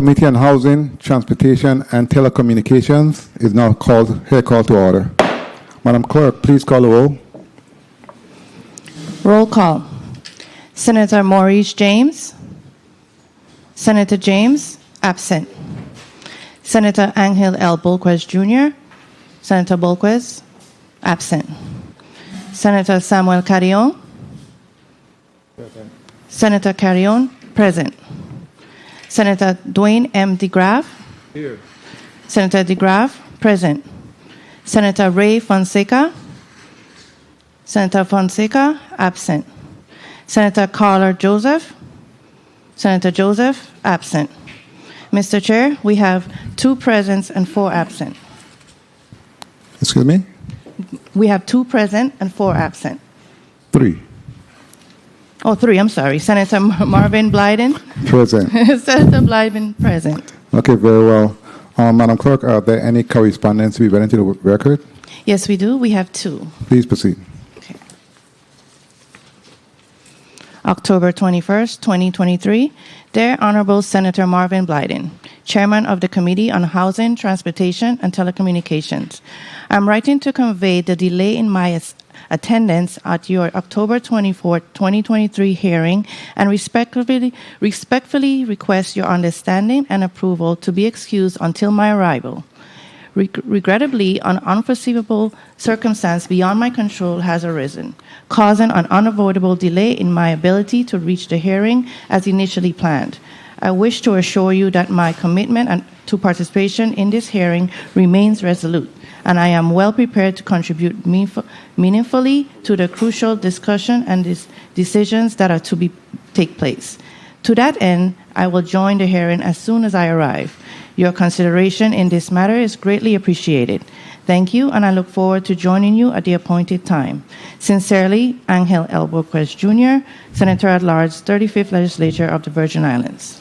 Committee on Housing, Transportation, and Telecommunications is now called to order. Madam Clerk, please call the roll. Roll call. Senator Maurice James. Senator James, absent. Senator Angel L. Bolquez Jr. Senator Bolquez, absent. Senator Samuel Carrion. Senator Carrion, present. Senator Dwayne M. DeGraff. Here. Senator DeGraff, present. Senator Ray Fonseca. Senator Fonseca, absent. Senator Carla Joseph. Senator Joseph, absent. Mr. Chair, we have 2 present and 4 absent. Excuse me? We have 2 present and 4 absent. 3. Oh, 3, I'm sorry. Senator Marvin Blyden. Present. Senator Blyden, present. Okay, very well. Madam Clerk, are there any correspondence to be read into the record? Yes, we do. We have 2. Please proceed. Okay. October 21st, 2023. Dear Honorable Senator Marvin Blyden, Chairman of the Committee on Housing, Transportation, and Telecommunications. I'm writing to convey the delay in my attendance at your October 24, 2023 hearing and respectfully request your understanding and approval to be excused until my arrival. Regrettably, an unforeseeable circumstance beyond my control has arisen, causing an unavoidable delay in my ability to reach the hearing as initially planned. I wish to assure you that my commitment to participation in this hearing remains resolute, and I am well prepared to contribute meaningfully to the crucial discussion and decisions that are to take place. To that end, I will join the hearing as soon as I arrive. Your consideration in this matter is greatly appreciated. Thank you, and I look forward to joining you at the appointed time. Sincerely, Angel L. Bolquez Jr., Senator at Large, 35th Legislature of the Virgin Islands.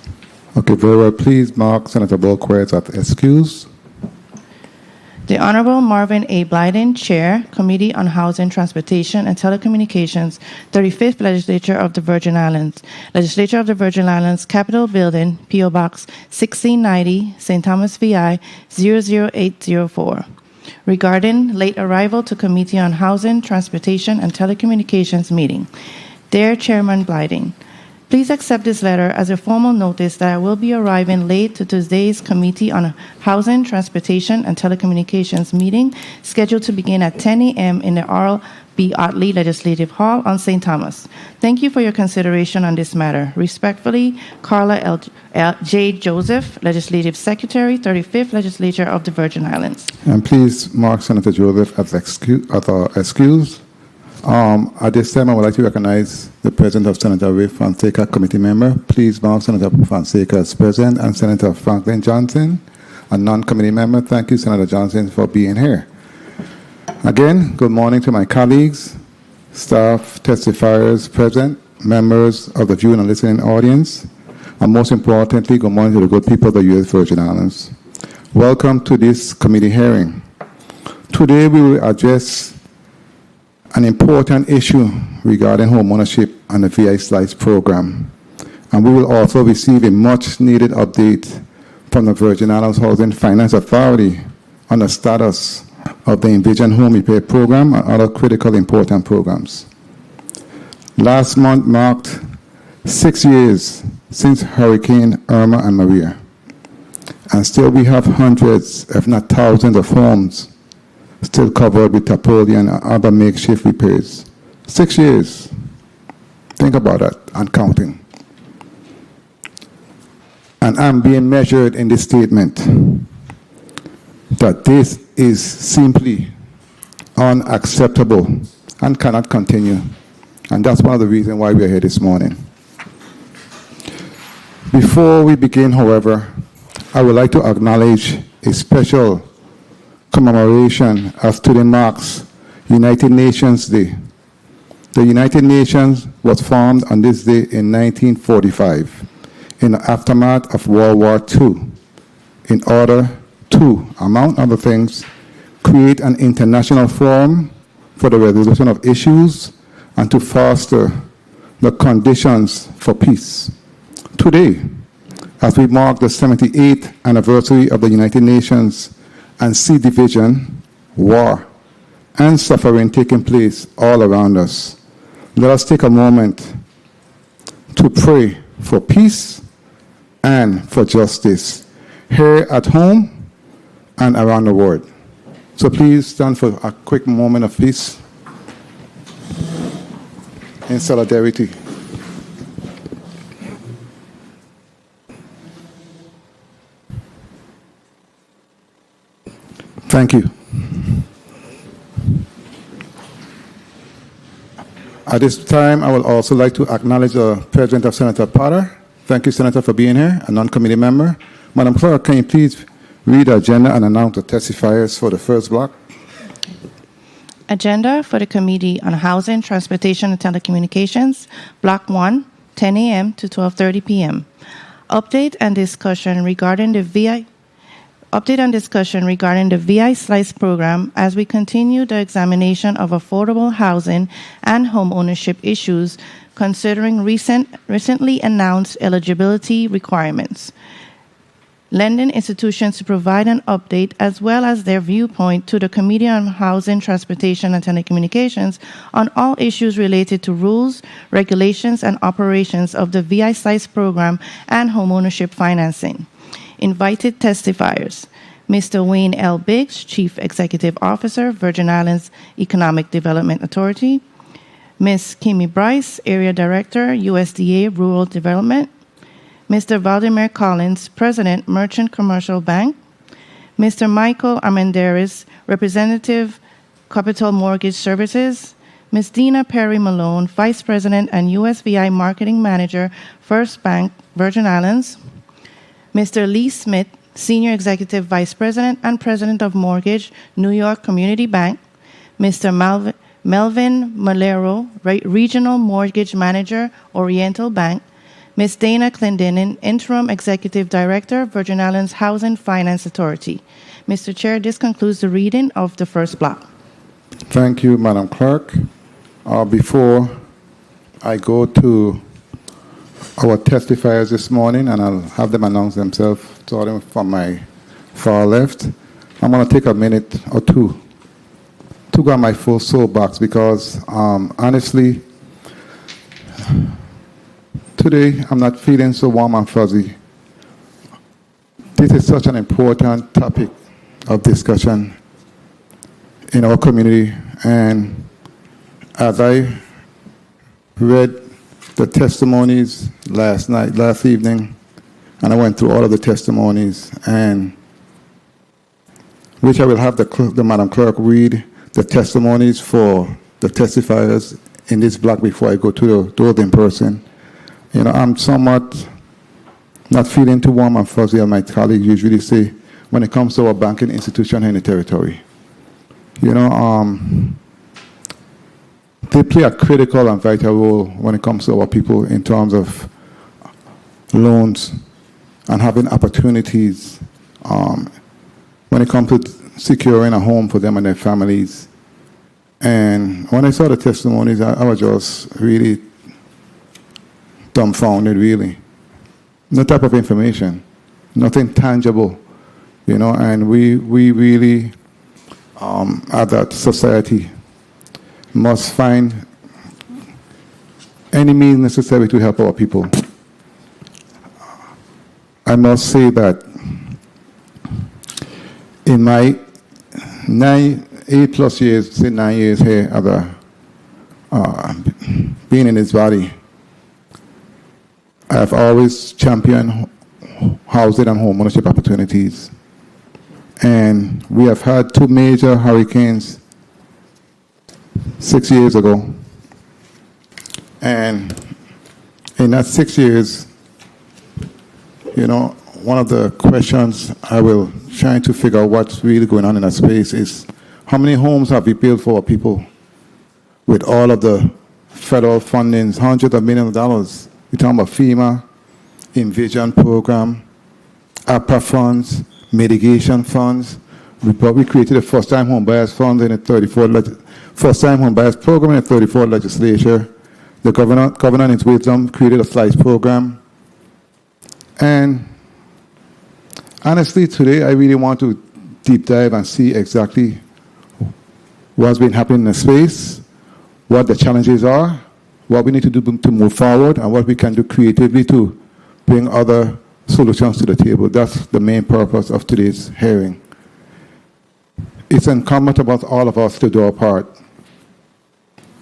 Okay, very well. Please mark Senator Bolquez as excused. The Honorable Marvin A. Blyden, Chair, Committee on Housing, Transportation, and Telecommunications, 35th Legislature of the Virgin Islands. Legislature of the Virgin Islands, Capitol Building, P.O. Box 1690, St. Thomas, VI, 00804. Regarding late arrival to Committee on Housing, Transportation, and Telecommunications meeting. Dear Chairman Blyden, please accept this letter as a formal notice that I will be arriving late to today's Committee on Housing, Transportation, and Telecommunications meeting, scheduled to begin at 10 a.m. in the R.L. B. Otley Legislative Hall on St. Thomas. Thank you for your consideration on this matter. Respectfully, Carla J. Joseph, Legislative Secretary, 35th Legislature of the Virgin Islands. And please mark Senator Joseph as excused. At this time, I would like to recognize the presence of Senator Ray Fonseca, committee member. Please mark Senator Fonseca as present, and Senator Franklin Johnson, a non-committee member. Thank you, Senator Johnson, for being here. Again, good morning to my colleagues, staff, testifiers present, members of the viewing and listening audience, and most importantly, good morning to the good people of the U.S. Virgin Islands. Welcome to this committee hearing. Today, we will address an important issue regarding home ownership and the VI Slice program. And we will also receive a much needed update from the Virgin Islands Housing Finance Authority on the status of the Envision Home Repair Program and other critical important programs. Last month marked 6 years since Hurricane Irma and Maria. And still we have hundreds, if not thousands of homes still covered with tarpaulin and other makeshift repairs. 6 years. Think about that, and counting. And I'm being measured in this statement that this is simply unacceptable and cannot continue. And that's one of the reasons why we are here this morning. Before we begin, however, I would like to acknowledge a special commemoration as today marks United Nations Day. The United Nations was formed on this day in 1945 in the aftermath of World War II in order to, among other things, create an international forum for the resolution of issues and to foster the conditions for peace. Today, as we mark the 78th anniversary of the United Nations and see division, war, and suffering taking place all around us, let us take a moment to pray for peace and for justice here at home and around the world. So please stand for a quick moment of peace in solidarity. Thank you. At this time, I would also like to acknowledge the presence of Senator Potter. Thank you, Senator, for being here, a non-committee member. Madam Clerk, can you please read the agenda and announce the testifiers for the first block? Agenda for the Committee on Housing, Transportation, and Telecommunications, Block 1, 10 a.m. to 12:30 p.m. Update and discussion regarding the VI Slice program as we continue the examination of affordable housing and home ownership issues considering recently announced eligibility requirements. Lending institutions to provide an update as well as their viewpoint to the Committee on Housing, Transportation, and Telecommunications on all issues related to rules, regulations, and operations of the VI Slice program and homeownership financing. Invited testifiers: Mr. Wayne L. Biggs, Chief Executive Officer, Virgin Islands Economic Development Authority; Ms. Kimmy Bryce, Area Director, USDA Rural Development; Mr. Valdemar Collins, President, Merchant Commercial Bank; Mr. Michael Armendariz, Representative, Capital Mortgage Services; Ms. Dina Perry Malone, Vice President and USVI Marketing Manager, First Bank, Virgin Islands; Mr. Lee Smith, Senior Executive Vice President and President of Mortgage, New York Community Bank; Mr. Melvin Malero, Regional Mortgage Manager, Oriental Bank; Ms. Dana Clendenin, Interim Executive Director, Virgin Islands Housing Finance Authority. Mr. Chair, this concludes the reading of the first block. Thank you, Madam Clerk. Before I go to our testifiers this morning, and I'll have them announce themselves, starting from my far left, I'm going to take a minute or two to go on my full soapbox because, honestly, today I'm not feeling so warm and fuzzy. This is such an important topic of discussion in our community, and as I read the testimonies last evening, and I went through all of the testimonies, and which I will have the Madam Clerk read the testimonies for the testifiers in this block before I go to those in person. You know, I'm somewhat not feeling too warm and fuzzy, as my colleagues usually say, when it comes to our banking institution in the territory. You know, they play a critical and vital role when it comes to our people in terms of loans and having opportunities when it comes to securing a home for them and their families. And when I saw the testimonies, I was just really dumbfounded, really. No type of information, nothing tangible, you know, and we really, as a society, must find any means necessary to help our people. I must say that in my 8+ years, say 9 years here, as being in this body, I've always championed housing and home ownership opportunities. And we have had 2 major hurricanes 6 years ago. And in that 6 years, you know, one of the questions I will try to figure out what's really going on in that space is how many homes have we built for our people with all of the federal fundings, hundreds of millions of dollars. We're talking about FEMA, Envision program, APA funds, mitigation funds. We created a first-time home buyers fund in the 34th first-time home buyers program in the 34th legislature. The governor in his wisdom created a SLICE program, And honestly, today I really want to deep dive and see exactly what's been happening in the space, what the challenges are, what we need to do to move forward, and what we can do creatively to bring other solutions to the table. That's the main purpose of today's hearing. It's incumbent upon all of us to do our part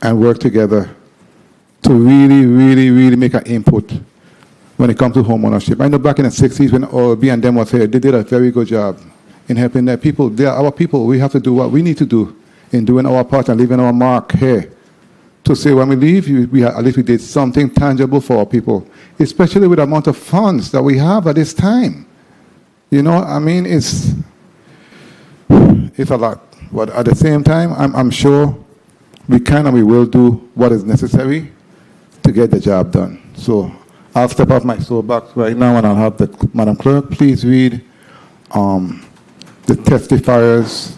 and work together to really make an input when it comes to home ownership. I know back in the 60s when OLB and them was here, they did a very good job in helping their people. They are our people. We have to do what we need to do in doing our part and leaving our mark here. To say when we leave, at least we did something tangible for our people, especially with the amount of funds that we have at this time. You know, I mean, it's a lot. But at the same time, I'm sure we can and we will do what is necessary to get the job done. So I'll step off my soapbox right now and I'll have the Madam Clerk please read the testifiers'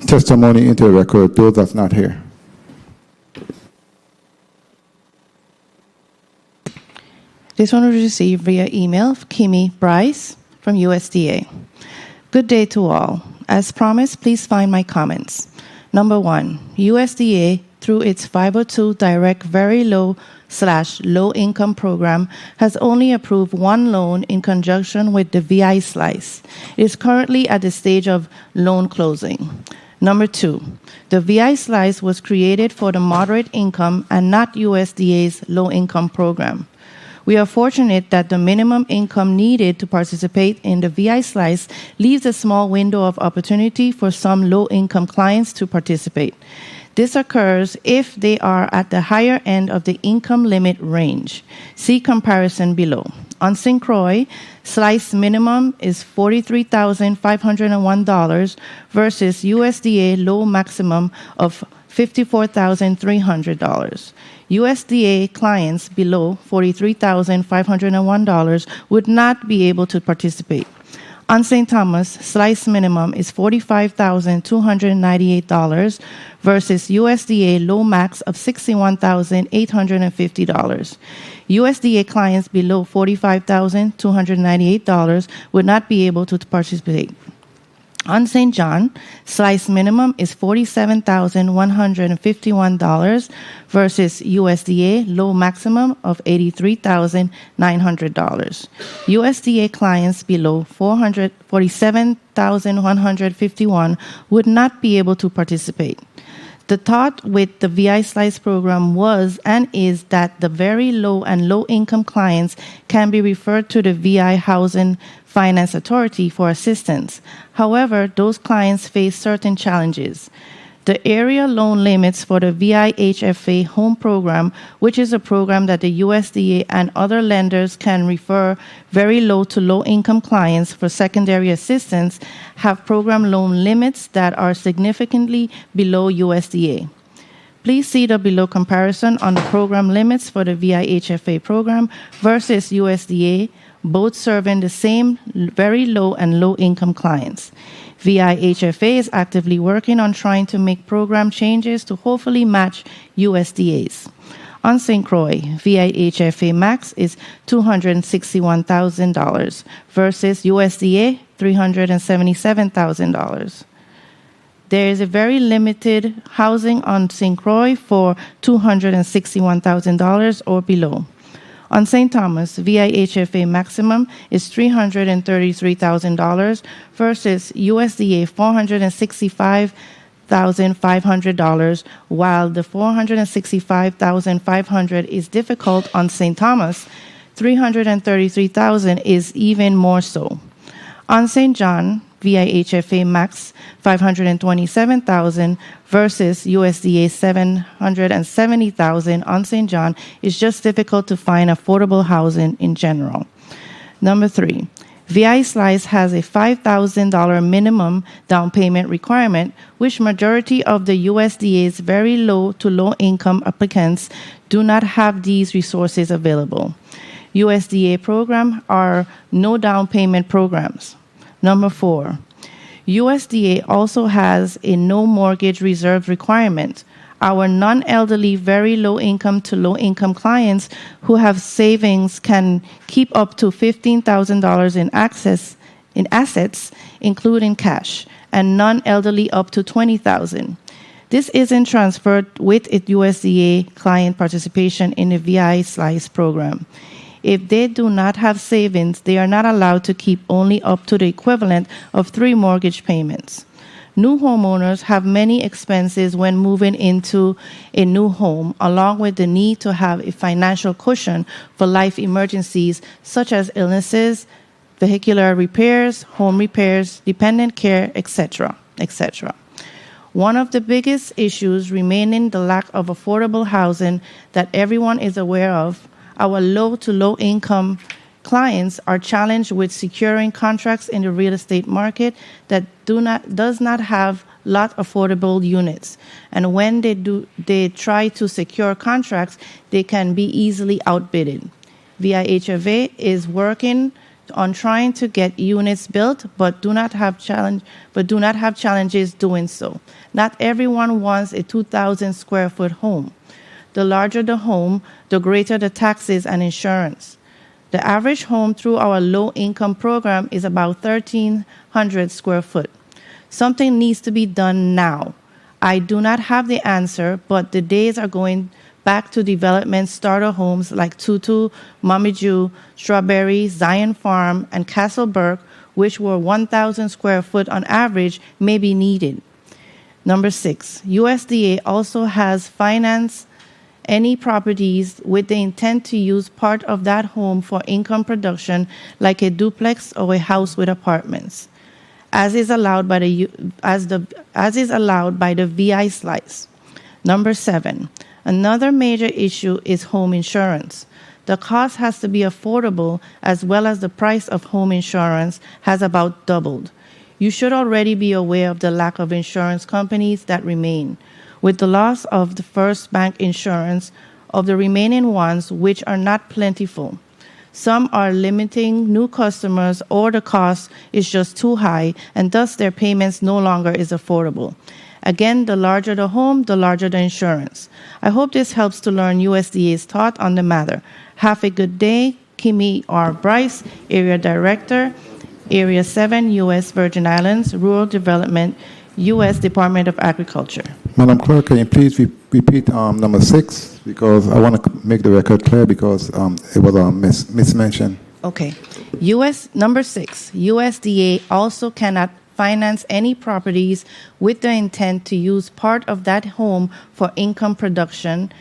testimony into the record, those that's not here. This one was received via email, Kimmy Bryce from USDA. Good day to all. As promised, please find my comments. Number 1, USDA, through its 502 Direct Very Low/Low Income Program, has only approved one loan in conjunction with the VI slice. It is currently at the stage of loan closing. Number 2, the VI slice was created for the moderate income and not USDA's low income program. We are fortunate that the minimum income needed to participate in the VI slice leaves a small window of opportunity for some low-income clients to participate. This occurs if they are at the higher end of the income limit range. See comparison below. On St. Croix, slice minimum is $43,501 versus USDA low maximum of $54,300. USDA clients below $43,501 would not be able to participate. On St. Thomas, slice minimum is $45,298 versus USDA low max of $61,850. USDA clients below $45,298 would not be able to participate. On St. John, slice minimum is $47,151 versus USDA low maximum of $83,900. USDA clients below $47,151 would not be able to participate. The thought with the VI Slice program was and is that the very low and low income clients can be referred to the VI Housing Finance Authority for assistance. However, those clients face certain challenges. The area loan limits for the VIHFA home program, which is a program that the USDA and other lenders can refer very low to low income clients for secondary assistance, have program loan limits that are significantly below USDA. Please see the below comparison on the program limits for the VIHFA program versus USDA, both serving the same very low and low income clients. VIHFA is actively working on trying to make program changes to hopefully match USDA's. On St. Croix, VIHFA max is $261,000 versus USDA $377,000. There is a very limited housing on St. Croix for $261,000 or below. On St. Thomas, VIHFA maximum is $333,000 versus USDA $465,500, while the $465,500 is difficult on St. Thomas, $333,000 is even more so. On St. John, VIHFA max $527,000 versus USDA $770,000 on St. John is just difficult to find affordable housing in general. Number 3, VI Slice has a $5,000 minimum down payment requirement, which majority of the USDA's very low to low income applicants do not have these resources available. USDA programs are no down payment programs. Number 4, USDA also has a no mortgage reserve requirement. Our non-elderly, very low income to low income clients who have savings can keep up to $15,000 in assets, including cash, and non-elderly up to $20,000. This isn't transferred with USDA client participation in the VI Slice program. If they do not have savings, they are not allowed to keep only up to the equivalent of 3 mortgage payments. New homeowners have many expenses when moving into a new home, along with the need to have a financial cushion for life emergencies such as illnesses, vehicular repairs, home repairs, dependent care, etc., etc. One of the biggest issues remaining the lack of affordable housing that everyone is aware of. Our low to low income clients are challenged with securing contracts in the real estate market that does not have lot affordable units. And when they try to secure contracts, they can be easily outbidded. VIHFA is working on trying to get units built, but do not have challenges doing so. Not everyone wants a 2,000 square foot home. The larger the home, the greater the taxes and insurance. The average home through our low-income program is about 1,300 square foot. Something needs to be done now. I do not have the answer, but the days are going back to development starter homes like Tutu, Mommy Jew, Strawberry, Zion Farm, and Castleburg, which were 1,000 square foot on average, may be needed. Number 6, USDA also has financed any properties with the intent to use part of that home for income production, like a duplex or a house with apartments, as is allowed by the VI Slice. Number 7, another major issue is home insurance. The cost has to be affordable, as well as the price of home insurance has about doubled. You should already be aware of the lack of insurance companies that remain. With the loss of the First Bank insurance, of the remaining ones, which are not plentiful. Some are limiting new customers, or the cost is just too high, and thus their payments no longer is affordable. Again, the larger the home, the larger the insurance. I hope this helps to learn USDA's thought on the matter. Have a good day. Kimmy R. Bryce, Area Director, Area 7, U.S. Virgin Islands, Rural Development, U.S. Department of Agriculture. Madam Clerk, can you please repeat number 6, because I want to make the record clear, because it was a mismention. Okay. Number 6, USDA also cannot finance any properties with the intent to use part of that home for income production,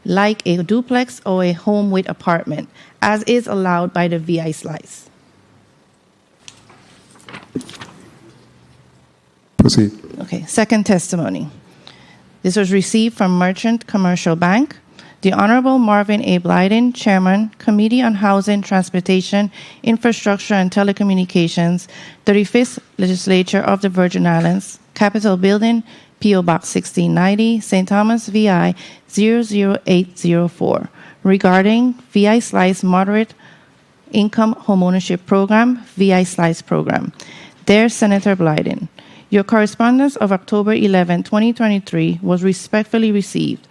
like a duplex or a home with apartment, as is allowed by the VI Slice. Proceed. Okay, second testimony. This was received from Merchant Commercial Bank. The Honorable Marvin A. Blyden, Chairman, Committee on Housing, Transportation, Infrastructure, and Telecommunications, 35th Legislature of the Virgin Islands, Capitol Building, P.O. Box 1690, St. Thomas, VI 00804, regarding VI Slice Moderate Income Homeownership Program, VI Slice Program. Dear Senator Blyden, your correspondence of October 11, 2023 was respectfully received.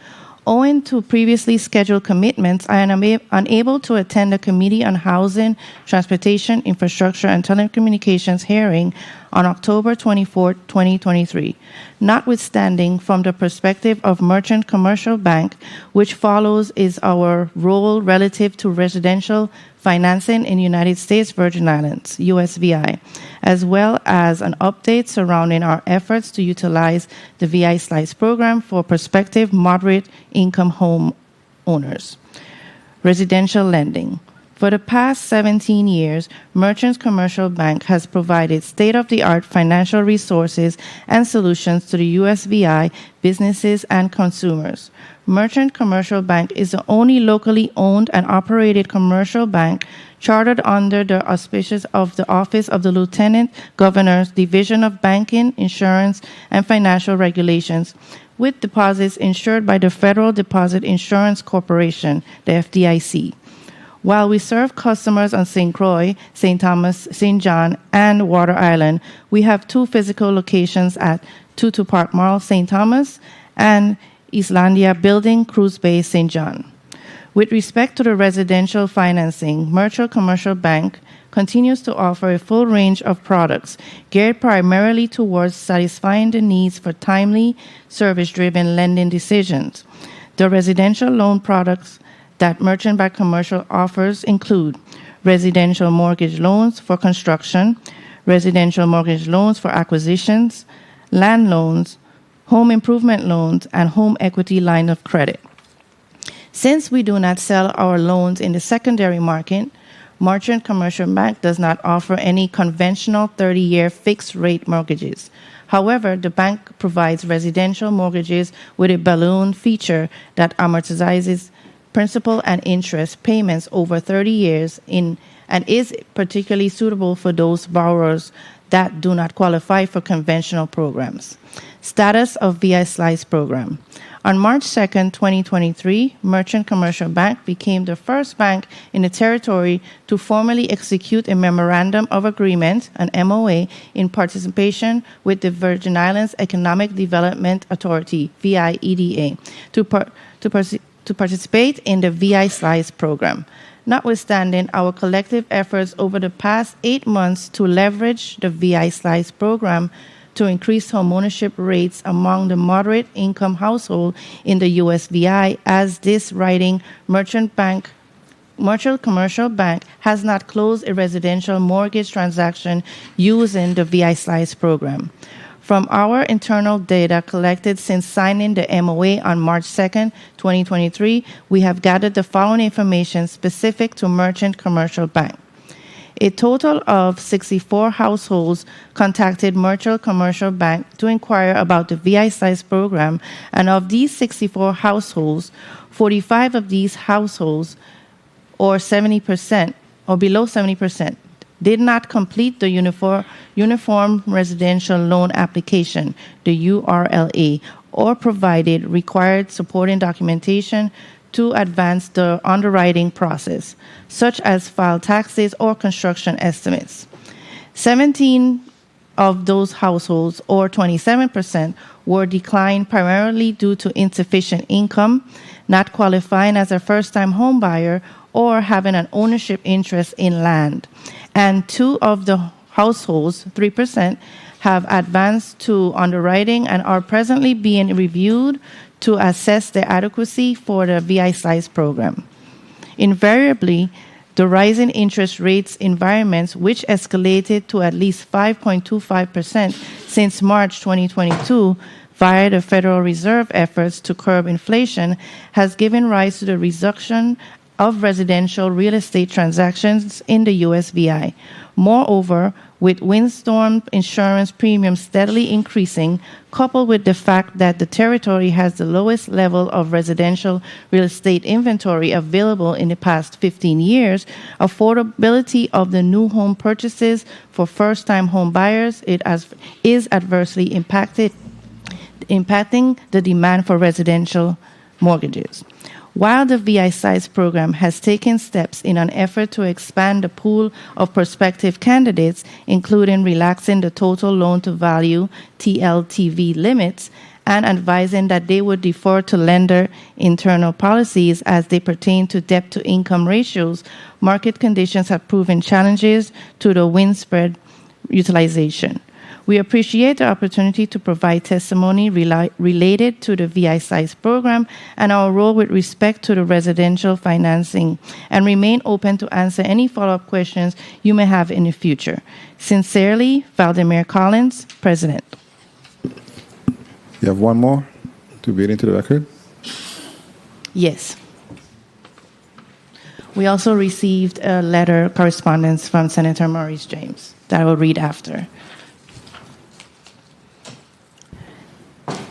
Owing to previously scheduled commitments, I am unable to attend the Committee on Housing, Transportation, Infrastructure, and Telecommunications hearing on October 24, 2023. Notwithstanding, from the perspective of Merchant Commercial Bank, which follows is our role relative to residential financing in United States Virgin Islands, USVI, as well as an update surrounding our efforts to utilize the VI Slice program for prospective moderate income home owners. Residential lending. For the past 17 years, Merchants Commercial Bank has provided state-of-the-art financial resources and solutions to the USVI businesses and consumers. Merchant Commercial Bank is the only locally owned and operated commercial bank chartered under the auspices of the Office of the Lieutenant Governor's Division of Banking, Insurance, and Financial Regulations, with deposits insured by the Federal Deposit Insurance Corporation, the FDIC. While we serve customers on St. Croix, St. Thomas, St. John, and Water Island, we have 2 physical locations at Tutu Park Mall, St. Thomas, and Islandia Building, Cruise Bay, St. John. With respect to the residential financing, Merchant Commercial Bank continues to offer a full range of products geared primarily towards satisfying the needs for timely, service-driven lending decisions. The residential loan products that Merchant Bank Commercial offers include residential mortgage loans for construction, residential mortgage loans for acquisitions, land loans, home improvement loans, and home equity line of credit. Since we do not sell our loans in the secondary market, Merchant Commercial Bank does not offer any conventional 30-year fixed-rate mortgages. However, the bank provides residential mortgages with a balloon feature that amortizes principal and interest payments over 30 years and is particularly suitable for those borrowers that do not qualify for conventional programs. Status of VI Slice program. On March 2nd, 2023, Merchant Commercial Bank became the first bank in the territory to formally execute a Memorandum of Agreement, an MOA, in participation with the Virgin Islands Economic Development Authority, VIEDA, to participate in the VI Slice program. Notwithstanding our collective efforts over the past 8 months to leverage the VI Slice program to increase homeownership rates among the moderate income household in the USVI, as this writing, Merchant Commercial Bank has not closed a residential mortgage transaction using the VI Slice program. From our internal data collected since signing the MOA on March 2nd, 2023, we have gathered the following information specific to Merchant Commercial Bank. A total of 64 households contacted Merchant Commercial Bank to inquire about the VI Slice program, and of these 64 households, 45 of these households, or 70%, or below 70%, did not complete the Uniform Residential Loan Application, the URLA, or provided required supporting documentation to advance the underwriting process, such as file taxes or construction estimates. 17 of those households, or 27%, were declined primarily due to insufficient income, not qualifying as a first-time home buyer, or having an ownership interest in land. And 2 of the households, 3%, have advanced to underwriting and are presently being reviewed to assess the adequacy for the VI Slice program. Invariably, the rising interest rates environments, which escalated to at least 5.25% since March 2022 via the Federal Reserve efforts to curb inflation, has given rise to the reduction of residential real estate transactions in the USVI. Moreover, with windstorm insurance premiums steadily increasing, coupled with the fact that the territory has the lowest level of residential real estate inventory available in the past 15 years, affordability of the new home purchases for first-time home buyers is adversely impacting the demand for residential mortgages. While the VI Slice program has taken steps in an effort to expand the pool of prospective candidates, including relaxing the total loan-to-value TLTV limits and advising that they would defer to lender internal policies as they pertain to debt-to-income ratios, market conditions have proven challenges to the wind spread utilization. We appreciate the opportunity to provide testimony related to the VI Slice program and our role with respect to the residential financing, and remain open to answer any follow-up questions you may have in the future. Sincerely, Valdemar Collins, President. You have one more to read into the record? Yes. We also received a letter correspondence from Senator Maurice James that I will read after.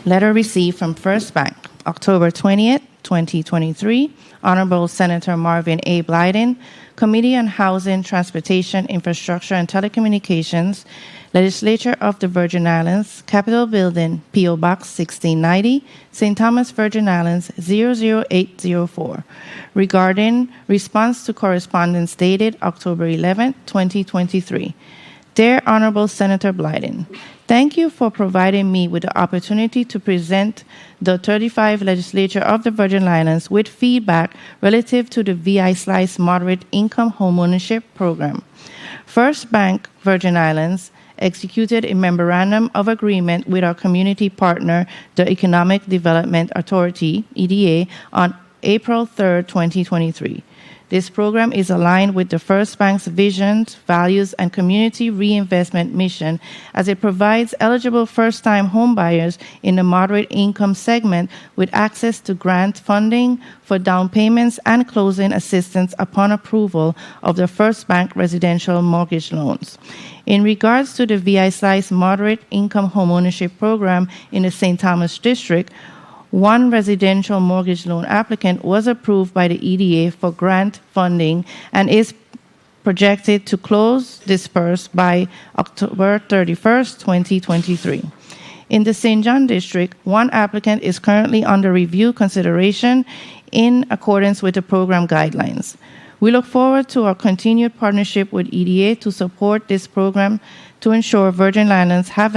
Letter received from First Bank, October 20th, 2023. Honorable Senator Marvin A. Blyden, Committee on Housing, Transportation, Infrastructure, and Telecommunications, Legislature of the Virgin Islands, Capitol Building, P.O. Box 1690, St. Thomas, Virgin Islands, 00804, regarding response to correspondence dated October 11, 2023. Dear Honorable Senator Blyden, thank you for providing me with the opportunity to present the 35 Legislature of the Virgin Islands with feedback relative to the VI Slice Moderate Income Homeownership Program. First Bank Virgin Islands executed a memorandum of agreement with our community partner, the Economic Development Authority, EDA, on April 3, 2023. This program is aligned with the First Bank's visions, values, and community reinvestment mission as it provides eligible first-time homebuyers in the moderate income segment with access to grant funding for down payments and closing assistance upon approval of the First Bank residential mortgage loans. In regards to the VI Slice Moderate Income Homeownership Program in the St. Thomas District, one residential mortgage loan applicant was approved by the EDA for grant funding and is projected to disperse by October 31st, 2023. In the St. John District, one applicant is currently under review consideration in accordance with the program guidelines. We look forward to our continued partnership with EDA to support this program to ensure Virgin Islands has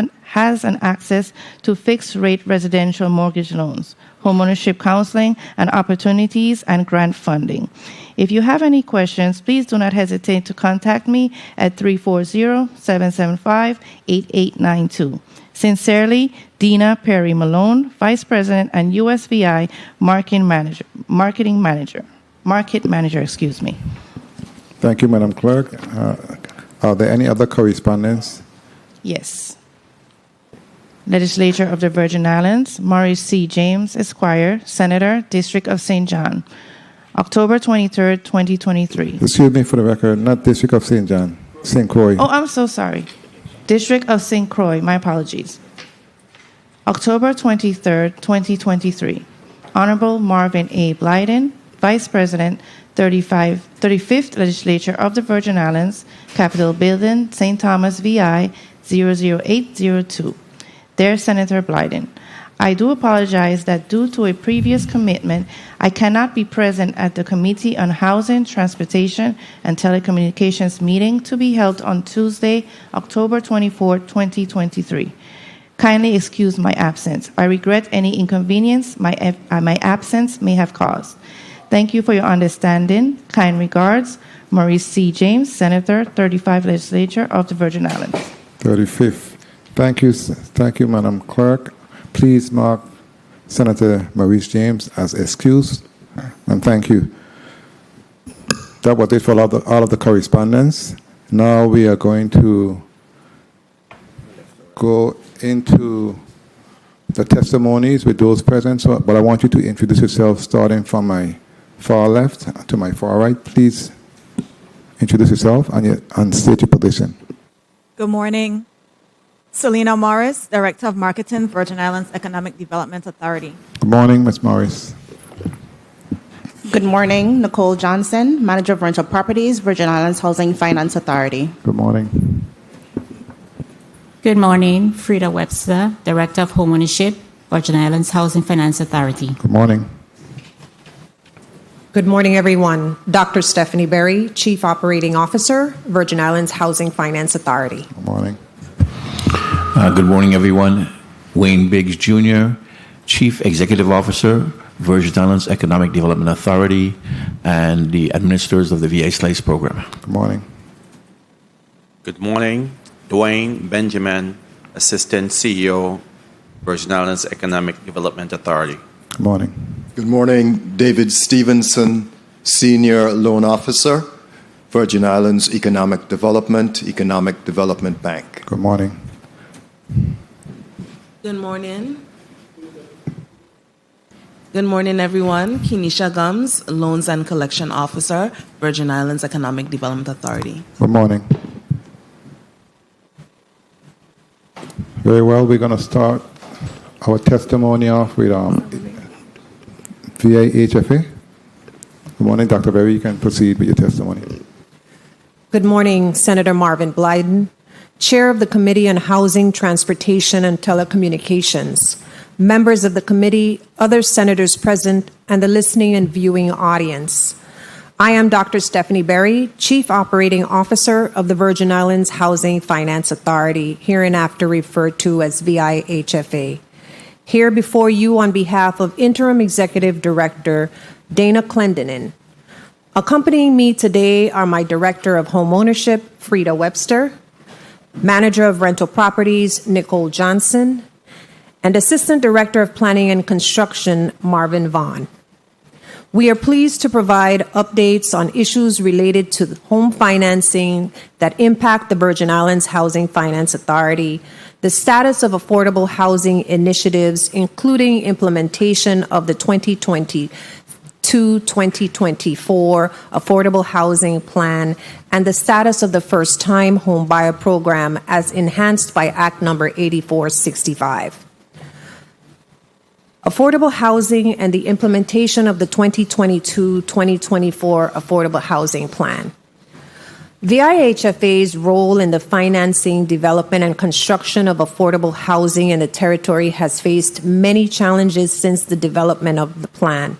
an access to fixed-rate residential mortgage loans, homeownership counseling, and opportunities and grant funding. If you have any questions, please do not hesitate to contact me at 340-775-8892. Sincerely, Dina Perry Malone, Vice President and USVI Market Manager. Thank you, Madam Clerk. Are there any other correspondence? Yes. Legislature of the Virgin Islands, Maurice C. James, Esquire, Senator, District of St. John, October 23, 2023. Excuse me for the record, not District of St. John, St. Croix. Oh, I'm so sorry. District of St. Croix, my apologies. October 23, 2023. Honorable Marvin A. Blyden, Vice President, 35th Legislature of the Virgin Islands, Capitol Building, St. Thomas, VI 00802. Dear Senator Blyden, I do apologize that due to a previous commitment, I cannot be present at the Committee on Housing, Transportation, and Telecommunications meeting to be held on Tuesday, October 24, 2023. Kindly excuse my absence. I regret any inconvenience my absence may have caused. Thank you for your understanding. Kind regards, Maurice C. James, Senator, 35 Legislature of the Virgin Islands. 35th. Thank you, Madam Clerk. Please mark Senator Maurice James as excused, and thank you. That was it for all of the correspondence. Now we are going to go into the testimonies with those present, but I want you to introduce yourself starting from my far left to my far right. Please introduce yourself and state your position. Good morning. Selena Morris, Director of Marketing, Virgin Islands Economic Development Authority. Good morning, Ms. Morris. Good morning. Nicole Johnson, Manager of Rental Properties, Virgin Islands Housing Finance Authority. Good morning. Good morning. Frida Webster, Director of Homeownership, Virgin Islands Housing Finance Authority. Good morning. Good morning, everyone. Dr. Stephanie Berry, Chief Operating Officer, Virgin Islands Housing Finance Authority. Good morning. Good morning, everyone. Wayne Biggs, Jr., Chief Executive Officer, Virgin Islands Economic Development Authority, and the administrators of the VA Slice program. Good morning. Good morning. Dwayne Benjamin, Assistant CEO, Virgin Islands Economic Development Authority. Good morning. Good morning. David Stevenson, Senior Loan Officer, Virgin Islands Economic Development Bank. Good morning. Good morning. Good morning, everyone. Kenisha Gums, Loans and Collection Officer, Virgin Islands Economic Development Authority. Good morning. Very well, we're going to start our testimony off with VA HFA. Good morning, Dr. Berry. You can proceed with your testimony. Good morning, Senator Marvin Blyden, Chair of the Committee on Housing, Transportation, and Telecommunications, members of the committee, other senators present, and the listening and viewing audience. I am Dr. Stephanie Berry, Chief Operating Officer of the Virgin Islands Housing Finance Authority, hereinafter referred to as VIHFA. Here before you on behalf of Interim Executive Director Dana Clendenin. Accompanying me today are my Director of Homeownership, Frida Webster, Manager of Rental Properties, Nicole Johnson, and Assistant Director of Planning and Construction, Marvin Vaughn. We are pleased to provide updates on issues related to home financing that impact the Virgin Islands Housing Finance Authority, the status of affordable housing initiatives, including implementation of the 2020-2024 Affordable Housing Plan, and the status of the First-Time Home Buyer Program as enhanced by Act Number 8465. Affordable housing and the implementation of the 2022-2024 Affordable Housing Plan. VIHFA's role in the financing, development, and construction of affordable housing in the territory has faced many challenges since the development of the plan,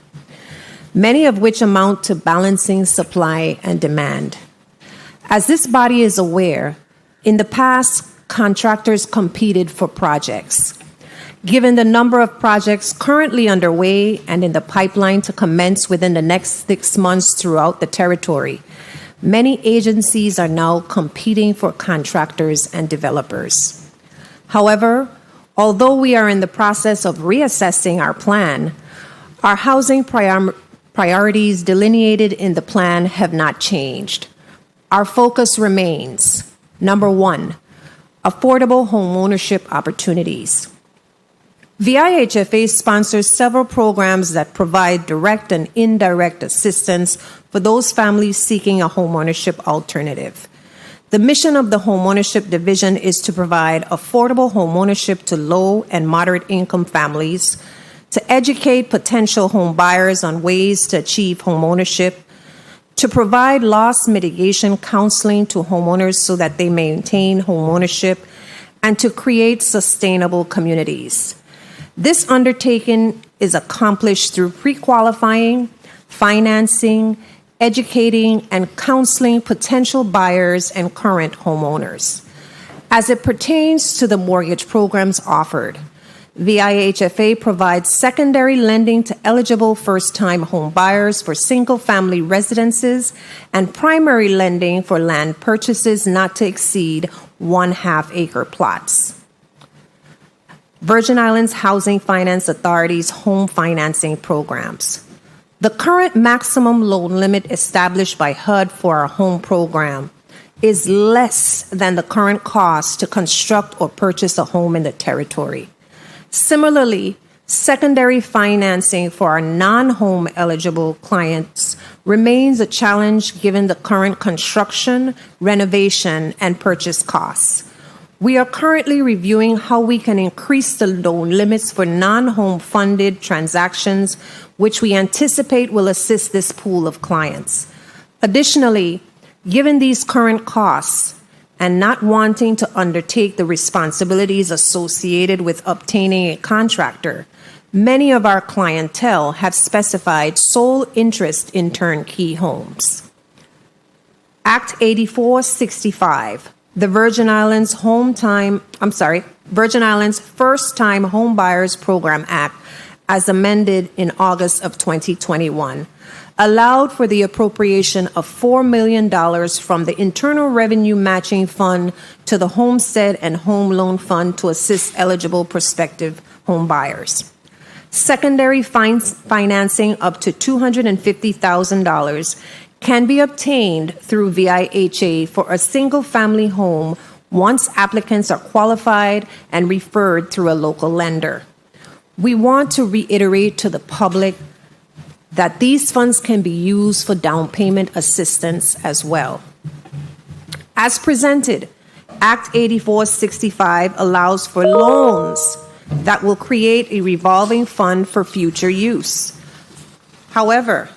many of which amount to balancing supply and demand. As this body is aware, in the past, contractors competed for projects. Given the number of projects currently underway and in the pipeline to commence within the next 6 months throughout the territory, many agencies are now competing for contractors and developers. However, although we are in the process of reassessing our plan, our housing priorities delineated in the plan have not changed. Our focus remains, number one, affordable homeownership opportunities. VIHFA sponsors several programs that provide direct and indirect assistance for those families seeking a homeownership alternative. The mission of the Homeownership Division is to provide affordable homeownership to low and moderate income families, to educate potential home buyers on ways to achieve homeownership, to provide loss mitigation counseling to homeowners so that they maintain homeownership, and to create sustainable communities. This undertaking is accomplished through pre-qualifying, financing, educating, and counseling potential buyers and current homeowners. As it pertains to the mortgage programs offered, VIHFA provides secondary lending to eligible first-time home buyers for single-family residences and primary lending for land purchases not to exceed 1/2 acre plots. Virgin Islands Housing Finance Authority's home financing programs. The current maximum loan limit established by HUD for our home program is less than the current cost to construct or purchase a home in the territory. Similarly, secondary financing for our non-home eligible clients remains a challenge given the current construction, renovation, and purchase costs. We are currently reviewing how we can increase the loan limits for non-home funded transactions, which we anticipate will assist this pool of clients. Additionally, given these current costs and not wanting to undertake the responsibilities associated with obtaining a contractor, many of our clientele have specified sole interest in turnkey homes. Act 8465. The Virgin Islands First-Time Home Buyers Program Act, as amended in August of 2021, allowed for the appropriation of $4 million from the Internal Revenue Matching Fund to the Homestead and Home Loan Fund to assist eligible prospective home buyers. Secondary financing up to $250,000 can be obtained through VIHA for a single-family home once applicants are qualified and referred through a local lender. We want to reiterate to the public that these funds can be used for down payment assistance as well. As presented, Act 8465 allows for loans that will create a revolving fund for future use. However,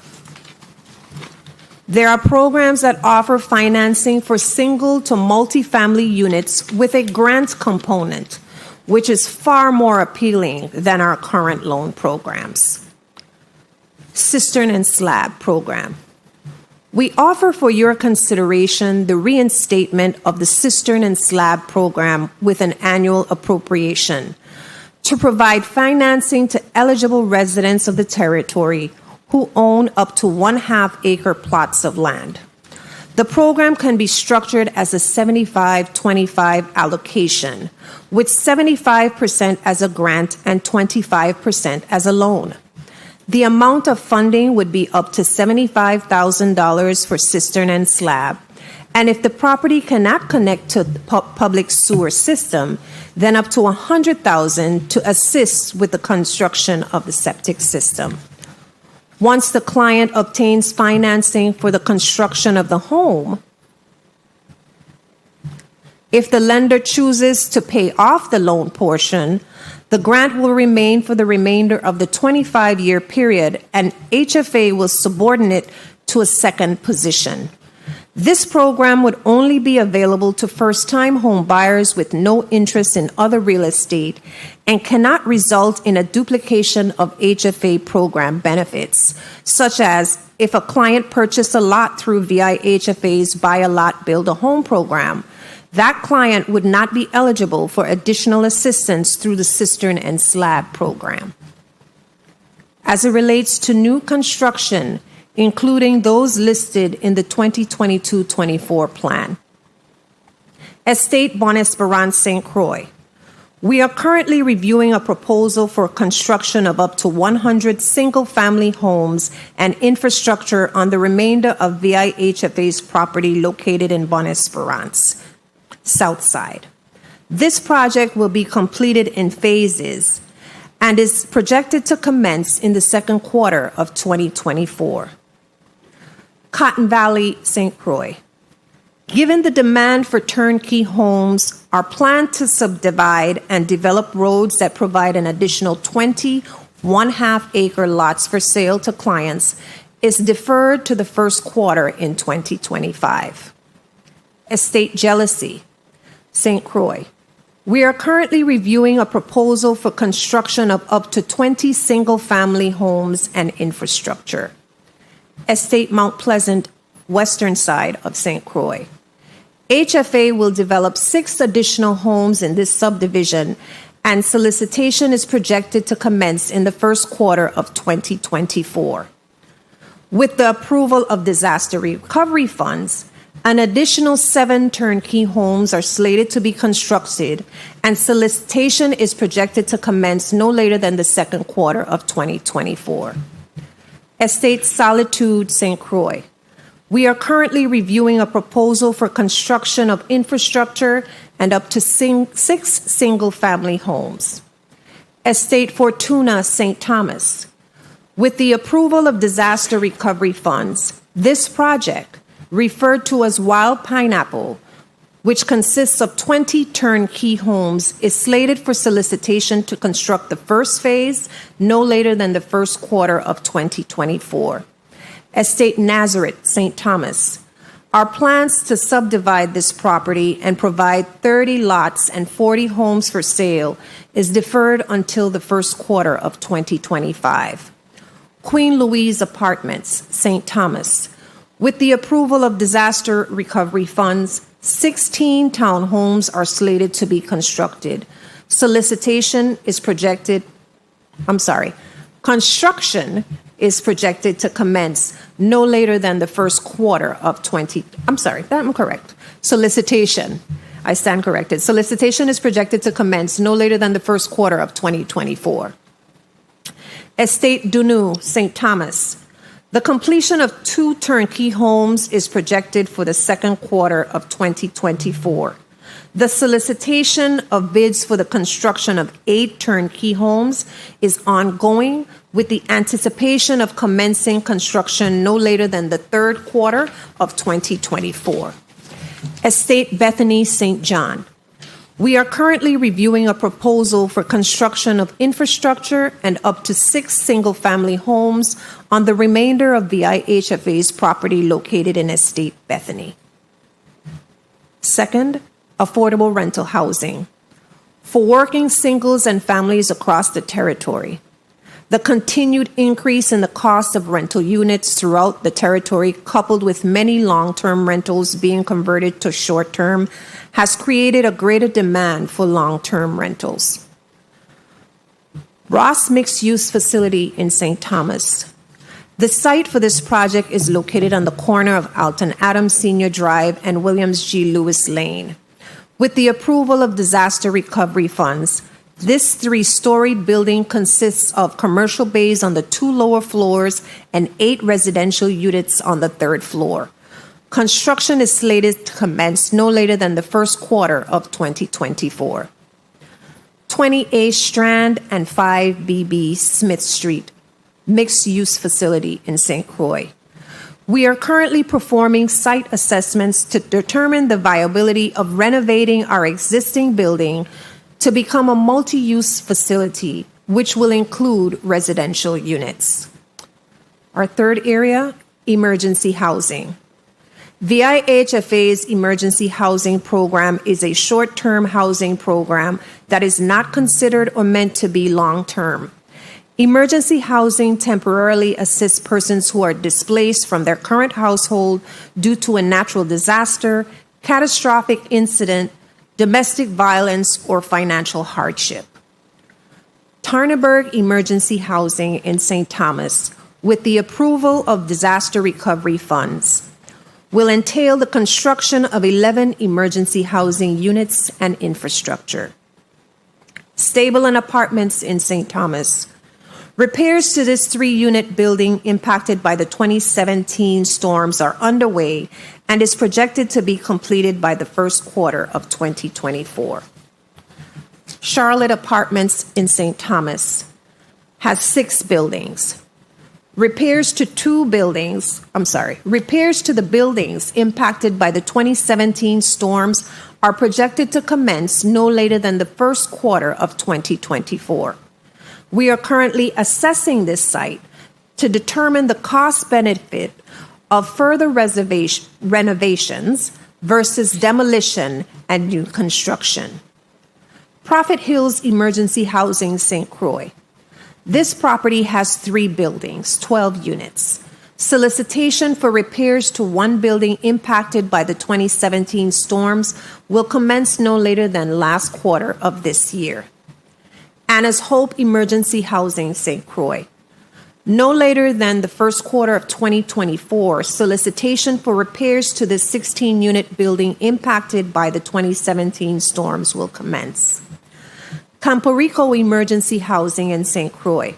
there are programs that offer financing for single to multifamily units with a grant component, which is far more appealing than our current loan programs. Cistern and Slab Program. We offer for your consideration the reinstatement of the Cistern and Slab program with an annual appropriation to provide financing to eligible residents of the territory who own up to 1/2 acre plots of land. The program can be structured as a 75-25 allocation, with 75% as a grant and 25% as a loan. The amount of funding would be up to $75,000 for Cistern and Slab, and if the property cannot connect to the public sewer system, then up to $100,000 to assist with the construction of the septic system. Once the client obtains financing for the construction of the home, if the lender chooses to pay off the loan portion, the grant will remain for the remainder of the 25-year period, and HFA will subordinate to a second position. This program would only be available to first-time home buyers with no interest in other real estate and cannot result in a duplication of HFA program benefits, such as if a client purchased a lot through VIHFA's Buy a Lot, Build a Home program, that client would not be eligible for additional assistance through the Cistern and Slab program. As it relates to new construction, including those listed in the 2022-24 plan. Estate Bon Esperance St. Croix. We are currently reviewing a proposal for construction of up to 100 single-family homes and infrastructure on the remainder of VIHFA's property located in Bon Esperance, South Side. This project will be completed in phases and is projected to commence in the second quarter of 2024. Cotton Valley, St. Croix. Given the demand for turnkey homes, our plan to subdivide and develop roads that provide an additional 20 1/2 acre lots for sale to clients is deferred to the first quarter in 2025. Estate Jealousy, St. Croix. We are currently reviewing a proposal for construction of up to 20 single-family homes and infrastructure. Estate Mount Pleasant, western side of St. Croix. HFA will develop 6 additional homes in this subdivision, and solicitation is projected to commence in the first quarter of 2024. With the approval of disaster recovery funds, an additional 7 turnkey homes are slated to be constructed, and solicitation is projected to commence no later than the second quarter of 2024. Estate Solitude, St. Croix. We are currently reviewing a proposal for construction of infrastructure and up to 6 single-family homes. Estate Fortuna, St. Thomas. With the approval of disaster recovery funds, this project, referred to as Wild Pineapple, which consists of 20 turnkey homes, is slated for solicitation to construct the first phase no later than the first quarter of 2024. Estate Nazareth, St. Thomas. Our plans to subdivide this property and provide 30 lots and 40 homes for sale is deferred until the first quarter of 2025. Queen Louise Apartments, St. Thomas. With the approval of disaster recovery funds, 16 townhomes are slated to be constructed. Construction is projected to commence no later than the first quarter of Solicitation, I stand corrected. Solicitation is projected to commence no later than the first quarter of 2024. Estate Dunou, St. Thomas. The completion of 2 turnkey homes is projected for the second quarter of 2024. The solicitation of bids for the construction of 8 turnkey homes is ongoing, with the anticipation of commencing construction no later than the third quarter of 2024. Estate Bethany, St. John. We are currently reviewing a proposal for construction of infrastructure and up to 6 single-family homes on the remainder of VIHFA's property located in Estate Bethany. Second, affordable rental housing for working singles and families across the territory. The continued increase in the cost of rental units throughout the territory, coupled with many long-term rentals being converted to short-term, has created a greater demand for long-term rentals. Ross Mixed-Use Facility in St. Thomas. The site for this project is located on the corner of Alton Adams Senior Drive and Williams G. Lewis Lane. With the approval of disaster recovery funds, this 3-storied building consists of commercial bays on the 2 lower floors and 8 residential units on the 3rd floor. Construction is slated to commence no later than the first quarter of 2024. 20A Strand and 5BB Smith Street, mixed-use facility in St. Croix. We are currently performing site assessments to determine the viability of renovating our existing building to become a multi-use facility, which will include residential units. Our third area, emergency housing. VIHFA's emergency housing program is a short-term housing program that is not considered or meant to be long-term. Emergency housing temporarily assists persons who are displaced from their current household due to a natural disaster, catastrophic incident, domestic violence, or financial hardship. Tarneberg Emergency Housing in St. Thomas, with the approval of disaster recovery funds, will entail the construction of 11 emergency housing units and infrastructure. Stable and Apartments in St. Thomas. Repairs to this 3-unit building impacted by the 2017 storms are underway and is projected to be completed by the first quarter of 2024. Charlotte Apartments in St. Thomas has 6 buildings. Repairs to the buildings impacted by the 2017 storms are projected to commence no later than the first quarter of 2024. We are currently assessing this site to determine the cost-benefit of further renovations versus demolition and new construction. Prophet Hills Emergency Housing, St. Croix. This property has 3 buildings, 12 units. Solicitation for repairs to one building impacted by the 2017 storms will commence no later than last quarter of this year. Anna's Hope Emergency Housing, St. Croix. No later than the first quarter of 2024, solicitation for repairs to the 16-unit building impacted by the 2017 storms will commence. Campo Rico Emergency Housing in St. Croix.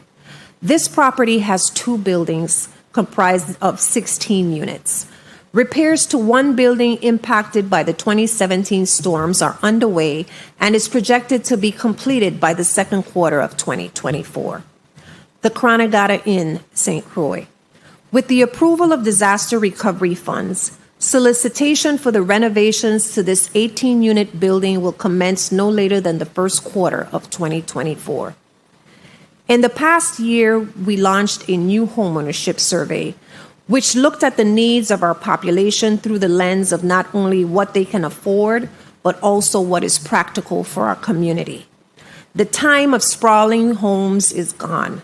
This property has 2 buildings comprised of 16 units. Repairs to one building impacted by the 2017 storms are underway and is projected to be completed by the second quarter of 2024. The Granagata Inn, St. Croix. With the approval of disaster recovery funds, solicitation for the renovations to this 18-unit building will commence no later than the first quarter of 2024. In the past year, we launched a new homeownership survey, which looked at the needs of our population through the lens of not only what they can afford, but also what is practical for our community. The time of sprawling homes is gone.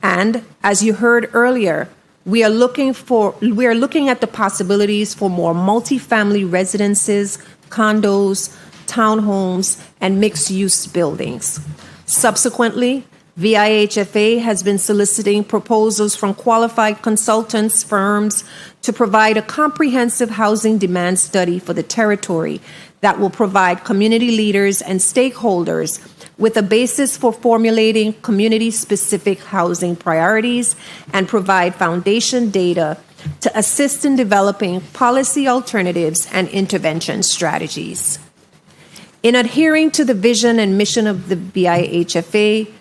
And as you heard earlier, we are looking at the possibilities for more multifamily residences, condos, townhomes, and mixed-use buildings. Subsequently, VIHFA has been soliciting proposals from qualified consultants firms to provide a comprehensive housing demand study for the territory that will provide community leaders and stakeholders with a basis for formulating community-specific housing priorities and provide foundation data to assist in developing policy alternatives and intervention strategies. In adhering to the vision and mission of the VIHFA,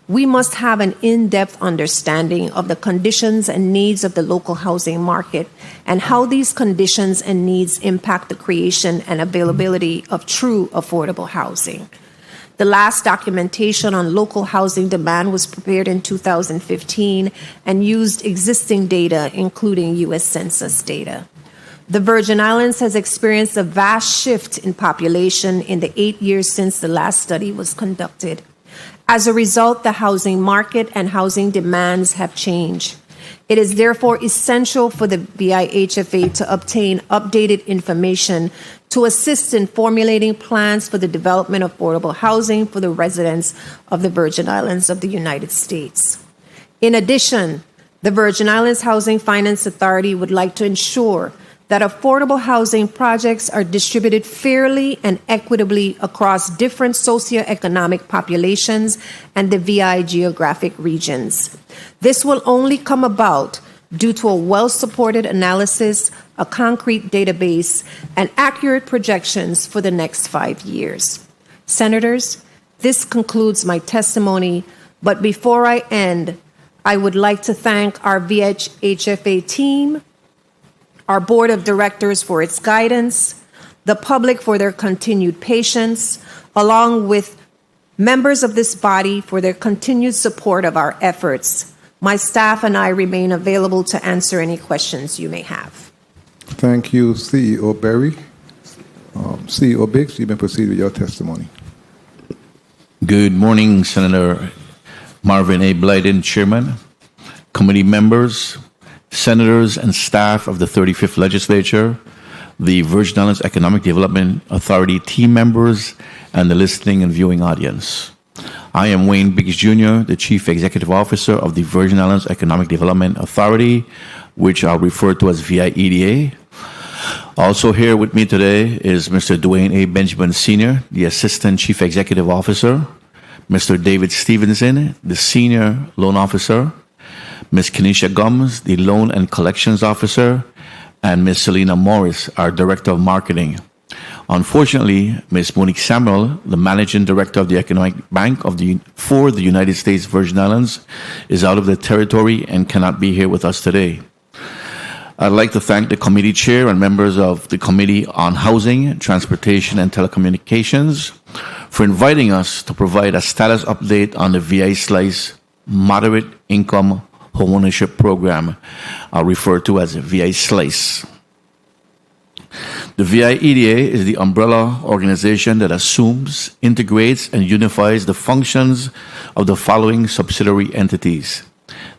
we must have an in-depth understanding of the conditions and needs of the local housing market and how these conditions and needs impact the creation and availability of true affordable housing. The last documentation on local housing demand was prepared in 2015 and used existing data, including U.S. Census data. The Virgin Islands has experienced a vast shift in population in the 8 years since the last study was conducted. As a result, the housing market and housing demands have changed. It is therefore essential for the VIHFA to obtain updated information to assist in formulating plans for the development of affordable housing for the residents of the Virgin Islands of the United States. In addition, the Virgin Islands Housing Finance Authority would like to ensure that affordable housing projects are distributed fairly and equitably across different socioeconomic populations and the VI geographic regions. This will only come about due to a well-supported analysis, a concrete database, and accurate projections for the next 5 years. Senators, this concludes my testimony, but before I end, I would like to thank our VHFA team, our board of directors for its guidance, the public for their continued patience, along with members of this body for their continued support of our efforts. My staff and I remain available to answer any questions you may have. Thank you, CEO Berry. CEO Biggs, you may proceed with your testimony. Good morning, Senator Marvin A. Blyden, Chairman, committee members, senators and staff of the 35th Legislature, the Virgin Islands Economic Development Authority team members, and the listening and viewing audience. I am Wayne Biggs Jr., the Chief Executive Officer of the Virgin Islands Economic Development Authority, which I'll refer to as VIEDA. Also here with me today is Mr. Dwayne A. Benjamin Sr., the Assistant Chief Executive Officer, Mr. David Stevenson, the Senior Loan Officer, Ms. Kenesha Gums, the Loan and Collections Officer, and Ms. Selena Morris, our Director of Marketing. Unfortunately, Ms. Monique Samuel, the Managing Director of the Economic Bank for the United States Virgin Islands, is out of the territory and cannot be here with us today. I'd like to thank the committee chair and members of the Committee on Housing, Transportation, and Telecommunications for inviting us to provide a status update on the VI Slice Moderate Income Homeownership Program, I'll refer to as VI Slice. The VIEDA is the umbrella organization that assumes, integrates, and unifies the functions of the following subsidiary entities: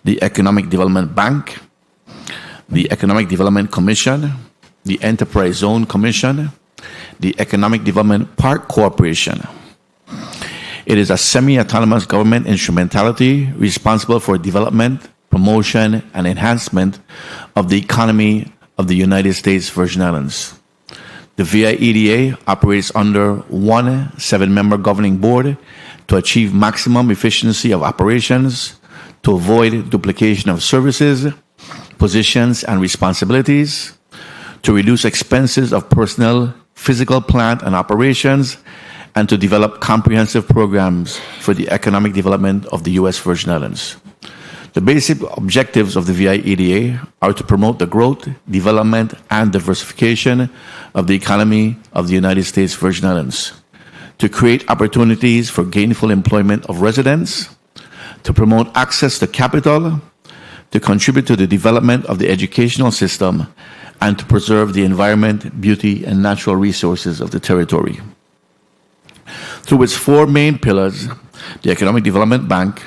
the Economic Development Bank, the Economic Development Commission, the Enterprise Zone Commission, the Economic Development Park Corporation. It is a semi-autonomous government instrumentality responsible for development, promotion, and enhancement of the economy of the United States Virgin Islands. The VIEDA operates under one 7-member governing board to achieve maximum efficiency of operations, to avoid duplication of services, positions, and responsibilities, to reduce expenses of personnel, physical plant, and operations, and to develop comprehensive programs for the economic development of the U.S. Virgin Islands. The basic objectives of the VIEDA are to promote the growth, development, and diversification of the economy of the United States Virgin Islands, to create opportunities for gainful employment of residents, to promote access to capital, to contribute to the development of the educational system, and to preserve the environment, beauty, and natural resources of the territory. Through its 4 main pillars, the Economic Development Bank,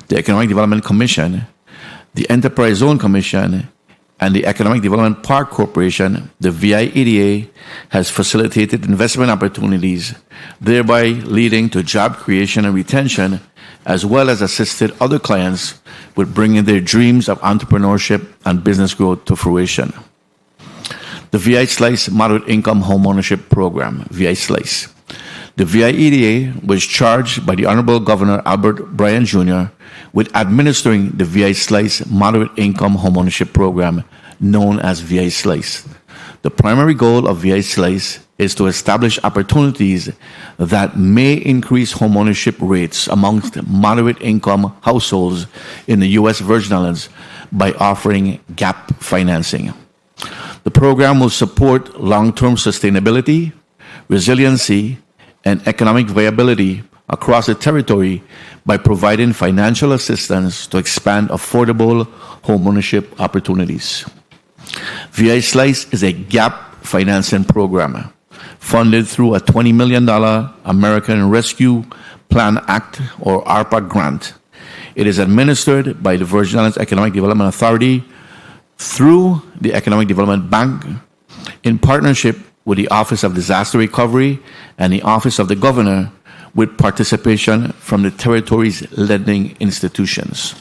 the Economic Development Commission, the Enterprise Zone Commission, and the Economic Development Park Corporation, the VIEDA has facilitated investment opportunities, thereby leading to job creation and retention, as well as assisted other clients with bringing their dreams of entrepreneurship and business growth to fruition. The VI Slice Moderate Income Homeownership Program, VI Slice. The VIEDA was charged by the Honorable Governor Albert Bryan Jr. with administering the VI Slice Moderate Income Homeownership Program, known as VI Slice. The primary goal of VI Slice is to establish opportunities that may increase homeownership rates amongst moderate income households in the U.S. Virgin Islands by offering gap financing. The program will support long-term sustainability, resiliency, and economic viability across the territory by providing financial assistance to expand affordable homeownership opportunities. VI Slice is a gap financing program funded through a $20 million American Rescue Plan Act or ARPA grant. It is administered by the Virgin Islands Economic Development Authority through the Economic Development Bank in partnership with the Office of Disaster Recovery and the Office of the Governor, with participation from the territory's lending institutions.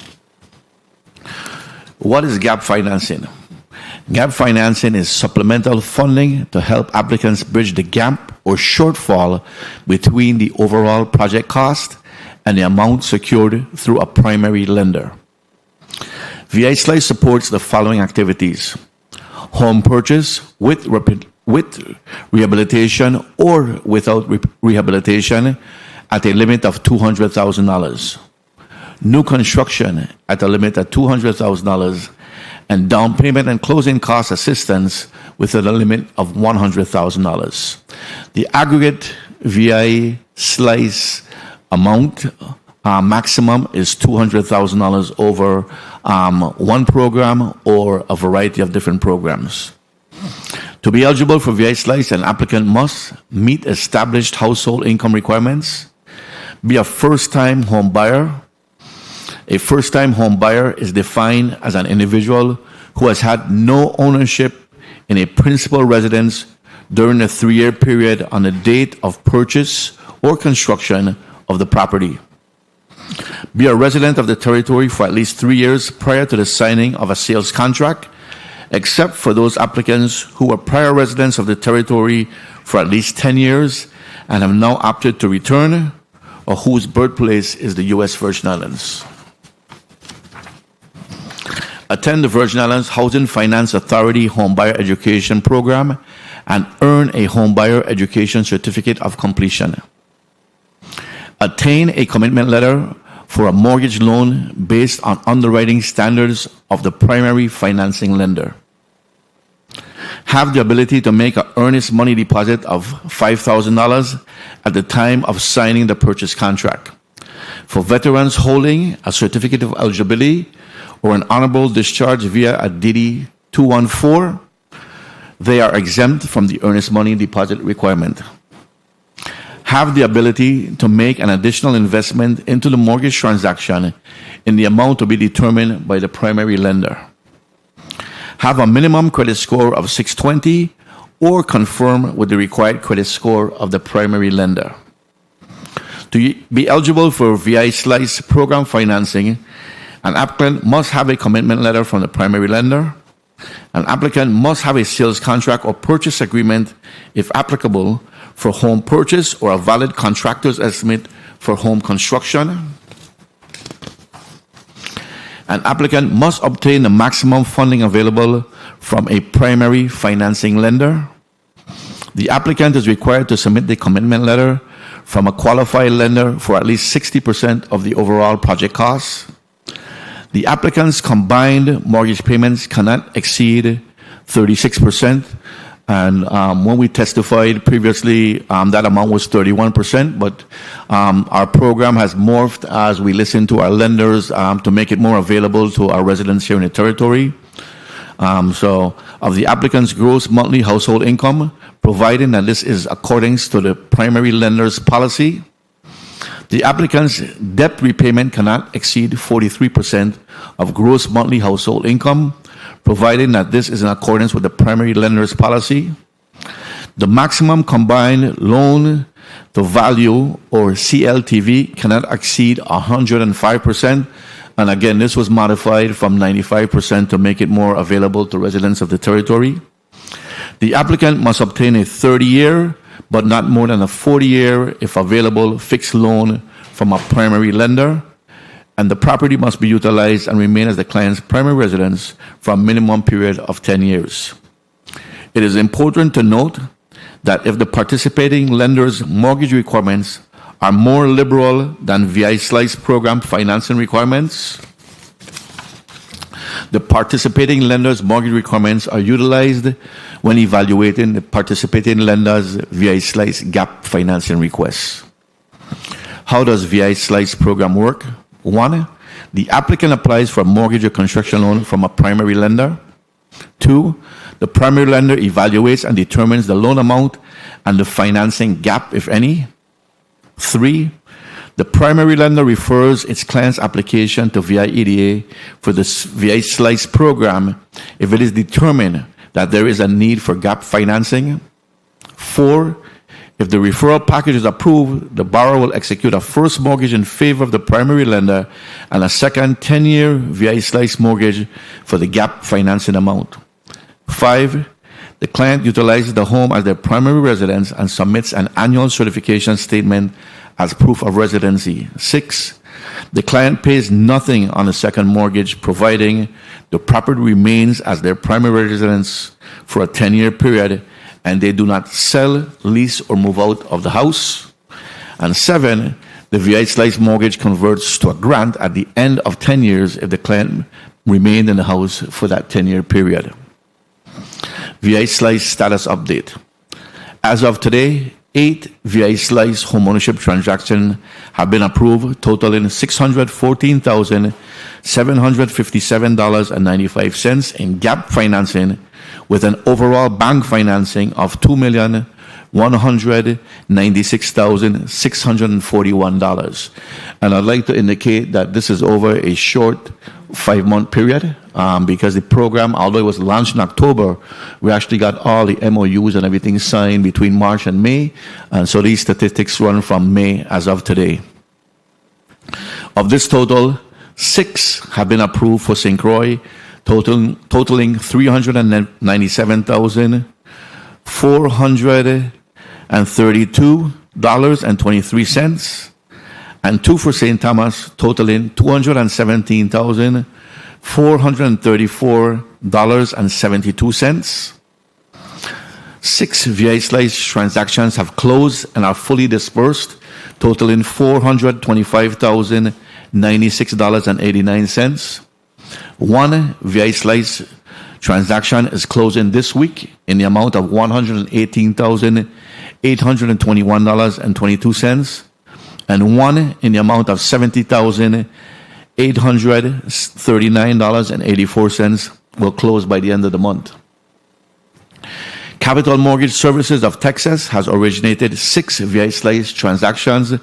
What is gap financing? Gap financing is supplemental funding to help applicants bridge the gap or shortfall between the overall project cost and the amount secured through a primary lender. VI Slice supports the following activities: home purchase with rehabilitation or without rehabilitation at a limit of $200,000, new construction at a limit of $200,000, and down payment and closing cost assistance within a limit of $100,000. The aggregate VI Slice amount maximum is $200,000 over one program or a variety of different programs. To be eligible for VI Slice, an applicant must meet established household income requirements, be a first-time home buyer. A first-time home buyer is defined as an individual who has had no ownership in a principal residence during a 3-year period on the date of purchase or construction of the property. Be a resident of the territory for at least 3 years prior to the signing of a sales contract, except for those applicants who were prior residents of the territory for at least 10 years and have now opted to return, or whose birthplace is the U.S. Virgin Islands. Attend the Virgin Islands Housing Finance Authority Homebuyer Education Program and earn a Homebuyer Education Certificate of Completion. Attain a commitment letter for a mortgage loan based on underwriting standards of the primary financing lender. Have the ability to make an earnest money deposit of $5,000 at the time of signing the purchase contract. For veterans holding a certificate of eligibility or an honorable discharge via a DD 214, they are exempt from the earnest money deposit requirement. Have the ability to make an additional investment into the mortgage transaction in the amount to be determined by the primary lender. Have a minimum credit score of 620 or conform with the required credit score of the primary lender. To be eligible for VI Slice program financing, an applicant must have a commitment letter from the primary lender. An applicant must have a sales contract or purchase agreement, if applicable, for home purchase or a valid contractor's estimate for home construction. An applicant must obtain the maximum funding available from a primary financing lender. The applicant is required to submit the commitment letter from a qualified lender for at least 60% of the overall project costs. The applicant's combined mortgage payments cannot exceed 36%. And when we testified previously, that amount was 31%, but our program has morphed as we listen to our lenders to make it more available to our residents here in the territory. So of the applicant's gross monthly household income, providing that this is according to the primary lender's policy, the applicant's debt repayment cannot exceed 43% of gross monthly household income, providing that this is in accordance with the primary lender's policy. The maximum combined loan to value, or CLTV, cannot exceed 105%. And again, this was modified from 95% to make it more available to residents of the territory. The applicant must obtain a 30-year, but not more than a 40-year, if available, fixed loan from a primary lender. And the property must be utilized and remain as the client's primary residence for a minimum period of 10 years. It is important to note that if the participating lender's mortgage requirements are more liberal than VI Slice program financing requirements, the participating lender's mortgage requirements are utilized when evaluating the participating lender's VI Slice gap financing requests. How does VI Slice program work? 1, the applicant applies for a mortgage or construction loan from a primary lender. 2, the primary lender evaluates and determines the loan amount and the financing gap, if any. 3, The primary lender refers its client's application to VI EDA for the VI Slice program if it is determined that there is a need for gap financing. 4, if the referral package is approved, the borrower will execute a first mortgage in favor of the primary lender and a second 10-year VI Slice mortgage for the gap financing amount. 5, the client utilizes the home as their primary residence and submits an annual certification statement as proof of residency. 6, the client pays nothing on the second mortgage, providing the property remains as their primary residence for a 10-year period and they do not sell, lease, or move out of the house. And 7, the VI Slice mortgage converts to a grant at the end of 10 years if the client remained in the house for that 10-year period. VI Slice status update. As of today, 8 VI Slice homeownership transactions have been approved, totaling $614,757.95 in gap financing, with an overall bank financing of $2,196,641. And I'd like to indicate that this is over a short 5-month period because the program, although it was launched in October, we actually got all the MOUs and everything signed between March and May. And so these statistics run from May as of today. Of this total, 6 have been approved for St. Croix, totaling $397,432.23, and 2 for St. Thomas, totaling $217,434.72. 6 VI Slice transactions have closed and are fully dispersed, totaling $425,096.89. 1 VI Slice transaction is closing this week in the amount of $118,821.22, and 1 in the amount of $70,839.84 will close by the end of the month. Capital Mortgage Services of Texas has originated 6 VI Slice transactions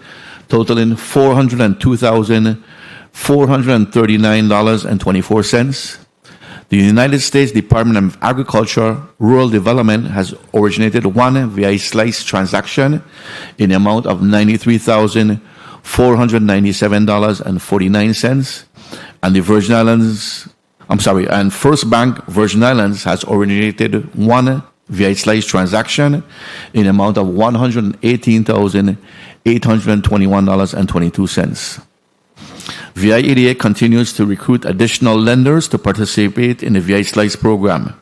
totaling $402,439.24. The United States Department of Agriculture Rural Development has originated 1 VI Slice transaction in the amount of $93,497.49, and the Virgin Islands, and First Bank Virgin Islands has originated 1 VI Slice transaction in the amount of $118,821.22. VI EDA continues to recruit additional lenders to participate in the VI Slice program.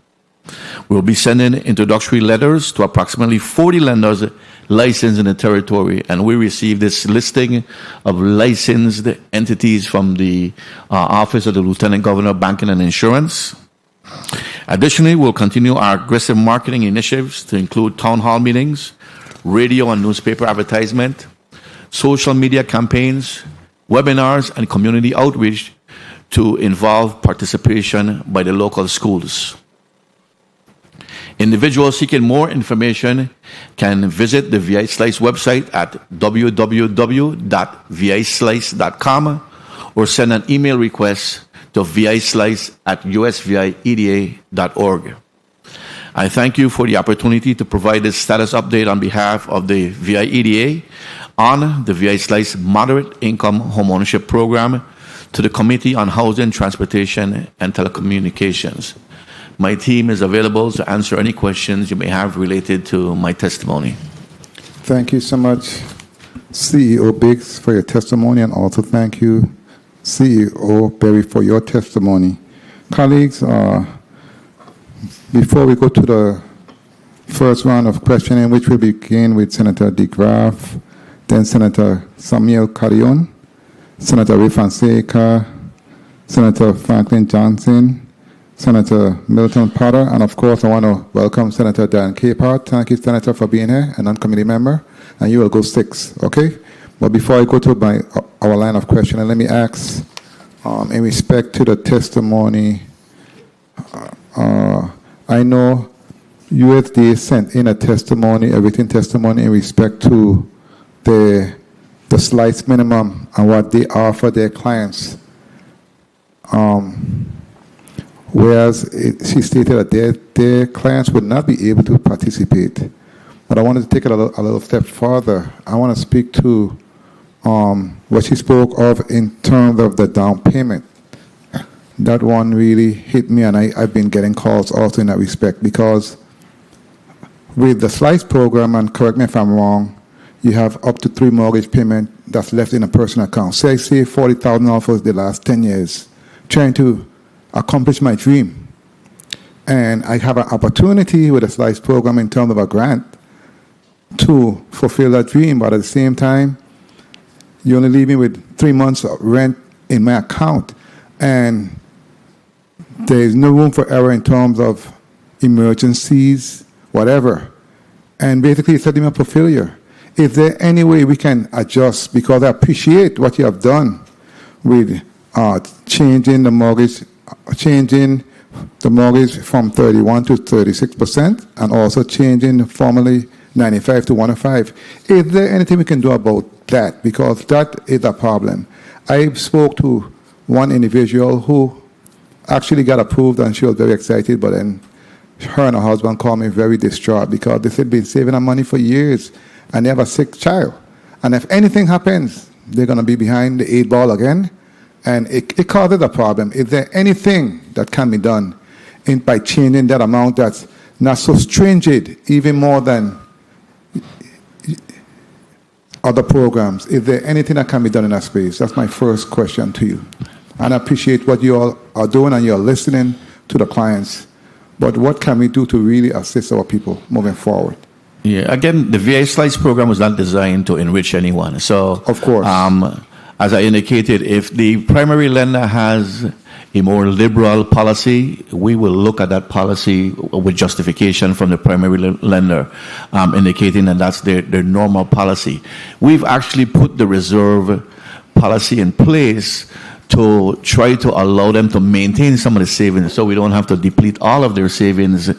We'll be sending introductory letters to approximately 40 lenders licensed in the territory, and we received this listing of licensed entities from the Office of the Lieutenant Governor of Banking and Insurance. Additionally, we'll continue our aggressive marketing initiatives to include town hall meetings, radio and newspaper advertisement, social media campaigns, webinars, and community outreach to involve participation by the local schools. Individuals seeking more information can visit the VI Slice website at www.vislice.com or send an email request to vislice@usvieda.org. I thank you for the opportunity to provide this status update on behalf of the VI EDA on the VI Slice Moderate Income Homeownership Program to the Committee on Housing, Transportation, and Telecommunications. My team is available to answer any questions you may have related to my testimony. Thank you so much, CEO Biggs, for your testimony, and also thank you, CEO Berry, for your testimony. Colleagues, before we go to the first round of questioning, which will begin with Senator DeGraff, then Senator Samuel Carrion, Senator Ray Fonseca, Senator Franklin Johnson, Senator Milton Potter, and of course I want to welcome Senator Dan Capehart. Thank you, Senator, for being here, a non-committee member, and you will go 6, okay? But before I go to our line of questioning, let me ask, in respect to the testimony, I know USDA sent in a testimony, a written testimony in respect to the the slice minimum and what they offer their clients. Whereas she stated that their clients would not be able to participate. But I wanted to take it a little step further. I want to speak to what she spoke of in terms of the down payment. That one really hit me, and I've been getting calls also in that respect, because with the SLICE program, and correct me if I'm wrong, you have up to 3 mortgage payment that's left in a personal account. Say I save $40,000 for the last 10 years, trying to accomplish my dream. And I have an opportunity with the SLICE program in terms of a grant to fulfill that dream, but at the same time, you only leave me with 3 months of rent in my account. And there is no room for error in terms of emergencies, whatever. And basically, it's setting me up for failure. Is there any way we can adjust? Because I appreciate what you have done with changing the mortgage from 31 to 36%, and also changing formally 95 to 105. Is there anything we can do about that? Because that is a problem. I spoke to one individual who actually got approved, and she was very excited, but then her and her husband called me very distraught because they said they've been saving her money for years, and they have a sick child. And if anything happens, they're going to be behind the 8 ball again, and it causes a problem. Is there anything that can be done by changing that amount that's not so stringent, even more than other programs? Is there anything that can be done in that space? That's my first question to you. And I appreciate what you all are doing, and you're listening to the clients. But what can we do to really assist our people moving forward? Yeah, again, the VA Slice program was not designed to enrich anyone. So, of course, as I indicated, if the primary lender has a more liberal policy, we will look at that policy with justification from the primary lender, indicating that that's their normal policy. We've actually put the reserve policy in place to try to allow them to maintain some of the savings, so we don't have to deplete all of their savings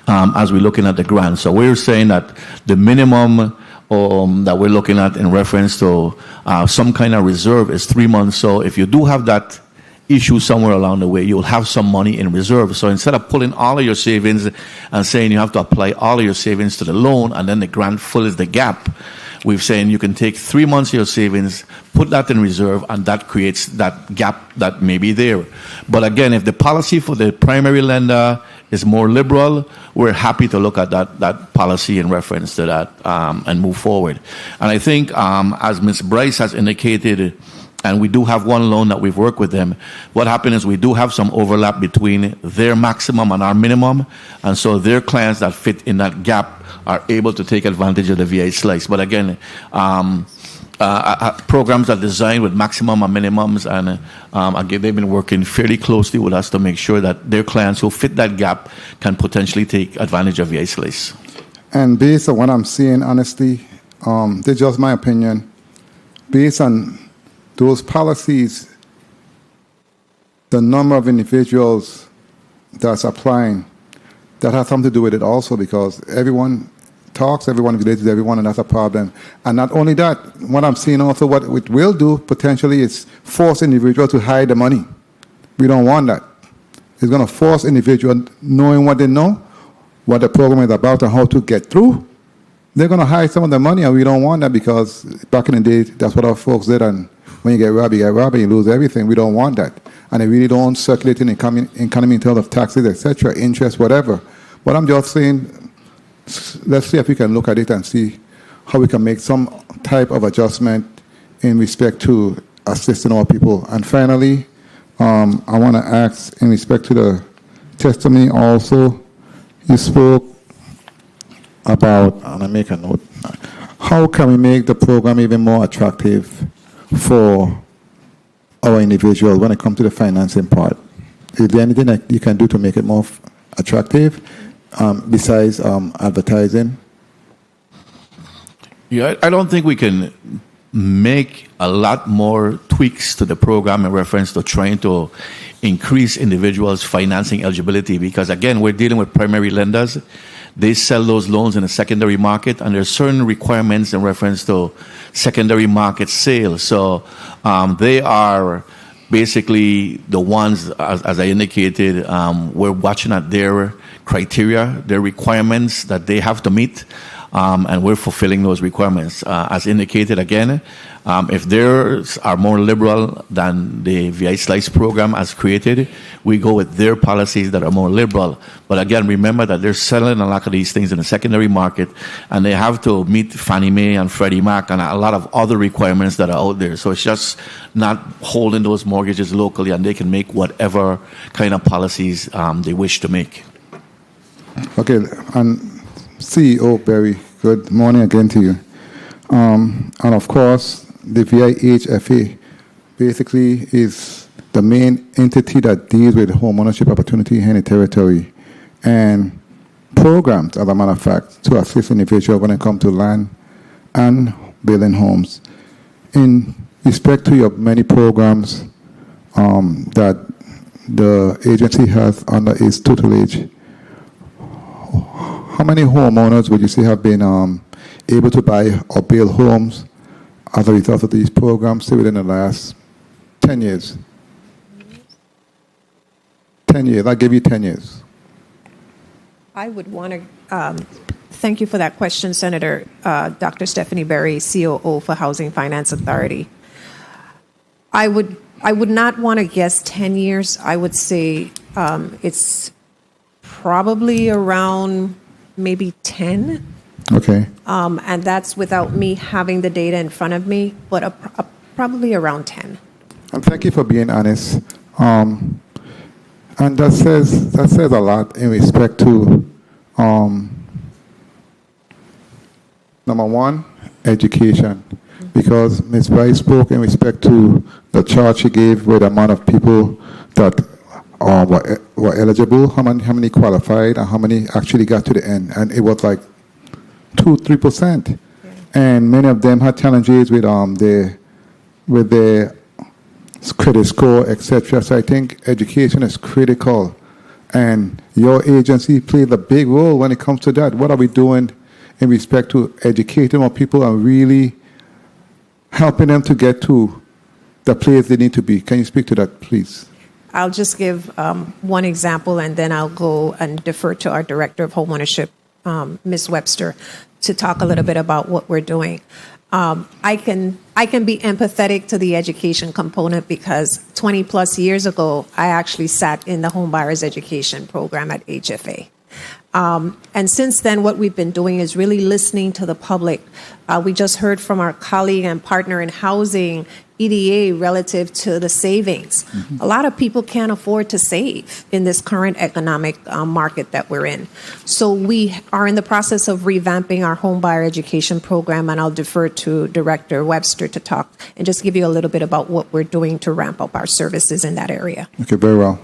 as we're looking at the grant. So we're saying that the minimum that we're looking at in reference to some kind of reserve is 3 months. So if you do have that issue somewhere along the way, you'll have some money in reserve. So instead of pulling all of your savings and saying you have to apply all of your savings to the loan and then the grant fills the gap, we're saying you can take 3 months of your savings, put that in reserve, and that creates that gap that may be there. But again, if the policy for the primary lender is more liberal, we're happy to look at that policy in reference to that and move forward. And I think, as Ms. Bryce has indicated, and we do have one loan that we've worked with them, what happened is we do have some overlap between their maximum and our minimum, and so their clients that fit in that gap are able to take advantage of the VA Slice. But again, programs are designed with maximum and minimums, and again, they've been working fairly closely with us to make sure that their clients who fit that gap can potentially take advantage of VA Slice. And based on what I'm seeing, honestly, this is just my opinion, based on those policies, the number of individuals that's applying, that has something to do with it also, because everyone talks, everyone relates to everyone, and that's a problem. And not only that, what I'm seeing also, what it will do potentially is force individuals to hide the money. We don't want that. It's going to force individuals, knowing what they know, what the program is about and how to get through. They're going to hide some of the money, and we don't want that, because back in the day, that's what our folks did, and when you get robbed, you lose everything. We don't want that. And they really don't circulate in the economy in terms of taxes, etc., interest, whatever. But I'm just saying, let's see if we can look at it and see how we can make some type of adjustment in respect to assisting our people. And finally, I want to ask, in respect to the testimony also, you spoke about, and I make a note, how can we make the program even more attractive for our individuals when it comes to the financing part? Is there anything that you can do to make it more attractive besides advertising? Yeah, I don't think we can make a lot more tweaks to the program in reference to trying to increase individuals' financing eligibility, because again, we're dealing with primary lenders they sell those loans in the secondary market, and there are certain requirements in reference to secondary market sales. So they are basically the ones, as I indicated, we're watching at their criteria, their requirements that they have to meet, and we're fulfilling those requirements. As indicated again, if theirs are more liberal than the VI Slice program as created, we go with their policies that are more liberal. But again, remember that they're selling a lot of these things in the secondary market, and they have to meet Fannie Mae and Freddie Mac and a lot of other requirements that are out there. So it's just not holding those mortgages locally, and they can make whatever kind of policies they wish to make. Okay, and CEO Berry, good morning again to you. And of course, the VIHFA basically is the main entity that deals with home ownership opportunity in the territory and programs, as a matter of fact, to assist individuals when it comes to land and building homes. In respect to your many programs that the agency has under its tutelage, how many homeowners would you say have been able to buy or build homes as a result of these programs, say within the last 10 years? 10 years. I'll give you 10 years. I would want to thank you for that question, Senator. Dr. Stephanie Berry, COO for Housing Finance Authority. I would not want to guess 10 years. I would say it's probably around maybe 10. Okay. And that's without me having the data in front of me, but probably around 10. And thank you for being honest. And that says a lot in respect to number one, education, because Ms. Rice spoke in respect to the chart she gave with the amount of people that were eligible, how many qualified, and how many actually got to the end, and it was like 2-3%, yeah. And many of them had challenges with their credit score, etc. So I think education is critical, and your agency plays a big role when it comes to that. What are we doing in respect to educating more people and really helping them to get to the place they need to be? Can you speak to that, please? I'll just give one example, and then I'll go and defer to our Director of Homeownership, Ms. Webster, to talk a little bit about what we're doing. I can be empathetic to the education component because 20 plus years ago, I actually sat in the home buyers education program at HFA. And since then, what we've been doing is really listening to the public. We just heard from our colleague and partner in housing, EDA, relative to the savings. Mm-hmm. A lot of people can't afford to save in this current economic market that we're in. So we are in the process of revamping our home buyer education program, and I'll defer to Director Webster to talk and just give you a little bit about what we're doing to ramp up our services in that area. Okay, very well.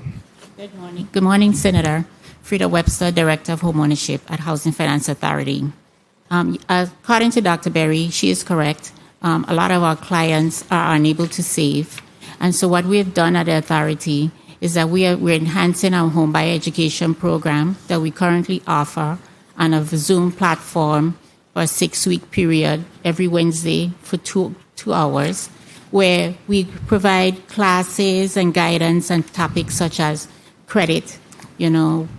Good morning. Good morning, Senator. Frida Webster, Director of Homeownership at Housing Finance Authority. According to Dr. Berry, she is correct. A lot of our clients are unable to save. And so what we've done at the authority is that we're enhancing our home buyer education program that we currently offer on a Zoom platform for a 6-week period every Wednesday for two hours, where we provide classes and guidance on topics such as credit,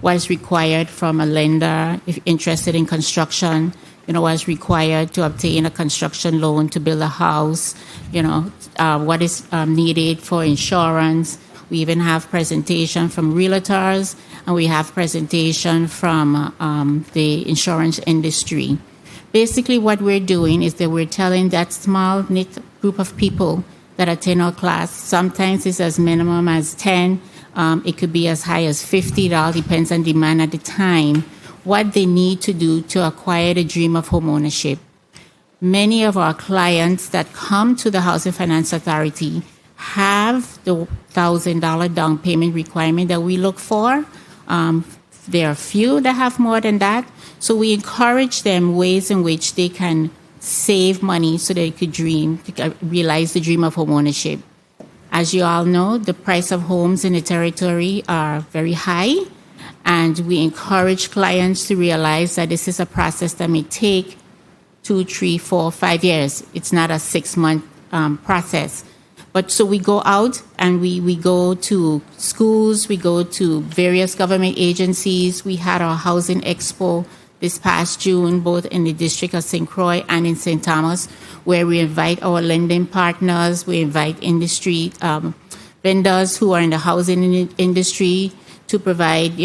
what is required from a lender if interested in construction, what is required to obtain a construction loan to build a house, what is needed for insurance. We even have presentation from realtors, and we have presentation from the insurance industry. Basically, what we're doing is that we're telling that small knit group of people that attend our class, sometimes it's as minimum as 10, it could be as high as $50, depends on demand at the time, what they need to do to acquire the dream of homeownership. Many of our clients that come to the Housing Finance Authority have the $1,000 down payment requirement that we look for. There are few that have more than that. So we encourage them ways in which they can save money so they could realize the dream of homeownership. As you all know, the price of homes in the territory are very high. And we encourage clients to realize that this is a process that may take 2, 3, 4, 5 years. It's not a 6-month process. But so we go out and we go to schools, we go to various government agencies. We had our housing expo this past June, both in the district of St. Croix and in St. Thomas, where we invite our lending partners, we invite industry vendors who are in the housing industry to provide,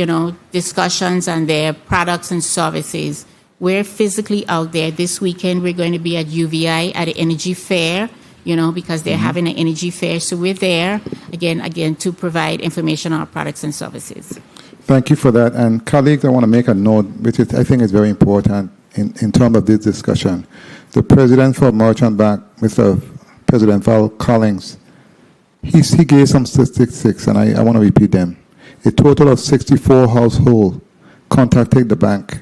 discussions on their products and services. We're physically out there. This weekend, we're going to be at UVI at the Energy Fair, because they're having an energy fair. So we're there, again, to provide information on our products and services. Thank you for that. And colleagues, I want to make a note, which I think is very important in terms of this discussion. The president for Merchant Bank, Mr. President Val Collins, he gave some statistics, and I want to repeat them. A total of 64 households contacted the bank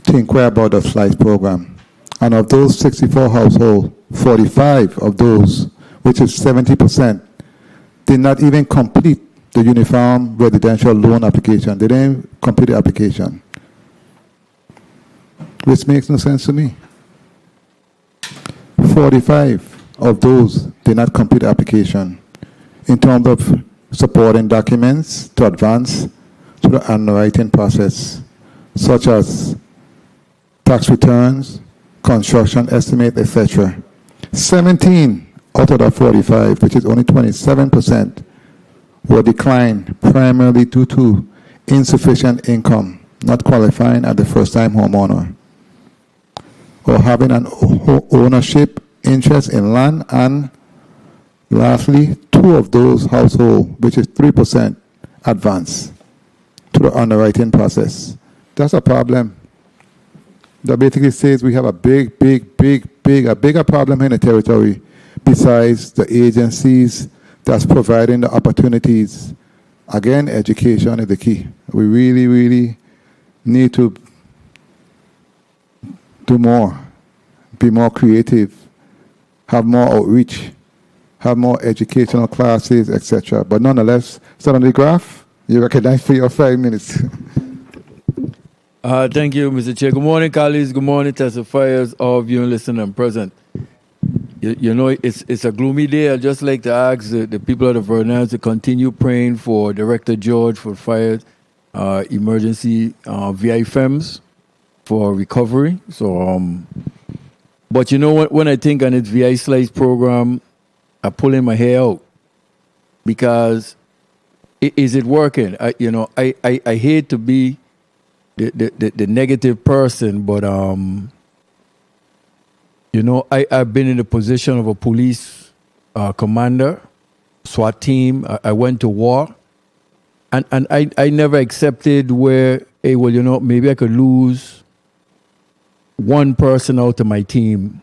to inquire about the SLICE program. And of those 64 households, 45 of those, which is 70%, did not even complete the uniform residential loan application. They didn't complete the application, which makes no sense to me. 45 of those did not complete the application in terms of supporting documents to advance to the underwriting process, such as tax returns, construction estimate, etc. 17 out of the 45, which is only 27%, were declined primarily due to insufficient income, not qualifying as the first-time homeowner, or having an ownership interest in land, and lastly, 2 of those households, which is 3%, advance to the underwriting process. That's a problem. That basically says we have a bigger problem in the territory besides the agencies that's providing the opportunities. Again, education is the key. We really, really need to do more, be more creative, have more outreach, have more educational classes, etc. But nonetheless, start on the graph. You recognize for your 5 minutes. Thank you, Mr. Chair. Good morning, colleagues. Good morning, testifiers, all of you listening and present. It's a gloomy day. I'd just like to ask the people of the Virgin to continue praying for Director George for fire emergency VI FEMS for recovery. So, but when I think on its VI SLICE program, I'm pulling my hair out because is it working? I hate to be the negative person, but I've been in the position of a police commander, SWAT team. I went to war, and I never accepted where, hey, well, maybe I could lose one person out of my team,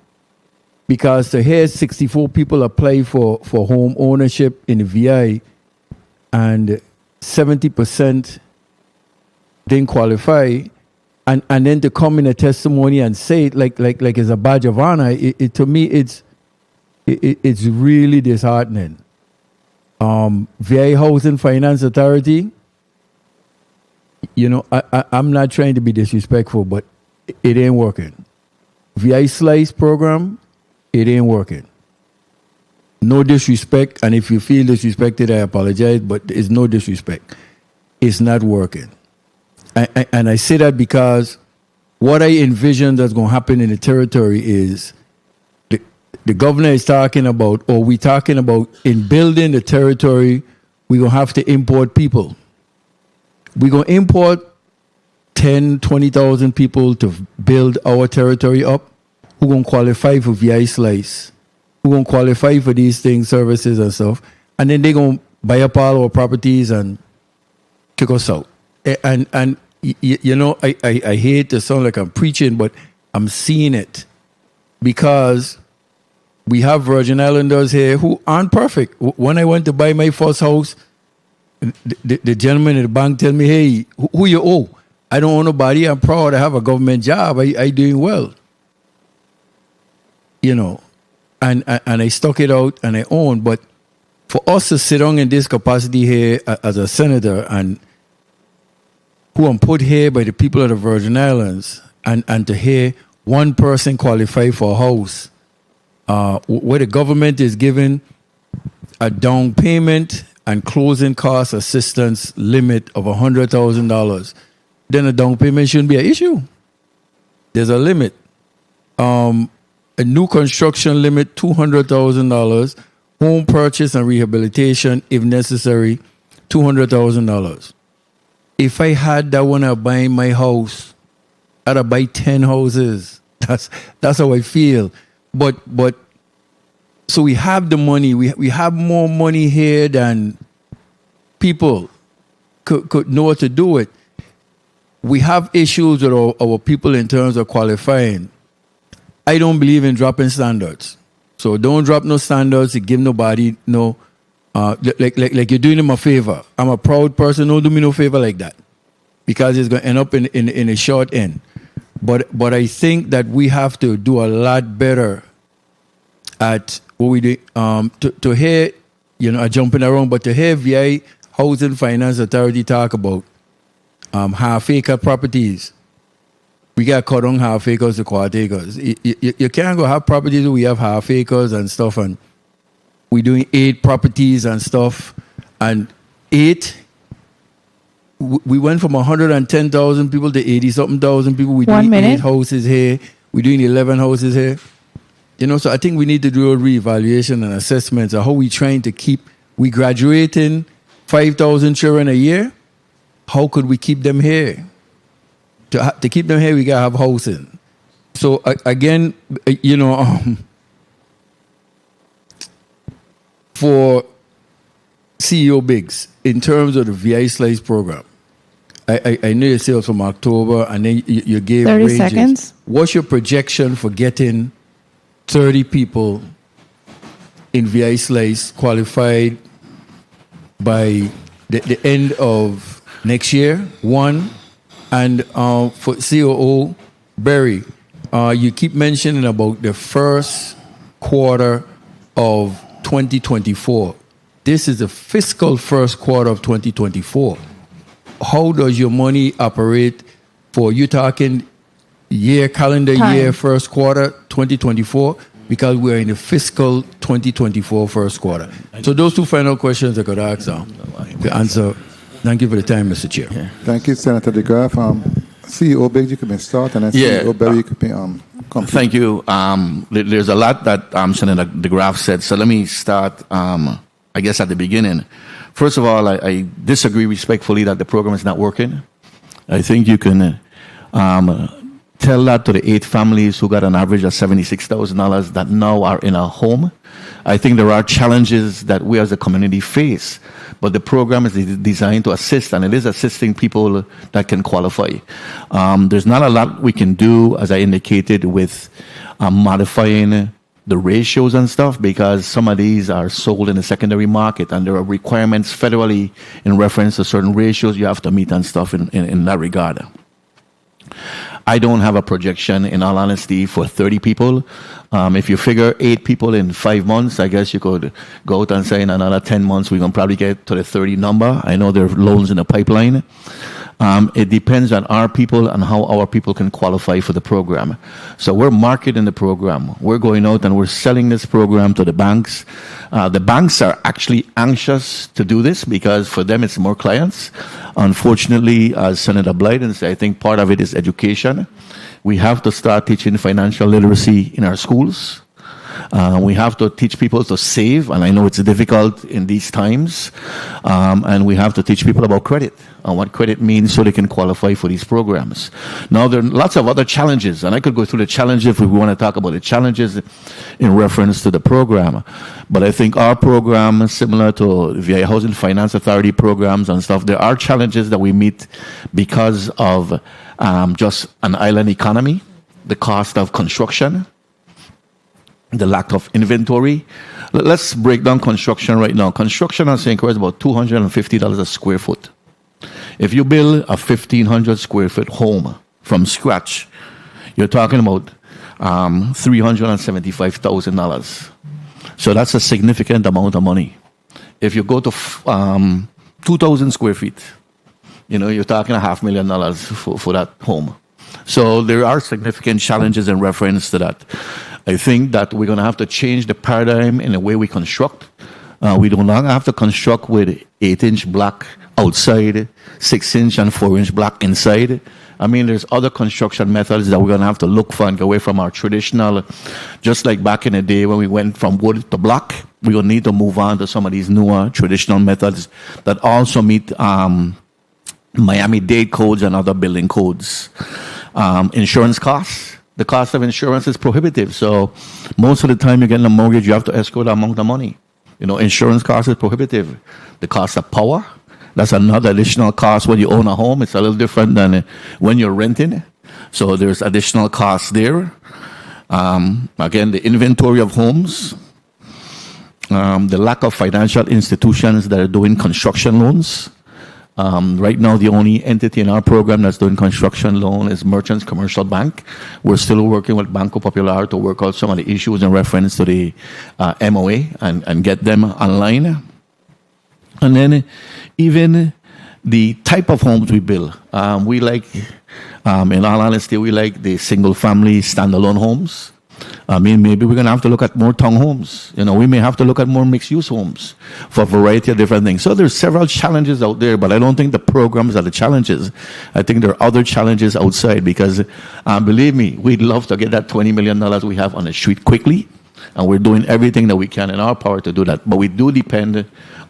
because to hear 64 people apply for home ownership in the VI, and 70% didn't qualify, and then to come in a testimony and say it like it's a badge of honor, to me it's really disheartening. VI Housing Finance Authority, I'm not trying to be disrespectful, but it ain't working. VI SLICE program, it ain't working. No disrespect, and if you feel disrespected, I apologize, but it's no disrespect. It's not working. And I say that because what I envision that's going to happen in the territory is the governor is talking about, or we talking about, in building the territory, we're going to have to import people. We're going to import 10, 20,000 people to build our territory up, who going to qualify for VI SLICE, who going to qualify for these things, services and stuff, and then they're going to buy up all our properties and kick us out. And I hate to sound like I'm preaching, but I'm seeing it, because we have Virgin Islanders here who aren't perfect. When I went to buy my first house, the gentleman at the bank tell me, hey, who you owe? I don't owe nobody. I'm proud. I have a government job. I doing well. And I stuck it out and I own. But for us to sit down in this capacity here as a senator and who are put here by the people of the Virgin Islands, and to hear one person qualify for a house, where the government is giving a down payment and closing cost assistance limit of $100,000, then a down payment shouldn't be an issue. There's a limit. A new construction limit, $200,000. Home purchase and rehabilitation, if necessary, $200,000. If I had that when I buy my house, I'd buy 10 houses. That's how I feel. But so we have the money. We have more money here than people could know what to do with. We have issues with our people in terms of qualifying. I don't believe in dropping standards. So don't drop no standards to give nobody no, like you're doing them a favor. I'm a proud person. Don't do me no favor like that, because it's going to end up in a short end. But I think that we have to do a lot better at what we do. To hear, jumping around, but to hear VI Housing Finance Authority talk about half-acre properties. We got cut on half acres to quarter acres. You can't go have properties where we have half acres and stuff, and we're doing 8 properties and stuff. And 8, we went from 110,000 people to 80-something thousand people. We're doing 8 houses here. We're doing 11 houses here. So I think we need to do a reevaluation and assessments of how we trying to keep, we graduating 5,000 children a year. How could we keep them here? To keep them here, we got to have housing. So, again, for CEO Biggs, in terms of the VI Slice program, I know you said it was from October, and then you gave 30 ranges. seconds. What's your projection for getting 30 people in VI Slice qualified by the end of next year? One. And for COO Berry, you keep mentioning about the first quarter of 2024. This is the fiscal first quarter of 2024. How does your money operate for, you talking calendar year first quarter 2024? Because we're in the fiscal 2024 first quarter. So those 2 final questions I could ask now. The answer. Thank you for the time, Mr. Chair. Yeah. Thank you, Senator DeGraff. CEO Biggs, you can start, and then CEO Berry, you can complete. Thank you. There's a lot that Senator DeGraff said, so let me start, I guess, at the beginning. First of all, I disagree respectfully that the program is not working. I think you can tell that to the 8 families who got an average of $76,000 that now are in a home. I think there are challenges that we as a community face, but the program is designed to assist, and it is assisting people that can qualify. There's not a lot we can do, as I indicated, with modifying the ratios and stuff, because some of these are sold in the secondary market, and there are requirements federally in reference to certain ratios you have to meet and stuff in that regard. I don't have a projection, in all honesty, for 30 people. If you figure 8 people in 5 months, I guess you could go out and say in another 10 months, we're going to probably get to the 30 number. I know there are loans in the pipeline. It depends on our people and how our people can qualify for the program. So we're marketing the program. We're going out and we're selling this program to the banks. The banks are actually anxious to do this because for them it's more clients. Unfortunately, as Senator Blyden said, I think part of it is education. We have to start teaching financial literacy in our schools. We have to teach people to save, and I know it's difficult in these times. And we have to teach people about credit and what credit means so they can qualify for these programs. Now, there are lots of other challenges, and I could go through the challenges if we want to talk about the challenges in reference to the program. But I think our program, similar to VA Housing Finance Authority programs and stuff, there are challenges that we meet because of just an island economy, the cost of construction, the lack of inventory. Let's break down construction right now. Construction on St. Croix is about $250 a square foot. If you build a 1,500 square foot home from scratch, you're talking about $375,000. So that's a significant amount of money. If you go to 2,000 square feet, You're talking $500,000 for that home. So there are significant challenges in reference to that. I think that we're going to have to change the paradigm in the way we construct. We no longer have to construct with 8-inch block outside, 6-inch and 4-inch block inside. I mean, there's other construction methods that we're going to have to look for and go away from our traditional, just like back in the day when we went from wood to block, we're going to need to move on to some of these newer traditional methods that also meet Miami-Dade codes and other building codes. Insurance costs. The cost of insurance is prohibitive. So most of the time you're getting a mortgage, you have to escrow the amount of money. Insurance cost is prohibitive. The cost of power, that's another additional cost when you own a home. It's a little different than when you're renting. So there's additional costs there. Again, the inventory of homes, the lack of financial institutions that are doing construction loans. Right now, the only entity in our program that's doing construction loan is Merchants Commercial Bank. We're still working with Banco Popular to work out some of the issues in reference to the MOA and get them online. And then even the type of homes we build. We like, in all honesty, we like the single-family standalone homes. I mean, maybe we're going to have to look at more townhomes. We may have to look at more mixed-use homes for a variety of different things. So there's several challenges out there, but I don't think the programs are the challenges. I think there are other challenges outside because, believe me, we'd love to get that $20 million we have on the street quickly, and we're doing everything that we can in our power to do that. But we do depend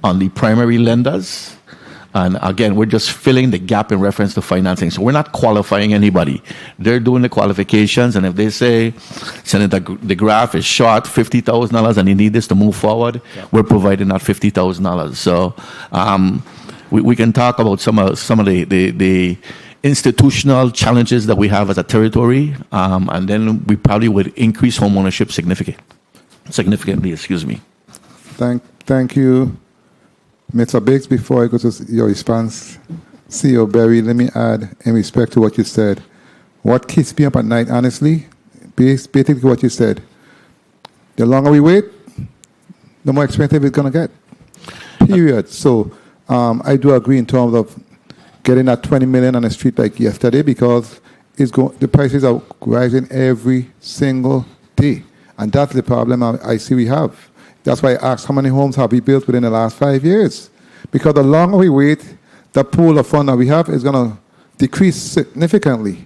on the primary lenders. And again, we're just filling the gap in reference to financing. So we're not qualifying anybody. They're doing the qualifications. And if they say, Senator DeGraff is short $50,000 and you need this to move forward, we're providing that $50,000. So we can talk about some of the institutional challenges that we have as a territory. And then we probably would increase home ownership significantly. Excuse me. Thank you, Mr. Biggs. Before I go to your response, CEO Berry, let me add, in respect to what you said, what keeps me up at night, honestly, basically what you said, the longer we wait, the more expensive it's going to get, period. So I do agree in terms of getting that $20 million on the street like yesterday because the prices are rising every single day. And that's the problem I see we have. That's why I asked how many homes have we built within the last 5 years. Because the longer we wait, the pool of funds that we have is going to decrease significantly.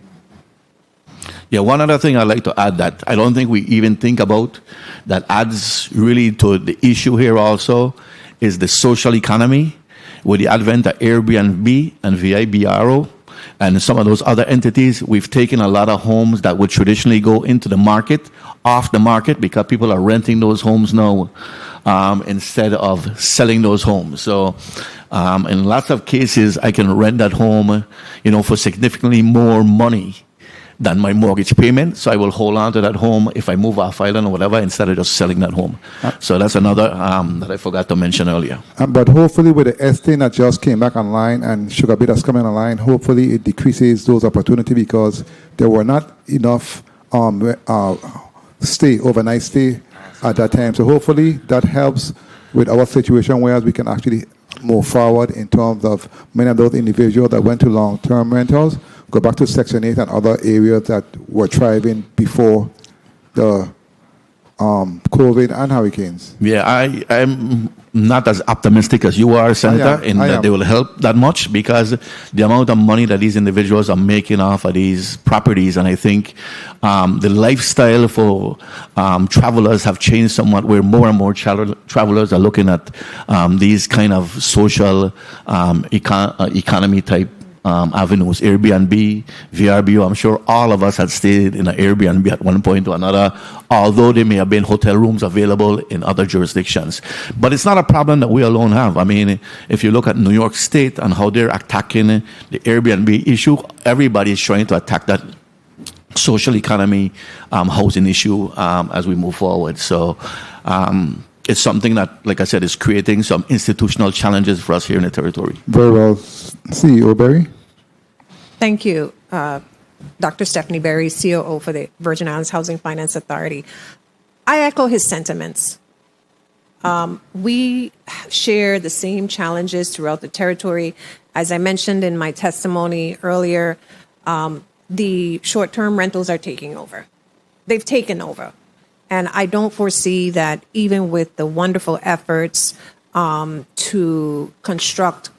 Yeah, one other thing I'd like to add that I don't think we even think about that adds really to the issue here also is the social economy with the advent of Airbnb and VIBRO and some of those other entities. We've taken a lot of homes that would traditionally go into the market off the market because people are renting those homes now instead of selling those homes. So in lots of cases, I can rent that home, for significantly more money than my mortgage payment. So I will hold on to that home if I move off island or whatever instead of just selling that home. So that's another that I forgot to mention earlier. But hopefully with the estate that just came back online and Sugar Beet that's coming online, hopefully it decreases those opportunities because there were not enough overnight stay at that time. So hopefully that helps with our situation, whereas we can actually move forward in terms of many of those individuals that went to long-term rentals, go back to Section 8 and other areas that were thriving before the COVID and hurricanes. Yeah, I'm not as optimistic as you are, Senator, in that they will help that much because the amount of money that these individuals are making off of these properties, and I think the lifestyle for travelers have changed somewhat where more and more travelers are looking at these kind of social economy type avenues, Airbnb, VRBO. I'm sure all of us had stayed in an Airbnb at one point or another, although there may have been hotel rooms available in other jurisdictions. But it's not a problem that we alone have. I mean, if you look at New York State and how they're attacking the Airbnb issue, everybody is trying to attack that social economy housing issue as we move forward. So it's something that, like I said, is creating some institutional challenges for us here in the territory. Very well. CEO Berry? Thank you, Dr. Stephanie Berry, COO for the Virgin Islands Housing Finance Authority. I echo his sentiments. We share the same challenges throughout the territory, As I mentioned in my testimony earlier, the short-term rentals are taking over. They've taken over. And I don't foresee that even with the wonderful efforts to construct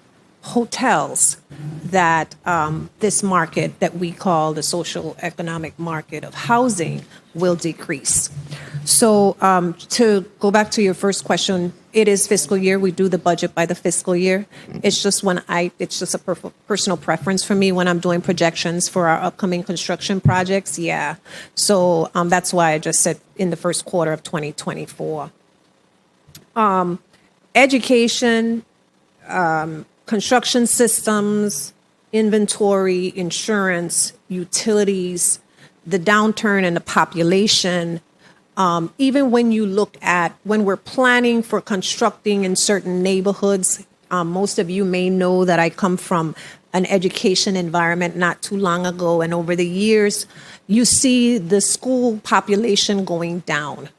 hotels, that this market that we call the social economic market of housing will decrease. So to go back to your first question, it is fiscal year. We do the budget by the fiscal year. It's just it's just a personal preference for me when I'm doing projections for our upcoming construction projects. Yeah. So that's why I just said in the first quarter of 2024. Education, construction systems, inventory, insurance, utilities, the downturn in the population. Even when you look at when we're planning for constructing in certain neighborhoods, most of you may know that I come from an education environment not too long ago. And over the years, you see the school population going down.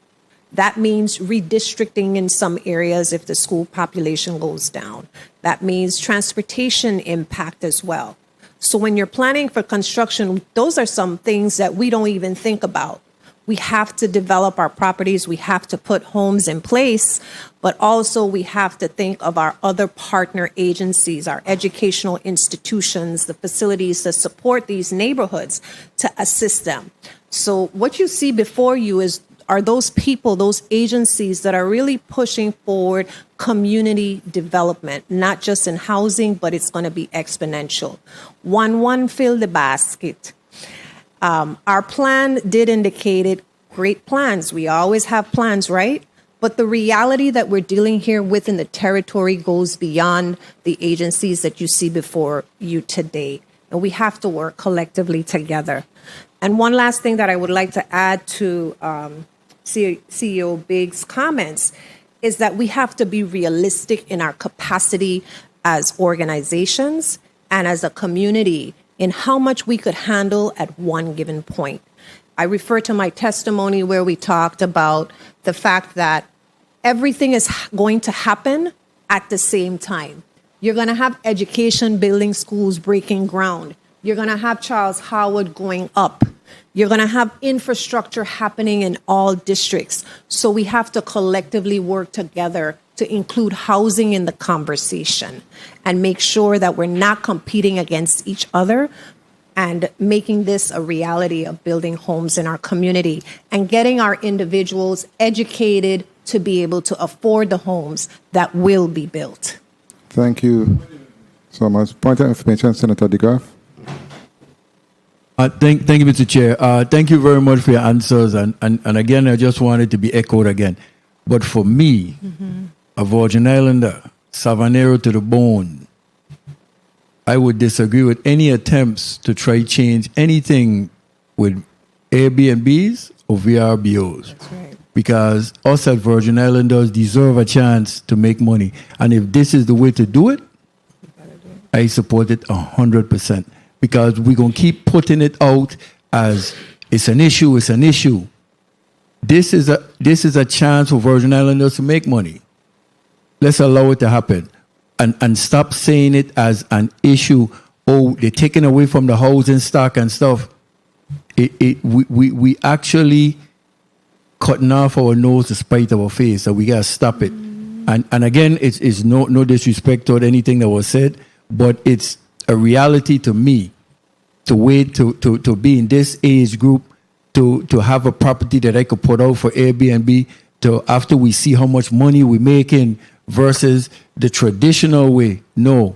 That means redistricting in some areas if the school population goes down. That means transportation impact as well. So when you're planning for construction, those are some things that we don't even think about. We have to develop our properties. We have to put homes in place, but also we have to think of our other partner agencies, our educational institutions, the facilities that support these neighborhoods to assist them. So what you see before you are those people, those agencies that are really pushing forward community development, not just in housing, but it's going to be exponential. One fill the basket. Our plan did indicate it, great plans. We always have plans, right? But the reality that we're dealing here with in the territory goes beyond the agencies that you see before you today. And we have to work collectively together. And one last thing that I would like to add to CEO Biggs' comments is that we have to be realistic in our capacity as organizations and as a community in how much we could handle at one given point. I refer to my testimony where we talked about the fact that everything is going to happen at the same time. You're going to have education, building schools, breaking ground. You're going to have Charles Howard going up. You're going to have infrastructure happening in all districts. So we have to collectively work together to include housing in the conversation and make sure that we're not competing against each other and making this a reality of building homes in our community and getting our individuals educated to be able to afford the homes that will be built. Thank you so much. Point of information, Senator DeGraff. Thank you, Mr. Chair. Thank you very much for your answers. And again, I just wanted to be echoed again. But for me, a Virgin Islander, Savanero to the bone, I would disagree with any attempts to try change anything with Airbnbs or VRBOs. That's right. Because us as Virgin Islanders deserve a chance to make money. And if this is the way to do it, I support it 100%. Because we're going to keep putting it out as it's an issue, it's an issue. This is a chance for Virgin Islanders to make money. Let's allow it to happen. And stop saying it as an issue. Oh, they're taking away from the housing stock and stuff. We actually cutting off our nose to spite our face, so we got to stop it. And again, it's no disrespect toward anything that was said, but it's a reality to me to wait to be in this age group, to have a property that I could put out for Airbnb, to after we see how much money we're making versus the traditional way. No.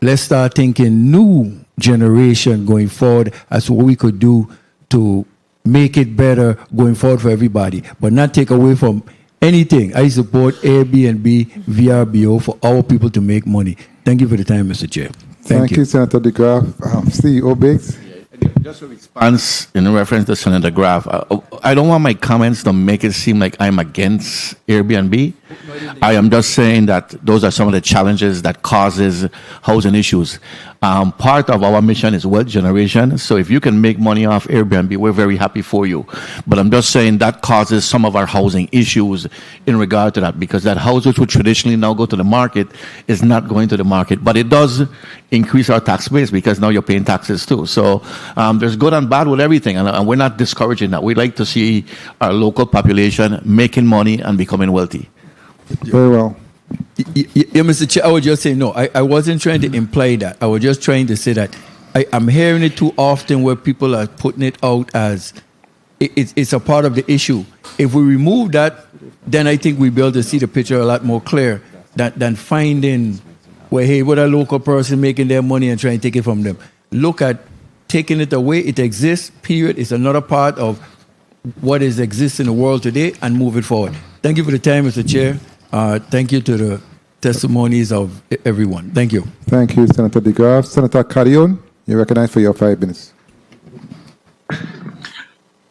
Let's start thinking new generation going forward as to what we could do to make it better going forward for everybody, but not take away from anything. I support Airbnb, VRBO for our people to make money. Thank you for the time, Mr. Chair. Thank you, Senator DeGraff. CEO Biggs. Just a response in reference to Senator Graff. I don't want my comments to make it seem like I'm against Airbnb. I am just saying that those are some of the challenges that causes housing issues. Part of our mission is wealth generation. So if you can make money off Airbnb, we're very happy for you. But I'm just saying that causes some of our housing issues in regard to that, because that house which would traditionally now go to the market is not going to the market. But it does increase our tax base because now you're paying taxes too. So there's good and bad with everything. And we're not discouraging that. We like to see our local population making money and becoming wealthy. Very well. Yeah, Mr. Chair, I was just saying, no, I wasn't trying to imply that. I was just trying to say that I'm hearing it too often where people are putting it out as it's a part of the issue. If we remove that, then I think we'll be able to see the picture a lot more clear than finding where, hey, what a local person making their money and trying to take it from them. Look at taking it away. It exists, period. It's another part of what exists in the world today, and move it forward. Thank you for the time, Mr. Chair. Thank you to the testimonies of everyone. Thank you. Thank you, Senator DeGraaf. Senator Carrion, you're recognized for your 5 minutes.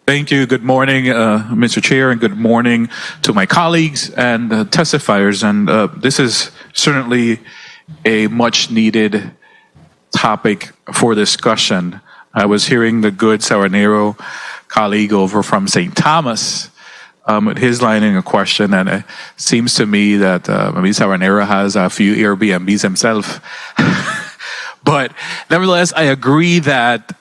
Thank you. Good morning, Mr. Chair, and good morning to my colleagues and testifiers. And this is certainly a much needed topic for discussion. I was hearing the good Saranero colleague over from St. Thomas with his lining a question, and it seems to me that maybe Saranero has a few Airbnbs himself. But nevertheless, I agree that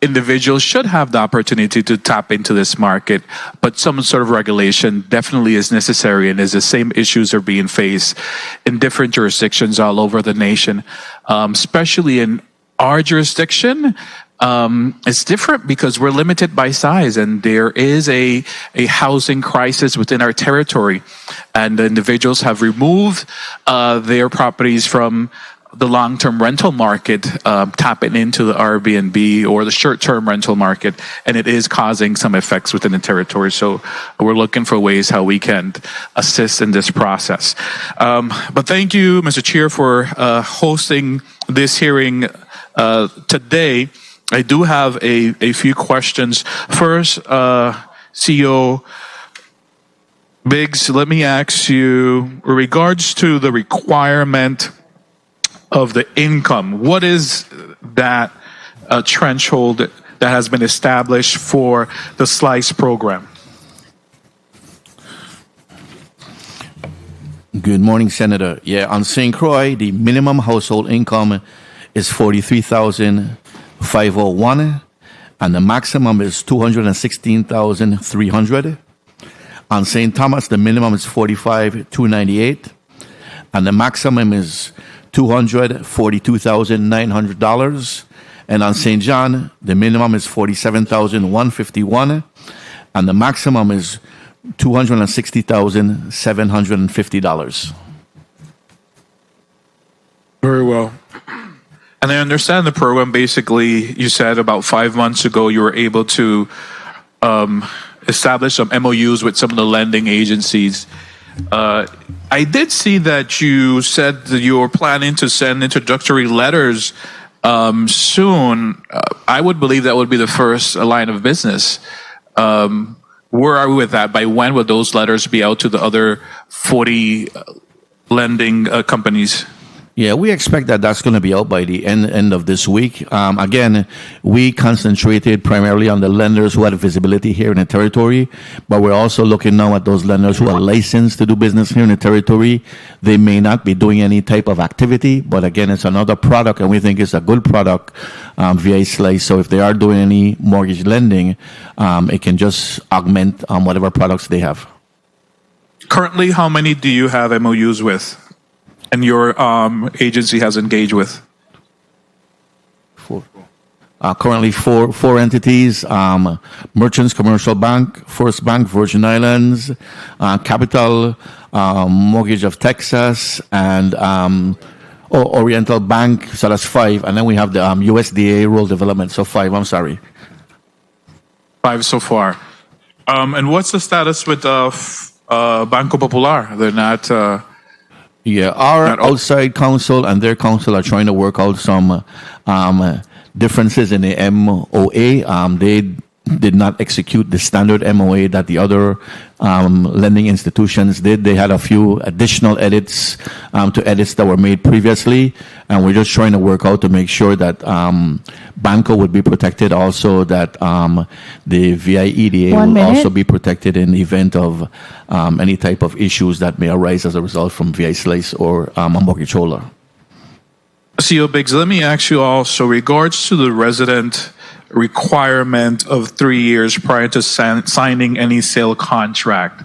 individuals should have the opportunity to tap into this market, but some sort of regulation definitely is necessary, and as the same issues are being faced in different jurisdictions all over the nation, especially in our jurisdiction. It's different because we're limited by size, and there is a housing crisis within our territory, and the individuals have removed their properties from the long-term rental market, tapping into the Airbnb or the short-term rental market, and it is causing some effects within the territory. So we're looking for ways how we can assist in this process. But thank you, Mr. Chair, for hosting this hearing today. I do have a few questions. First, CEO Biggs, let me ask you, in regards to the requirement of the income, what is that threshold that has been established for the SLICE program? Good morning, Senator. Yeah, on St. Croix, the minimum household income is $43,501, and the maximum is $216,300. On St. Thomas, the minimum is $45,298, and the maximum is $242,900. And on St. John, the minimum is $47,151, and the maximum is $260,750. Very well. And I understand the program, basically, you said about 5 months ago you were able to establish some MOUs with some of the lending agencies. I did see that you said that you were planning to send introductory letters soon. I would believe that would be the first line of business. Where are we with that? By when will those letters be out to the other 40 lending companies? Yeah, we expect that that's going to be out by the end of this week. Again, we concentrated primarily on the lenders who had visibility here in the territory, but we're also looking now at those lenders who are licensed to do business here in the territory. They may not be doing any type of activity, but again, it's another product, and we think it's a good product via SLICE. So if they are doing any mortgage lending, it can just augment whatever products they have. Currently, how many do you have MOUs with? And your agency has engaged with? Currently four entities, Merchants Commercial Bank, First Bank, Virgin Islands, Capital, Mortgage of Texas, and Oriental Bank, so that's 5. And then we have the USDA Rural Development, so 5, I'm sorry. 5 so far. And what's the status with Banco Popular? They're not... Yeah, our outside counsel and their counsel are trying to work out some differences in the MOA. They did not execute the standard MOA that the other lending institutions did. They had a few additional edits to edits that were made previously, and we're just trying to work out to make sure that Banco would be protected, also that the VIEDA will also be protected in the event of any type of issues that may arise as a result from VI Slice or a mortgage holder. CEO Biggs, let me ask you also, regards to the resident requirement of 3 years prior to signing any sale contract.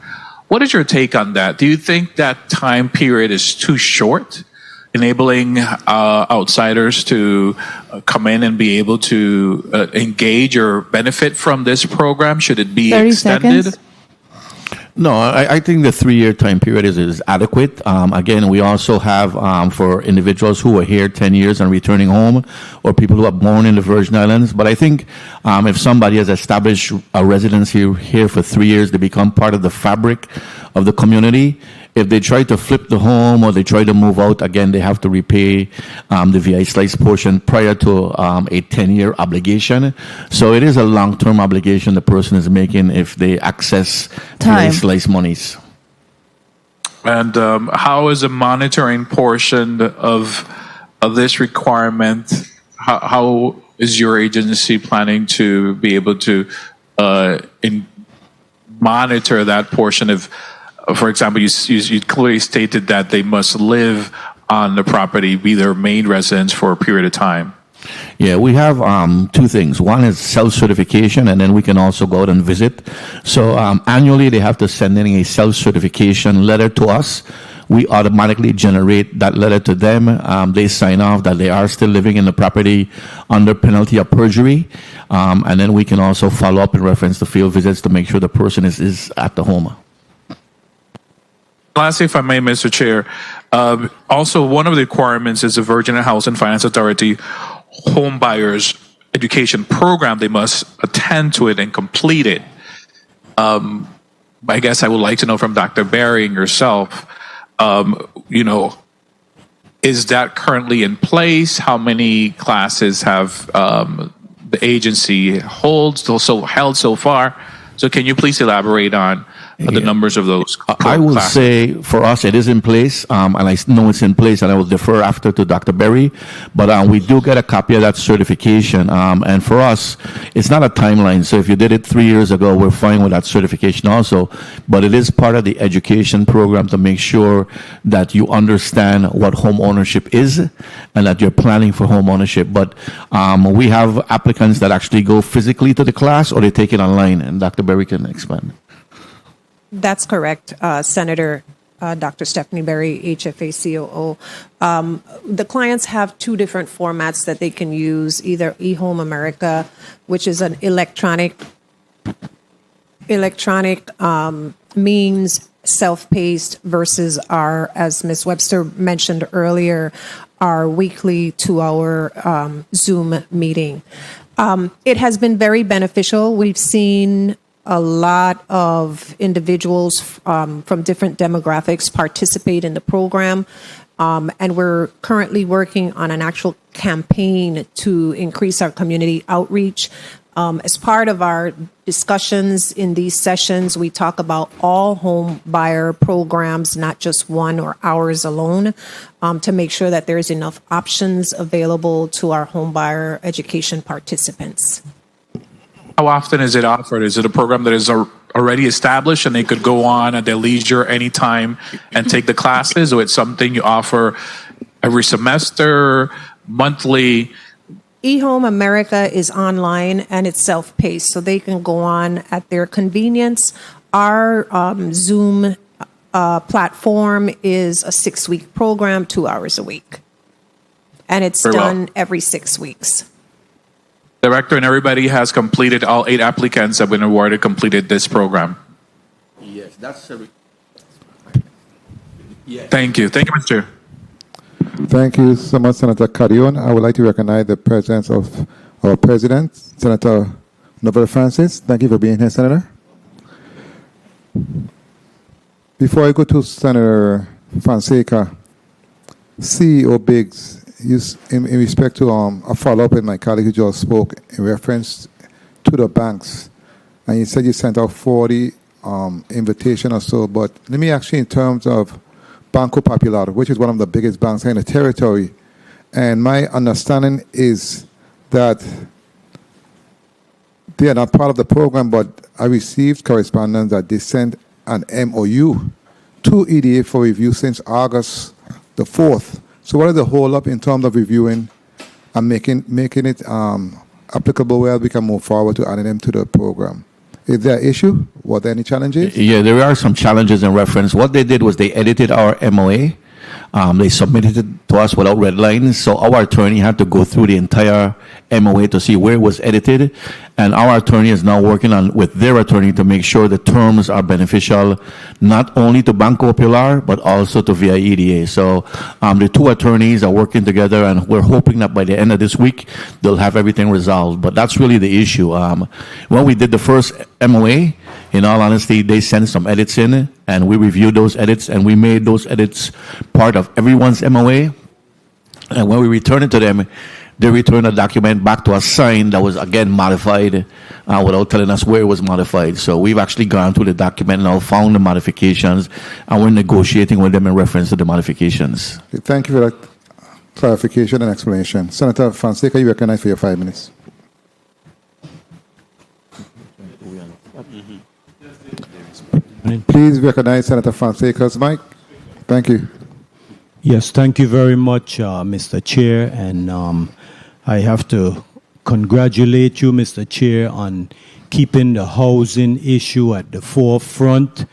What is your take on that? Do you think that time period is too short, enabling outsiders to come in and be able to engage or benefit from this program? Should it be 30 extended? seconds. No, I think the 3-year time period is adequate. Again, we also have for individuals who are here 10 years and returning home, or people who are born in the Virgin Islands. But I think if somebody has established a residency here for 3 years, they become part of the fabric of the community. If they try to flip the home or they try to move out, again, they have to repay the VI Slice portion prior to a 10-year obligation. So it is a long-term obligation the person is making if they access VI Slice monies. And how is the monitoring portion of this requirement? How is your agency planning to be able to monitor that portion of? For example, you clearly stated that they must live on the property, be their main residence for a period of time. Yeah, we have two things. One is self-certification, and then we can also go out and visit. So annually, they have to send in a self-certification letter to us. We automatically generate that letter to them. They sign off that they are still living in the property under penalty of perjury. And then we can also follow up in reference to field visits to make sure the person is at the home. Lastly, if I may, Mr. Chair, also one of the requirements is the Virgin Housing Finance Authority home buyers education program. They must attend to it and complete it. I guess I would like to know from Dr. Barry and yourself, is that currently in place? How many classes have the agency held so far? So can you please elaborate on the numbers of those classes? I will say for us it is in place, and I know it's in place, and I will defer after to Dr. Berry, but we do get a copy of that certification, and for us it's not a timeline. So if you did it 3 years ago, we're fine with that certification also, but it is part of the education program to make sure that you understand what home ownership is and that you're planning for home ownership. But we have applicants that actually go physically to the class or they take it online, and Dr. Berry can expand. That's correct, Senator Dr. Stephanie Berry, HFA COO. The clients have two different formats that they can use, either eHome America, which is an electronic means, self-paced, versus our, as Ms. Webster mentioned earlier, our weekly 2-hour Zoom meeting. It has been very beneficial. We've seen a lot of individuals from different demographics participate in the program, and we're currently working on an actual campaign to increase our community outreach. As part of our discussions in these sessions, we talk about all home buyer programs, not just one or ours alone, to make sure that there's enough options available to our home buyer education participants. How often is it offered? Is it a program that is already established and they could go on at their leisure anytime and take the classes, or it's something you offer every semester, monthly? eHome America is online and it's self-paced, so they can go on at their convenience. Our Zoom platform is a 6-week program, 2 hours a week, and it's done every 6 weeks. Director, and everybody has completed, all 8 applicants have been awarded, completed this program. Yes, that's a... Yes. Thank you. Thank you, Mr. Chair. Thank you so much, Senator Carrion. I would like to recognize the presence of our President, Senator Novel Francis. Thank you for being here, Senator. Before I go to Senator Fonseca, CEO Biggs, in respect to a follow-up with my colleague who just spoke in reference to the banks, and you said you sent out 40 invitation or so. But let me ask you in terms of Banco Popular, which is one of the biggest banks in the territory, and my understanding is that they are not part of the program, but I received correspondence that they sent an MOU to EDA for review since August the 4th. So what is the hold up in terms of reviewing and making it applicable where we can move forward to adding them to the program? Is there an issue? Were there any challenges? Yeah, there are some challenges in reference. What they did was they edited our MOA. They submitted it to us without red lines, so our attorney had to go through the entire MOA to see where it was edited, and our attorney is now working on with their attorney to make sure the terms are beneficial not only to Banco Popular but also to VI EDA. So the two attorneys are working together, and we're hoping that by the end of this week they'll have everything resolved. But that's really the issue. When we did the first MOA, in all honesty, they sent some edits in, and we reviewed those edits, and we made those edits part of everyone's MOA. And when we returned it to them, they returned a document back to us signed that was again modified without telling us where it was modified. So we've actually gone through the document now, found the modifications, and we're negotiating with them in reference to the modifications. Thank you for that clarification and explanation. Senator Fonseca, you recognize for your 5 minutes. Please recognize Senator Fonseca's mic. Thank you. Yes, thank you very much, Mr. Chair. And I have to congratulate you, Mr. Chair, on keeping the housing issue at the forefront,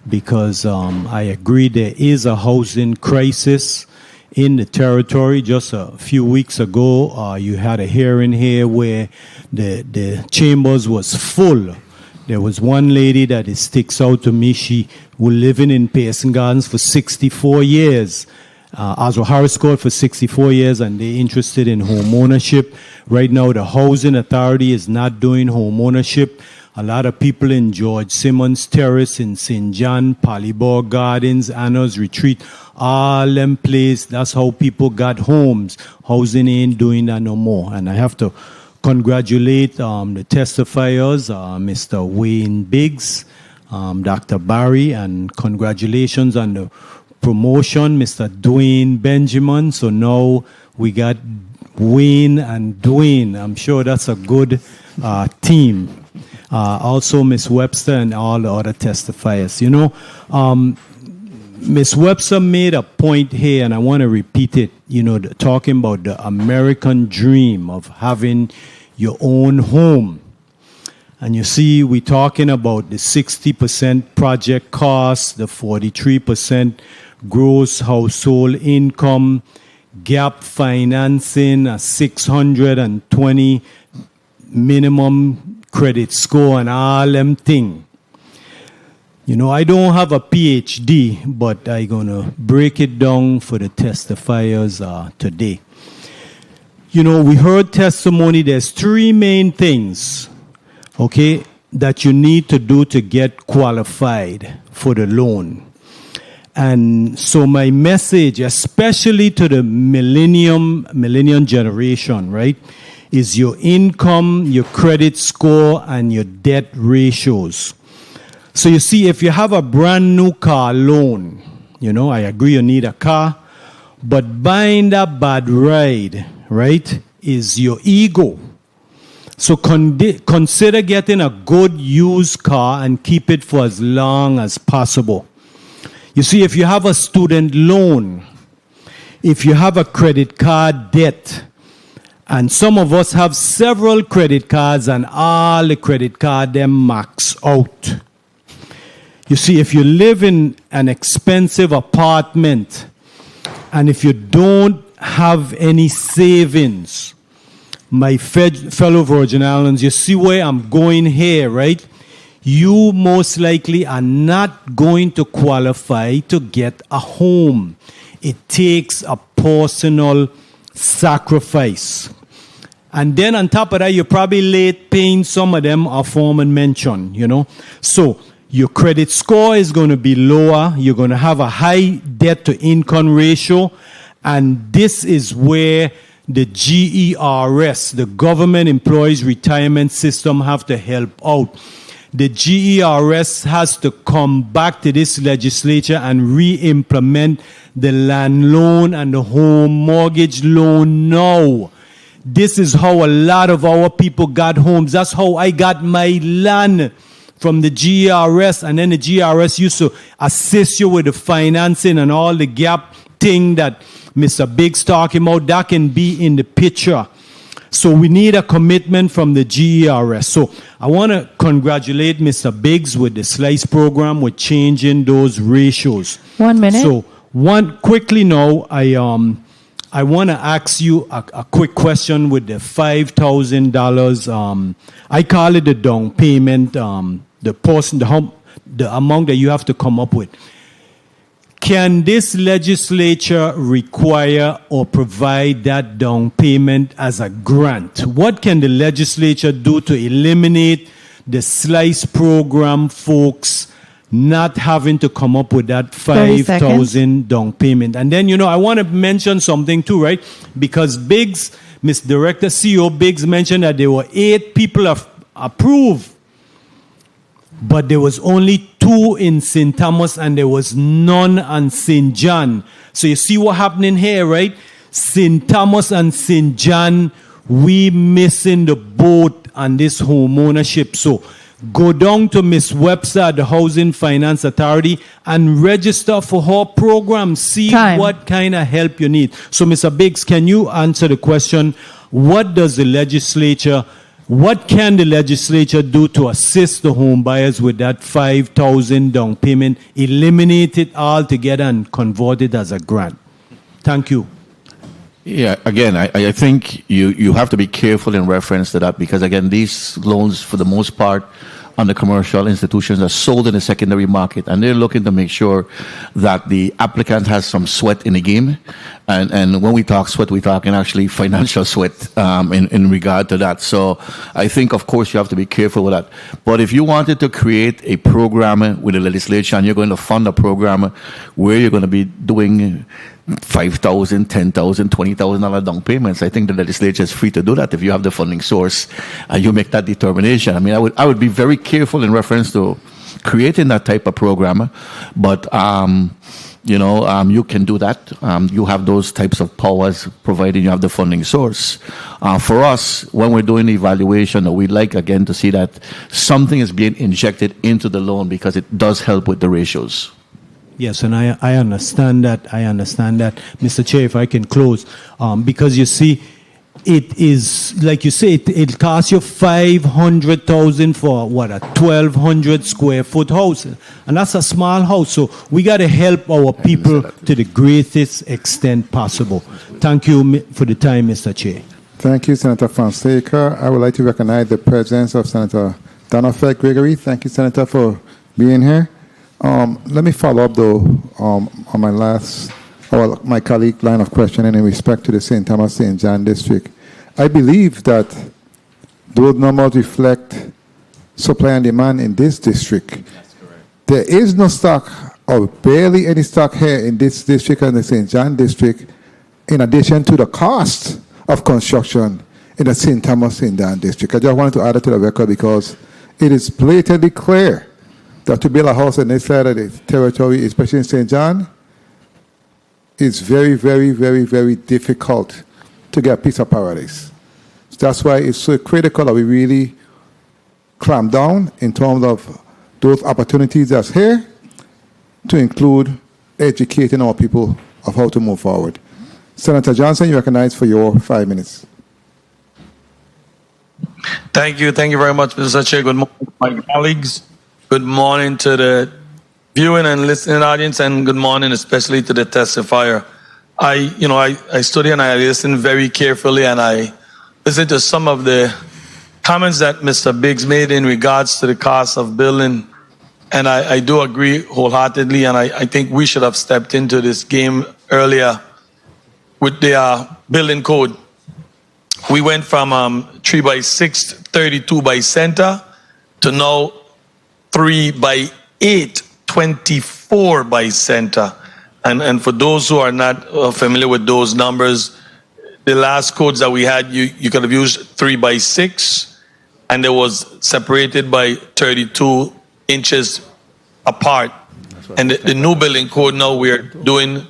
because I agree there is a housing crisis in the territory. Just a few weeks ago, you had a hearing here where the chambers was full. There was one lady that it sticks out to me. She was living in Pearson Gardens for 64 years. Oswald Harris Court for 64 years, and they're interested in home ownership. Right now, the Housing Authority is not doing home ownership. A lot of people in George Simmons Terrace, in St. John, Polybor Gardens, Anna's Retreat, all them places, that's how people got homes. Housing ain't doing that no more. And I have to congratulate the testifiers, Mr. Wayne Biggs, Dr. Barry, and congratulations on the promotion, Mr. Dwayne Benjamin. So now we got Wayne and Dwayne. I'm sure that's a good team. Also, Ms. Webster and all the other testifiers. You know, Ms. Webster made a point here, and I want to repeat it, you know, talking about the American dream of having your own home. And you see, we're talking about the 60% project cost, the 43% gross household income, gap financing, a 620 minimum credit score, and all them things. You know, I don't have a PhD, but I'm going to break it down for the testifiers today. You know, we heard testimony. There's 3 main things, okay, that you need to do to get qualified for the loan. And so my message, especially to the millennium generation, right, is your income, your credit score, and your debt ratios. So you see, if you have a brand new car loan, you know, I agree you need a car, but buying that bad ride, right, is your ego. So consider getting a good used car and keep it for as long as possible. You see, if you have a student loan, if you have a credit card debt, and some of us have several credit cards and all the credit card them max out. You see, if you live in an expensive apartment and if you don't have any savings, my fellow Virgin Islands, you see where I'm going here, right? You most likely are not going to qualify to get a home. It takes a personal sacrifice. And then on top of that, you're probably late paying some of them aforementioned mention, you know. So your credit score is going to be lower. You're going to have a high debt to income ratio. And this is where the GERS, the Government Employees Retirement System, have to help out. the GERS has to come back to this legislature and re-implement the land loan and the home mortgage loan now. This is how a lot of our people got homes. That's how I got my land, from the GERS, and then the GERS used to assist you with the financing and all the gap thing that Mr. Biggs talking about. That can be in the picture. So we need a commitment from the GERS. So I want to congratulate Mr. Biggs with the SLICE program, with changing those ratios. 1 minute. So quickly now, I want to ask you a quick question with the $5,000. I call it the down payment, the amount that you have to come up with. Can this legislature require or provide that down payment as a grant? What can the legislature do to eliminate the SLICE program folks not having to come up with that 5,000 down payment? And then, I want to mention something too, right? Because Biggs, Ms. Director, CEO Biggs mentioned that there were 8 people approved, but there was only 2 in St. Thomas and there was none on St. John. So you see what happening here, right? St. Thomas and St. John, we missing the boat on this home ownership. So go down to Ms. Webster at the Housing Finance Authority and register for her program. See what kind of help you need. So, Mr. Biggs, can you answer the question, what can the legislature do to assist the home buyers with that 5,000 down payment, eliminate it altogether and convert it as a grant? Thank you. Yeah, again, I think you have to be careful in reference to that, because, again, these loans, for the most part, on the commercial institutions are sold in the secondary market, and they're looking to make sure that the applicant has some sweat in the game. And when we talk sweat, we're talking actually financial sweat in regard to that. So I think, of course, you have to be careful with that. But if you wanted to create a program with the legislature and you're going to fund a program where you're going to be doing $5,000, $10,000, $20,000 down payments, I think the legislature is free to do that if you have the funding source and you make that determination. I mean, I would be very careful in reference to creating that type of program, but you can do that. You have those types of powers, provided you have the funding source. For us, when we're doing the evaluation, we'd like, again, to see that something is being injected into the loan, because it does help with the ratios. Yes, and I understand that. Mr. Chair, if I can close, because you see, it is, like you say, it costs you $500,000 for what, a 1,200 square foot house, and that's a small house. So we got to help our people to the greatest extent possible. Thank you for the time, Mr. Chair. Thank you, Senator Fonseca. I would like to recognize the presence of Senator Donald Gregory. Thank you, Senator, for being here. Let me follow up, though, on my colleague line of questioning in respect to the St. Thomas St. John district. I believe that those numbers reflect supply and demand in this district. That's correct. There is no stock, or barely any stock here in this district and the St. John district, in addition to the cost of construction in the St. Thomas St. John district. I just wanted to add it to the record because it is blatantly clear that to build a house on this side of the territory, especially in St. John, is very, very, very, very difficult to get a piece of paradise. That's why it's so critical that we really clamp down in terms of those opportunities that's here, to include educating our people of how to move forward. Senator Johnson, you recognize for your 5 minutes. Thank you very much, Mr. Chair. Good morning, my colleagues. Good morning to the viewing and listening audience, and good morning especially to the testifier. I study and I listen very carefully, and I listen to some of the comments that Mr. Biggs made in regards to the cost of building, and I do agree wholeheartedly, and I think we should have stepped into this game earlier with the building code. We went from 3 by 6, 32 by center, to now 3 by 8, 24 by center. And for those who are not familiar with those numbers, the last codes that we had, you could have used 3 by 6, and it was separated by 32 inches apart. And the new building code now we're doing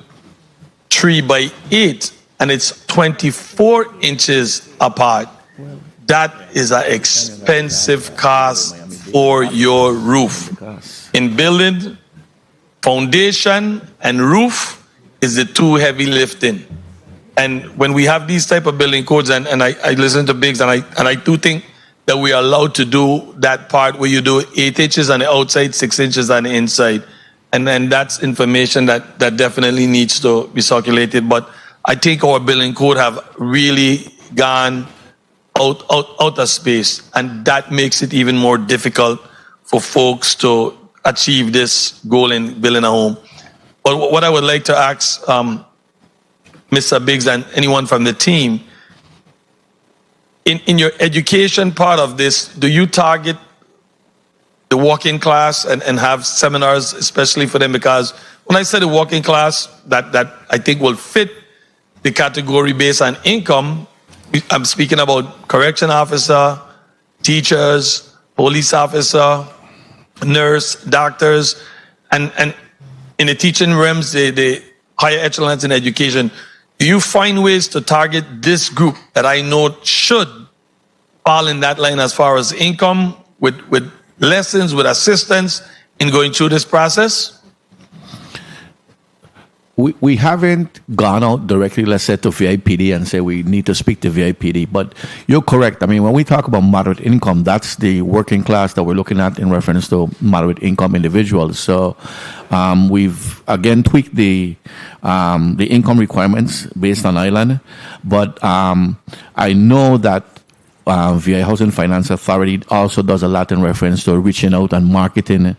3 by 8, and it's 24 inches apart. That is an expensive cost for your roof. In building, foundation and roof is the two heavy lifting. And when we have these type of building codes, and I listen to Biggs, and I do think that we are allowed to do that part where you do 8 inches on the outside, 6 inches on the inside. And then that's information that definitely needs to be circulated. But I think our building code have really gone out of space, and that makes it even more difficult for folks to achieve this goal in building a home. But what I would like to ask Mr. Biggs and anyone from the team, in your education part of this, do you target the working class and have seminars especially for them? Because when I say the working class, that I think will fit the category based on income, I'm speaking about correction officer, teachers, police officer, nurse, doctors, and in the teaching realms, the higher echelons in education. Do you find ways to target this group that I know should fall in that line as far as income, with lessons, with assistance in going through this process? We haven't gone out directly, let's say, to VIPD and say we need to speak to VIPD, but you're correct. I mean, when we talk about moderate income, that's the working class that we're looking at in reference to moderate income individuals. So we've, again, tweaked the income requirements based on island, but I know that VI Housing Finance Authority also does a lot in reference to reaching out and marketing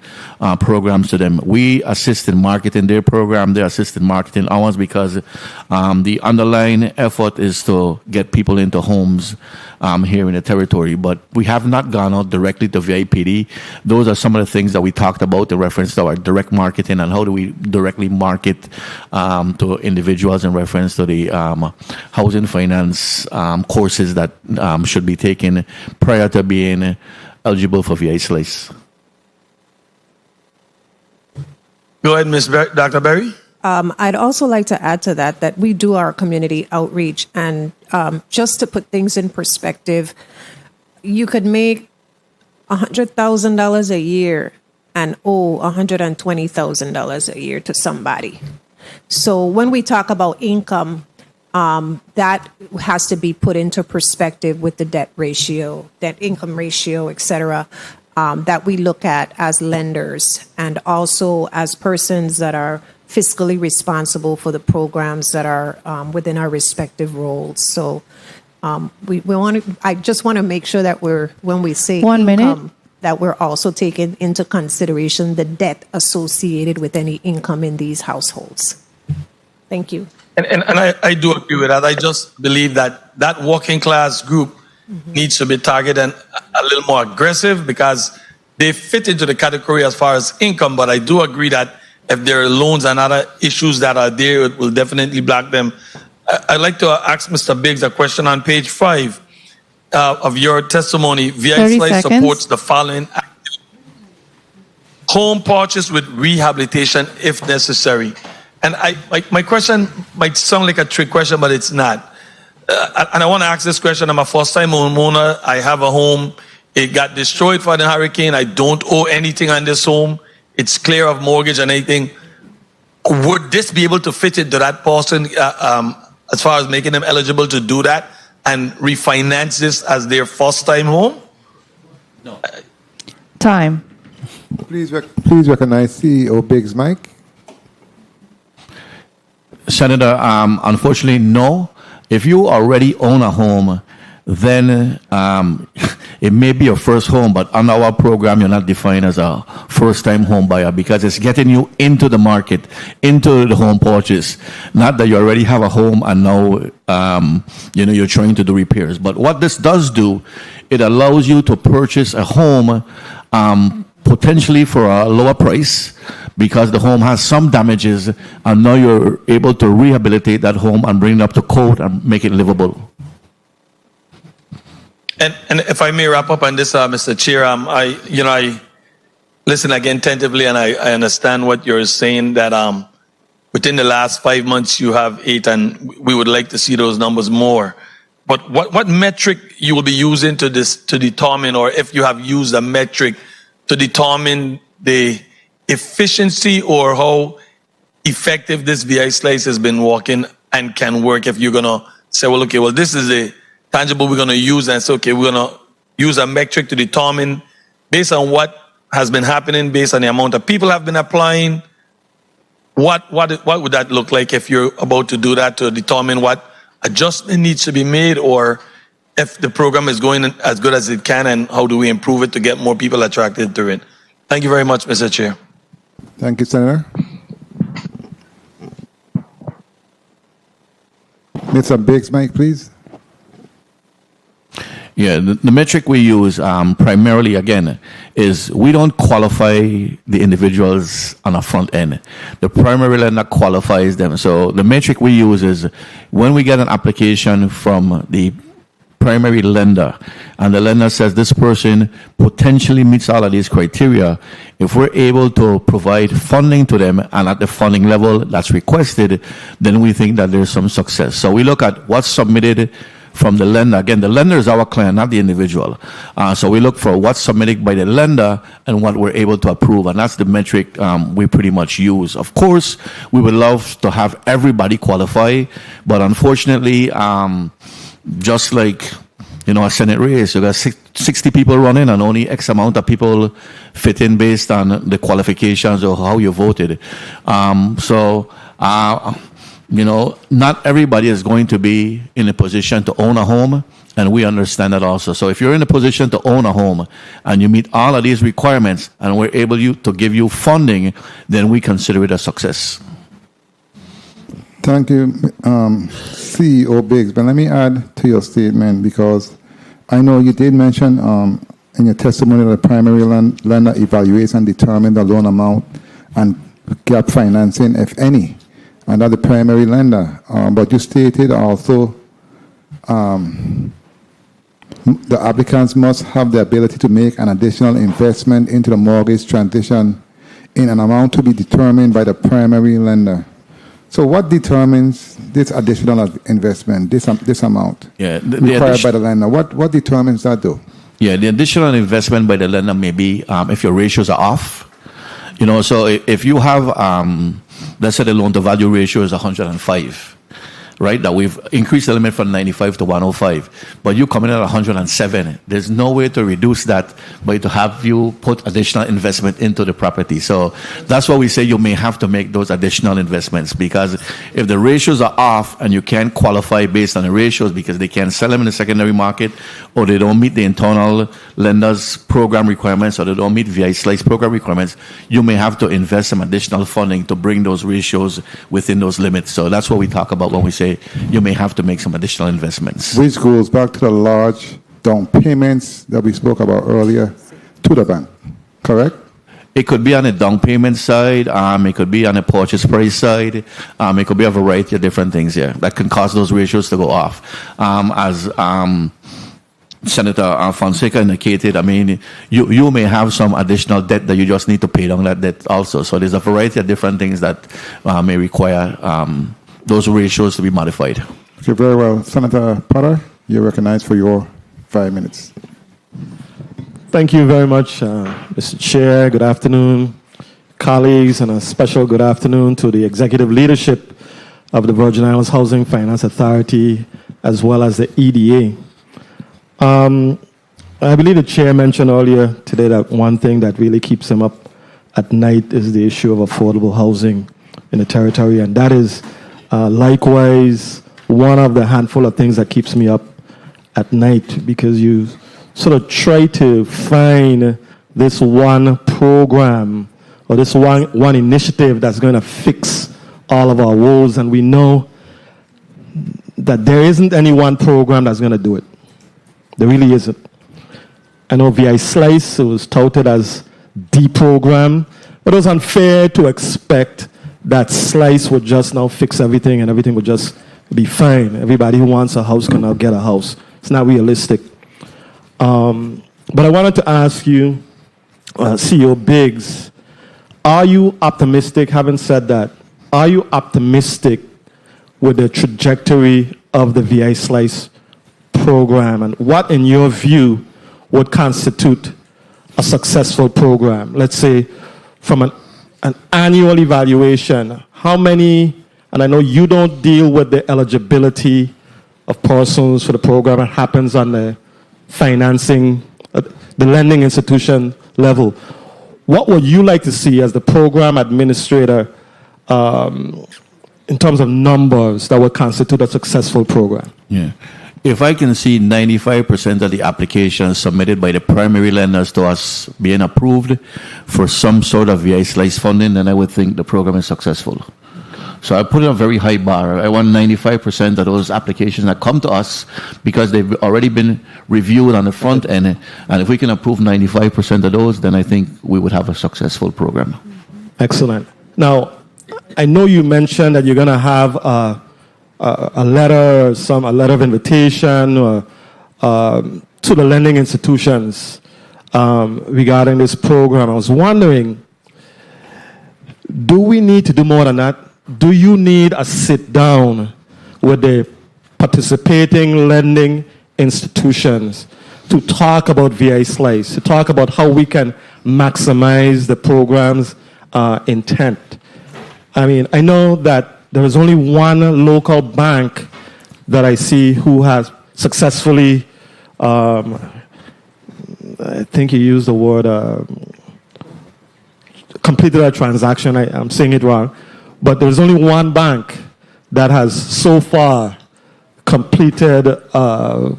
programs to them. We assist in marketing their program, they assist in marketing ours, because the underlying effort is to get people into homes here in the territory. But we have not gone out directly to VIPD. Those are some of the things that we talked about in reference to our direct marketing and how do we directly market to individuals in reference to the housing finance courses that should be taken prior to being eligible for VI Slice. Go ahead, Dr. Berry. I'd also like to add to that we do our community outreach, and just to put things in perspective, you could make $100,000 a year and owe $120,000 a year to somebody. So when we talk about income, that has to be put into perspective with the debt ratio, debt income ratio, et cetera, that we look at as lenders and also as persons that are fiscally responsible for the programs that are within our respective roles. So we want to, I just want to make sure that when we say income, that we're also taking into consideration the debt associated with any income in these households. Thank you. And I do agree with that. I just believe that working class group needs to be targeted and a little more aggressive, because they fit into the category as far as income. But I do agree that if there are loans and other issues that are there, it will definitely block them. I'd like to ask Mr. Biggs a question on page 5 of your testimony. VI Slice supports the following: home purchase with rehabilitation if necessary. And my question might sound like a trick question, but it's not. And I want to ask this question. I'm a first-time homeowner. I have a home. It got destroyed by the hurricane. I don't owe anything on this home. It's clear of mortgage and anything. Would this be able to fit into that person as far as making them eligible to do that and refinance this as their first-time home? No. Time. Please recognize CEO Biggs Mike. Senator, unfortunately, no. If you already own a home, then it may be your first home, but under our program, you're not defined as a first-time home buyer, because it's getting you into the market, into the home purchase. Not that you already have a home and now you're trying to do repairs. But what this does do, it allows you to purchase a home potentially for a lower price, because the home has some damages, and now you're able to rehabilitate that home and bring it up to code and make it livable. And if I may wrap up on this, Mr. Chair, I listen again attentively, and I understand what you're saying, that within the last 5 months you have 8, and we would like to see those numbers more. But what metric you will be using to determine, or if you have used a metric to determine the efficiency or how effective this VI slice has been working and can work, if you're gonna say, well, okay, well, this is the tangible we're gonna use, and say, okay, we're gonna use a metric to determine, based on what has been happening, based on the amount of people have been applying, what would that look like if you're about to do that, to determine what adjustment needs to be made, or if the program is going as good as it can, and how do we improve it to get more people attracted to it? Thank you very much, Mr. Chair. Thank you, Senator. Mr. Biggs, Mike, please. Yeah, the metric we use primarily, again, is we don't qualify the individuals on a front end. The primary lender qualifies them. So the metric we use is when we get an application from the primary lender, and the lender says this person potentially meets all of these criteria, if we're able to provide funding to them and at the funding level that's requested, then we think that there's some success. So we look at what's submitted from the lender. Again, the lender is our client, not the individual. So we look for what's submitted by the lender and what we're able to approve, and that's the metric we pretty much use. Of course, we would love to have everybody qualify, but unfortunately, just like, a Senate race, you got 60 people running and only X amount of people fit in based on the qualifications or how you voted. Not everybody is going to be in a position to own a home, and we understand that also. So if you're in a position to own a home and you meet all of these requirements and we're able to give you funding, then we consider it a success. Thank you, CEO Biggs. But let me add to your statement, because I know you did mention in your testimony that the primary lender evaluates and determines the loan amount and gap financing, if any, and that the primary lender. But you stated also the applicants must have the ability to make an additional investment into the mortgage transition in an amount to be determined by the primary lender. So what determines this additional investment, this amount required by the lender? What determines that, though? Yeah, the additional investment by the lender may be if your ratios are off. So if you have, let's say the loan-to-value ratio is 105, right? That we've increased the limit from 95 to 105, but you come in at 107. There's no way to reduce that but to have you put additional investment into the property. So that's why we say you may have to make those additional investments, because if the ratios are off and you can't qualify based on the ratios because they can't sell them in the secondary market, or they don't meet the internal lenders program requirements, or they don't meet VI Slice program requirements, you may have to invest some additional funding to bring those ratios within those limits. So that's what we talk about when we say you may have to make some additional investments. Which goes back to the large down payments that we spoke about earlier to the bank, correct? It could be on a down payment side, it could be on a purchase price side, it could be a variety of different things here that can cause those ratios to go off. As Senator Fonseca indicated, you may have some additional debt that you just need to pay down that debt also. So there's a variety of different things that may require those ratios to be modified. Okay, very well. Senator Potter, you're recognized for your 5 minutes. Thank you very much, Mr. Chair. Good afternoon, colleagues, and a special good afternoon to the executive leadership of the Virgin Islands Housing Finance Authority, as well as the EDA. I believe the chair mentioned earlier today that one thing that really keeps him up at night is the issue of affordable housing in the territory, and that is likewise one of the handful of things that keeps me up at night, because you sort of try to find this one program or this one initiative that's going to fix all of our woes, and we know that there isn't any one program that's going to do it. There really isn't. I know VI Slice was touted as the program, but it was unfair to expect that Slice would just now fix everything and everything would just be fine. Everybody who wants a house can now get a house. It's not realistic. But I wanted to ask you, CEO Biggs, are you optimistic, having said that, are you optimistic with the trajectory of the VI Slice program? And what, in your view, would constitute a successful program? Let's say from an annual evaluation, how many, and I know you don't deal with the eligibility of persons for the program, it happens on the financing, the lending institution level. What would you like to see as the program administrator in terms of numbers that would constitute a successful program? Yeah. If I can see 95% of the applications submitted by the primary lenders to us being approved for some sort of VI Slice funding, then I would think the program is successful. So I put a very high bar. I want 95% of those applications that come to us because they've already been reviewed on the front end. And if we can approve 95% of those, then I think we would have a successful program. Excellent. Now, I know you mentioned that you're going to have a letter of invitation to the lending institutions regarding this program. I was wondering, do we need to do more than that? Do you need a sit down with the participating lending institutions to talk about VI Slice, to talk about how we can maximize the program's intent? I mean, I know that there is only one local bank that I see who has successfully, I think you used the word, completed a transaction. I'm saying it wrong. But there's only one bank that has so far completed a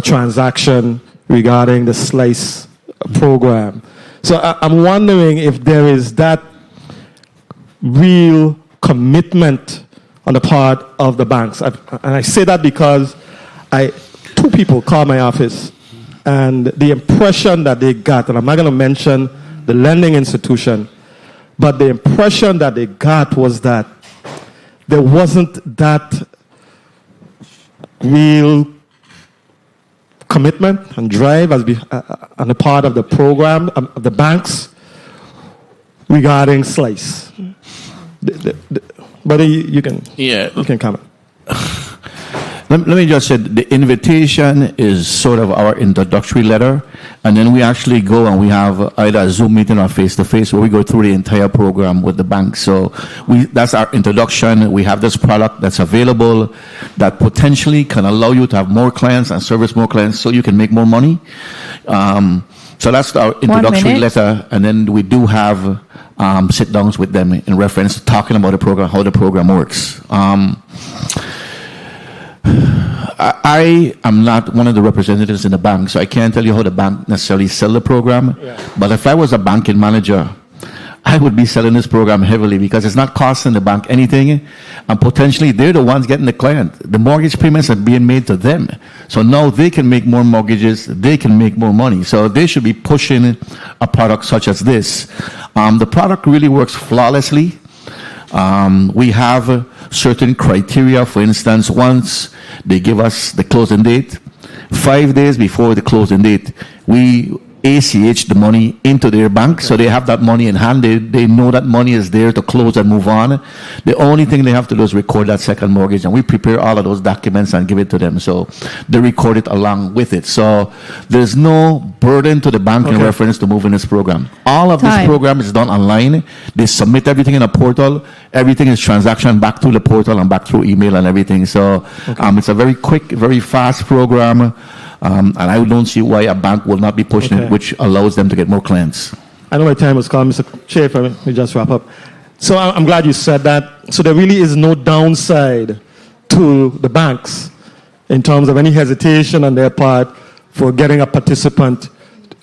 transaction regarding the Slice program. So I'm wondering if there is that real commitment on the part of the banks. And I say that because two people called my office, and the impression that they got, and I'm not going to mention the lending institution, but the impression that they got was that there wasn't that real commitment and drive on the part of the program, of the banks, regarding Slice. But you can comment. Let me just say, the invitation is sort of our introductory letter, and then we actually go and we have either a Zoom meeting or face-to-face where we go through the entire program with the bank. So that's our introduction. We have this product that's available that potentially can allow you to have more clients and service more clients so you can make more money. So that's our introductory letter, and then we do have sit-downs with them in reference to talking about the program, how the program works. I am not one of the representatives in the bank, so I can't tell you how the bank necessarily sell the program. Yeah. But if I was a banking manager, I would be selling this program heavily because it's not costing the bank anything, and potentially they're the ones getting the client. The mortgage payments are being made to them. So now they can make more mortgages, they can make more money. So they should be pushing a product such as this. The product really works flawlessly. We have certain criteria. For instance, once they give us the closing date, 5 days before the closing date, we ACH the money into their bank, so they have that money in hand. They know that money is there to close and move on. The only thing they have to do is record that second mortgage, and we prepare all of those documents and give it to them. So they record it along with it. So there's no burden to the bank in reference to moving this program. All of this program is done online. They submit everything in a portal. Everything is transaction back through the portal and back through email and everything. So it's a very quick, very fast program. And I don't see why a bank will not be pushing it, which allows them to get more clients. I know my time was called, Mr. Chair, if I may just wrap up. So I'm glad you said that. So there really is no downside to the banks in terms of any hesitation on their part for getting a participant,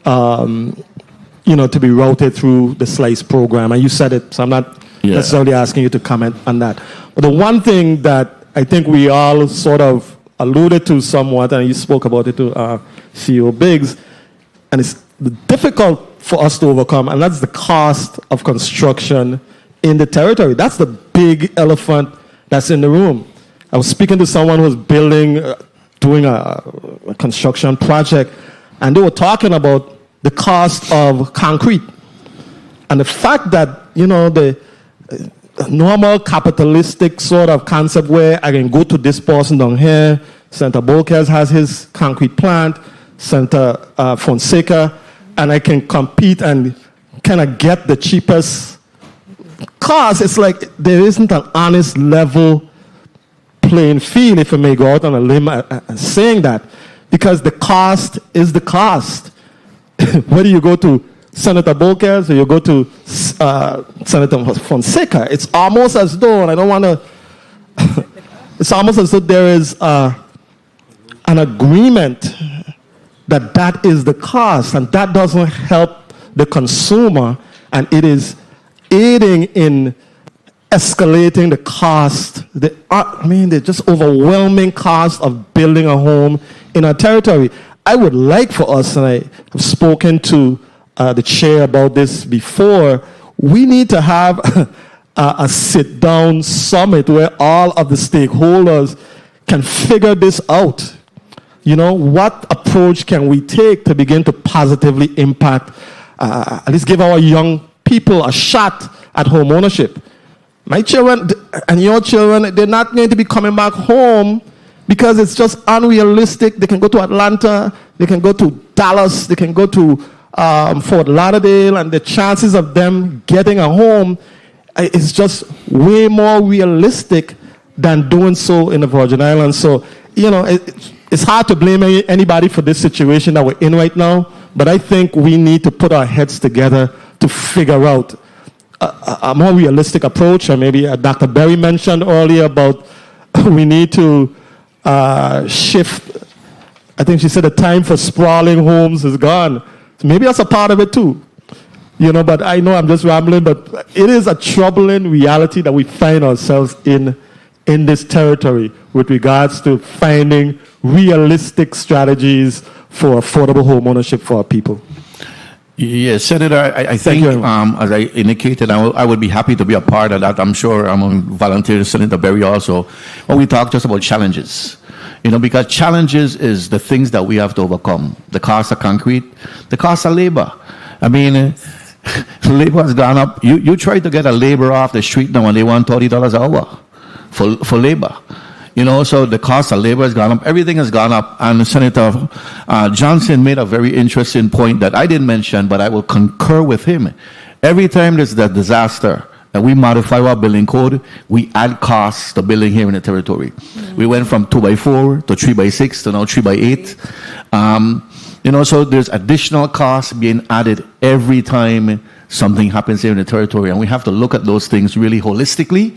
to be routed through the Slice program. And you said it, so I'm not necessarily asking you to comment on that. But the one thing that I think we all sort of alluded to somewhat, and you spoke about it to CEO Biggs, and it's difficult for us to overcome, and that's the cost of construction in the territory. That's the big elephant that's in the room. I was speaking to someone who was doing a construction project, and they were talking about the cost of concrete. And the fact that, the normal capitalistic sort of concept where I can go to this person down here, Senator Bolkers has his concrete plant, Senator Fonseca, and I can compete and kind of get the cheapest cost. It's like there isn't an honest level playing field, if I may go out on a limb saying that, because the cost is the cost. Whether you go to Senator Bolkers or you go to Senator Fonseca, it's almost as though, and I don't want to, it's almost as though there is an agreement that is the cost, and that doesn't help the consumer, and it is aiding in escalating the cost, the just overwhelming cost of building a home in our territory. I would like for us, and I have spoken to the chair about this before, we need to have a sit-down summit where all of the stakeholders can figure this out. What approach can we take to begin to positively impact, at least give our young people a shot at home ownership? My children and your children, they're not going to be coming back home because it's just unrealistic. They can go to Atlanta, they can go to Dallas, they can go to Fort Lauderdale, and the chances of them getting a home is just way more realistic than doing so in the Virgin Islands. So, it's hard to blame anybody for this situation that we're in right now, but I think we need to put our heads together to figure out a more realistic approach. And maybe Dr. Berry mentioned earlier about we need to shift. I think she said the time for sprawling homes is gone. So maybe that's a part of it too. But I know I'm just rambling, but it is a troubling reality that we find ourselves in this territory with regards to finding realistic strategies for affordable home ownership for our people. Yes, Senator, I think, as I indicated, I would be happy to be a part of that. I'm sure I'm a volunteer, Senator Berry also. When we talk just about challenges, because challenges is the things that we have to overcome. The cost of concrete, the cost of labor. I mean, labor has gone up. You try to get a laborer off the street now and they want $30 an hour for labor. So the cost of labor has gone up. Everything has gone up. And Senator Johnson made a very interesting point that I didn't mention, but I will concur with him. Every time there's a disaster and we modify our building code, we add costs to building here in the territory. Mm-hmm. We went from 2x4 to 3x6 to now 3x8. So there's additional costs being added every time something happens here in the territory. And we have to look at those things really holistically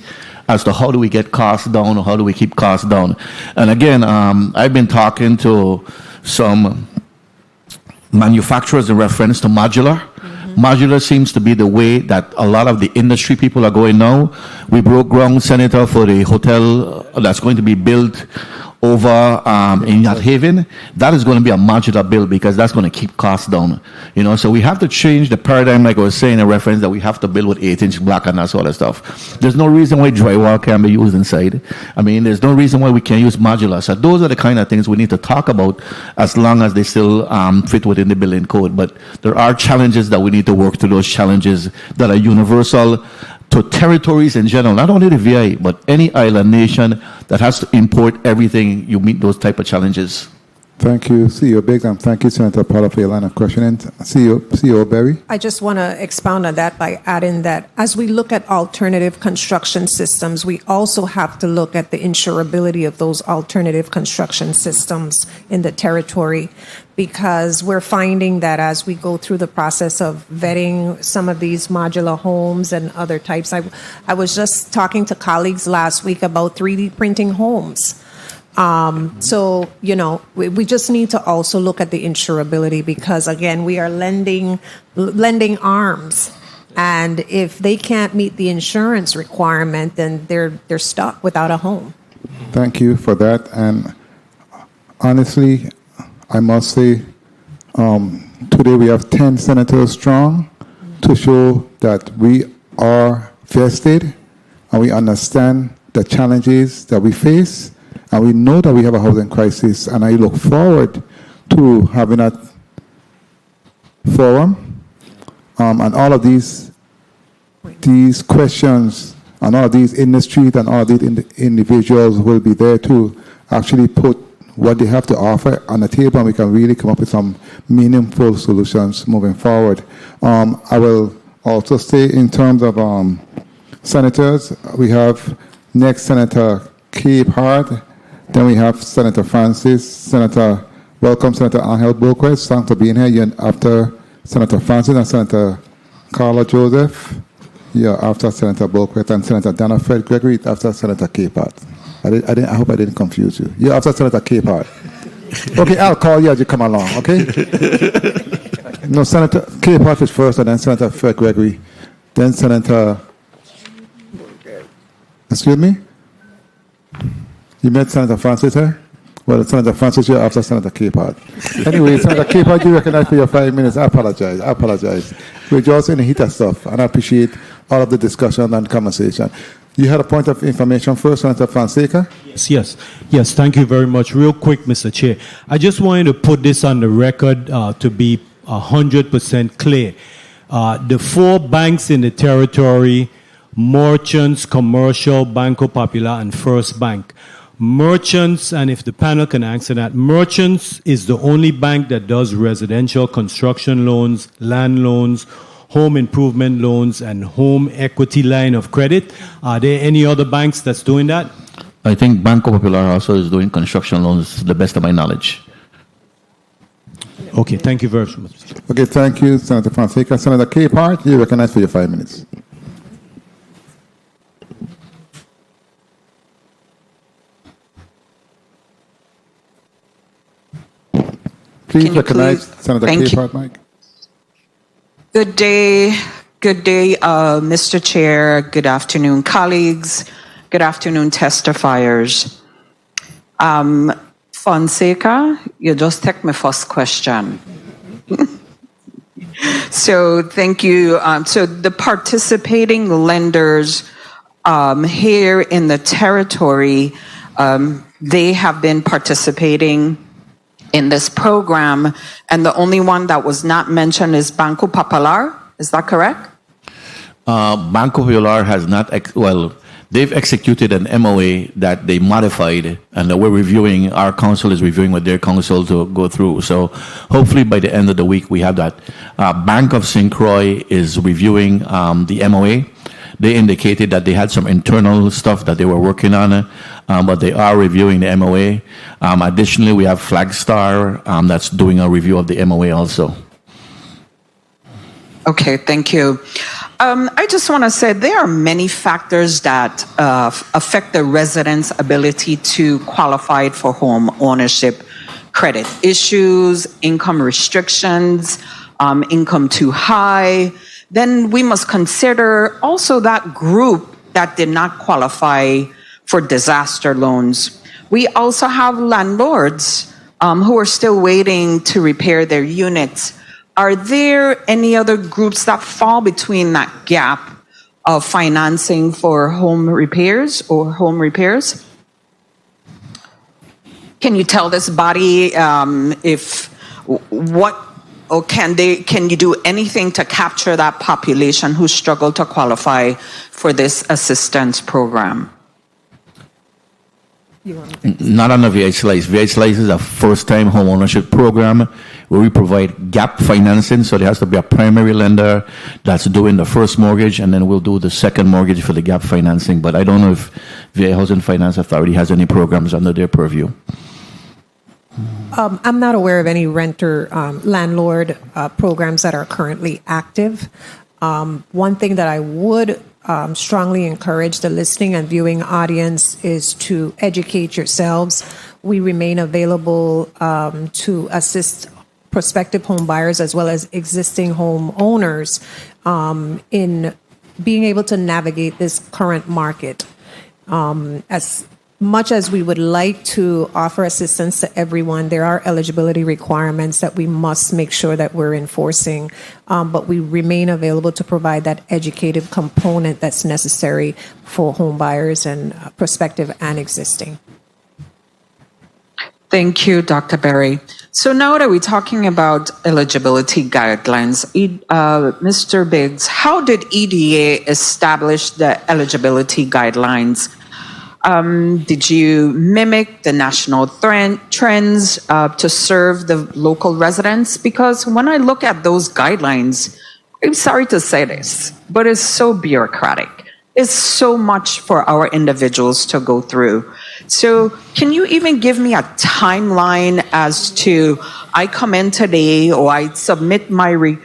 as to how do we get costs down or how do we keep costs down. And again, I've been talking to some manufacturers in reference to modular. Mm-hmm. Modular seems to be the way that a lot of the industry people are going now. We broke ground, Senator, for the hotel that's going to be built over in Yacht Haven. That is going to be a modular build because that's going to keep costs down. So we have to change the paradigm, like I was saying in reference that we have to build with 8-inch block and that sort of stuff. There's no reason why drywall can be used inside. I mean, there's no reason why we can't use modular. So those are the kind of things we need to talk about as long as they still fit within the building code. But there are challenges that we need to work through, those challenges that are universal to territories in general, not only the VI, but any island nation that has to import everything, you meet those type of challenges. Thank you, CEO Biggs, and thank you, Senator Paula, for your line of questioning. CEO Berry? I just want to expound on that by adding that as we look at alternative construction systems, we also have to look at the insurability of those alternative construction systems in the territory, because we're finding that as we go through the process of vetting some of these modular homes and other types, I was just talking to colleagues last week about 3D printing homes. So, we just need to also look at the insurability because, again, we are lending arms. And if they can't meet the insurance requirement, then they're stuck without a home. Thank you for that. And honestly, I must say, today we have 10 senators strong to show that we are vested and we understand the challenges that we face. And we know that we have a housing crisis, and I look forward to having a forum. And all of these questions and all of these in the street and all of these individuals will be there to actually put what they have to offer on the table, and we can really come up with some meaningful solutions moving forward. I will also say in terms of senators, we have next Senator Cape Hart, then we have Senator Francis, welcome Senator Angel Boquist, thanks for being here. You're after Senator Francis and Senator Carla Joseph, you're after Senator Boquist, and Senator Dana Fred Gregory after Senator Cape Hart. I hope I didn't confuse you. You're after Senator Cape Hart. Okay, I'll call you as you come along, okay? No, Senator Cape Hart is first, and then Senator Fred Gregory, then Senator... Excuse me? You met Senator Francis here? Well, Senator Francis, you're after Senator Cape Hart. Anyway, Senator Cape Hart, you recognize for your 5 minutes. I apologize. We're just in the heat of stuff, and I appreciate all of the discussion and conversation. You had a point of information first, Senator Fonseca? Yes. Thank you very much. Real quick, Mr. Chair. I just wanted to put this on the record to be 100% clear. The 4 banks in the territory, Merchants, Commercial, Banco Popular, and First Bank. Merchants, and if the panel can answer that, Merchants is the only bank that does residential construction loans, land loans, home improvement loans, and home equity line of credit. Are there any other banks that's doing that? I think Banco Popular also is doing construction loans, to the best of my knowledge. Okay, thank you very much. Okay, thank you, Senator Fonseca. Senator Cape Hart, you're recognized for your 5 minutes. Please recognize Senator Cape Hart, Mike. Good day, Mr. Chair. Good afternoon, colleagues. Good afternoon, testifiers. Fonseca, you just take my first question. So thank you. So the participating lenders here in the territory, they have been participating in this program, and the only one that was not mentioned is Banco Popular. Is that correct? Banco Popular has not, they've executed an MOA that they modified, and we're reviewing, our council is reviewing with their council to go through. So hopefully by the end of the week, we have that. Bank of St. Croix is reviewing the MOA. They indicated that they had some internal stuff that they were working on, but they are reviewing the MOA. Additionally, we have Flagstar that's doing a review of the MOA also. Okay, thank you. I just want to say there are many factors that affect the residents' ability to qualify for home ownership credit. Issues, income restrictions, income too high. Then we must consider also that group that did not qualify for disaster loans. We also have landlords who are still waiting to repair their units. Are there any other groups that fall between that gap of financing for home repairs or home repairs? Can you tell this body can you do anything to capture that population who struggle to qualify for this assistance program? Not on the VI Slice. VI Slice is a first-time home ownership program where we provide gap financing. So there has to be a primary lender that's doing the first mortgage, and then we'll do the second mortgage for the gap financing. But I don't know if VA Housing Finance Authority has any programs under their purview. I'm not aware of any renter landlord programs that are currently active. One thing that I would strongly encourage the listening and viewing audience is to educate yourselves. We remain available to assist prospective home buyers as well as existing home owners in being able to navigate this current market. As much as we would like to offer assistance to everyone, there are eligibility requirements that we must make sure that we're enforcing, but we remain available to provide that educative component that's necessary for home buyers and prospective and existing. Thank you, Dr. Berry. So now that we're talking about eligibility guidelines, Mr. Biggs, how did EDA establish the eligibility guidelines? Did you mimic the national trends to serve the local residents? Because when I look at those guidelines, I'm sorry to say this, but it's so bureaucratic. It's so much for our individuals to go through. So can you even give me a timeline as to I come in today or I submit my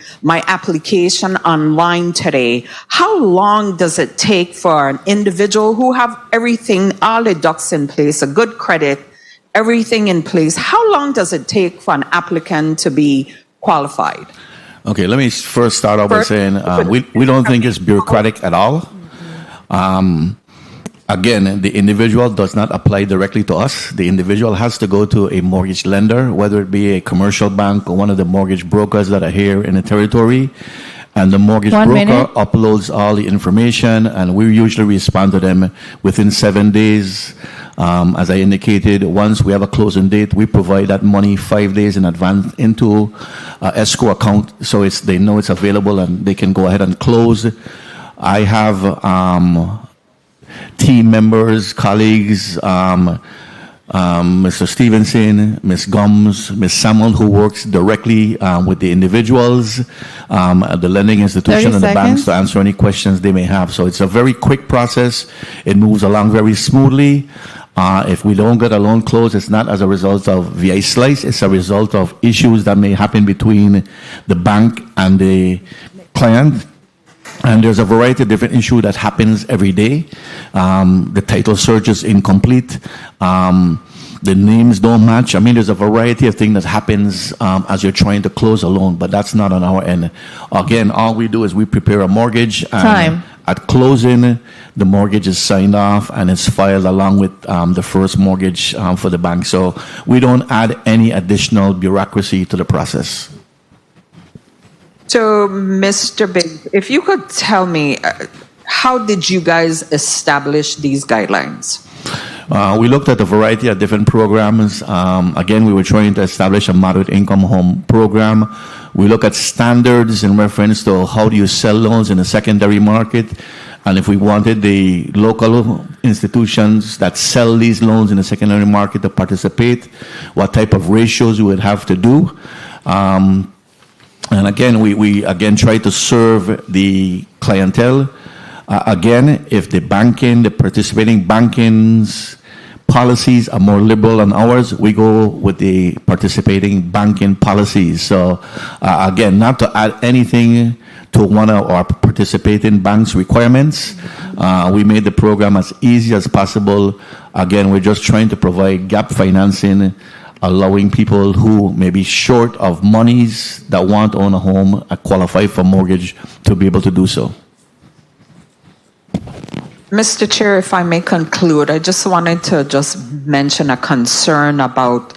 application online today? How long does it take for an individual who have everything, all the ducks in place, a good credit, everything in place? How long does it take for an applicant to be qualified? Okay, let me first start off by saying we don't think it's bureaucratic at all. Again, the individual does not apply directly to us. The individual has to go to a mortgage lender, whether it be a commercial bank or one of the mortgage brokers that are here in the territory. And the mortgage broker uploads all the information, and we usually respond to them within 7 days. As I indicated, once we have a closing date, we provide that money 5 days in advance into escrow account, so they know it's available and they can go ahead and close. I have team members, colleagues, Mr. Stevenson, Ms. Gums, Ms. Samuel, who works directly with the individuals, the lending institution, and the banks to answer any questions they may have. So it's a very quick process. It moves along very smoothly. If we don't get a loan closed, it's not as a result of VI Slice. It's a result of issues that may happen between the bank and the client. And there's a variety of different issues that happens every day. The title search is incomplete. The names don't match. I mean, there's a variety of things that happens as you're trying to close a loan, but that's not on our end. Again, all we do is we prepare a mortgage. And at closing, the mortgage is signed off and it's filed along with the first mortgage for the bank. So we don't add any additional bureaucracy to the process. So, Mr. Biggs, if you could tell me, how did you guys establish these guidelines? We looked at a variety of different programs. Again, we were trying to establish a moderate income home program. We look at standards in reference to how do you sell loans in the secondary market. And if we wanted the local institutions that sell these loans in the secondary market to participate, what type of ratios we would have to do. And again, we again try to serve the clientele. Again, if the participating banking's policies are more liberal than ours, we go with the participating banking policies. So again, not to add anything to one of our participating banks' requirements. We made the program as easy as possible. Again, we're just trying to provide gap financing, allowing people who may be short of monies that want to own a home, qualify for mortgage, to be able to do so. Mr. Chair, if I may conclude, I just wanted to mention a concern about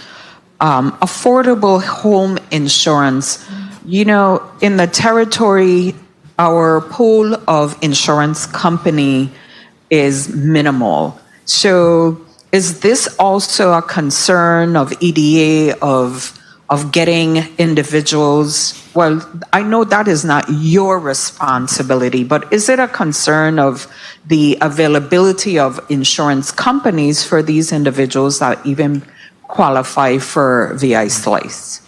affordable home insurance. You know, in the territory, our pool of insurance company is minimal. So is this also a concern of EDA of getting individuals? Well, I know that is not your responsibility, but is it a concern of the availability of insurance companies for these individuals that even qualify for VI Slice?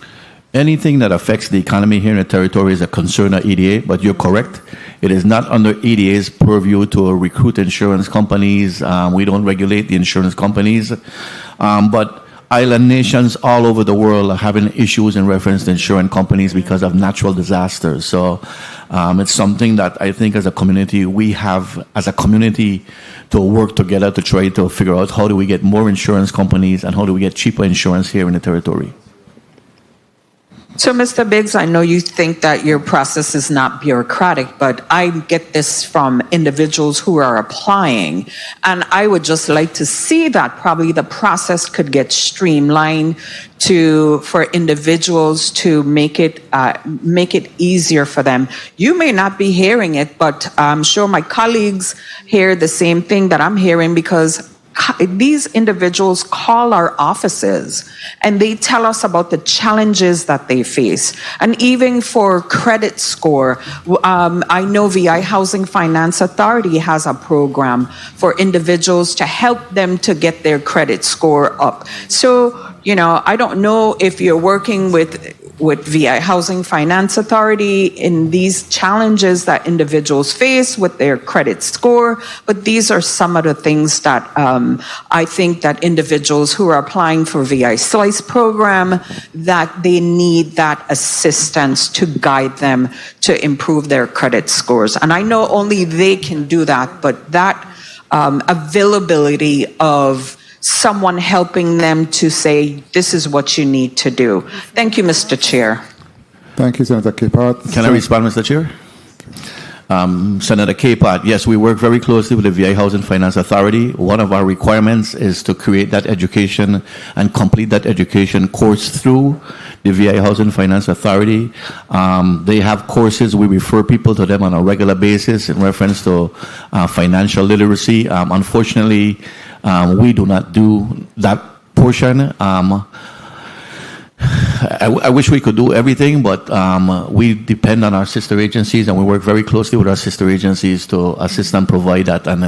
Anything that affects the economy here in the territory is a concern of EDA, but you're correct. It is not under EDA's purview to recruit insurance companies. We don't regulate the insurance companies. But island nations all over the world are having issues in reference to insurance companies because of natural disasters. So it's something that I think as a community, we have as a community to work together to try to figure out how do we get more insurance companies and how do we get cheaper insurance here in the territory. So, Mr. Biggs, I know you think that your process is not bureaucratic, but I get this from individuals who are applying. And I would just like to see that probably the process could get streamlined for individuals to make it easier for them. You may not be hearing it, but I'm sure my colleagues hear the same thing that I'm hearing, because these individuals call our offices and they tell us about the challenges that they face. And even for credit score, I know VI Housing Finance Authority has a program for individuals to help them to get their credit score up. So, I don't know if you're working with VI Housing Finance Authority in these challenges that individuals face with their credit score, but these are some of the things that I think that individuals who are applying for VI Slice program, that they need that assistance to guide them to improve their credit scores. And I know only they can do that, but that availability of someone helping them to say, this is what you need to do. Thank you, Mr. Chair. Thank you, Senator Capehart. Can I respond, Mr. Chair? Senator Capehart, yes, we work very closely with the VA Housing Finance Authority. One of our requirements is to create that education and complete that education course through the VA Housing Finance Authority. They have courses. We refer people to them on a regular basis in reference to financial literacy. Unfortunately, we do not do that portion. I wish we could do everything, but we depend on our sister agencies, and we work very closely with our sister agencies to assist and provide that. And,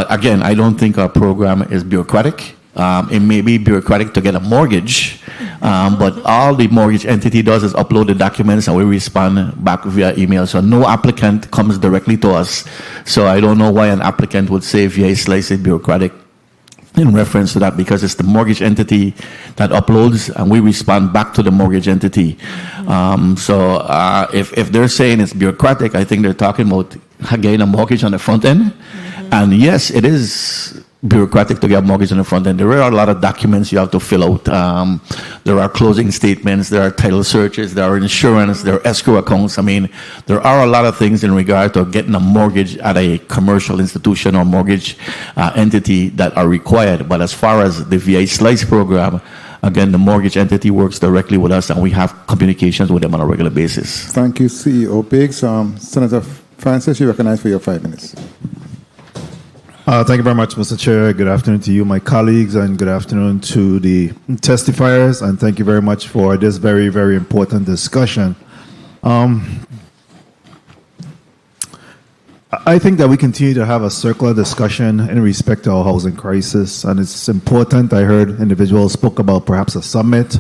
again, I don't think our program is bureaucratic. It may be bureaucratic to get a mortgage, but all the mortgage entity does is upload the documents and we respond back via email. So no applicant comes directly to us. So I don't know why an applicant would say VA Slice is bureaucratic in reference to that, because it's the mortgage entity that uploads and we respond back to the mortgage entity. So if they're saying it's bureaucratic, I think they're talking about getting a mortgage on the front end. And yes, it is bureaucratic to get a mortgage on the front end. There are a lot of documents you have to fill out. There are closing statements, there are title searches, there are insurance, there are escrow accounts. I mean, there are a lot of things in regard to getting a mortgage at a commercial institution or mortgage entity that are required. But as far as the VA Slice program, again, the mortgage entity works directly with us and we have communications with them on a regular basis. Thank you, CEO Biggs. Senator Francis, you recognize for your 5 minutes. Thank you very much, Mr. Chair. Good afternoon to you, my colleagues, and good afternoon to the testifiers. And thank you very much for this very, very important discussion. I think that we continue to have a circular discussion in respect to our housing crisis, and it's important. I heard individuals spoke about perhaps a summit.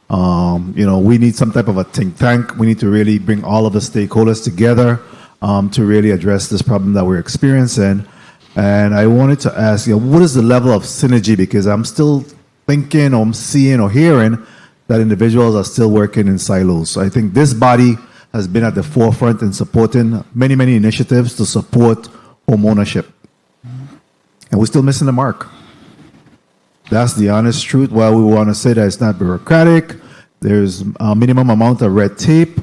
We need some type of a think tank. We need to really bring all of the stakeholders together to really address this problem that we're experiencing. And I wanted to ask, what is the level of synergy? Because I'm still thinking or I'm seeing or hearing that individuals are still working in silos. So I think this body has been at the forefront in supporting many, many initiatives to support home ownership. And we're still missing the mark. That's the honest truth. While we want to say that it's not bureaucratic, there's a minimum amount of red tape.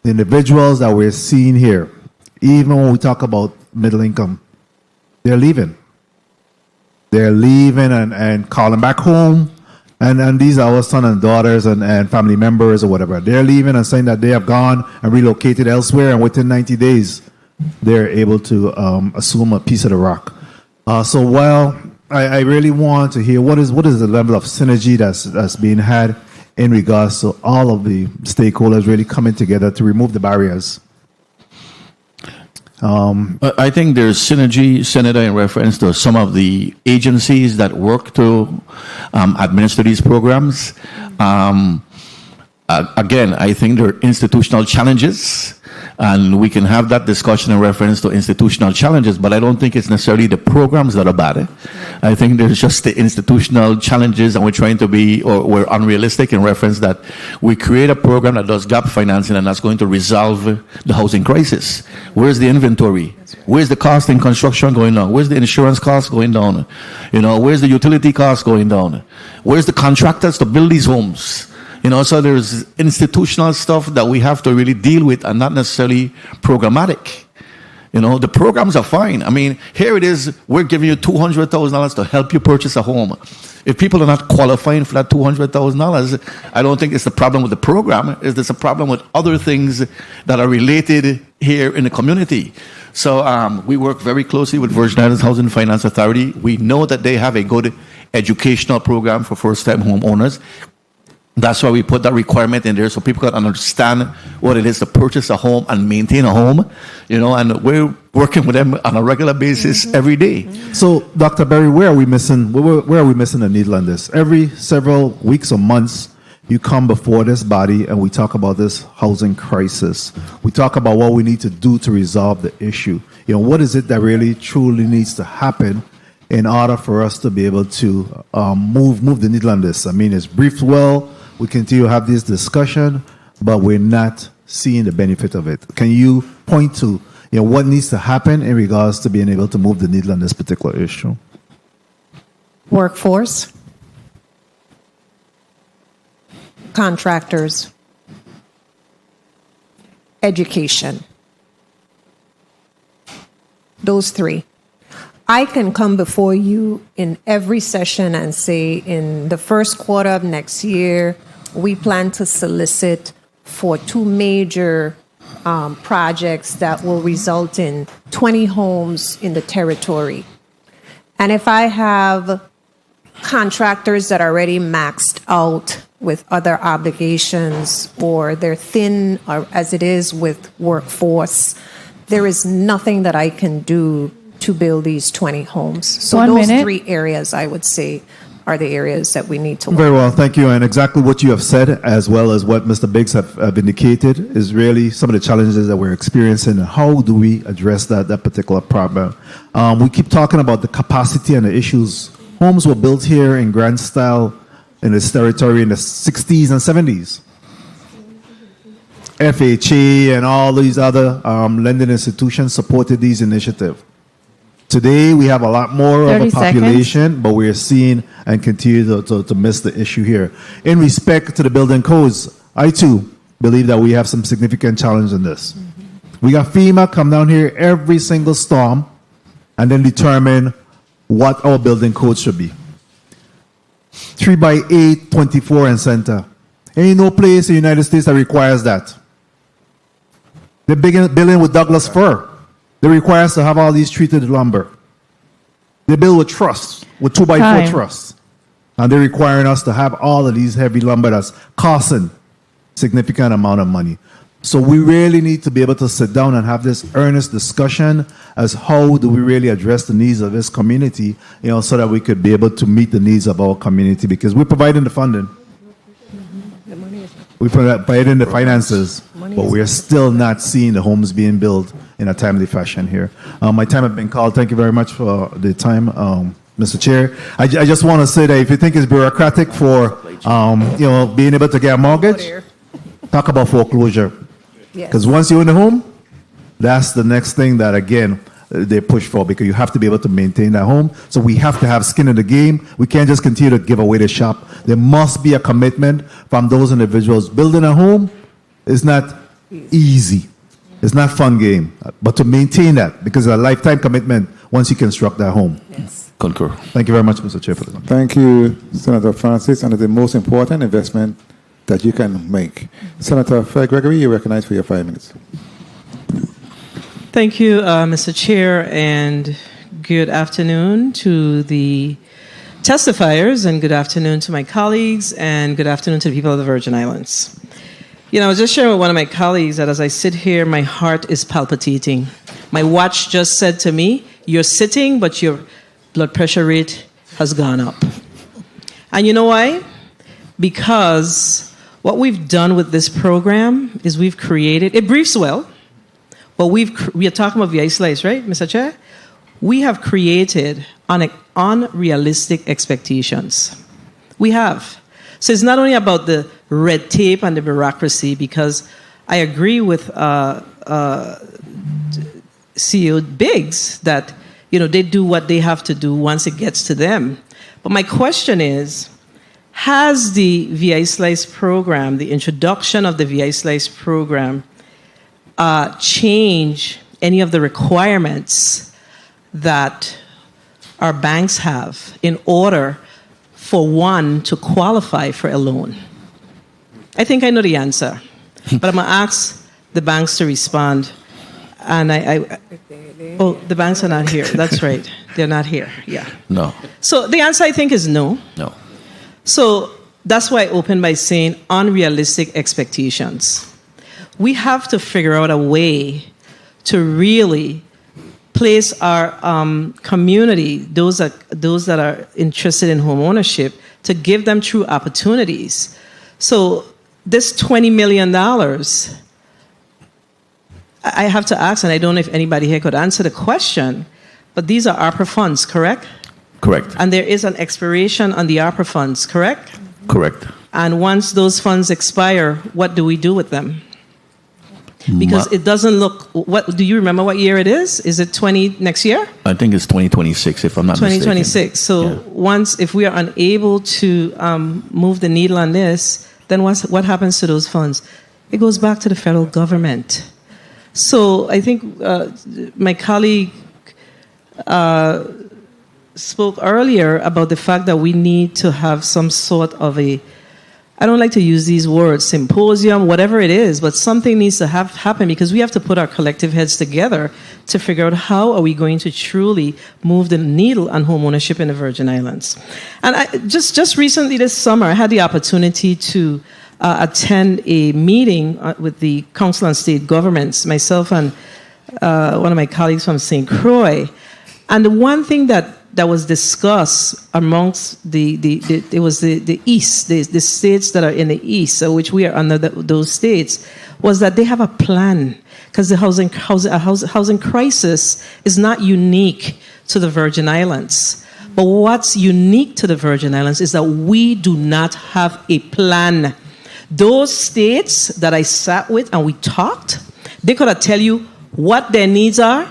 The individuals that we're seeing here, even when we talk about middle income, they're leaving. They're leaving and calling back home. And these are our sons and daughters and family members or whatever. They're leaving and saying that they have gone and relocated elsewhere, and within 90 days, they're able to assume a piece of the rock. So while I really want to hear what is the level of synergy that's being had in regards to all of the stakeholders really coming together to remove the barriers. I think there's synergy, Senator, in reference to some of the agencies that work to administer these programs. Again, I think there are institutional challenges, and we can have that discussion in reference to institutional challenges, but I don't think it's necessarily the programs that are bad. I think there's just the institutional challenges, and we're trying to be, or we're unrealistic in reference that we create a program that does gap financing and that's going to resolve the housing crisis. Where's the inventory? Where's the cost in construction going down? Where's the insurance cost going down? Where's the utility cost going down? Where's the contractors to build these homes? So there's institutional stuff that we have to really deal with and not necessarily programmatic. The programs are fine. I mean, here it is, we're giving you $200,000 to help you purchase a home. If people are not qualifying for that $200,000, I don't think it's the problem with the program. It's a problem with other things that are related here in the community. So we work very closely with Virgin Islands Housing Finance Authority. We know that they have a good educational program for first-time homeowners. That's why we put that requirement in there so people can understand what it is to purchase a home and maintain a home, and we're working with them on a regular basis every day. So, Dr. Berry, where are we missing the needle on this? Every several weeks or months, you come before this body and we talk about this housing crisis. We talk about what we need to do to resolve the issue. What is it that really truly needs to happen in order for us to be able to move the needle on this? I mean, it's briefed well. We continue to have this discussion, but we're not seeing the benefit of it. Can you point to what needs to happen in regards to being able to move the needle on this particular issue? Workforce, contractors, education. Those three. I can come before you in every session and say in the first quarter of next year, we plan to solicit for 2 major projects that will result in 20 homes in the territory. And if I have contractors that are already maxed out with other obligations or they're thin or as it is with workforce, there is nothing that I can do to build these 20 homes. So those 3 areas, I would say, are the areas that we need to work. Very well, thank you. And exactly what you have said, as well as what Mr. Biggs have indicated, is really some of the challenges that we're experiencing. And how do we address that particular problem? We keep talking about the capacity and the issues. Homes were built here in grand style in this territory in the 60s and 70s. FHA and all these other lending institutions supported these initiatives. Today, we have a lot more of a population, but we're seeing and continue to miss the issue here. In respect to the building codes, I too believe that we have some significant challenge in this. We got FEMA come down here every single storm and then determine what our building codes should be. 3x8, 24 and center. Ain't no place in the United States that requires that. They're building with Douglas fir. They require us to have all these treated lumber. They build with truss, with 2x4 truss. And they're requiring us to have all of these heavy lumber that's costing significant amount of money. So we really need to be able to sit down and have this earnest discussion as how do we really address the needs of this community, so that we could be able to meet the needs of our community, because we're providing the funding. We provide in the finances, but we are still not seeing the homes being built in a timely fashion here. My time has been called. Thank you very much for the time, Mr. Chair. I just want to say that if you think it's bureaucratic for being able to get a mortgage, talk about foreclosure. Because once you own a home, that's the next thing that, again, they push for, because you have to be able to maintain that home. So we have to have skin in the game. We can't just continue to give away the shop. There must be a commitment from those individuals. Building a home is not easy. It's not a fun game. But to maintain that, because it's a lifetime commitment once you construct that home. Yes. Concur. Thank you very much, Mr. Chair, for this. Thank you, Senator Francis. And it's the most important investment that you can make. Senator Fred Gregory, you're recognized for your 5 minutes. Thank you, Mr. Chair, and good afternoon to the testifiers, and good afternoon to my colleagues, and good afternoon to the people of the Virgin Islands. I was just sharing with one of my colleagues that as I sit here, my heart is palpitating. My watch just said to me, you're sitting, but your blood pressure rate has gone up. And you know why? Because what we've done with this program is we've created, it briefs well, but we are talking about VI Slice, right, Mr. Chair? We have created unrealistic expectations. We have. So it's not only about the red tape and the bureaucracy, because I agree with CEO Biggs that they do what they have to do once it gets to them. But my question is, has the VI Slice program, the introduction of the VI Slice program, change any of the requirements that our banks have in order for one to qualify for a loan? I think I know the answer, but I'm going to ask the banks to respond. And oh, the banks are not here. That's right. They're not here. Yeah. No. So the answer, I think, is no. No. So that's why I opened by saying unrealistic expectations. We have to figure out a way to really place our community, those that are interested in home ownership, to give them true opportunities. So this $20 million, I have to ask, and I don't know if anybody here could answer the question, but these are ARPA funds, correct? Correct. And there is an expiration on the ARPA funds, correct? Correct. And once those funds expire, what do we do with them? Because it doesn't look, what do you remember what year it is? Is it next year? I think it's 2026, if I'm not mistaken. 2026. So once, if we are unable to move the needle on this, then what happens to those funds? It goes back to the federal government. So I think my colleague spoke earlier about the fact that we need to have some sort of I don't like to use these words, symposium, whatever it is, but something needs to happen because we have to put our collective heads together to figure out how are we going to truly move the needle on home ownership in the Virgin Islands. And just recently this summer, I had the opportunity to attend a meeting with the Council on State Governments, myself and one of my colleagues from St. Croix. And the one thing that was discussed amongst it was the East, the states that are in the East, so which we are under those states, was that they have a plan because the housing crisis is not unique to the Virgin Islands. But what's unique to the Virgin Islands is that we do not have a plan. Those states that I sat with and we talked, they could tell you what their needs are,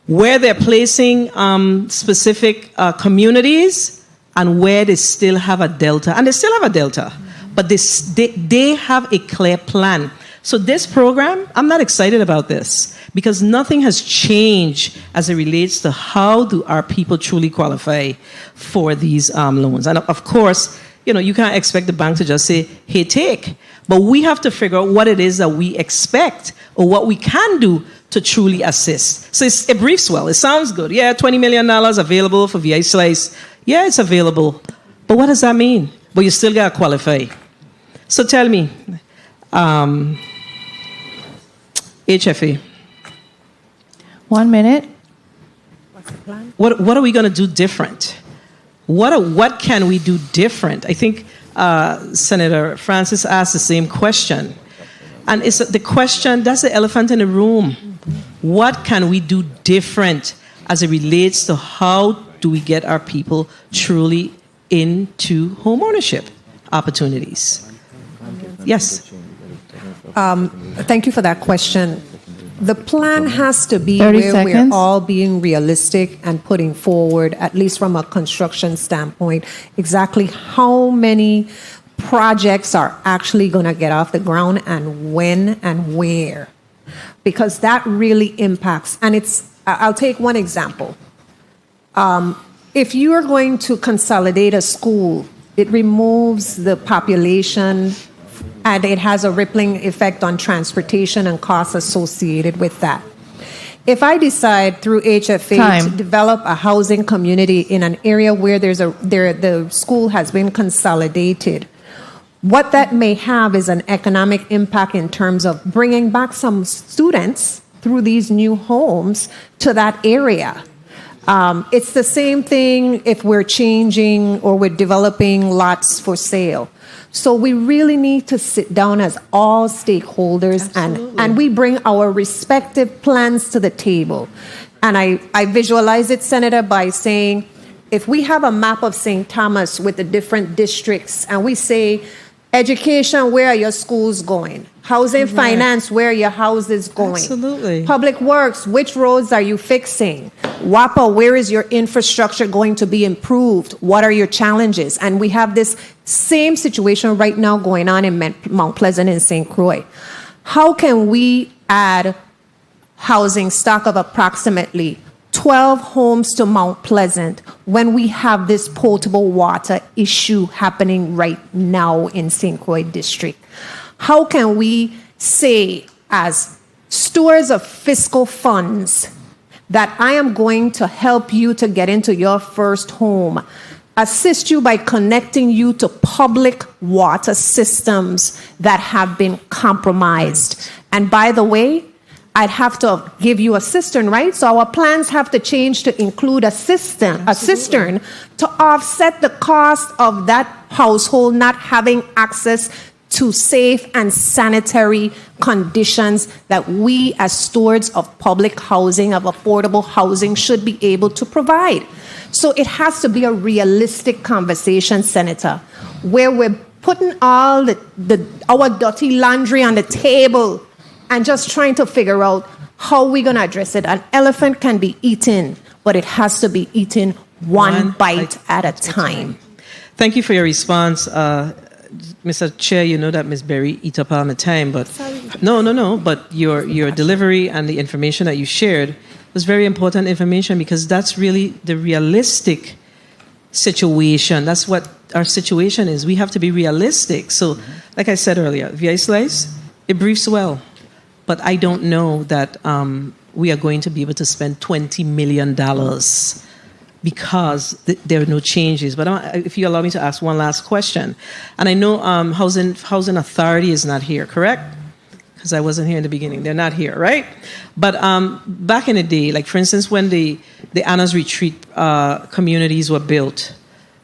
where they're placing specific communities, and where they still have a delta. And they still have a delta, but they have a clear plan. So this program, I'm not excited about this because nothing has changed as it relates to how do our people truly qualify for these loans. And of course, you can't expect the bank to just say, hey, take. But we have to figure out what it is that we expect or what we can do to truly assist. So it briefs well. It sounds good. Yeah, $20 million available for VI Slice. Yeah, it's available. But what does that mean? But you still got to qualify. So tell me, HFA. 1 minute. What's the plan? What are we going to do different? What can we do different? I think Senator Francis asked the same question. And it's the question, that's the elephant in the room. What can we do different as it relates to how do we get our people truly into home ownership opportunities? Yes. Thank you for that question. The plan has to be 30 where seconds. we're all being realistic and putting forward, at least from a construction standpoint, exactly how many projects are actually going to get off the ground and when and where. Because that really impacts. And I'll take one example. If you are going to consolidate a school, it removes the population and it has a rippling effect on transportation and costs associated with that. If I decide through HFA to develop a housing community in an area where the school has been consolidated, what that may have is an economic impact in terms of bringing back some students through these new homes to that area. It's the same thing if we're changing or we're developing lots for sale. So we really need to sit down as all stakeholders and we bring our respective plans to the table. And I visualize it, Senator, by saying, if we have a map of St. Thomas with the different districts and we say, education, where are your schools going? Housing finance, where are your houses going? Absolutely. Public works, which roads are you fixing? WAPA, where is your infrastructure going to be improved? What are your challenges? And we have this same situation right now going on in Mount Pleasant and St. Croix. How can we add housing stock of approximately 12 homes to Mount Pleasant when we have this potable water issue happening right now in St. Croix District? How can we say, as stewards of fiscal funds, that I am going to help you to get into your first home, assist you by connecting you to public water systems that have been compromised. And by the way, I'd have to give you a cistern, right? So our plans have to change to include a cistern to offset the cost of that household not having access to safe and sanitary conditions that we as stewards of public housing, of affordable housing, should be able to provide. So it has to be a realistic conversation, Senator, where we're putting all our dirty laundry on the table and just trying to figure out how we're going to address it. An elephant can be eaten, but it has to be eaten one bite at a time. Thank you for your response. Mr. Chair, you know that Ms. Berry eat up all the time, but no. But your delivery and the information that you shared was very important information, because that's really the realistic situation. That's what our situation is. We have to be realistic. So, like I said earlier, VI Slice, it briefs well, but I don't know that we are going to be able to spend $20 million because there are no changes. But if you allow me to ask one last question, and I know Housing Authority is not here, correct? Because I wasn't here in the beginning. They're not here, right? But back in the day, like for instance, when the Anna's Retreat communities were built,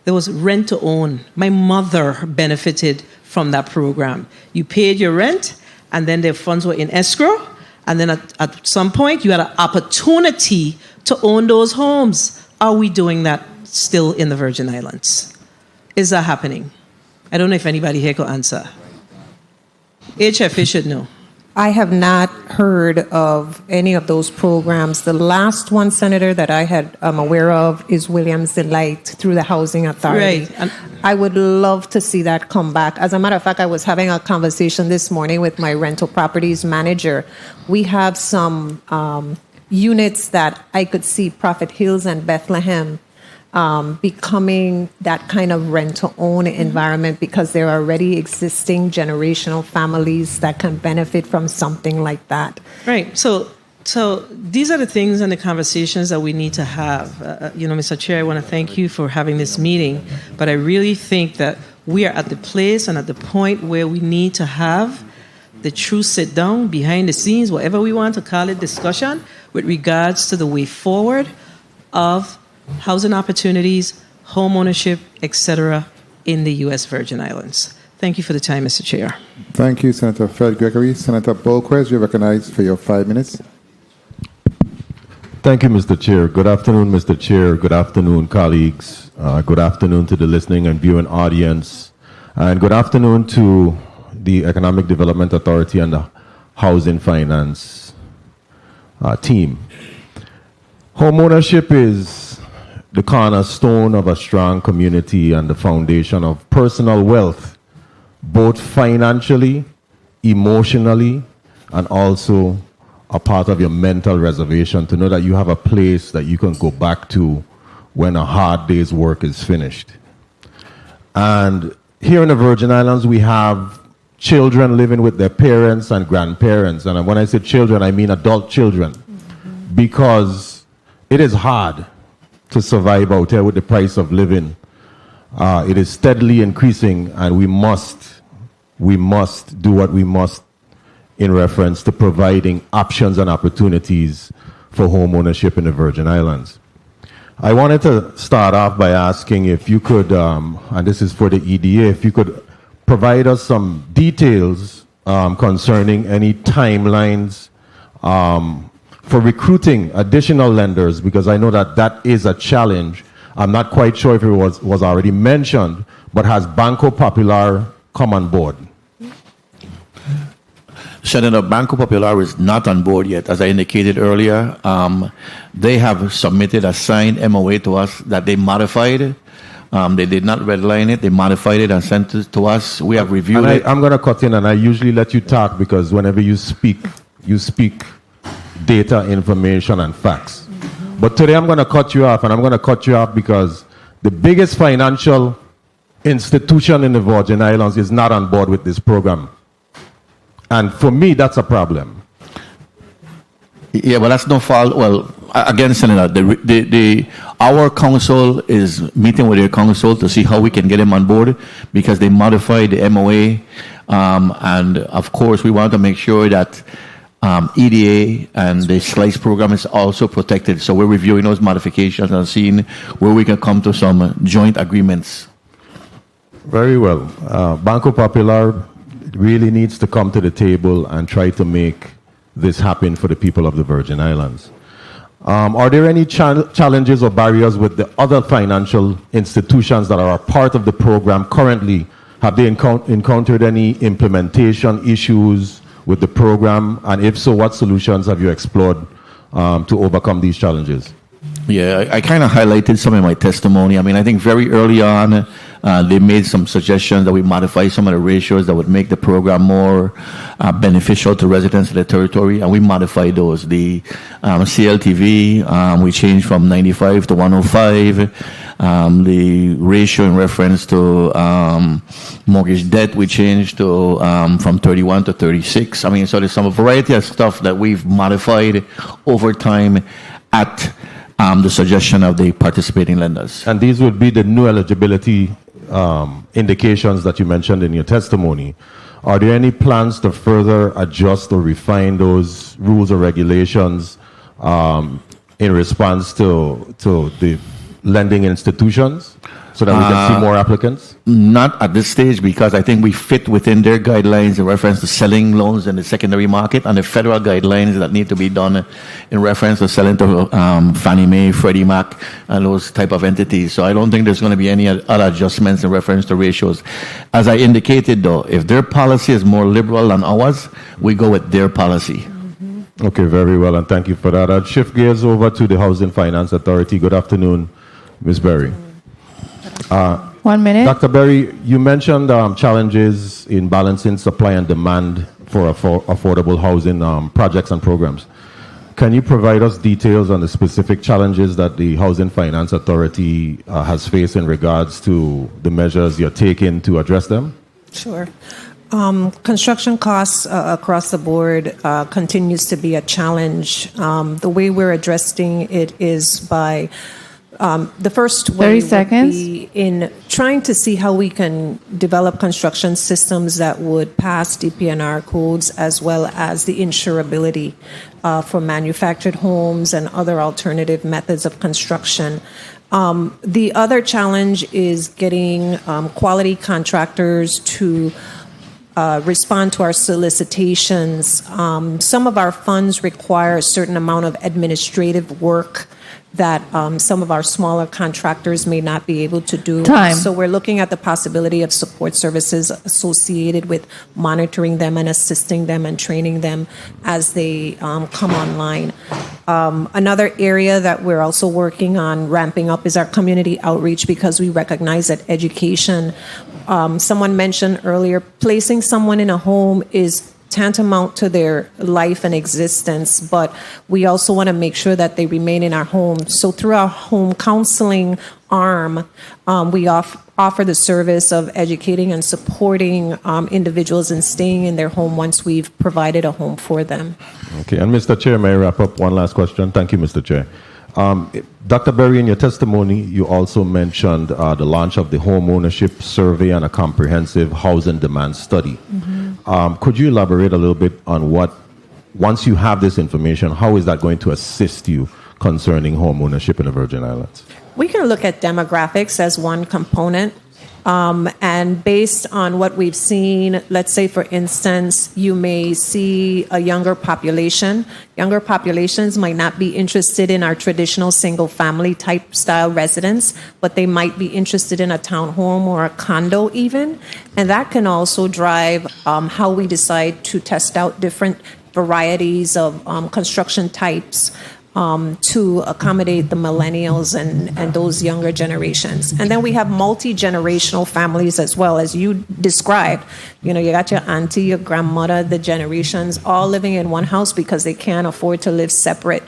there was rent to own. My mother benefited from that program. You paid your rent, and then the funds were in escrow, and then at some point you had an opportunity to own those homes. Are we doing that still in the Virgin Islands? Is that happening? I don't know if anybody here could answer. HFA should know. I have not heard of any of those programs. The last one, Senator, that I'm aware of is Williams Delight through the Housing Authority. Right. I would love to see that come back. As a matter of fact, I was having a conversation this morning with my rental properties manager. We have some units that I could see Prophet Hills and Bethlehem becoming that kind of rent-to-own environment, because there are already existing generational families that can benefit from something like that. Right. So these are the things and the conversations that we need to have. Mr. Chair, I want to thank you for having this meeting, but I really think that we are at the place and at the point where we need to have the true sit-down, behind the scenes, whatever we want to call it, discussion with regards to the way forward of housing opportunities, home ownership, etc., in the U.S. Virgin Islands. Thank you for the time, Mr. Chair. Thank you, Senator Fred Gregory. Senator Bolquez, you're recognized for your 5 minutes. Thank you, Mr. Chair. Good afternoon, Mr. Chair. Good afternoon, colleagues. Good afternoon to the listening and viewing audience. And good afternoon to the Economic Development Authority and the Housing Finance team. Home ownership is the cornerstone of a strong community and the foundation of personal wealth, both financially, emotionally, and also a part of your mental reservation, to know that you have a place that you can go back to when a hard day's work is finished. And here in the Virgin Islands, we have children living with their parents and grandparents. And when I say children, I mean adult children, because it is hard to survive out here with the price of living. It is steadily increasing, and we must do what we must in reference to providing options and opportunities for home ownership in the Virgin Islands. I wanted to start off by asking if you could, and this is for the EDA, if you could provide us some details concerning any timelines for recruiting additional lenders, because I know that is a challenge. I'm not quite sure if it was already mentioned, but has Banco Popular come on board? Senator, Banco Popular is not on board yet. As I indicated earlier, they have submitted a signed MOA to us that they modified. They did not redline it. They modified it and sent it to us. We have reviewed it. I'm going to cut in, and I usually let you talk, because whenever you speak data, information, and facts. But today I'm going to cut you off, and I'm going to cut you off because the biggest financial institution in the Virgin Islands is not on board with this program. And for me, that's a problem. Yeah, but that's no fault. Well, again, Senator, our council is meeting with their council to see how we can get them on board because they modified the MOA. And of course, we want to make sure that EDA and the SLICE program is also protected. So we're reviewing those modifications and seeing where we can come to some joint agreements. Very well. Banco Popular really needs to come to the table and try to make this happen for the people of the Virgin Islands. Are there any challenges or barriers with the other financial institutions that are a part of the program currently? Have they encountered any implementation issues with the program? And if so, what solutions have you explored to overcome these challenges? Yeah, I kind of highlighted some in my testimony. I mean, I think very early on, they made some suggestions that we modify some of the ratios that would make the program more beneficial to residents of the territory, and we modified those. The CLTV, we changed from 95 to 105. The ratio in reference to mortgage debt, we changed to from 31 to 36. I mean, so there's some variety of stuff that we've modified over time at the suggestion of the participating lenders. And these would be the new eligibility indications that you mentioned in your testimony. Are there any plans to further adjust or refine those rules or regulations in response to the lending institutions so that we can see more applicants? Not at this stage, because I think we fit within their guidelines in reference to selling loans in the secondary market and the federal guidelines that need to be done in reference to selling to Fannie Mae, Freddie Mac, and those type of entities. So I don't think there's going to be any other adjustments in reference to ratios. As I indicated, though, if their policy is more liberal than ours, we go with their policy. Okay, very well, and thank you for that. I'll shift gears over to the Housing Finance Authority. Good afternoon, Ms. Berry. 1 minute. Dr. Berry, you mentioned challenges in balancing supply and demand for affordable housing projects and programs. Can you provide us details on the specific challenges that the Housing Finance Authority has faced in regards to the measures you're taking to address them? Sure. Construction costs across the board continues to be a challenge. The way we're addressing it is by the first way 30 seconds. would be in trying to see how we can develop construction systems that would pass DPNR codes, as well as the insurability for manufactured homes and other alternative methods of construction. The other challenge is getting quality contractors to respond to our solicitations. Some of our funds require a certain amount of administrative work that some of our smaller contractors may not be able to do. Time. So we're looking at the possibility of support services associated with monitoring them and assisting them and training them as they come online. Another area that we're also working on ramping up is our community outreach, because we recognize that education, someone mentioned earlier, placing someone in a home is tantamount to their life and existence, but we also want to make sure that they remain in our home. So through our home counseling arm, we offer the service of educating and supporting individuals in staying in their home once we've provided a home for them. Okay, and Mr. Chair, may I wrap up one last question? Thank you, Mr. Chair. Dr. Berry, in your testimony, you also mentioned the launch of the home ownership survey and a comprehensive housing demand study. Could you elaborate a little bit on once you have this information, how is that going to assist you concerning home ownership in the Virgin Islands? We can look at demographics as one component. And based on what we've seen, let's say, for instance, you may see a younger population. Younger populations might not be interested in our traditional single-family type style residence, but they might be interested in a townhome or a condo even. And that can also drive how we decide to test out different varieties of construction types to accommodate the millennials and those younger generations. And then we have multi-generational families as well, as you described. You know, you got your auntie, your grandmother, the generations all living in one house because they can't afford to live separate.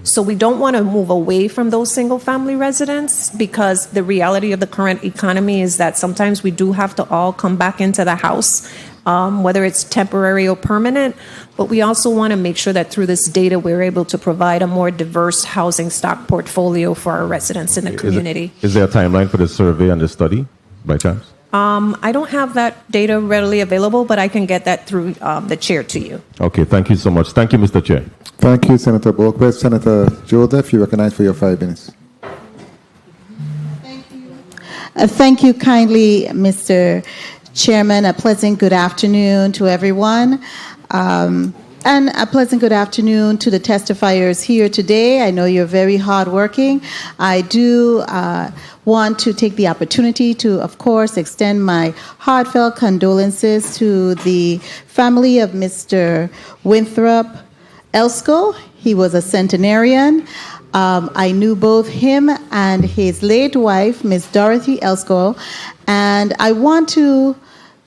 So we don't want to move away from those single-family residents, because the reality of the current economy is that sometimes we do have to all come back into the house. whether it's temporary or permanent. But we also want to make sure that through this data, we're able to provide a more diverse housing stock portfolio for our residents in the community. Is there a timeline for the survey and the study, by chance? I don't have that data readily available, but I can get that through the chair to you. Okay, thank you so much. Thank you, Mr. Chair. Thank you, Senator Bulk. Senator Joseph, you recognize for your 5 minutes. Thank you kindly, Mr. Chairman. A pleasant good afternoon to everyone. And a pleasant good afternoon to the testifiers here today. I know you're very hardworking. I do want to take the opportunity to, of course, extend my heartfelt condolences to the family of Mr. Winthrop Elsko. He was a centenarian. I knew both him and his late wife, Miss Dorothy Elsko, and I want to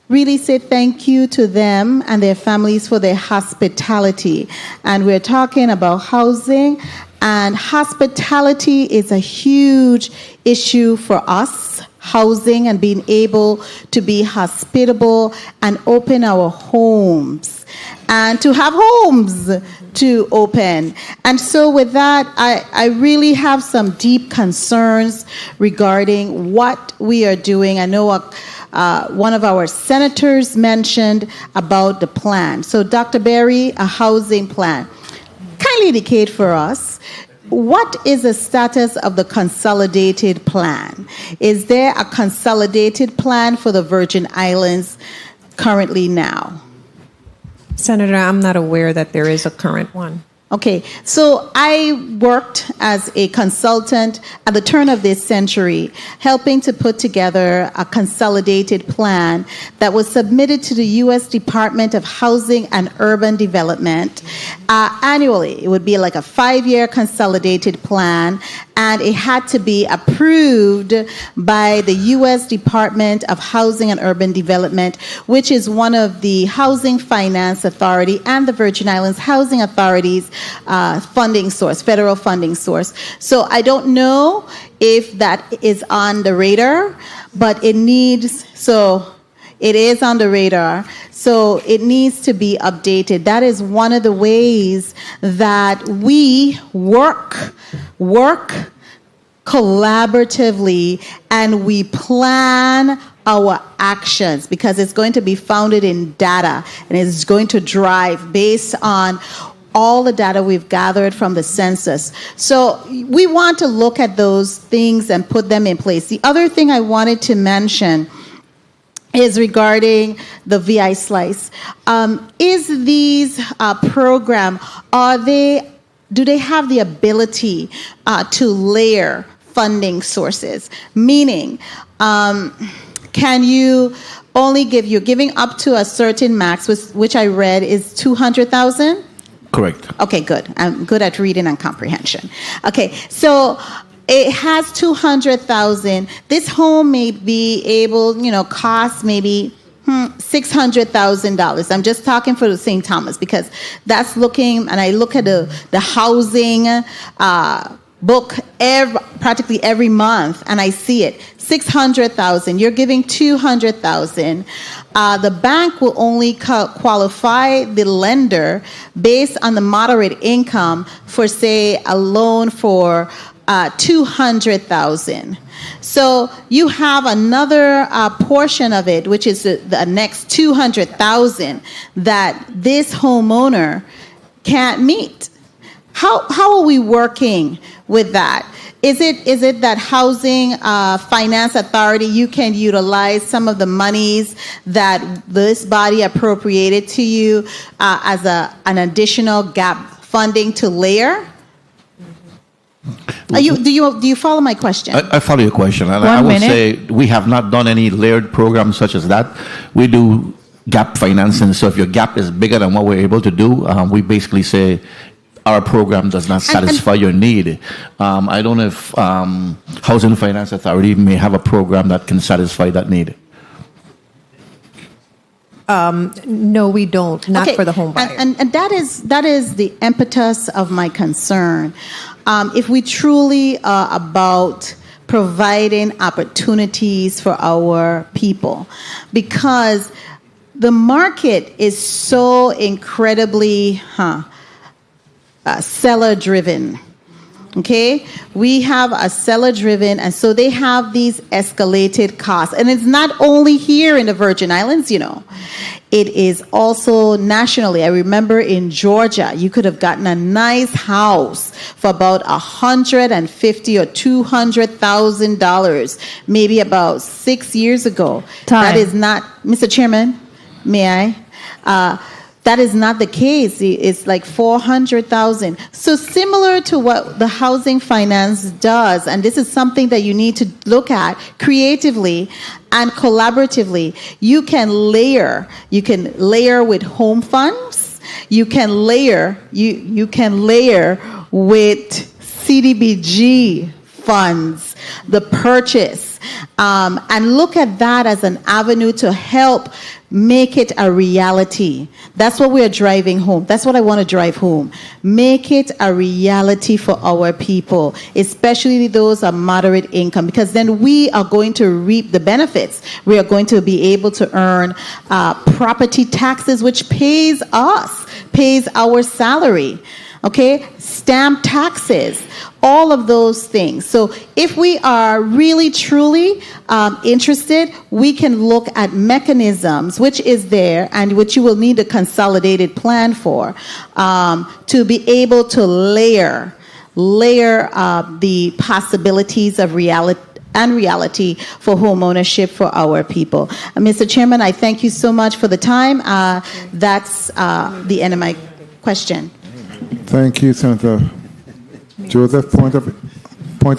really say thank you to them and their families for their hospitality. And we're talking about housing, and hospitality is a huge issue for us. Housing and being able to be hospitable and open our homes and to have homes to open. And so with that, I really have some deep concerns regarding what we are doing. I know one of our senators mentioned about the plan. So Dr. Berry, a housing plan. Kindly indicate for us, what is the status of the consolidated plan? Is there a consolidated plan for the Virgin Islands currently now? Senator, I'm not aware that there is a current one. Okay, so I worked as a consultant at the turn of this century, helping to put together a consolidated plan that was submitted to the U.S. Department of Housing and Urban Development annually. It would be like a 5-year consolidated plan, and it had to be approved by the U.S. Department of Housing and Urban Development, which is one of the Housing Finance Authority and the Virgin Islands Housing Authority's funding source, federal funding source. So I don't know if that is on the radar, but it is on the radar. So it needs to be updated. That is one of the ways that we work collaboratively and we plan our actions, because it's going to be founded in data and it's going to drive based on all the data we've gathered from the census. So we want to look at those things and put them in place. The other thing I wanted to mention is regarding the VI Slice. Is these program, do they have the ability to layer funding sources? Meaning, can you only you're giving up to a certain max, which I read is 200,000? Correct. Okay, good. I'm good at reading and comprehension. Okay, so it has 200,000. This home may be able, cost maybe $600,000. I'm just talking for the St. Thomas because that's looking, and I look at the housing book practically every month, and I see it. 600,000. You're giving 200,000. The bank will only qualify the lender based on the moderate income for, say, a loan for 200,000. So you have another portion of it, which is the next 200,000 that this homeowner can't meet. How are we working with that? Is it that Housing Finance Authority, you can utilize some of the monies that this body appropriated to you as an additional gap funding to layer? Do you follow my question? I follow your question, and I would say we have not done any layered programs such as that. We do gap financing. So if your gap is bigger than what we're able to do, we basically say our program does not satisfy your need. I don't know if Housing Finance Authority may have a program that can satisfy that need. No, we don't. Not for the home buyer. And that is the impetus of my concern. If we truly are about providing opportunities for our people, because the market is so incredibly seller driven. Okay, we have a seller driven, and so they have these escalated costs. And it's not only here in the Virgin Islands, it is also nationally. I remember in Georgia, you could have gotten a nice house for about $150,000 or $200,000, maybe about 6 years ago. That is not, Mr. Chairman, may I? That is not the case. It's like $400,000. So similar to what the housing finance does, and this is something that you need to look at creatively and collaboratively. You can layer. You can layer with home funds. You can layer. You can layer with CDBG funds, the purchase, and look at that as an avenue to help make it a reality. That's what we are driving home. That's what I want to drive home. Make it a reality for our people, especially those of moderate income, because then we are going to reap the benefits. We are going to be able to earn property taxes, which pays our salary. Okay, stamp taxes, all of those things. So if we are really, truly interested, we can look at mechanisms, which is there and which you will need a consolidated plan for, to be able to layer the possibilities of reality for home ownership for our people. Mr. Chairman, I thank you so much for the time. That's the end of my question. Thank you, Senator Joseph. Point of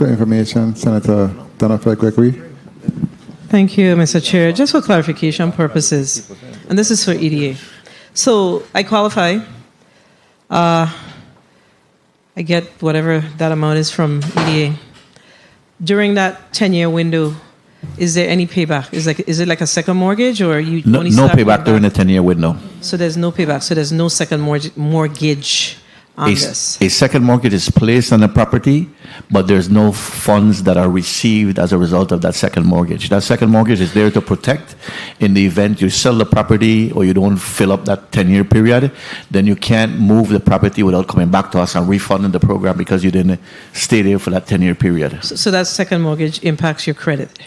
information, Senator Donald Gregory. Thank you, Mr. Chair. Just for clarification purposes, and this is for EDA. So I qualify. I get whatever that amount is from EDA. During that 10-year window, is there any payback? Is it like a second mortgage, or you no payback during the 10-year window? So there's no payback. So there's no second mortgage on this. A second mortgage is placed on the property, but there's no funds that are received as a result of that second mortgage. That second mortgage is there to protect in the event you sell the property or you don't fill up that 10-year period, then you can't move the property without coming back to us and refunding the program because you didn't stay there for that 10-year period. So that second mortgage impacts your credit?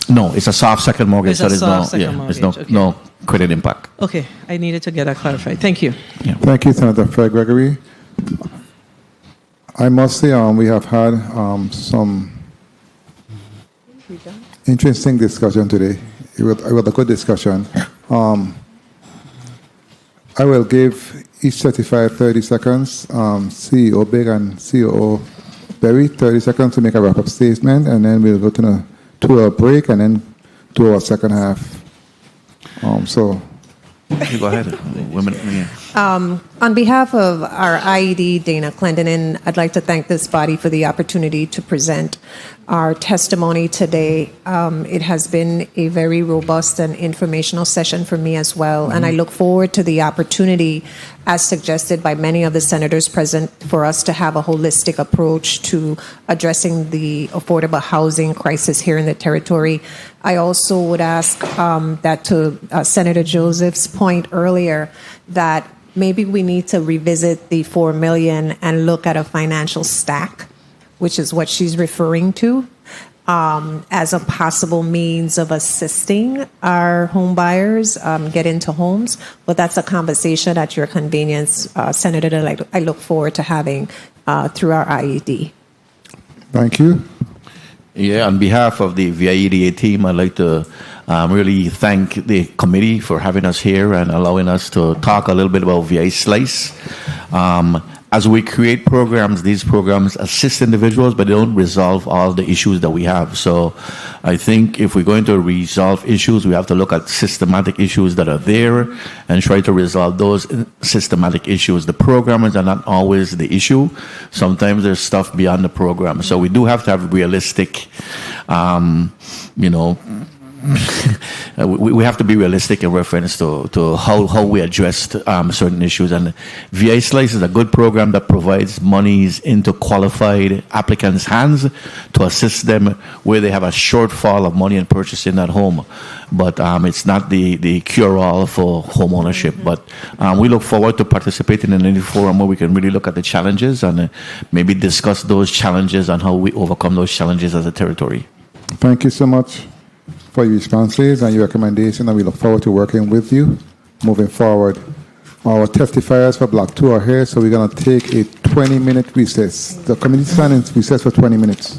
No, it's a soft second mortgage. It's there's no credit impact. Okay, I needed to get that clarified. Thank you. Yeah. Thank you, Senator Fred Gregory. I must say we have had some interesting discussion today. It was a good discussion. I will give each 30 seconds, CEO Big and COO Berry, 30 seconds to make a wrap-up statement, and then we'll go to a break and then to our second half. You go ahead. On behalf of our IED, Dana Clendenin, I'd like to thank this body for the opportunity to present our testimony today. It has been a very robust and informational session for me as well, and I look forward to the opportunity, as suggested by many of the senators present, for us to have a holistic approach to addressing the affordable housing crisis here in the territory. I also would ask that to Senator Joseph's point earlier, that maybe we need to revisit the $4 million and look at a financial stack, which is what she's referring to, as a possible means of assisting our home buyers get into homes. But that's a conversation at your convenience, Senator, that I look forward to having through our IED. Thank you. Yeah, on behalf of the VIEDA team, I'd like to really thank the committee for having us here and allowing us to talk a little bit about VI Slice. As we create programs, these programs assist individuals, but they don't resolve all the issues that we have. So I think if we're going to resolve issues, we have to look at systematic issues that are there and try to resolve those systematic issues. The programs are not always the issue. Sometimes there's stuff beyond the program. So we do have to have realistic, we have to be realistic in reference to how we addressed certain issues. And VA Slice is a good program that provides monies into qualified applicants' hands to assist them where they have a shortfall of money in purchasing that home. But it's not the cure-all for home ownership. But we look forward to participating in any forum where we can really look at the challenges and maybe discuss those challenges and how we overcome those challenges as a territory. Thank you so much for your responses and your recommendation, and we look forward to working with you moving forward. Our testifiers for Block 2 are here, so we're going to take a 20-minute recess. The committee standing recess for 20 minutes.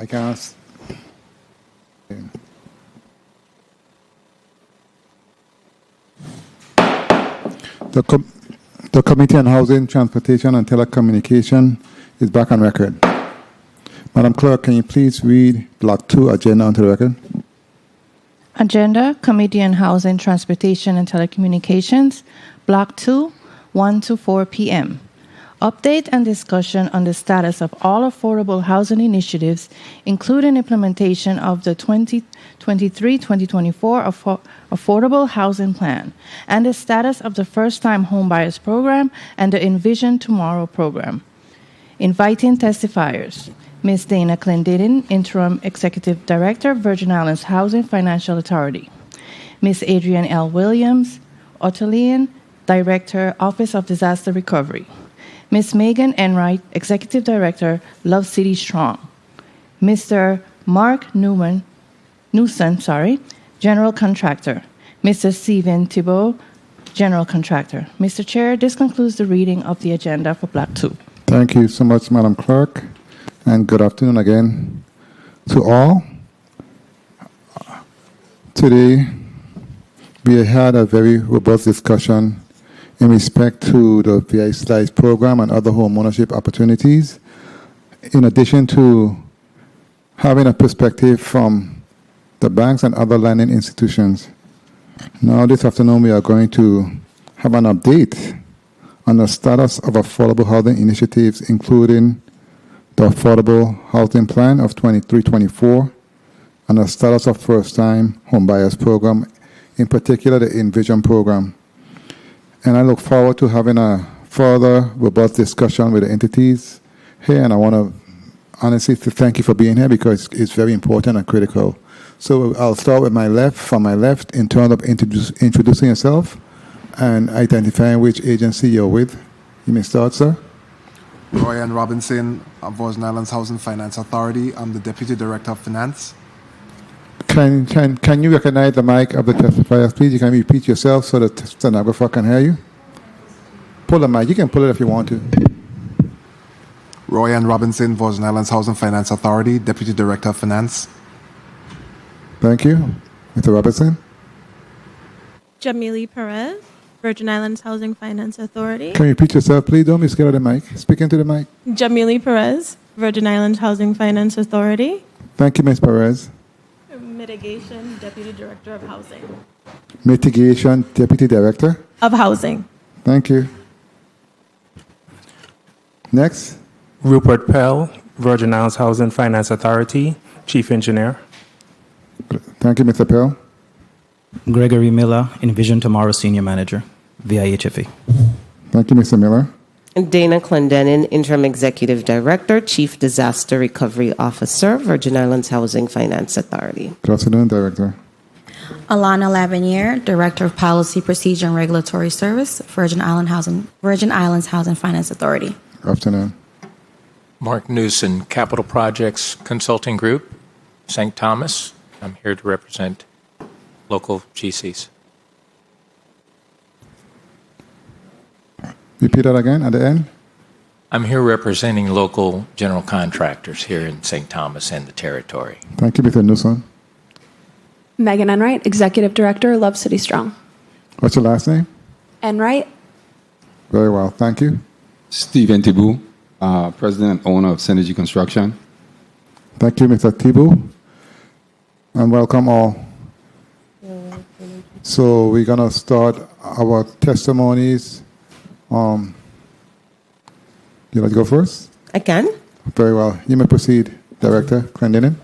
I can ask. The Committee on Housing, Transportation, and Telecommunication is back on record. Madam Clerk, can you please read Block 2 agenda onto the record? Agenda, Committee on Housing, Transportation, and Telecommunications, Block 2, 1 to 4 p.m. Update and discussion on the status of all affordable housing initiatives, including implementation of the 2023-2024 Affordable Housing Plan, and the status of the First-Time Homebuyers Program and the Envision Tomorrow Program. Inviting testifiers. Ms. Dana Clendenin, Interim Executive Director, Virgin Islands Housing Financial Authority. Ms. Adrienne L. Williams, Otalian, Director, Office of Disaster Recovery. Ms. Megan Enright, Executive Director, Love City Strong. Mr. Mark Newson, General Contractor. Mr. Stephen Thibault, General Contractor. Mr. Chair, this concludes the reading of the agenda for Block 2. Thank you so much, Madam Clerk, and good afternoon again to all. Today, we had a very robust discussion in respect to the VI Slice program and other home ownership opportunities, in addition to having a perspective from the banks and other lending institutions. Now, this afternoon, we are going to have an update on the status of affordable housing initiatives, including the Affordable Housing Plan of 23-24 and the status of First-Time Homebuyers Program, in particular the Envision Program. And I look forward to having a further robust discussion with the entities here, and I want to honestly thank you for being here because it's very important and critical. So I'll start with my left, from my left, in terms of introducing yourself and identifying which agency you're with. You may start, sir. Royan Robinson, of Virgin Islands Housing Finance Authority. I'm the Deputy Director of Finance. Can you recognize the mic of the testifiers, please? You can repeat yourself so the stenographer can hear you. Pull the mic. You can pull it if you want to. Royan Robinson, Virgin Islands Housing Finance Authority, Deputy Director of Finance. Thank you. Mr. Robinson. Jamili Perez, Virgin Islands Housing Finance Authority. Can you repeat yourself, please? Don't be scared of the mic. Speak into the mic. Jamili Perez, Virgin Islands Housing Finance Authority. Thank you, Ms. Perez. Mitigation Deputy Director of Housing. Mitigation Deputy Director Of Housing. Thank you. Next. Rupert Pell, Virgin Islands Housing Finance Authority, Chief Engineer. Thank you, Mr. Pell. Gregory Miller, Envision Tomorrow Senior Manager, VIHFE. Thank you, Mr. Miller. Dana Clendenin, Interim Executive Director, Chief Disaster Recovery Officer, Virgin Islands Housing Finance Authority. Good afternoon, Director. Alana Laviniere, Director of Policy, Procedure, and Regulatory Service, Virgin Islands Housing Finance Authority. Good afternoon. Mark Newson, Capital Projects Consulting Group, St. Thomas. I'm here to represent local GCs. Repeat that again at the end. I'm here representing local general contractors here in St. Thomas and the territory. Thank you, Mr. Newsom. Megan Enright, Executive Director, Love City Strong. What's your last name? Enright. Very well, thank you. Stephen Thibault, President and owner of Synergy Construction. Thank you, Mr. Thibault, and welcome all. So we're going to start our testimonies. You like to go first? I can. Very well. You may proceed, Director Clendenin.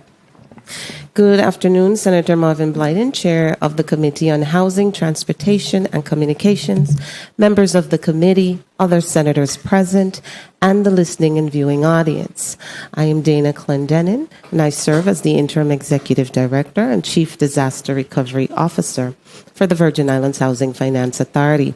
Good afternoon, Senator Marvin Blyden, Chair of the Committee on Housing, Transportation, and Communications, members of the committee, other senators present, and the listening and viewing audience. I am Dana Clendenin, and I serve as the Interim Executive Director and Chief Disaster Recovery Officer for the Virgin Islands Housing Finance Authority.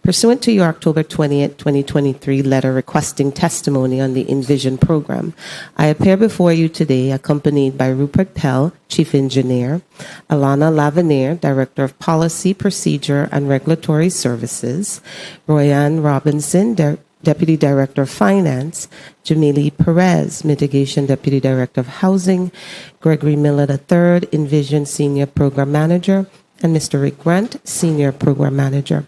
Pursuant to your October 20th, 2023 letter requesting testimony on the Envision program, I appear before you today accompanied by Rupert Pell, Chief Engineer, Alana Laviniere, Director of Policy, Procedure, and Regulatory Services, Royan Robinson, Deputy Director of Finance, Jamili Perez, Mitigation Deputy Director of Housing, Gregory Miller III, Envision Senior Program Manager, and Mr. Rick Grant, Senior Program Manager.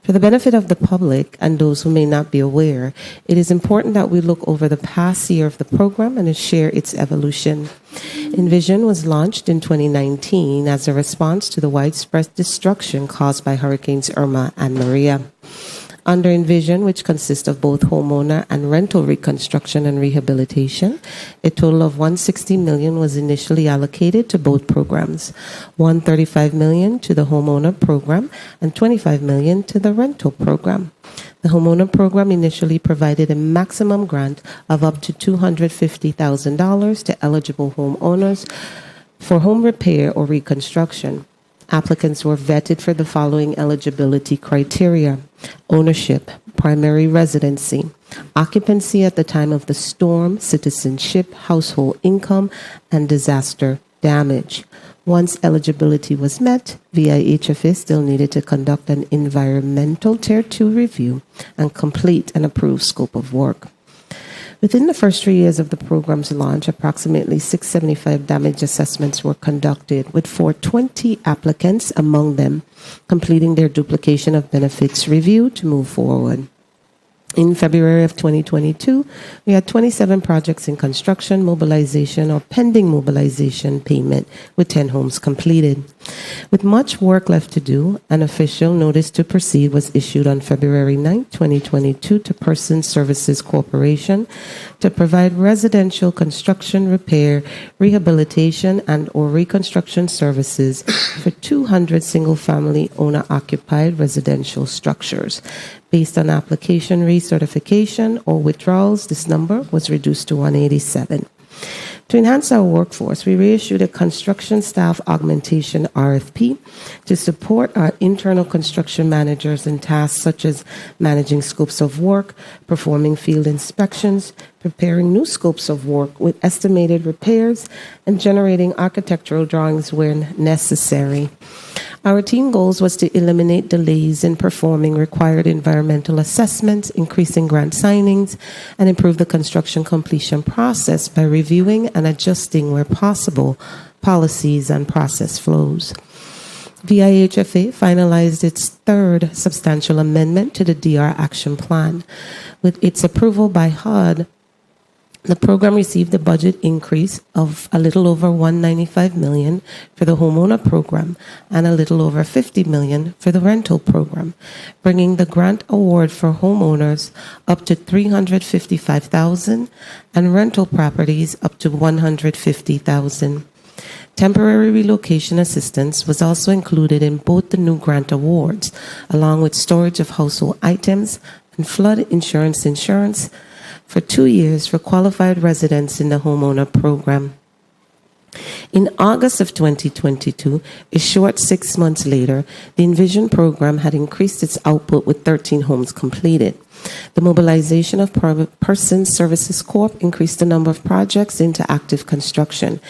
For the benefit of the public and those who may not be aware, it is important that we look over the past year of the program and share its evolution. Envision was launched in 2019 as a response to the widespread destruction caused by Hurricanes Irma and Maria. Under Envision, which consists of both homeowner and rental reconstruction and rehabilitation, a total of $160 million was initially allocated to both programs, $135 million to the homeowner program and $25 million to the rental program. The homeowner program initially provided a maximum grant of up to $250,000 to eligible homeowners for home repair or reconstruction. Applicants were vetted for the following eligibility criteria: ownership, primary residency, occupancy at the time of the storm, citizenship, household income, and disaster damage. Once eligibility was met, VIHFA still needed to conduct an environmental Tier 2 review and complete an approved scope of work. Within the first 3 years of the program's launch, approximately 675 damage assessments were conducted, with 420 applicants among them completing their duplication of benefits review to move forward. In February of 2022, we had 27 projects in construction, mobilization, or pending mobilization payment, with 10 homes completed. With much work left to do, an official notice to proceed was issued on February 9, 2022 to Person Services Corporation to provide residential construction, repair, rehabilitation, and or reconstruction services for 200 single-family owner-occupied residential structures. Based on application recertification or withdrawals, this number was reduced to 187. To enhance our workforce, we reissued a construction staff augmentation RFP to support our internal construction managers in tasks such as managing scopes of work, performing field inspections, preparing new scopes of work with estimated repairs, and generating architectural drawings when necessary. Our team goals was to eliminate delays in performing required environmental assessments, increasing grant signings, and improve the construction completion process by reviewing and adjusting, where possible, policies and process flows. VIHFA finalized its third substantial amendment to the DR Action Plan. With its approval by HUD, the program received a budget increase of a little over $195 million for the homeowner program and a little over $50 million for the rental program, bringing the grant award for homeowners up to $355,000 and rental properties up to $150,000. Temporary relocation assistance was also included in both the new grant awards, along with storage of household items and flood insurance for 2 years for qualified residents in the homeowner program. In August of 2022, a short 6 months later, the Envision program had increased its output with 13 homes completed. The mobilization of Person Services Corp increased the number of projects into active construction.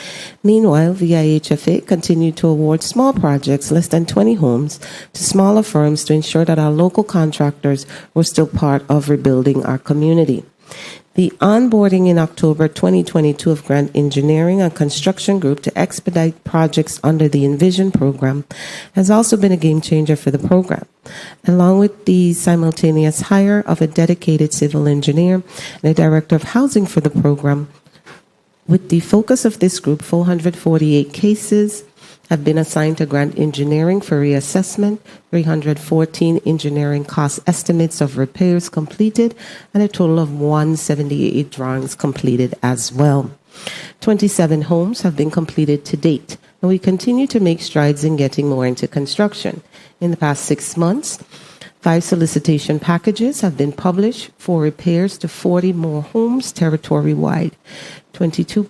Meanwhile, VIHFA continued to award small projects, less than 20 homes, to smaller firms to ensure that our local contractors were still part of rebuilding our community. The onboarding in October 2022 of Grant Engineering and Construction Group to expedite projects under the Envision program has also been a game changer for the program, along with the simultaneous hire of a dedicated civil engineer and a director of housing for the program. With the focus of this group, 448 cases have been assigned to Grant Engineering for reassessment, 314 engineering cost estimates of repairs completed, and a total of 178 drawings completed as well. 27 homes have been completed to date, and we continue to make strides in getting more into construction. In the past 6 months, 5 solicitation packages have been published for repairs to 40 more homes territory-wide. 22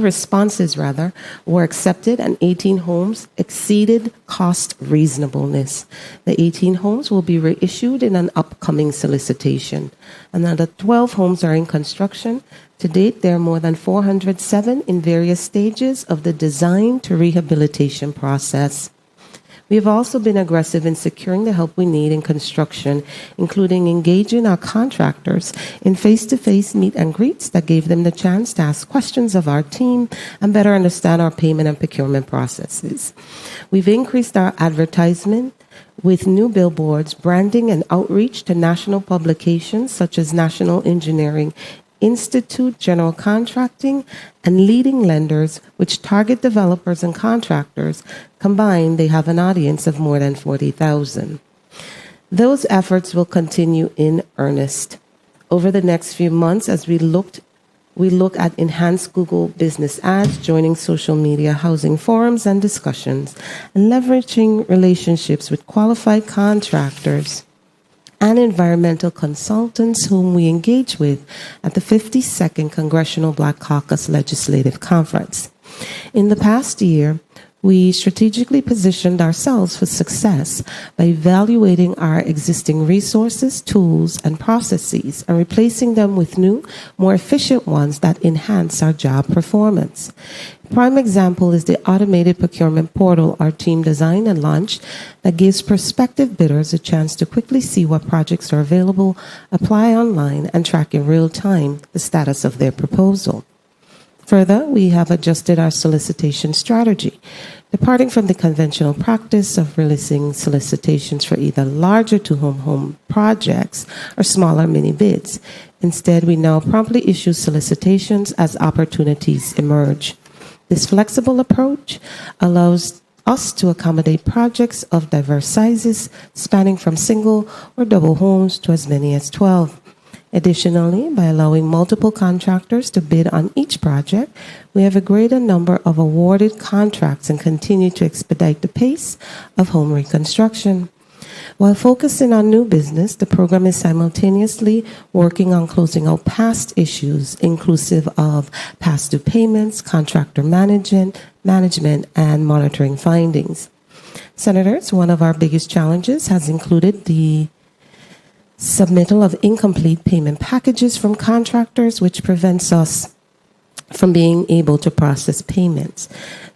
responses were accepted, and 18 homes exceeded cost reasonableness. The 18 homes will be reissued in an upcoming solicitation. Another 12 homes are in construction. To date, there are more than 407 in various stages of the design to rehabilitation process. We have also been aggressive in securing the help we need in construction, including engaging our contractors in face-to-face meet and greets that gave them the chance to ask questions of our team and better understand our payment and procurement processes. We've increased our advertisement with new billboards, branding, and outreach to national publications such as National Engineering Institute, General Contracting, and leading lenders, which target developers and contractors. Combined, they have an audience of more than 40,000. Those efforts will continue in earnest over the next few months as we look at enhanced Google business ads, joining social media housing forums and discussions, and leveraging relationships with qualified contractors and environmental consultants whom we engage with at the 52nd Congressional Black Caucus Legislative Conference. In the past year, we strategically positioned ourselves for success by evaluating our existing resources, tools, and processes and replacing them with new, more efficient ones that enhance our job performance. A prime example is the automated procurement portal our team designed and launched that gives prospective bidders a chance to quickly see what projects are available, apply online, and track in real time the status of their proposal. Further, we have adjusted our solicitation strategy, departing from the conventional practice of releasing solicitations for either larger to-home projects or smaller mini bids. Instead, we now promptly issue solicitations as opportunities emerge. This flexible approach allows us to accommodate projects of diverse sizes, spanning from single or double homes to as many as 12. Additionally, by allowing multiple contractors to bid on each project, we have a greater number of awarded contracts and continue to expedite the pace of home reconstruction. While focusing on new business, the program is simultaneously working on closing out past issues, inclusive of past due payments, contractor management, and monitoring findings. Senators, one of our biggest challenges has included the submittal of incomplete payment packages from contractors, which prevents us from being able to process payments.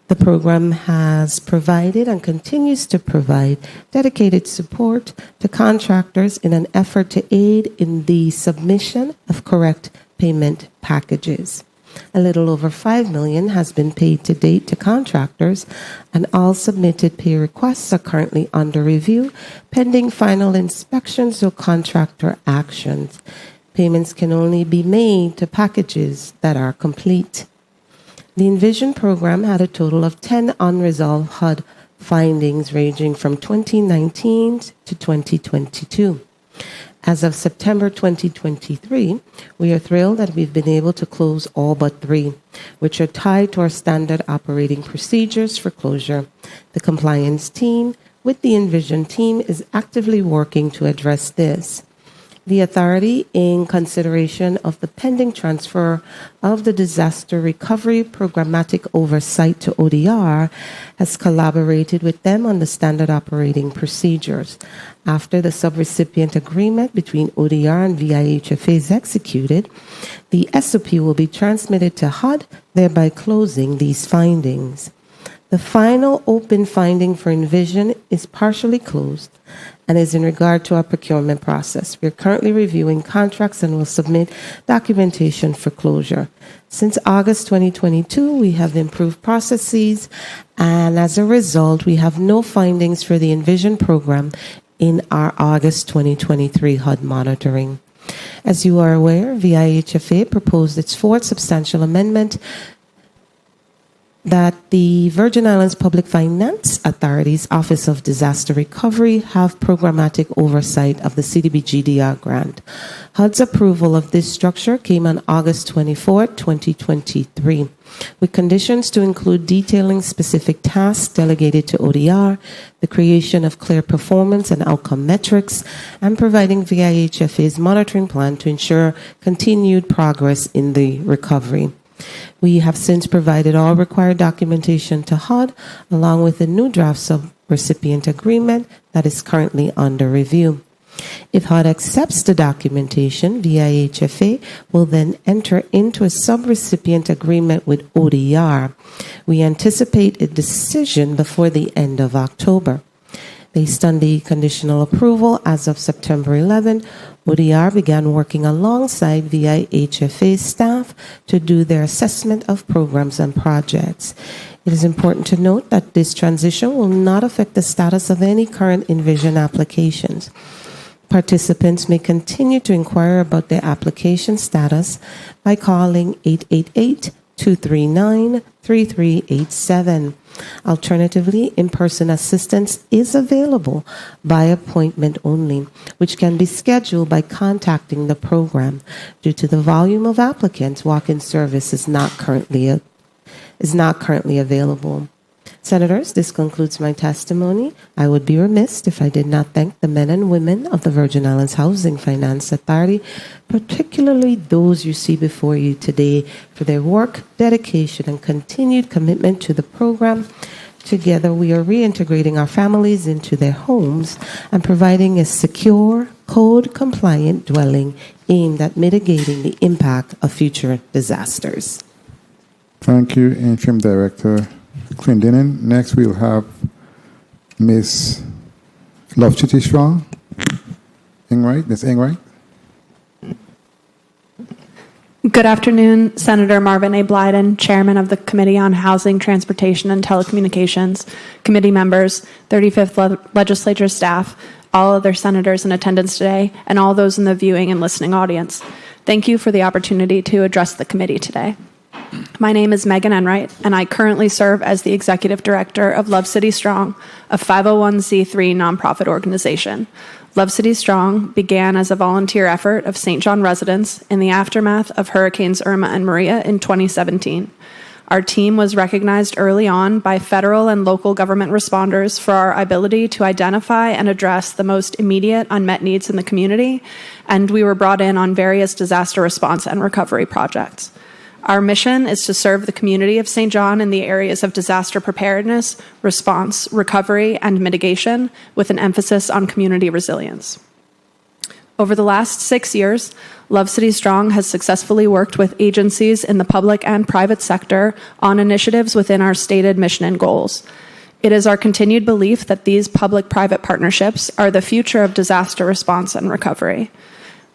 The program has provided and continues to provide dedicated support to contractors in an effort to aid in the submission of correct payment packages. A little over $5 million has been paid to date to contractors, and all submitted pay requests are currently under review, pending final inspections or contractor actions. Payments can only be made to packages that are complete. The Envision program had a total of 10 unresolved HUD findings ranging from 2019 to 2022. As of September 2023, we are thrilled that we've been able to close all but 3, which are tied to our standard operating procedures for closure. The compliance team with the Envision team is actively working to address this. The authority, in consideration of the pending transfer of the disaster recovery programmatic oversight to ODR, has collaborated with them on the standard operating procedures. After the subrecipient agreement between ODR and VIHFA is executed, the SOP will be transmitted to HUD, thereby closing these findings. The final open finding for Envision is partially closed and is in regard to our procurement process. We are currently reviewing contracts and will submit documentation for closure. Since August 2022, we have improved processes, and as a result, we have no findings for the Envision program in our August 2023 HUD monitoring. As you are aware, VIHFA proposed its 4th substantial amendment that the Virgin Islands Public Finance Authority's Office of Disaster Recovery have programmatic oversight of the CDBG-DR grant. HUD's approval of this structure came on August 24, 2023, with conditions to include detailing specific tasks delegated to ODR, the creation of clear performance and outcome metrics, and providing VIHFA's monitoring plan to ensure continued progress in the recovery. We have since provided all required documentation to HUD, along with a new draft subrecipient agreement that is currently under review. If HUD accepts the documentation, VIHFA will then enter into a subrecipient agreement with ODR. We anticipate a decision before the end of October. Based on the conditional approval, as of September 11, ODR began working alongside VIHFA staff to do their assessment of programs and projects. It is important to note that this transition will not affect the status of any current Envision applications. Participants may continue to inquire about their application status by calling 888-239-3387. Alternatively, in-person assistance is available by appointment only, which can be scheduled by contacting the program. Due to the volume of applicants, walk-in service is not currently available. Senators, this concludes my testimony. I would be remiss if I did not thank the men and women of the Virgin Islands Housing Finance Authority, particularly those you see before you today, for their work, dedication, and continued commitment to the program. Together, we are reintegrating our families into their homes and providing a secure, code-compliant dwelling aimed at mitigating the impact of future disasters. Thank you, Interim Director Clendenin. Next, we'll have Ms. Love-Chitty Strong. Ingright, Ms. Ingright. Good afternoon, Senator Marvin A. Blyden, Chairman of the Committee on Housing, Transportation, and Telecommunications, committee members, 35th Legislature staff, all other senators in attendance today, and all those in the viewing and listening audience. Thank you for the opportunity to address the committee today. My name is Megan Enright, and I currently serve as the Executive Director of Love City Strong, a 501c3 nonprofit organization. Love City Strong began as a volunteer effort of St. John residents in the aftermath of Hurricanes Irma and Maria in 2017. Our team was recognized early on by federal and local government responders for our ability to identify and address the most immediate unmet needs in the community, and we were brought in on various disaster response and recovery projects. Our mission is to serve the community of St. John in the areas of disaster preparedness, response, recovery, and mitigation, with an emphasis on community resilience. Over the last 6 years, Love City Strong has successfully worked with agencies in the public and private sector on initiatives within our stated mission and goals. It is our continued belief that these public-private partnerships are the future of disaster response and recovery.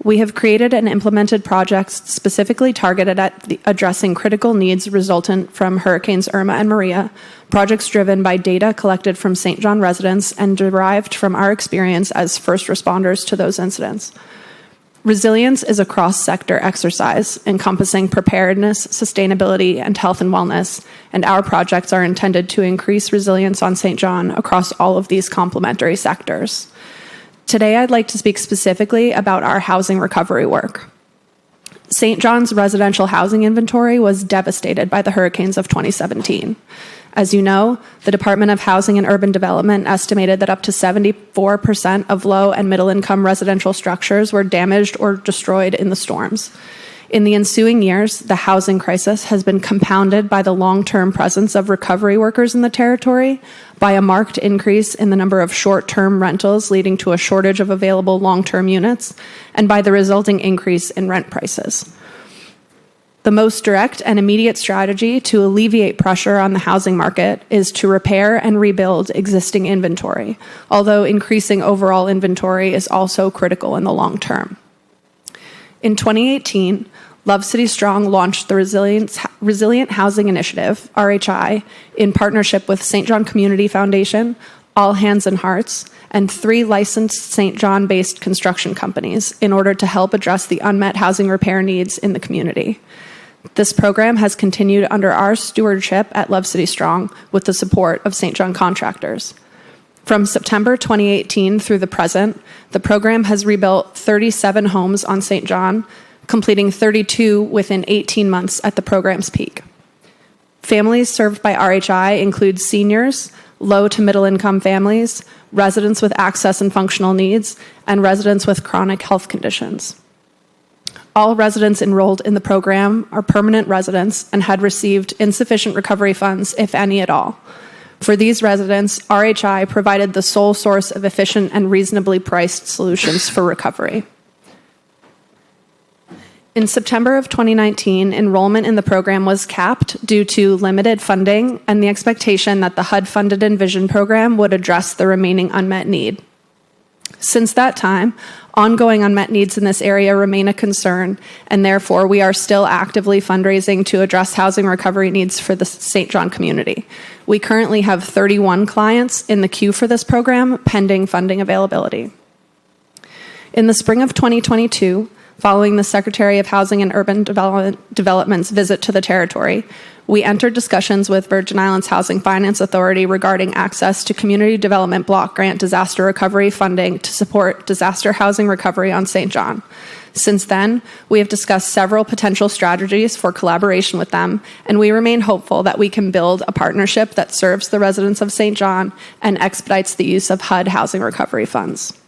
We have created and implemented projects specifically targeted at addressing critical needs resultant from Hurricanes Irma and Maria, projects driven by data collected from St. John residents and derived from our experience as first responders to those incidents. Resilience is a cross-sector exercise encompassing preparedness, sustainability, and health and wellness, and our projects are intended to increase resilience on St. John across all of these complementary sectors. Today, I'd like to speak specifically about our housing recovery work. St. John's residential housing inventory was devastated by the hurricanes of 2017. As you know, the Department of Housing and Urban Development estimated that up to 74% of low and middle income residential structures were damaged or destroyed in the storms. In the ensuing years, the housing crisis has been compounded by the long-term presence of recovery workers in the territory, by a marked increase in the number of short-term rentals leading to a shortage of available long-term units, and by the resulting increase in rent prices. The most direct and immediate strategy to alleviate pressure on the housing market is to repair and rebuild existing inventory, although increasing overall inventory is also critical in the long term. In 2018, Love City Strong launched the Resilient Housing Initiative, RHI, in partnership with St. John Community Foundation, All Hands and Hearts, and 3 licensed St. John-based construction companies in order to help address the unmet housing repair needs in the community. This program has continued under our stewardship at Love City Strong with the support of St. John contractors. From September 2018 through the present, the program has rebuilt 37 homes on St. John, completing 32 within 18 months at the program's peak. Families served by RHI include seniors, low to middle income families, residents with access and functional needs, and residents with chronic health conditions. All residents enrolled in the program are permanent residents and had received insufficient recovery funds, if any at all. For these residents, RHI provided the sole source of efficient and reasonably priced solutions for recovery. In September of 2019, enrollment in the program was capped due to limited funding and the expectation that the HUD-funded Envision program would address the remaining unmet need. Since that time, ongoing unmet needs in this area remain a concern, and therefore we are still actively fundraising to address housing recovery needs for the St. John community. We currently have 31 clients in the queue for this program, pending funding availability. In the spring of 2022, following the Secretary of Housing and Urban Development's visit to the territory, we entered discussions with Virgin Islands Housing Finance Authority regarding access to Community Development Block Grant disaster recovery funding to support disaster housing recovery on St. John. Since then, we have discussed several potential strategies for collaboration with them, and we remain hopeful that we can build a partnership that serves the residents of St. John and expedites the use of HUD housing recovery funds.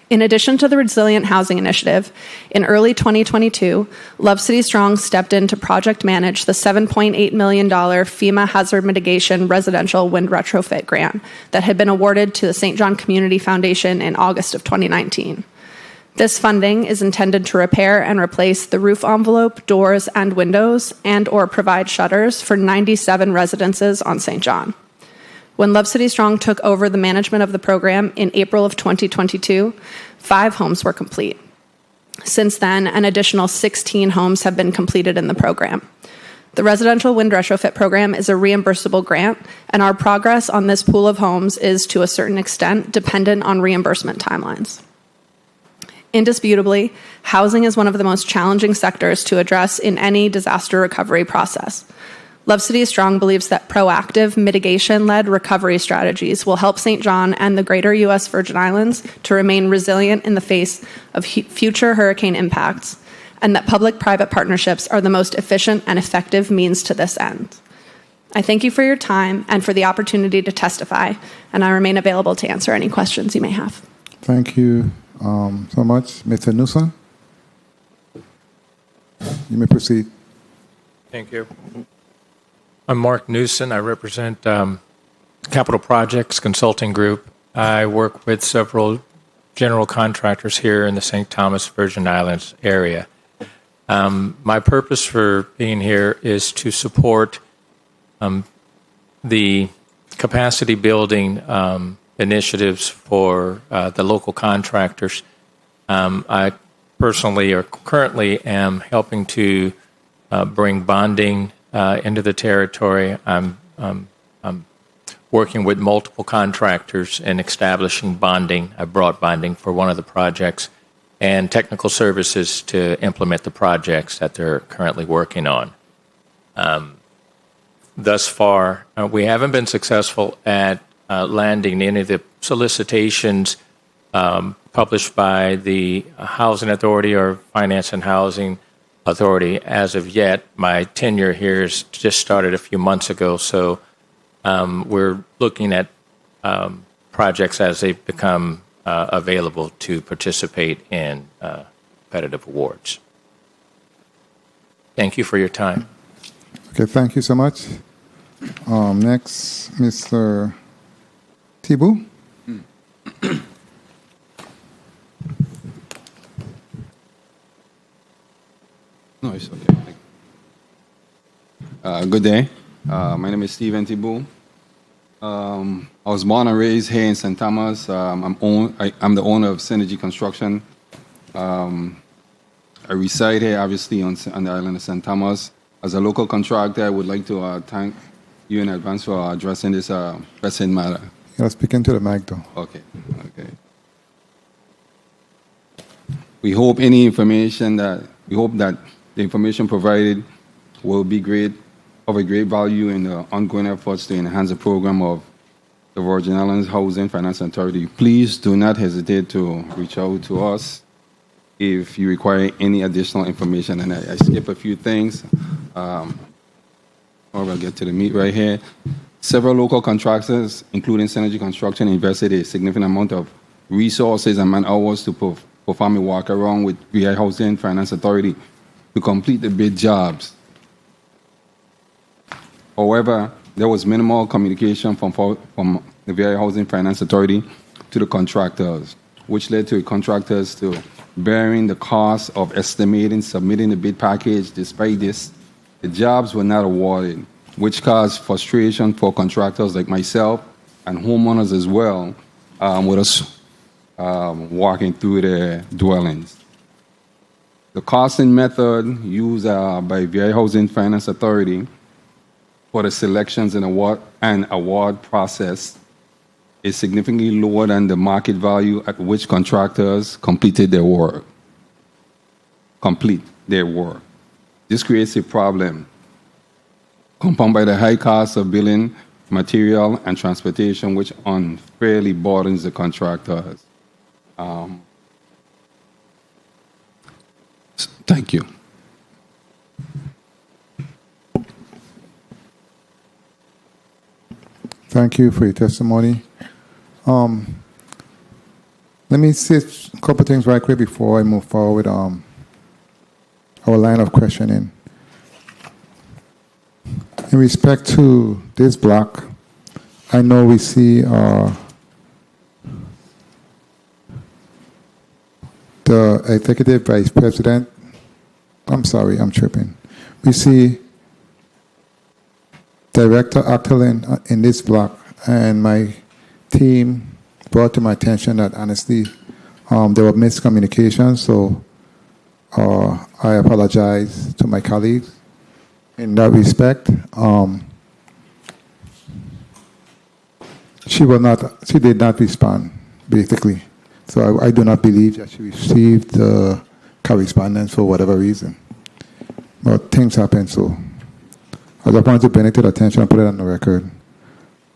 In addition to the Resilient Housing Initiative, in early 2022, Love City Strong stepped in to project manage the $7.8 million FEMA Hazard Mitigation Residential Wind Retrofit Grant that had been awarded to the St. John Community Foundation in August of 2019. This funding is intended to repair and replace the roof envelope, doors, and windows, and/or provide shutters for 97 residences on St. John. When Love City Strong took over the management of the program in April of 2022, 5 homes were complete. Since then, an additional 16 homes have been completed in the program. The Residential Wind Retrofit Program is a reimbursable grant, and our progress on this pool of homes is, to a certain extent, dependent on reimbursement timelines. Indisputably, housing is one of the most challenging sectors to address in any disaster recovery process. Love City Strong believes that proactive, mitigation-led recovery strategies will help St. John and the greater U.S. Virgin Islands to remain resilient in the face of future hurricane impacts, and that public-private partnerships are the most efficient and effective means to this end. I thank you for your time and for the opportunity to testify, and I remain available to answer any questions you may have. Thank you so much. Mr. Newsom, you may proceed. Thank you. I'm Mark Newson. I represent Capital Projects Consulting Group. I work with several general contractors here in the St. Thomas Virgin Islands area. My purpose for being here is to support the capacity building initiatives for the local contractors. I personally or currently am helping to bring bonding into the territory. I'm working with multiple contractors in establishing bonding. I brought bonding for one of the projects and technical services to implement the projects that they're currently working on. Thus far, we haven't been successful at landing any of the solicitations published by the Housing Authority or Finance and Housing Authority as of yet. My tenure here has just started a few months ago, so we're looking at projects as they become available to participate in competitive awards. Thank you for your time. Okay, thank you so much. Next, Mr. Thibault. No, it's okay. Good day. My name is Stephen Thibault. I was born and raised here in St. Thomas. I'm the owner of Synergy Construction. I reside here, obviously, on the island of St. Thomas. As a local contractor, I would like to thank you in advance for addressing this pressing matter. You're speaking to the mic, though. Okay. We hope that the information provided will be of a great value in the ongoing efforts to enhance the program of the Virgin Islands Housing Finance Authority. Please do not hesitate to reach out to us if you require any additional information. And I skip a few things, or I'll get to the meat right here. Several local contractors, including Synergy Construction, invested a significant amount of resources and man-hours to perform a walk-around with VI Housing Finance Authority to complete the bid jobs. However, there was minimal communication from the VI Housing Finance Authority to the contractors, which led to contractors to bearing the cost of estimating, submitting the bid package. Despite this, the jobs were not awarded, which caused frustration for contractors like myself and homeowners as well, with us walking through their dwellings. The costing method used by VI Housing Finance Authority for the selections and award process is significantly lower than the market value at which contractors complete their work. This creates a problem, compounded by the high cost of building material and transportation, which unfairly burdens the contractors. Thank you. Thank you for your testimony. Let me say a couple of things right quick before I move forward with our line of questioning. In respect to this block, I know we see the executive vice president. I'm sorry, I'm tripping. We see Director Actalin in this block, and my team brought to my attention that honestly there were miscommunications, so I apologize to my colleagues in that respect. She did not respond, basically. So I do not believe that she received the correspondence for whatever reason. But things happen, so I just wanted to bring it to the attention and put it on the record.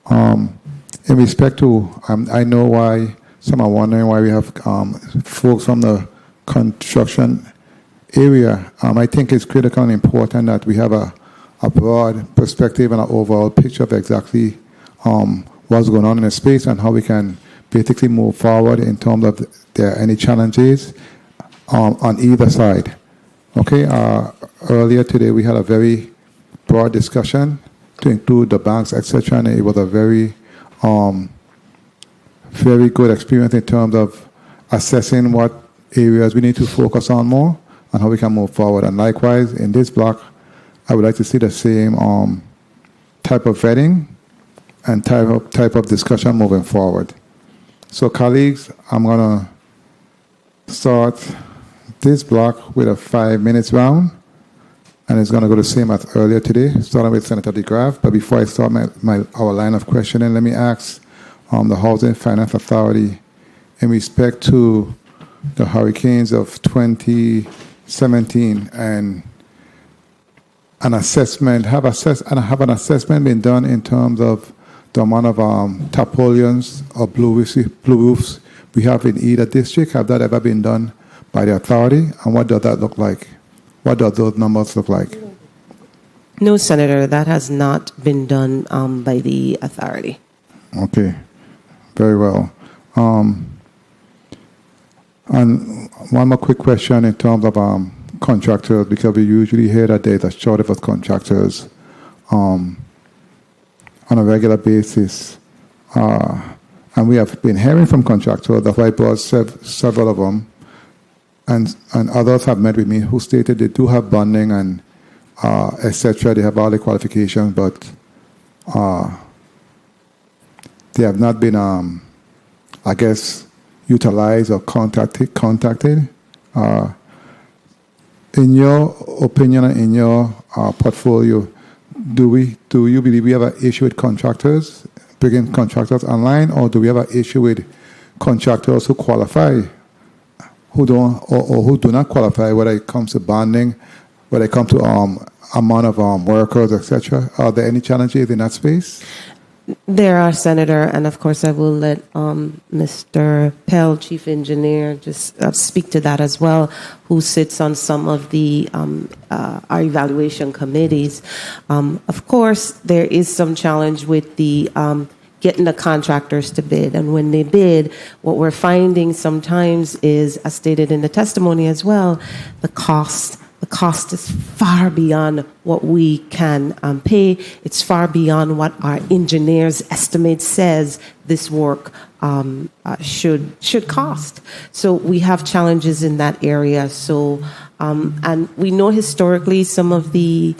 In respect to, I know why some are wondering why we have folks from the construction area. I think it's critical and important that we have a broad perspective and an overall picture of exactly what's going on in the space and how we can basically move forward in terms of there are any challenges on either side. Okay, earlier today we had a very broad discussion to include the banks, etc., and it was a very good experience in terms of assessing what areas we need to focus on more and how we can move forward. And likewise, in this block, I would like to see the same type of vetting and type of discussion moving forward. So, colleagues, I'm going to start this block with a 5 minutes round, and it's going to go the same as earlier today, starting with Senator DeGraff. But before I start our line of questioning, let me ask the Housing Finance Authority in respect to the hurricanes of 2017 and an assessment. Have an assessment been done in terms of the amount of tarpaulins or blue roofs we have in either district? Have that ever been done by the authority? And what does that look like? What do those numbers look like? No, Senator, that has not been done by the authority. Okay, very well. And one more quick question in terms of contractors, because we usually hear that there's a shortage of contractors on a regular basis. And we have been hearing from contractors, that's why I brought several of them, and others have met with me who stated they do have bonding and etc. They have all the qualifications, but they have not been, I guess, utilized or contacted. In your opinion and in your portfolio, do you believe we have an issue with contractors, bringing contractors online, or do we have an issue with contractors who qualify, who don't, or who do not qualify, whether it comes to bonding, whether it comes to amount of workers, etc.? Are there any challenges in that space? There are, Senator, and of course I will let Mr. Pell, Chief Engineer, just speak to that as well, who sits on some of the our evaluation committees. Of course, there is some challenge with the getting the contractors to bid, and when they bid, what we're finding sometimes is, as stated in the testimony as well, the cost is far beyond what we can pay. It's far beyond what our engineers' estimate says this work should cost. So we have challenges in that area. So and we know historically some of the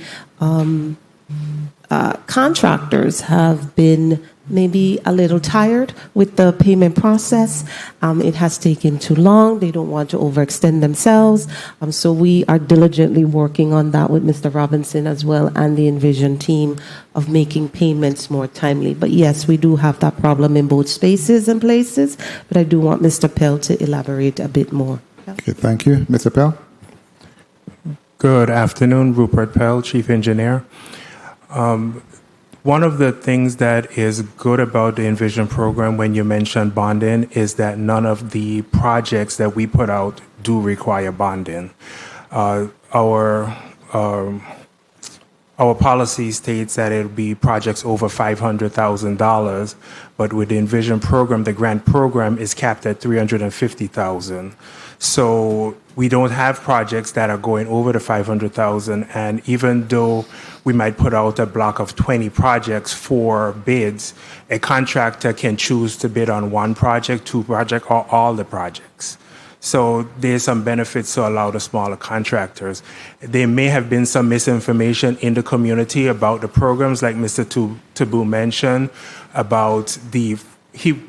contractors have been maybe a little tired with the payment process. It has taken too long. They don't want to overextend themselves. So we are diligently working on that with Mr. Robinson as well and the Envision team of making payments more timely. But yes, we do have that problem in both spaces and places. But I do want Mr. Pell to elaborate a bit more. Okay, thank you. Mr. Pell? Good afternoon, Rupert Pell, Chief Engineer. One of the things that is good about the Envision program when you mention bonding is that none of the projects that we put out do require bonding. Our policy states that it will be projects over $500,000, but with the Envision program, the grant program is capped at $350,000. So we don't have projects that are going over the $500,000, and even though we might put out a block of 20 projects for bids, a contractor can choose to bid on one project, two projects, or all the projects. So there's some benefits to allow the smaller contractors. There may have been some misinformation in the community about the programs, like Mr. Tabu mentioned, about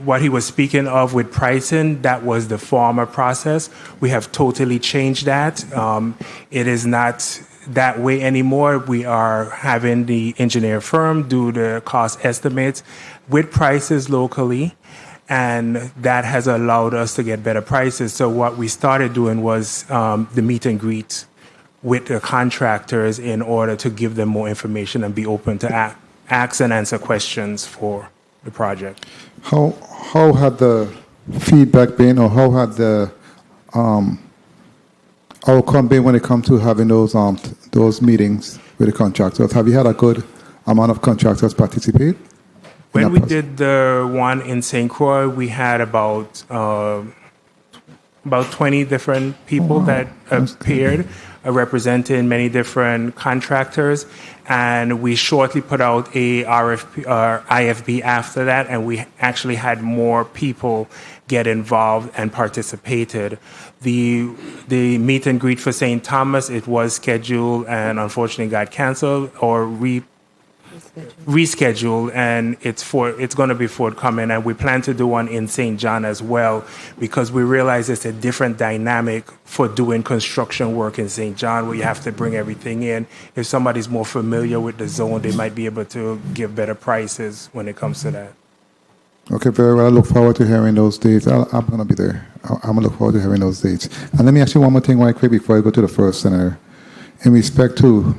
what he was speaking of with pricing. That was the former process. We have totally changed that. It is not that way anymore. We are having the engineer firm do the cost estimates with prices locally, and that has allowed us to get better prices. So what we started doing was the meet and greet with the contractors in order to give them more information and be open to ask and answer questions for the project. How had the feedback been, or how had the outcome been when it comes to having those meetings with the contractors? Have you had a good amount of contractors participate? When we did the one in St. Croix, we had about 20 different people that appeared, representing many different contractors, and we shortly put out a IFB after that, and we actually had more people get involved and participated. The meet and greet for St. Thomas, it was scheduled and unfortunately got canceled or rescheduled, and it's going to be forthcoming, and we plan to do one in St. John as well, because we realize it's a different dynamic for doing construction work in St. John, where you have to bring everything in. If somebody's more familiar with the zone, they might be able to give better prices when it comes to that. Okay, very well. I look forward to hearing those dates. I'm going to be there. I'm going to look forward to hearing those dates. And let me ask you one more thing right quick before I go to the first, Senator. In respect to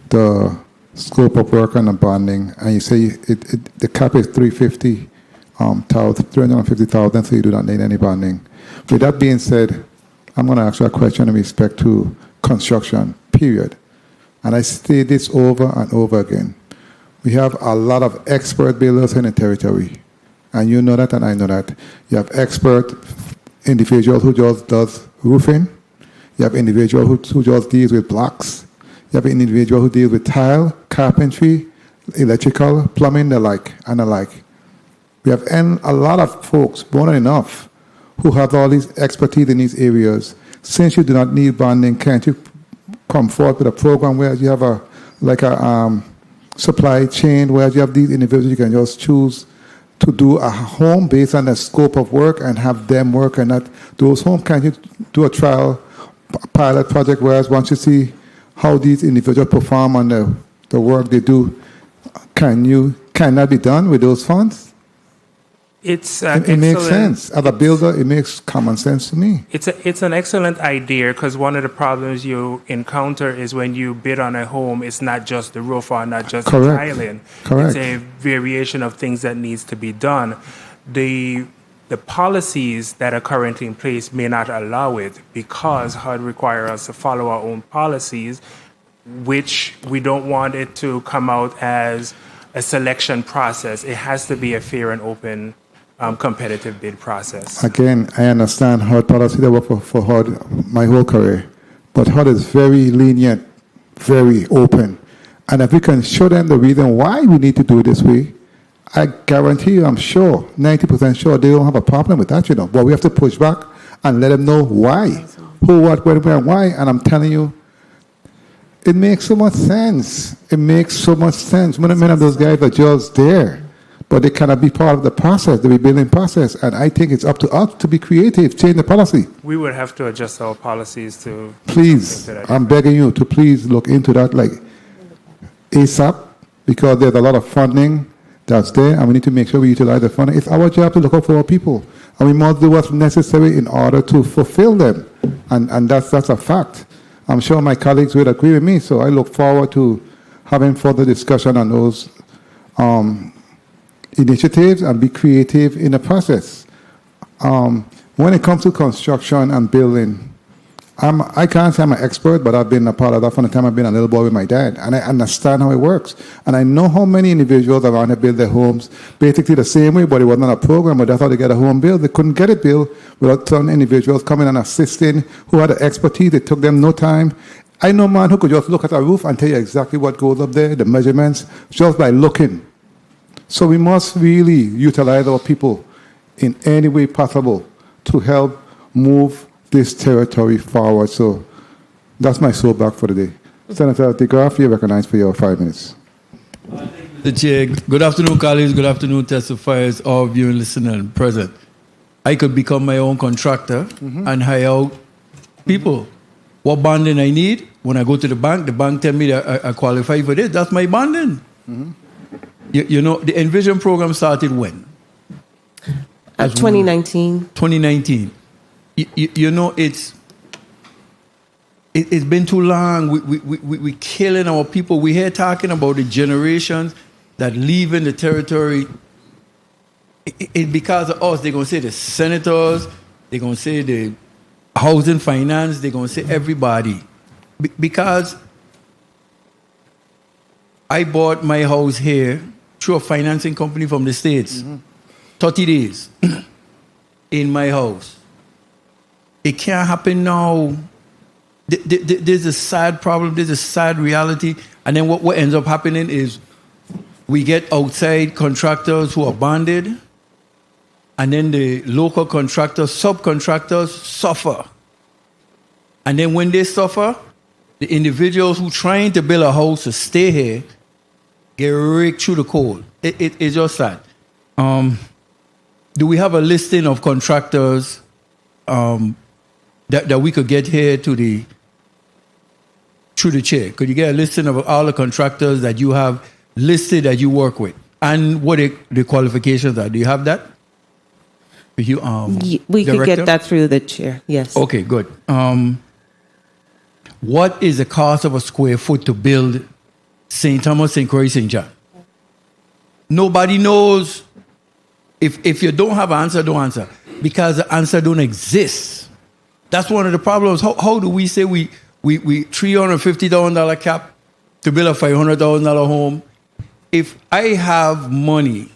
the scope of work and the bonding, and you say the cap is $350,000, so you do not need any bonding. With that being said, I'm going to ask you a question in respect to construction, period. And I say this over and over again. We have a lot of expert builders in the territory, and you know that, and I know that. You have expert individuals who just does roofing. You have individuals who just deals with blocks. You have an individual who deals with tile, carpentry, electrical, plumbing, the like. We have a lot of folks, more than enough, who have all these expertise in these areas. Since you do not need bonding, can't you come forth with a program where you have a supply chain, where you have these individuals you can just choose to do a home based on the scope of work and have them work and not those homes? Can't you do a trial pilot project, whereas once you see how these individuals perform on the work they do, can that be done with those funds? It makes sense. As a builder, it makes common sense to me. It's an excellent idea, because one of the problems you encounter is when you bid on a home, it's not just the roof or not just the tiling. Correct. It's a variation of things that needs to be done. The policies that are currently in place may not allow it, because HUD requires us to follow our own policies, which we don't want it to come out as a selection process. It has to be a fair and open competitive bid process. Again, I understand HUD policy. I work for HUD my whole career. But HUD is very lenient, very open. And if we can show them the reason why we need to do it this way, I guarantee you, I'm sure, 90% sure they don't have a problem with that, But we have to push back and let them know why. Who, what, when, where, and why. And I'm telling you, it makes so much sense. It makes so much sense. Many of those guys are just there, but they cannot be part of the process, the rebuilding process. And I think it's up to us to be creative, change the policy. We would have to adjust our policies to. Please, I'm begging you to please look into that like ASAP, because there's a lot of funding that's there, and we need to make sure we utilize the funding. It's our job to look out for our people, and we must do what's necessary in order to fulfill them. And that's a fact. I'm sure my colleagues will agree with me, so I look forward to having further discussion on those initiatives and be creative in the process. When it comes to construction and building, I can't say I'm an expert, but I've been a part of that from the time I've been a little boy with my dad, and I understand how it works. And I know how many individuals around here build their homes basically the same way, but it wasn't a program, but that's how they get a home built. They couldn't get it built without some individuals coming and assisting who had the expertise. It took them no time. I know a man who could just look at a roof and tell you exactly what goes up there, the measurements, just by looking. So we must really utilize our people in any way possible to help move this territory forward. So that's my soapbox for the day. Senator DeGraff, you're recognized for your 5 minutes. The Chair, good afternoon, colleagues. Good afternoon, testifiers, all viewing, listening, and present. I could become my own contractor and hire out people. What bonding I need? When I go to the bank tell me that I qualify for this. That's my bonding. You know, the Envision program started when? 2019. 2019. You know, it's been too long. We killing our people. We here talking about the generations that leaving the territory. It because of us. They're going to say the senators. They're going to say the housing finance. They're going to say everybody. Because I bought my house here through a financing company from the States. 30 days in my house. It can't happen now. There's a sad problem. There's a sad reality. And then what ends up happening is we get outside contractors who are bonded, and then the local contractors, subcontractors suffer. And then when they suffer, the individuals who trying to build a house to stay here get raked through the cold. It's just sad. Do we have a listing of contractors that we could get here through the chair? Could you get a listing of all the contractors that you have listed that you work with and what the qualifications are? Do you have that? We Director? could get that through the chair, yes. Okay, good. What is the cost of a square foot to build St. Thomas, St. Croix, St. John? Nobody knows. If you don't have an answer, don't answer. Because the answer don't exist. That's one of the problems. How do we say we $350,000 cap to build a $500,000 home? If I have money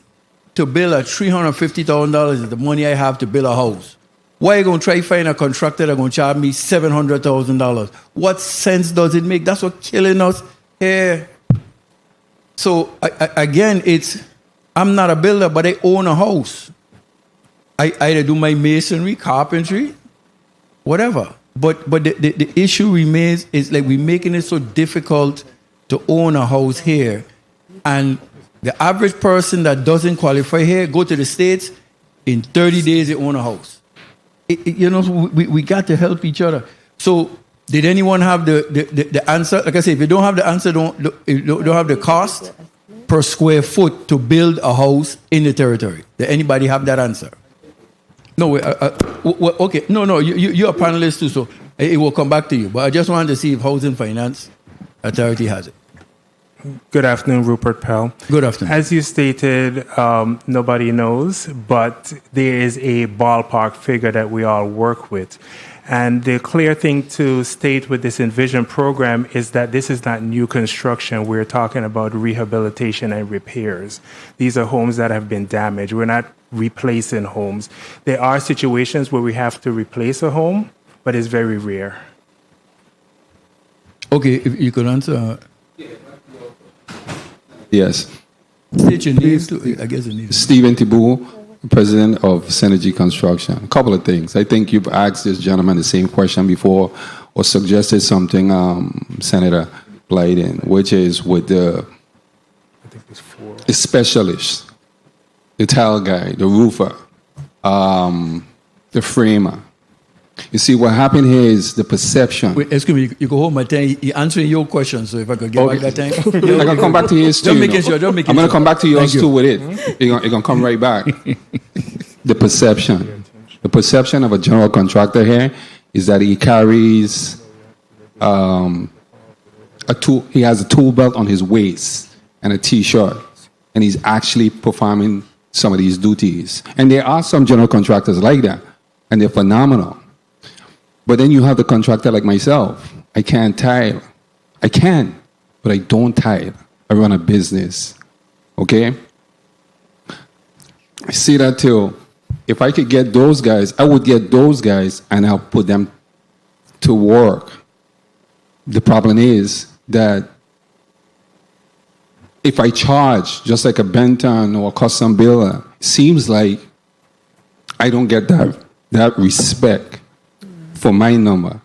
to build a $350,000 is the money I have to build a house, why are you going to try to find a contractor that's going to charge me $700,000? What sense does it make? That's what's killing us here. So again, I'm not a builder, but I own a house. I either do my masonry, carpentry, whatever. But the issue remains is like we're making it so difficult to own a house here. And the average person that doesn't qualify here, go to the States, in 30 days they own a house. We got to help each other. So did anyone have the answer? Like I said, if you don't have the answer, don't have the cost per square foot to build a house in the territory. Did anybody have that answer? No, okay. No, you're a panelist too, so it will come back to you. But I just wanted to see if Housing Finance Authority has it. Good afternoon, Rupert Pell. Good afternoon. As you stated, nobody knows, but there is a ballpark figure that we all work with. And the clear thing to state with this Envision program is that this is not new construction. We're talking about rehabilitation and repairs. These are homes that have been damaged. We're not replacing homes. There are situations where we have to replace a home, but it's very rare. Okay, if you could answer. Yes. State your name, I guess it needs. Stephen Thibault, President of Synergy Construction. A couple of things. I think you've asked this gentleman the same question before or suggested something, Senator Blyden, which is with the specialist, the tile guy, the roofer, the framer. You see, what happened here is the perception. Wait, excuse me, you go hold my time. You're answering your question, so if I could get back that time. I'm going to come back to yours too. Don't make it sure. Don't make it I'm going to sure. come back to yours Thank too you. with it. You're going to come right back. The perception. The perception of a general contractor here is that he carries a tool. He has a tool belt on his waist and a T-shirt, and he's actually performing some of these duties. And there are some general contractors like that, and they're phenomenal. But then you have the contractor like myself. I can't tile. I can, but I don't tile. I run a business. Okay? I see that too. If I could get those guys, I would get those guys and I'll put them to work. The problem is that if I charge just like a Benton or a custom builder, it seems like I don't get that respect for my number.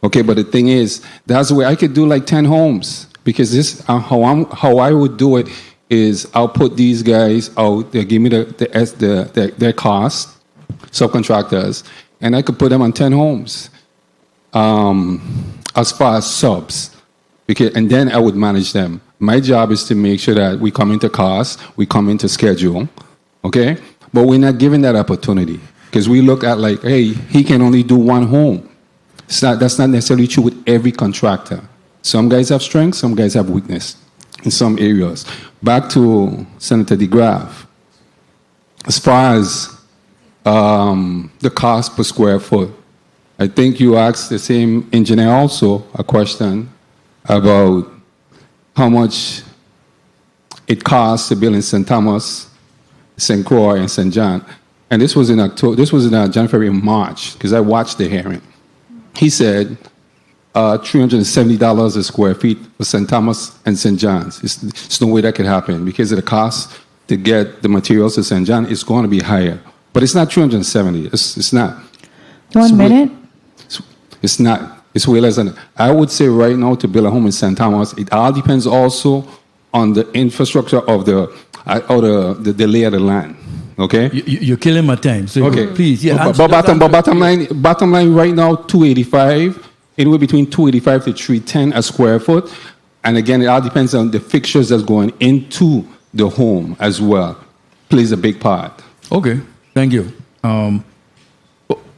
Okay, but the thing is, that's where I could do like 10 homes, because this how I would do it is I'll put these guys out. They give me their cost, subcontractors, and I could put them on 10 homes. As far as subs, and then I would manage them. My job is to make sure that we come into cost, we come into schedule, okay? But we're not given that opportunity. Because we look at like, hey, he can only do one home. That's not necessarily true with every contractor. Some guys have strengths, some guys have weakness in some areas. Back to Senator DeGraff. As far as the cost per square foot, I think you asked the same engineer also a question about how much it costs to build in St. Thomas, St. Croix, and St. John. And this was in October. This was in January and March, because I watched the hearing. He said $370 a square feet for St. Thomas and St. John's. It's no way that could happen, because of the cost to get the materials to St. John is going to be higher. But it's not 370. It's not. 1 minute. you're killing my time. So okay, please, yeah. But bottom line right now, 285. Anywhere between 285 to 310 a square foot, and again, it all depends on the fixtures that's going into the home as well. Plays a big part. Okay, thank you.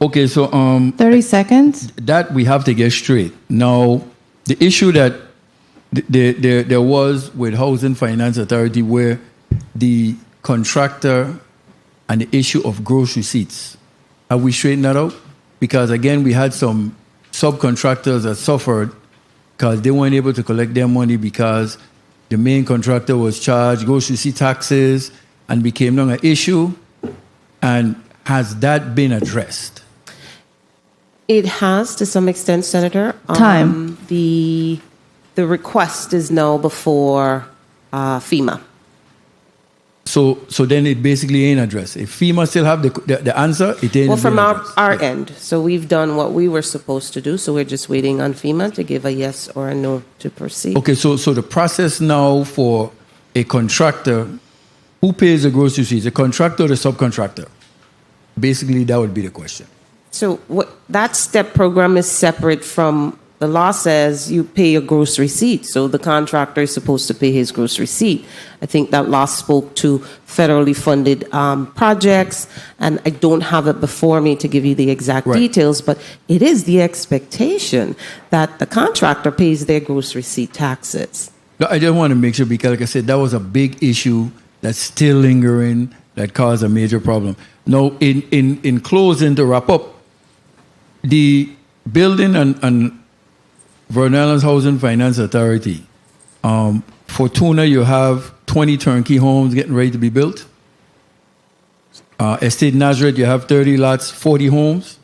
Okay, so 30 seconds. That we have to get straight. Now, the issue that there was with Housing Finance Authority, where the contractor and the issue of gross receipts, have we straightened that out? Because again, we had some subcontractors that suffered because they weren't able to collect their money because the main contractor was charged gross receipt taxes and became not an issue. And has that been addressed? It has, to some extent, Senator. Time. The request is now before FEMA. So then it basically ain't addressed. If FEMA still have the answer, it ain't. Well, from addressed. our end. So we've done what we were supposed to do. So we're just waiting on FEMA to give a yes or a no to proceed. Okay, so the process now for a contractor, who pays the gross receipts, the contractor or the subcontractor? Basically, that would be the question. So that STEP program is separate from, the law says you pay a gross receipt. So the contractor is supposed to pay his gross receipt. I think that law spoke to federally funded projects, and I don't have it before me to give you the exact details, but it is the expectation that the contractor pays their gross receipt taxes. No, I just want to make sure, because like I said, that was a big issue that's still lingering, that caused a major problem. Now, in closing, to wrap up, the building and Virgin Islands Housing Finance Authority, Fortuna, you have 20 turnkey homes getting ready to be built. Estate Nazareth, you have 30 lots, 40 homes.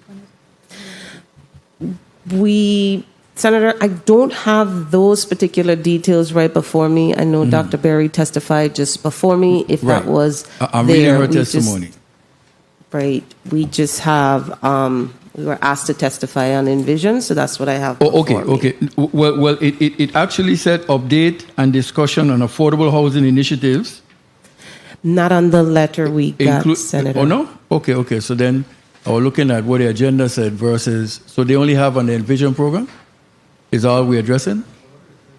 Senator, I don't have those particular details right before me. I know Dr. Berry testified just before me. If Right. that was I'm there, reading her we just- testimony. right. We just have, we were asked to testify on Envision, so that's what I have. Oh, okay, before me. okay. Well, it actually said update and discussion on affordable housing initiatives. Not on the letter we got, Senator. Oh, no? Okay. So then I was looking at what the agenda said versus, so they only have on the Envision program? Is all we're addressing?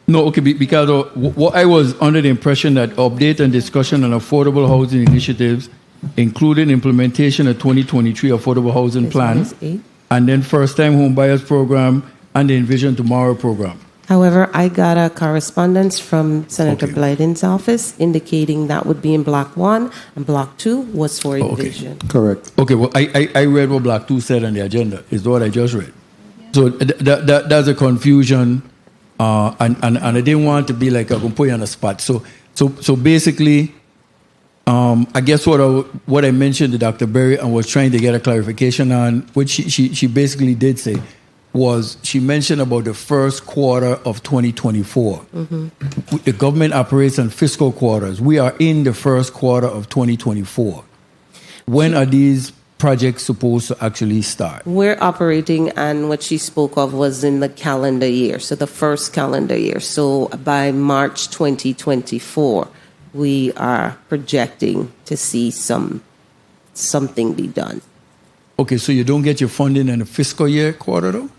No, okay, because what I was under the impression that update and discussion on affordable housing initiatives, including implementation of 2023 affordable housing plan, and then first-time home buyers program and the Envision Tomorrow program. However, I got a correspondence from Senator Blyden's office indicating that would be in Block 1 and Block 2 was for Envision. Correct. Okay, well, I read what Block 2 said on the agenda, is what I just read. So that's a confusion, and I didn't want to be like, I'm going to put you on the spot. So basically, I guess what I mentioned to Dr. Berry and was trying to get a clarification on, which she basically did say, was she mentioned about the first quarter of 2024. The government operates on fiscal quarters. We are in the first quarter of 2024. When are these projects supposed to actually start? We're operating, and what she spoke of was in the calendar year, so the first calendar year. So by March 2024, we are projecting to see something be done. Okay, so you don't get your funding in the fiscal year quarter, though?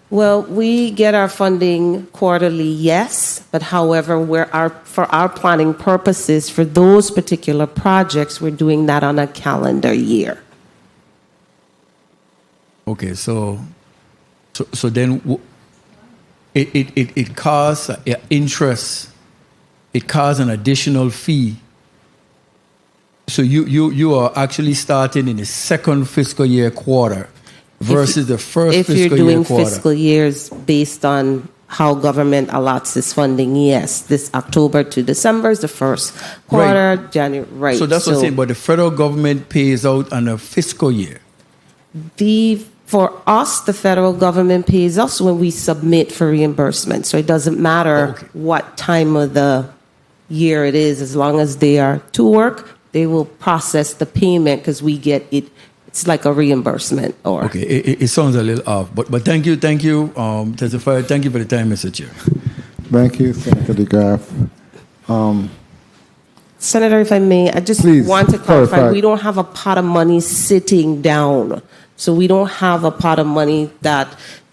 Well, we get our funding quarterly, yes, but however, for our planning purposes, for those particular projects, we're doing that on a calendar year. Okay, so then it costs interest. It costs an additional fee. So you are actually starting in the second fiscal year quarter versus the first If fiscal you're year doing quarter. fiscal years based on how government allots this funding, yes, this October to December is the first quarter, January, right. So that's what I'm saying, but the federal government pays out on a fiscal year. For us, the federal government pays us when we submit for reimbursement. So it doesn't matter what time of the year it is, as long as they are to work, they will process the payment because we get it. It's like a reimbursement. Or Okay, it sounds a little off, but thank you, testifier. Thank you for the time, Mr. Chair. Thank you, Senator DeGraff. Senator, if I may, I just want to clarify, we don't have a pot of money sitting down. So we don't have a pot of money that,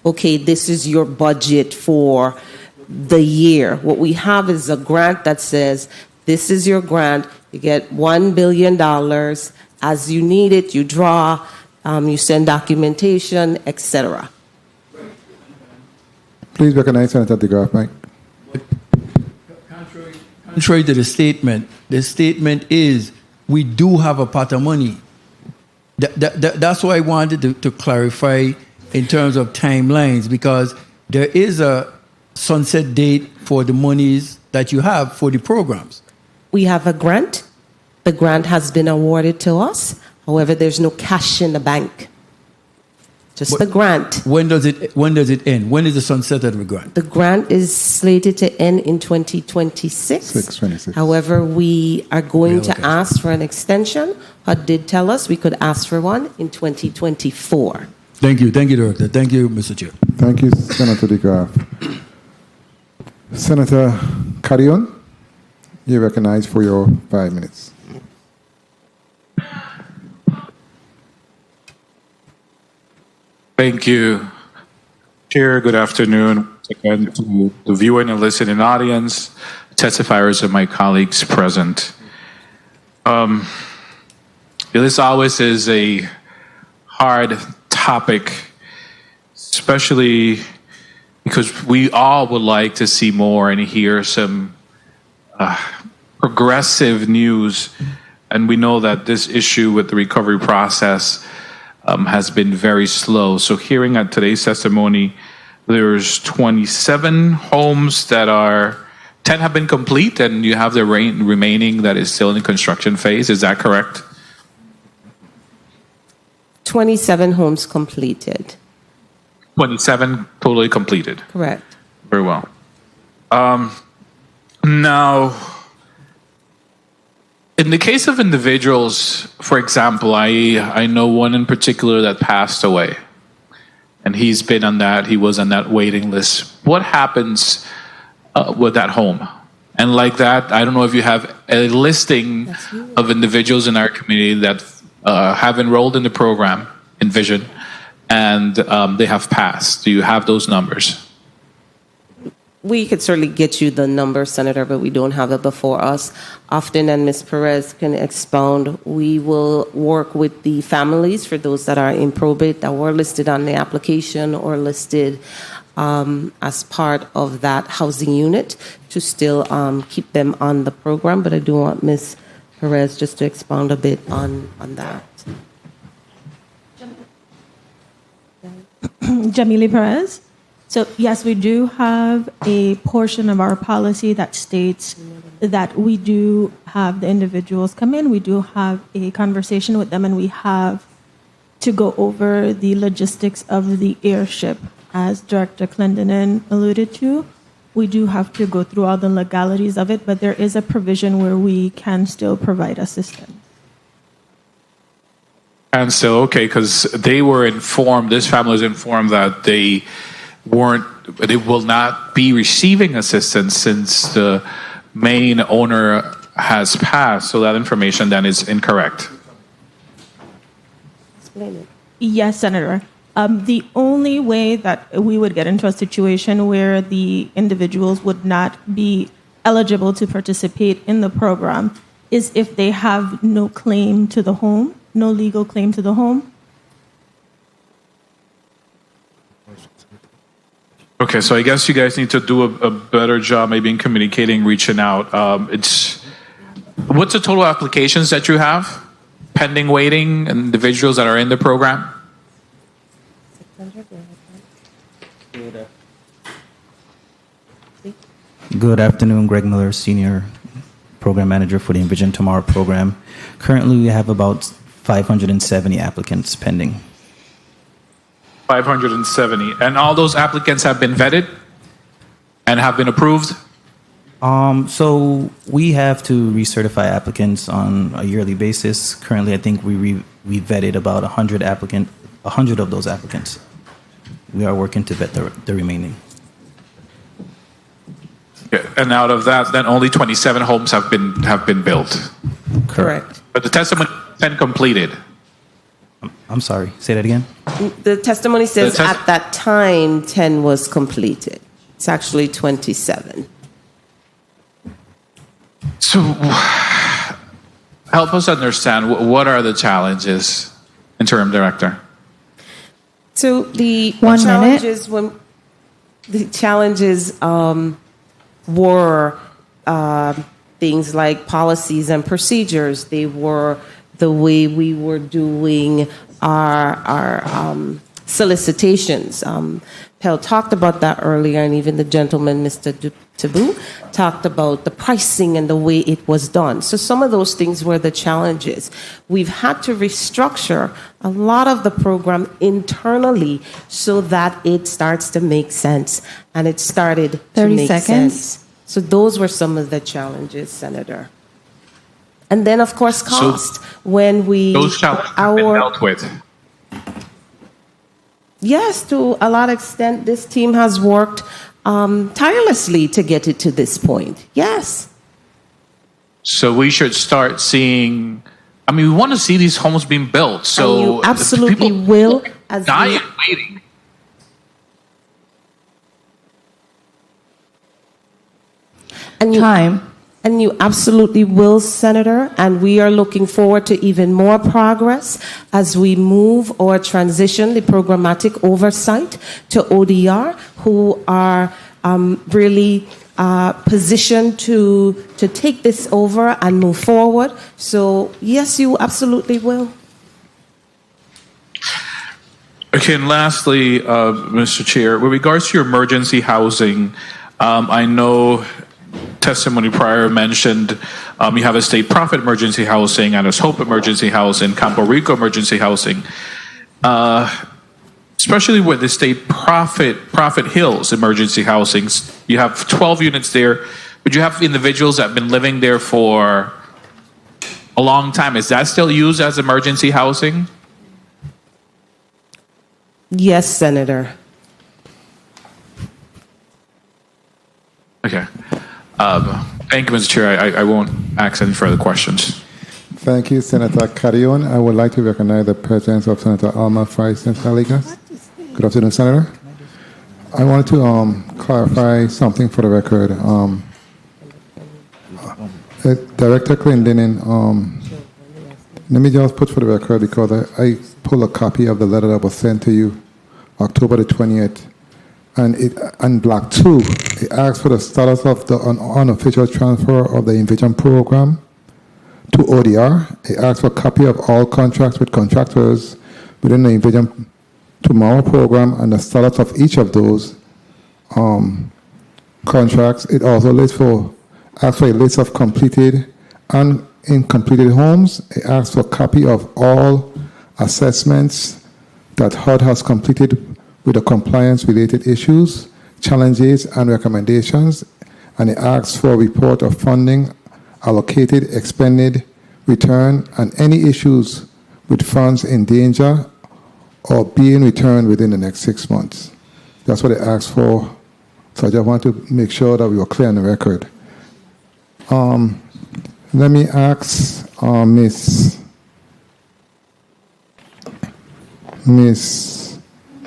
okay, this is your budget for the year. What we have is a grant that says, this is your grant. You get $1 billion. As you need it, you draw, you send documentation, etc. Please recognize Senator DeGraff, Mike. Contrary to the statement is we do have a pot of money. That's why I wanted to clarify in terms of timelines, because there is a sunset date for the monies that you have for the programs. We have a grant. The grant has been awarded to us. However, there's no cash in the bank. Just the grant. When does it end? When is the sunset of the grant? The grant is slated to end in 2026. However, we are going to ask for an extension. HUD did tell us we could ask for one in 2024. Thank you, Director. Thank you, Mr. Chair. Thank you, Senator DeGraff. Senator Carrion, you're recognized for your 5 minutes. Thank you, Chair. Good afternoon again to the viewing and listening audience, testifiers, and my colleagues present. This always is a hard topic, especially because we all would like to see more and hear some progressive news. And we know that this issue with the recovery process has been very slow. So hearing at today's testimony, there's 27 homes that are, 10 have been complete, and you have the remaining that is still in the construction phase. Is that correct? 27 homes completed. 27 totally completed. Correct. Very well. Now, in the case of individuals, for example, I know one in particular that passed away, and he was on that waiting list. What happens with that home? And like that, I don't know if you have a listing of individuals in our community that have enrolled in the program, Envision, and they have passed. Do you have those numbers? We could certainly get you the number, Senator, but we don't have it before us. Often, and Ms. Perez can expound, we will work with the families for those that are in probate that were listed on the application or listed as part of that housing unit to still keep them on the program. But I do want Ms. Perez just to expound a bit on that. Jamili Perez. So yes, we do have a portion of our policy that states that we do have the individuals come in, we do have a conversation with them, and we have to go over the logistics of the airship. As Director Clendenin alluded to, we do have to go through all the legalities of it, but there is a provision where we can still provide assistance. And so, okay, because they were informed, this family was informed that they will not be receiving assistance since the main owner has passed. So that information then is incorrect. Explain it. Yes, Senator. The only way that we would get into a situation where the individuals would not be eligible to participate in the program is if they have no claim to the home, no legal claim to the home. Okay, so I guess you guys need to do a better job maybe in communicating, reaching out. What's the total applications that you have pending waiting, individuals that are in the program? Good afternoon, Greg Miller, Senior Program Manager for the Envision Tomorrow program. Currently, we have about 570 applicants pending. 570. And all those applicants have been vetted and have been approved? So we have to recertify applicants on a yearly basis. Currently, I think we vetted about 100 of those applicants. We are working to vet the remaining. Yeah, and out of that, then only 27 homes have been built. Correct. But the testimony 10 completed. I'm sorry. Say that again. The testimony says at that time 10 was completed. It's actually 27. So help us understand what are the challenges, Interim Director? So the challenges were things like policies and procedures. They were the way we were doing our solicitations. Pell talked about that earlier, and even the gentleman, Mr. Taboo, talked about the pricing and the way it was done. So some of those things were the challenges. We've had to restructure a lot of the program internally so that it starts to make sense, and it started to make sense. So those were some of the challenges, Senator. And then, of course, cost. So when those challenges have been dealt with. Yes, to a lot of extent, this team has worked tirelessly to get it to this point. Yes. So we should start seeing. I mean, we want to see these homes being built. So and you absolutely will. As dying waiting. And you absolutely will, Senator, and we are looking forward to even more progress as we move or transition the programmatic oversight to ODR, who are really positioned to take this over and move forward. So, yes, you absolutely will. Okay, and lastly, Mr. Chair, with regards to your emergency housing, I know testimony prior mentioned you have a state profit emergency housing and a Hope emergency housing, Campo Rico emergency housing. especially with the state Prophet Hills emergency housings. You have 12 units there, but you have individuals that have been living there for a long time. Is that still used as emergency housing? Yes, Senator. Okay. Thank you, Mr. Chair. I won't ask any further questions. Thank you, Senator Carrion. I would like to recognize the presence of Senator Alma Fry-Saligas. Good afternoon, Senator. I wanted to clarify something for the record. Director Clendenin, let me just put for the record, because I pulled a copy of the letter that was sent to you October the 20th. And on Block 2, it asks for the status of the unofficial transfer of the Envision program to ODR. It asks for a copy of all contracts with contractors within the Envision Tomorrow program and the status of each of those contracts. It also asks for a list of completed and incompleted homes. It asks for a copy of all assessments that HUD has completed with the compliance-related issues, challenges, and recommendations. And it asks for a report of funding allocated, expended, returned, and any issues with funds in danger or being returned within the next 6 months. That's what it asks for. So I just want to make sure that we were clear on the record. Let me ask Miss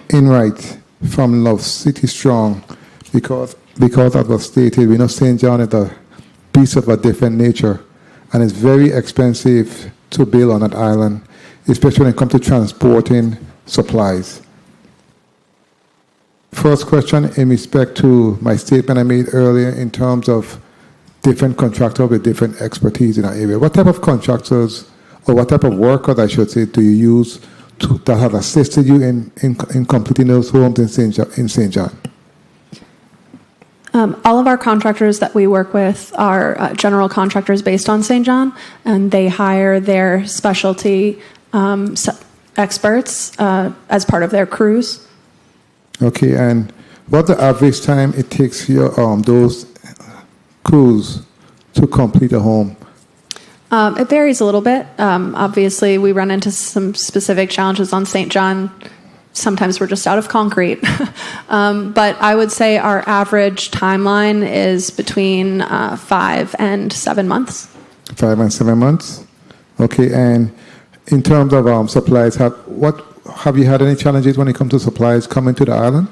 Enright from Love City Strong, because as was stated, we know St. John is a beast of a different nature, and it's very expensive to build on that island, especially when it comes to transporting supplies. First question in respect to my statement I made earlier in terms of different contractors with different expertise in our area. What type of contractors, or what type of workers, I should say, do you use that have assisted you in completing those homes in St. John? All of our contractors that we work with are general contractors based on St. John, and they hire their specialty experts as part of their crews. Okay, and what's the average time it takes your those crews to complete a home? It varies a little bit. Obviously, we run into some specific challenges on St. John. Sometimes we're just out of concrete. But I would say our average timeline is between 5 and 7 months. 5 and 7 months? Okay, and in terms of supplies, have you had any challenges when it comes to supplies coming to the island?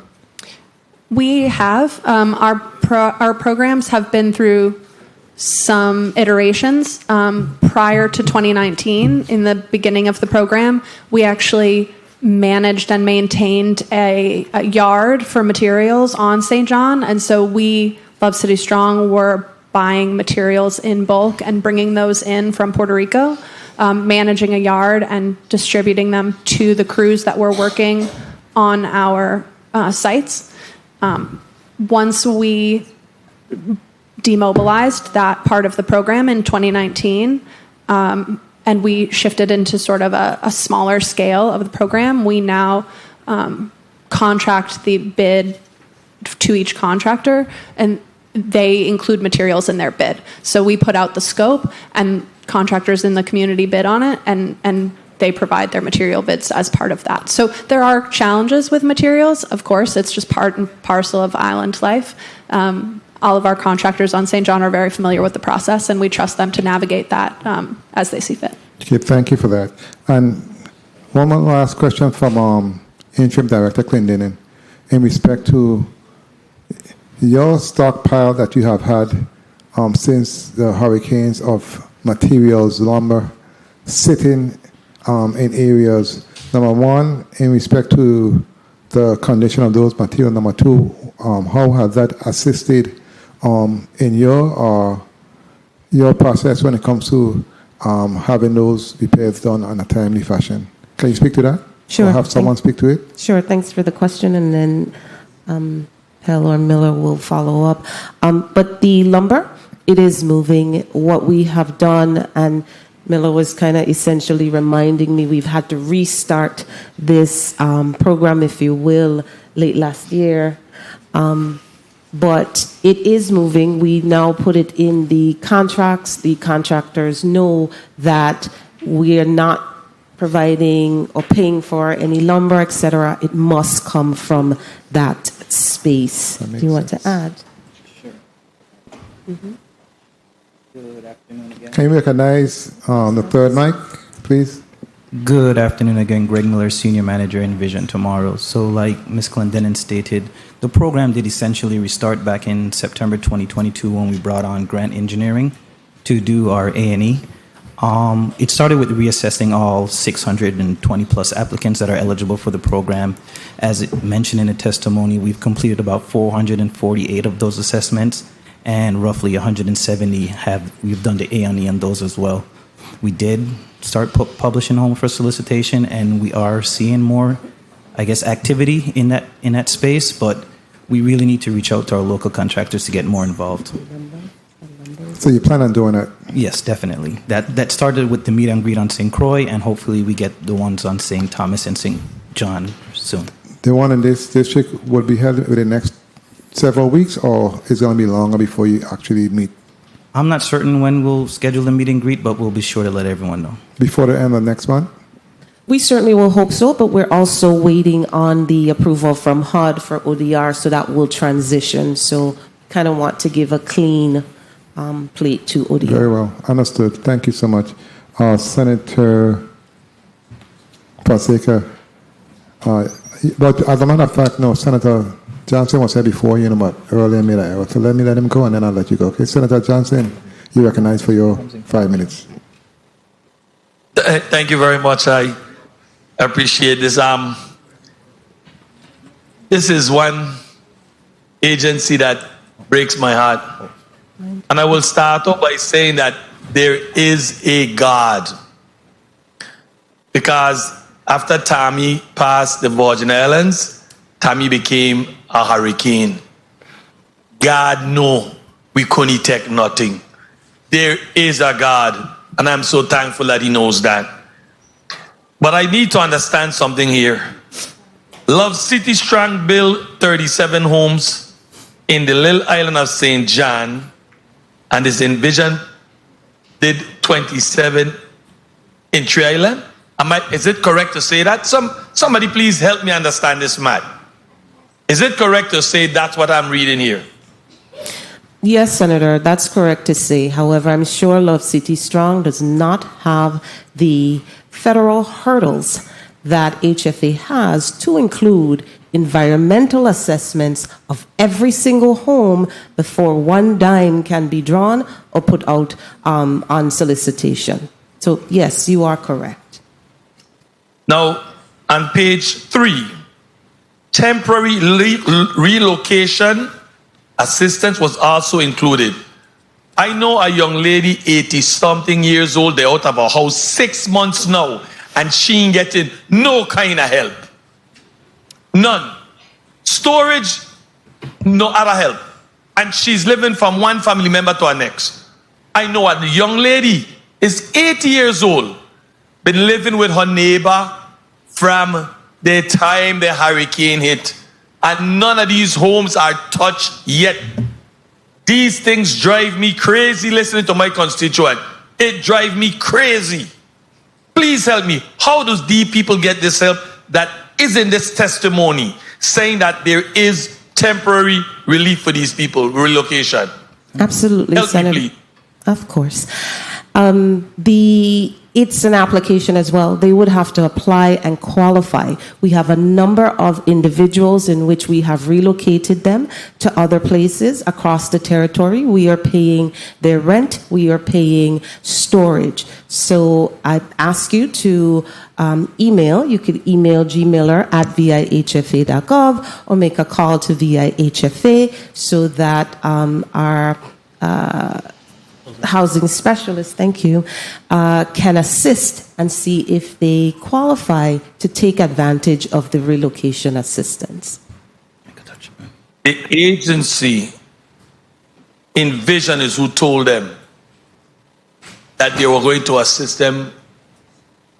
We have. Our programs have been through some iterations. Prior to 2019, in the beginning of the program, we actually managed and maintained a yard for materials on St. John. And so we, Love City Strong, were buying materials in bulk and bringing those in from Puerto Rico, managing a yard and distributing them to the crews that were working on our sites. Once we demobilized that part of the program in 2019, and we shifted into sort of a smaller scale of the program, we now contract the bid to each contractor, and they include materials in their bid. So we put out the scope, and contractors in the community bid on it, and they provide their material bids as part of that. So there are challenges with materials. Of course, it's just part and parcel of island life. All of our contractors on St. John are very familiar with the process, and we trust them to navigate that as they see fit. Okay, thank you for that. And one more last question from Interim Director Clendenin in respect to your stockpile that you have had since the hurricanes of materials, lumber, sitting in areas. Number one, in respect to the condition of those materials. Number two, how has that assisted in your process when it comes to having those repairs done in a timely fashion? Can you speak to that? Sure. Or have someone speak to it? Sure. Thanks for the question, and then Hell or Miller will follow up. But the lumber, it is moving. What we have done, and Miller was kind of essentially reminding me we've had to restart this program, if you will, late last year. But it is moving. We now put it in the contracts. The contractors know that we are not providing or paying for any lumber, etc. It must come from that space. Do you want to add? Sure. Mm-hmm. Good afternoon again. Can you recognize the third mic, please? Good afternoon again, Greg Miller, Senior Manager in Vision Tomorrow. So like Ms. Clendenin stated, the program did essentially restart back in September 2022 when we brought on Grant Engineering to do our A&E. It started with reassessing all 620 plus applicants that are eligible for the program. As it mentioned in the testimony, we've completed about 448 of those assessments, and roughly 170 we've done the A&E on those as well. We did start publishing home for solicitation, and we are seeing more, I guess, activity in that space, but we really need to reach out to our local contractors to get more involved. So you plan on doing that? Yes, definitely. That started with the meet and greet on St. Croix, and hopefully we get the ones on St. Thomas and St. John soon. The one in this district will be held within the next several weeks, or is it going to be longer before you actually meet? I'm not certain when we'll schedule the meet and greet, but we'll be sure to let everyone know. Before the end of next month? We certainly will hope so, but we're also waiting on the approval from HUD for ODR, so that will transition. So kind of want to give a clean plate to ODR. Very well. Understood. Thank you so much. Senator Fonseca. But as a matter of fact, no, Senator Johnson was here before you, but earlier made an error. So let me let him go, and then I'll let you go. Okay, Senator Johnson, you recognize for your 5 minutes. Thank you very much. I appreciate this. This is one agency that breaks my heart. And I will start off by saying that there is a God. Because after Tommy passed the Virgin Islands, Tommy became a hurricane. God know we couldn't take nothing. There is a God, and I'm so thankful that he knows that. But I need to understand something here. Love City Strong built 37 homes in the little island of St. John, and this Envision did 27 in Tree Island. Is it correct to say that? Somebody please help me understand this math. Is it correct to say that's what I'm reading here? Yes, Senator, that's correct to say. However, I'm sure Love City Strong does not have the federal hurdles that HFA has to include environmental assessments of every single home before one dime can be drawn or put out on solicitation. So, yes, you are correct. Now, on page 3, temporary relocation assistance was also included. I know a young lady, 80-something years old, they're out of her house 6 months now, and she ain't getting no kind of help. None. Storage, no other help. And she's living from one family member to the next. I know a young lady is 80 years old, been living with her neighbor from the time the hurricane hit. And none of these homes are touched yet. These things drive me crazy listening to my constituent. It drives me crazy. Please help me. How does these people get this help that is in this testimony saying that there is temporary relief for these people, relocation? Absolutely, help Senator. me, please. Of course. It's an application as well. They would have to apply and qualify. We have a number of individuals in which we have relocated them to other places across the territory. We are paying their rent. We are paying storage. So I ask you to email. You could email gmiller@vihfa.gov or make a call to VIHFA so that our housing specialist, thank you, can assist and see if they qualify to take advantage of the relocation assistance. The agency Envision is who told them that they were going to assist them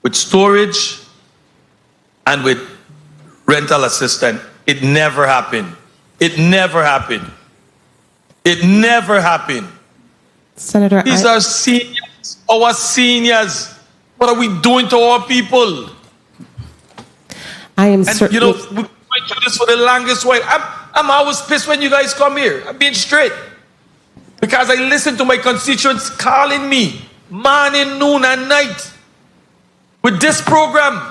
with storage and with rental assistance. It never happened. It never happened. It never happened. Senator, These are seniors, our seniors. What are we doing to our people? I am And you know, we went through this for the longest while. I'm always pissed when you guys come here. I'm being straight. Because I listen to my constituents calling me morning, noon, and night with this program.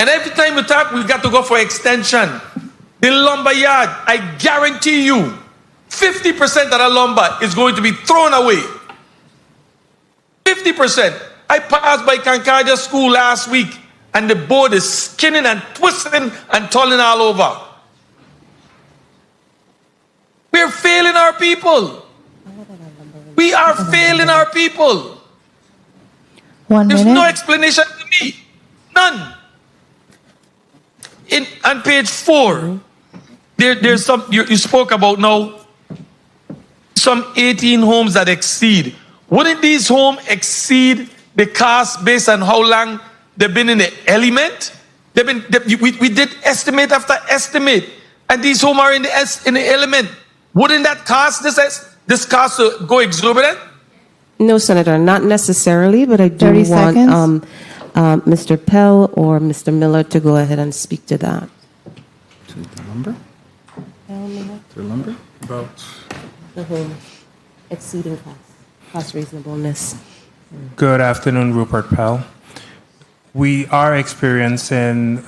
And every time we talk, we got to go for extension. The lumber yard, I guarantee you, 50% of the lumber is going to be thrown away. 50%. I passed by Concordia School last week, and the board is skinning and twisting and turning all over. We're failing our people. We are failing our people. There's no explanation to me. None. On page 4, there's some, you spoke about now, some 18 homes that exceed. Wouldn't these homes exceed the cost based on how long they've been in the element? We did estimate after estimate, and these homes are in the element. Wouldn't that cost this cost to go exorbitant? No, Senator, not necessarily, but I do 30 want seconds. Mr. Pell or Mr. Miller to go ahead and speak to that. To the lumber? To the lumber? About The home exceeding cost reasonableness. Good afternoon, Rupert Pell. We are experiencing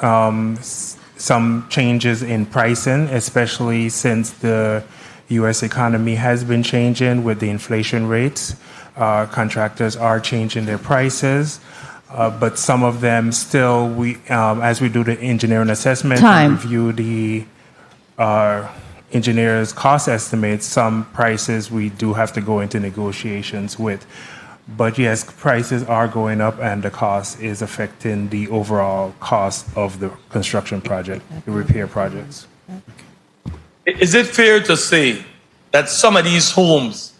some changes in pricing, especially since the U.S. economy has been changing with the inflation rates. Contractors are changing their prices, but some of them still, as we do the engineering assessment and review the engineers' cost estimates, some prices we do have to go into negotiations with. But yes, prices are going up, and the cost is affecting the overall cost of the construction project, the repair projects. Is it fair to say that some of these homes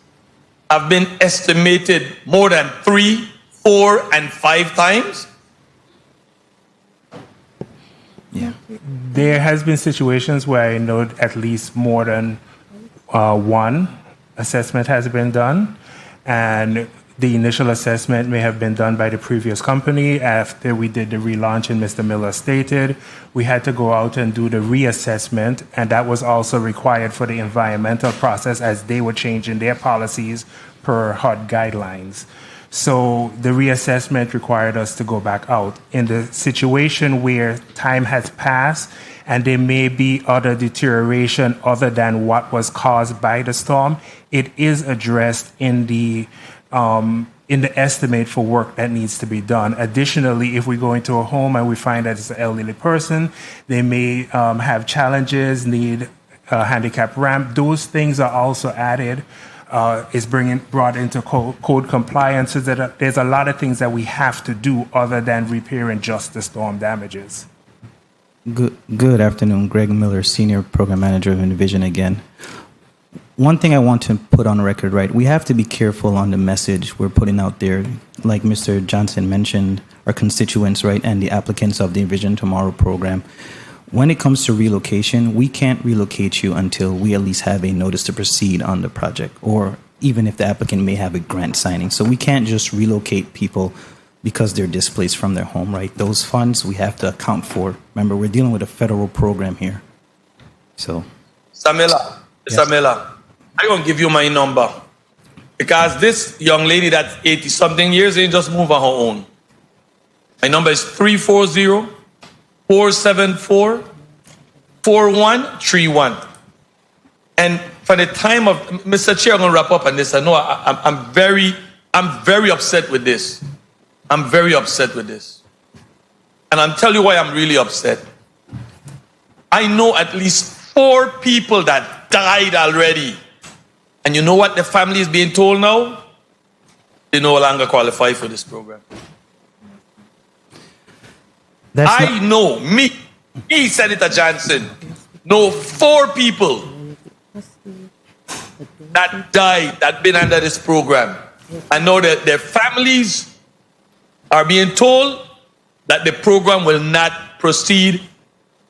have been estimated more than 3, 4, and 5 times? Yeah. There has been situations where I know at least more than one assessment has been done, and the initial assessment may have been done by the previous company. After we did the relaunch, and Mr. Miller stated, we had to go out and do the reassessment, and that was also required for the environmental process as they were changing their policies per HUD guidelines. So the reassessment required us to go back out. In the situation where time has passed and there may be other deterioration other than what was caused by the storm, it is addressed in the estimate for work that needs to be done. Additionally, if we go into a home and we find that it's an elderly person, they may have challenges, need a handicap ramp. Those things are also added. Is brought into code compliance. So that there's a lot of things that we have to do other than repairing just the storm damages. Good afternoon, Greg Miller, Senior Program Manager of Envision again. One thing I want to put on record, right? We have to be careful on the message we're putting out there. Like Mr. Johnson mentioned, our constituents, right, and the applicants of the Envision Tomorrow program. When it comes to relocation, we can't relocate you until we at least have a notice to proceed on the project, or even if the applicant may have a grant signing. So we can't just relocate people because they're displaced from their home, right? Those funds we have to account for. Remember, we're dealing with a federal program here. So. Samela, I'm going to give you my number. Because this young lady that's 80-something years ain't just move on her own. My number is 340-474-4131. And for the time of Mr. Chair, I'm going to wrap up on this. I know I'm very upset with this. I'm very upset with this. And I'll tell you why I'm really upset. I know at least 4 people that died already. And you know what the family is being told now? They no longer qualify for this program. I know, me, Senator Johnson, know 4 people that died, that been under this program. I know that their families are being told that the program will not proceed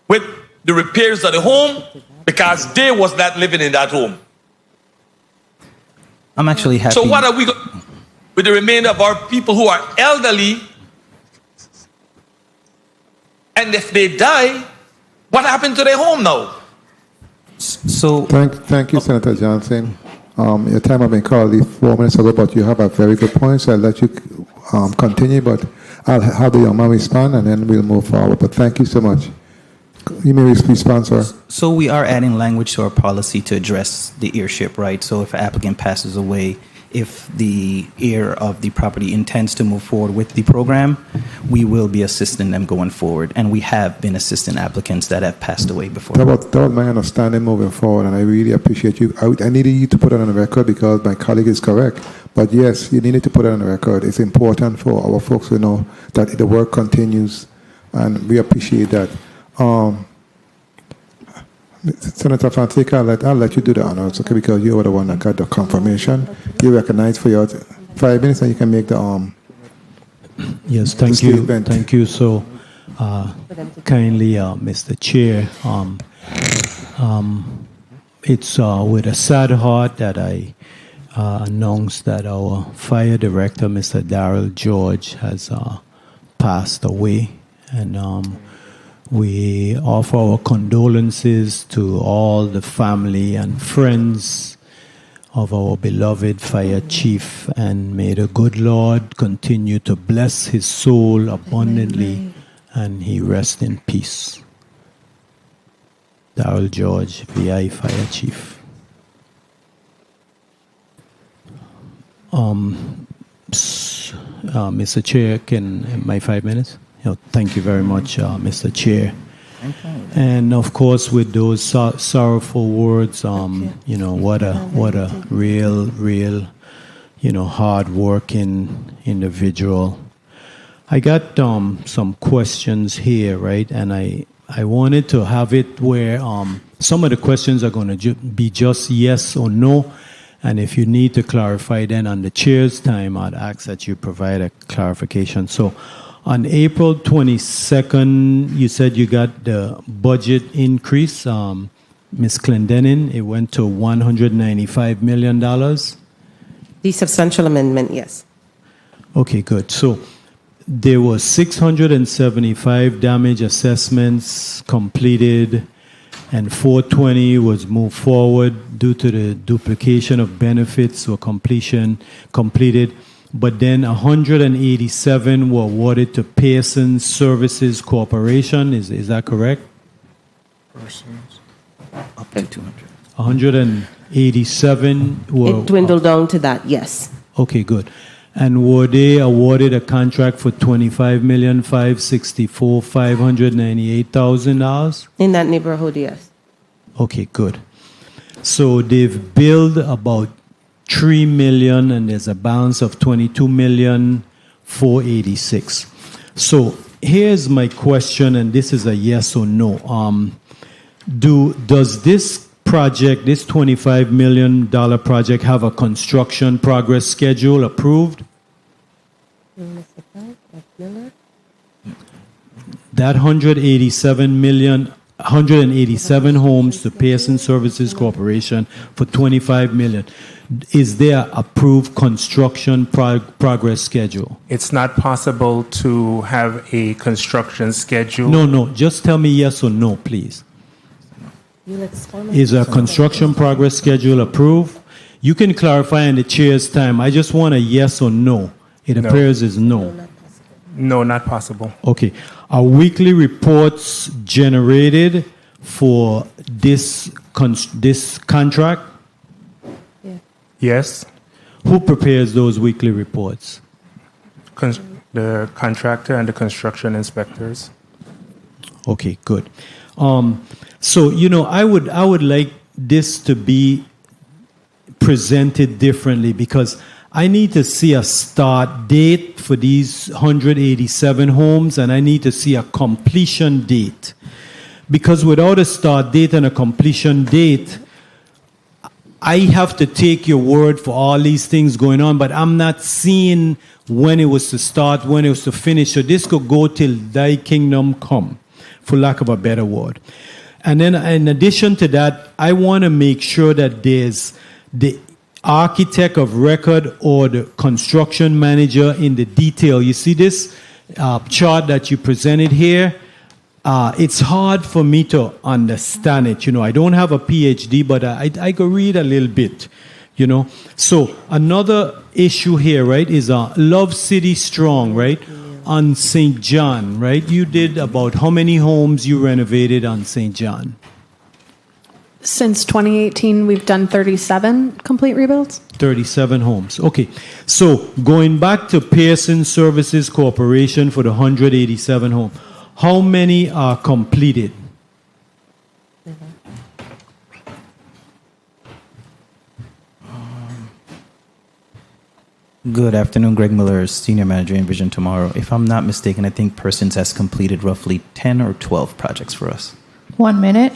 with the repairs of the home because they was not living in that home. I'm actually happy. So what are we going with the remainder of our people who are elderly? And if they die, what happened to their home now? So thank you, Senator Johnson. Your time has been called 4 minutes ago, but you have a very good point, so I'll let you continue, but I'll have the young man respond, and then we'll move forward. But thank you so much. You may respond, sir. So we are adding language to our policy to address the heirship, right? So if an applicant passes away, if the heir of the property intends to move forward with the program, we will be assisting them going forward. And we have been assisting applicants that have passed away before. That was my understanding moving forward, and I really appreciate you. I needed you to put it on the record because my colleague is correct. But yes, you needed to put it on the record. It's important for our folks to know that the work continues, and we appreciate that. Senator Fonseca, I'll let you do the honors, okay, because you were the one that got the confirmation. You recognize for your 5 minutes, and you can make the Yes, thank you. Statement. Thank you so kindly, Mr. Chair. It's with a sad heart that I announced that our fire director, Mr. Darrell George, has passed away, and we offer our condolences to all the family and friends of our beloved fire chief, and may the good Lord continue to bless his soul abundantly, and he rest in peace. Darrell George, VI Fire Chief. Mr. Chair, can my 5 minutes? Thank you very much, Mr. Chair. And of course, with those sorrowful words, what a real, hard-working individual. I got some questions here, right? And I wanted to have it where some of the questions are going to be just yes or no. And if you need to clarify, then on the chair's time, I'd ask that you provide a clarification. So on April 22nd, you said you got the budget increase. Ms. Clendenin, it went to $195 million. The substantial amendment, yes. Okay, good. So there were 675 damage assessments completed, and 420 was moved forward due to the duplication of benefits or completed. But then 187 were awarded to Pearson Services Corporation. Is that correct? Persons up to 200. 187 were. It dwindled down to that, yes. Okay, good. And were they awarded a contract for $25,564,598,000? In that neighborhood, yes. Okay, good. So they've billed about $3 million, and there's a balance of $22,486,000. So here's my question, and this is a yes or no. Does this project, this $25 million project, have a construction progress schedule approved? That 187 homes to Pearson Services Corporation for $25 million. Is there approved construction progress schedule? It's not possible to have a construction schedule. No. Just tell me yes or no, please. Is a construction progress schedule approved? You can clarify in the chair's time. I just want a yes or no. It appears is no. No, not possible. Okay. Are weekly reports generated for this contract? Yes. Who prepares those weekly reports? The contractor and the construction inspectors. Okay, good. So I would like this to be presented differently, because I need to see a start date for these 187 homes, and I need to see a completion date. Because without a start date and a completion date, I have to take your word for all these things going on, but I'm not seeing when it was to start, when it was to finish. So this could go till thy kingdom come, for lack of a better word. And then in addition to that, I want to make sure that there's the architect of record or the construction manager in the detail. You see this chart that you presented here? It's hard for me to understand it. You know, I don't have a PhD, but I could read a little bit, you know. So another issue here, right, is Love City Strong, right, on St. John, right? You did about how many homes you renovated on St. John? Since 2018, we've done 37 complete rebuilds. 37 homes. Okay. So going back to Pearson Services Corporation for the 187 homes, how many are completed? Good afternoon, Greg Miller, Senior Manager in Vision Tomorrow. If I'm not mistaken, I think Persons has completed roughly 10 or 12 projects for us. 1 minute.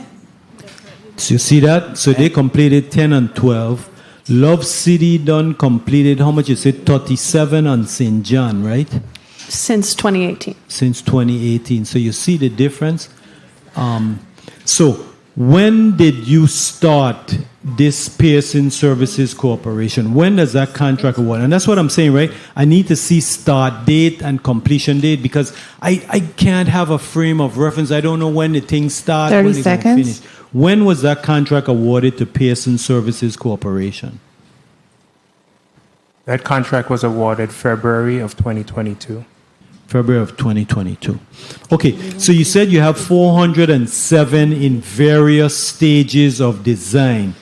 So you see that? So they completed 10 and 12. Love City done completed, how much you said? 37 on St. John, right? Since 2018. Since 2018. So you see the difference? So when did you start this Pearson Services Corporation? When does that contract award? And that's what I'm saying, right? I need to see start date and completion date because I can't have a frame of reference. I don't know when the thing starts. 30 when it seconds. finish. When was that contract awarded to Pearson Services Corporation? That contract was awarded February of 2022. February of 2022. Okay, so you said you have 407 in various stages of design.